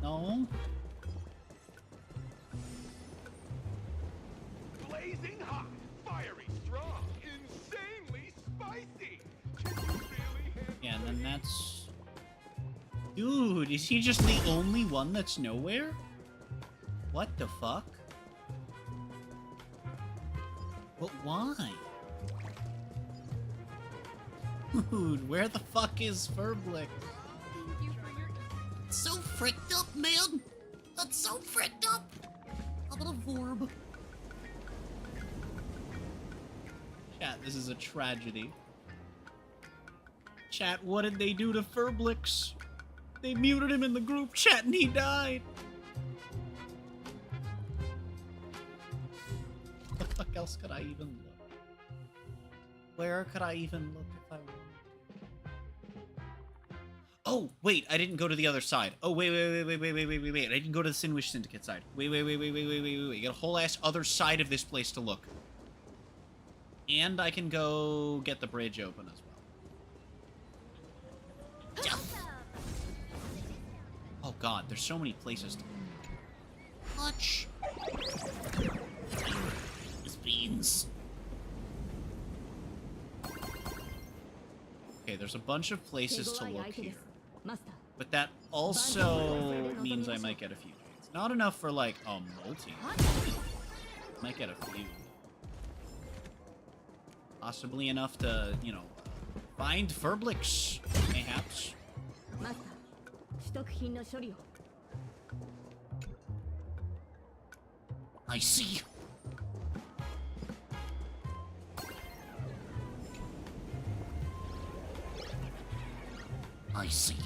No? Blazing hot, fiery strong, insanely spicy. Yeah, and then that's... Dude, is he just the only one that's nowhere? What the fuck? But why? Dude, where the fuck is Furblick? So fricked up, man. That's so fricked up. I'm gonna vorb. Chat, this is a tragedy. Chat, what did they do to Furblix? They muted him in the group chat and he died. What the fuck else could I even look? Where could I even look if I wanted? Oh, wait, I didn't go to the other side. Oh, wait. I didn't go to the Sinwish Syndicate side. Wait. You got a whole ass other side of this place to look. And I can go get the bridge open as well. Jump. Oh god, there's so many places to Clutch. This beans. Okay, there's a bunch of places to look here. But that also means I might get a few gates. Not enough for, like, a multi. Might get a few. Possibly enough to, you know, find Furblix, mayhaps. I see. I see.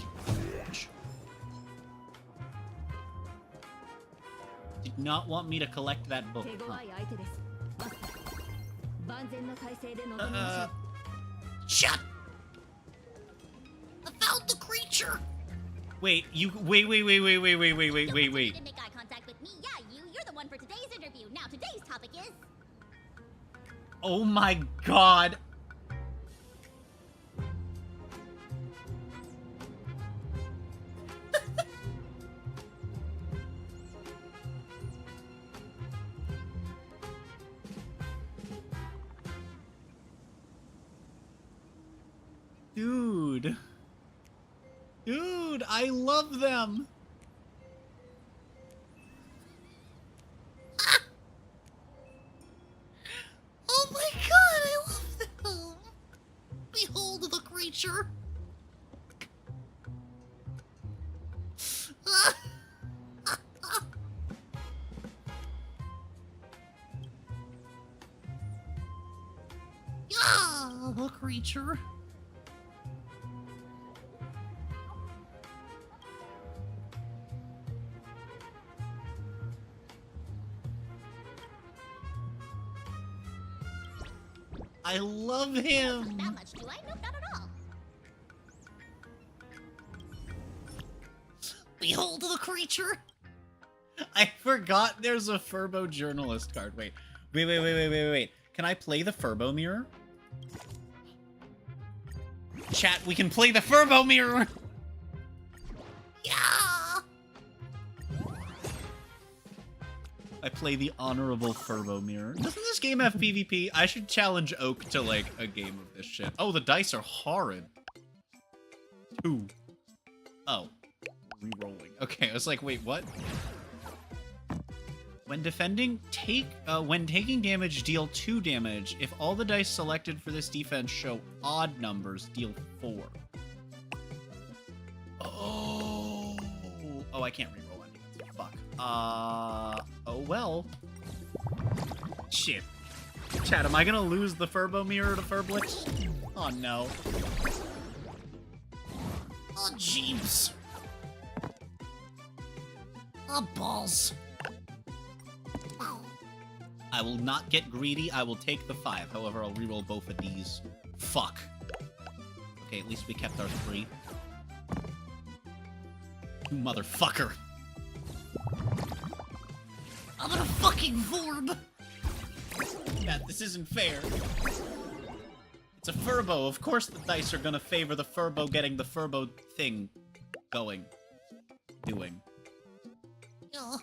Did not want me to collect that book. Huh? Shut! I found the creature! Wait, you wait. You didn't make eye contact with me. Yeah, you're the one for today's interview. Now today's topic is... Oh my god. Dude, I love them. Oh my god, I love them! Behold the creature! Yeah, the creature. I love him. That much do I? Nope, not at all. Behold the creature. I forgot there's a Furbo journalist card. Wait. Can I play the Furbo mirror? Chat, we can play the Furbo mirror. Yeah. I play the honorable Furbo mirror. Doesn't this game have PvP? I should challenge Oak to, like, a game of this shit. Oh, the dice are horrid. 2. Oh. Rerolling. Okay, I was like, wait, what? When defending, when taking damage, deal 2 damage. If all the dice selected for this defense show odd numbers, deal 4. Oh, I can't reroll anything. Fuck. Oh well. Shit. Chat, am I gonna lose the Furbo mirror to Furblix? Oh no. Oh jeeps. Oh balls. I will not get greedy. I will take the 5. However, I'll reroll both of these. Fuck. Okay, at least we kept our 3. You motherfucker. I'm gonna fucking vorb. Yeah, this isn't fair. It's a Furbo. Of course the dice are gonna favor the Furbo getting the Furbo thing going. Doing. Yeah.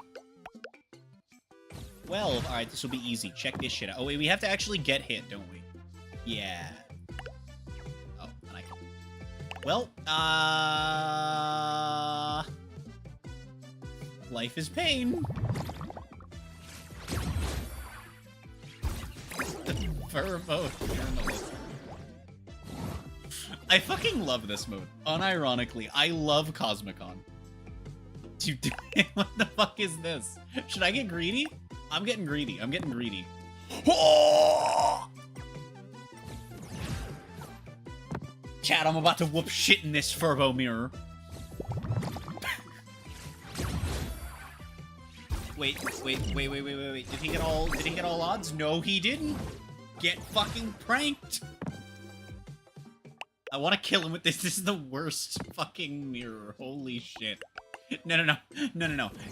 12. Alright, this will be easy. Check this shit out. Oh, wait, we have to actually get hit, don't we? Yeah. Oh, and I can... Well, life is pain. Furbo journalist. I fucking love this mode. Unironically, I love Cosmicon. Dude, what the fuck is this? Should I get greedy? I'm getting greedy. I'm getting greedy. Chat, I'm about to whoop shit in this Furbo mirror. Wait. Did he get all odds? No, he didn't. Get fucking pranked. I want to kill him with this. This is the worst fucking mirror. Holy shit. No.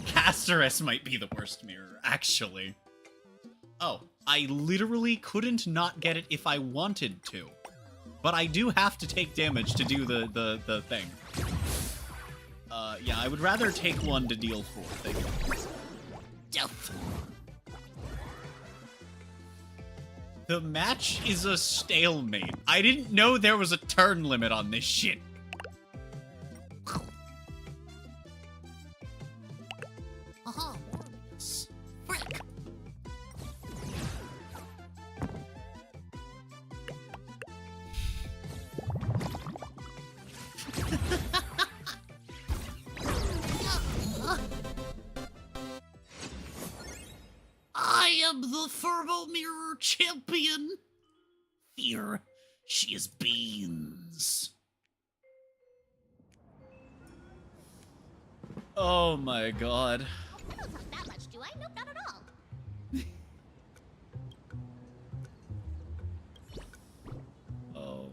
Casterus might be the worst mirror, actually. Oh, I literally couldn't not get it if I wanted to. But I do have to take damage to do the thing. Yeah, I would rather take 1 to deal 4. Thank you. Death. The match is a stalemate. I didn't know there was a turn limit on this shit. Aha, Morbius. Frick. I am the Furbo Mirror Champion. Here, she is beans. Oh my god. I don't talk that much, do I? Nope, not at all. Oh.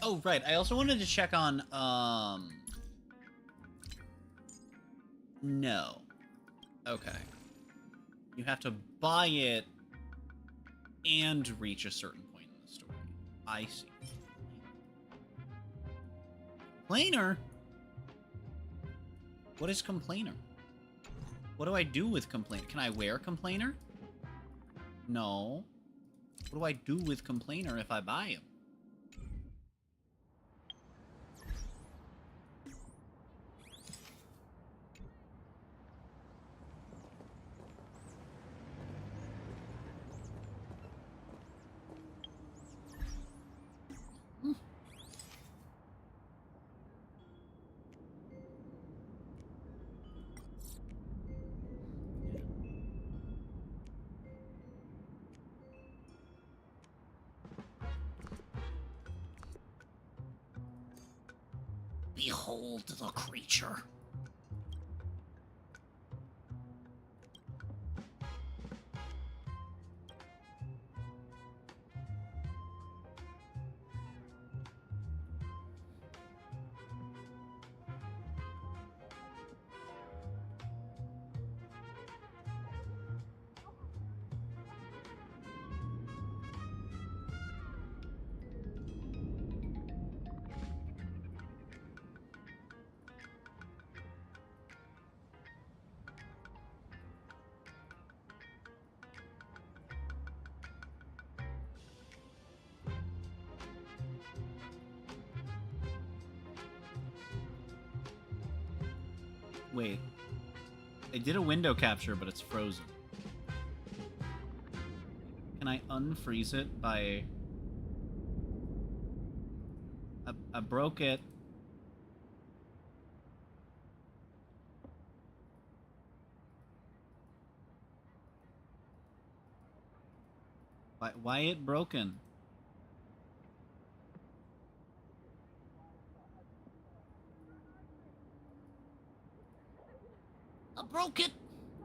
Oh, right. I also wanted to check on, no. Okay. You have to buy it and reach a certain point in the story. I see. Complainer? What is Complainer? What do I do with Complainer? Can I wear Complainer? No. What do I do with Complainer if I buy him? Behold the creature. Wait. I did a window capture, but it's frozen. Can I unfreeze it by... I broke it. Why it broken? I broke it.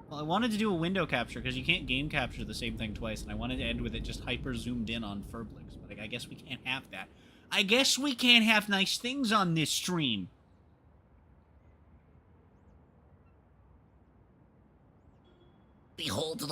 Well, I wanted to do a window capture because you can't game capture the same thing twice, and I wanted to end with it just hyper zoomed in on Furblix, but I guess we can't have that. I guess we can't have nice things on this stream. Behold the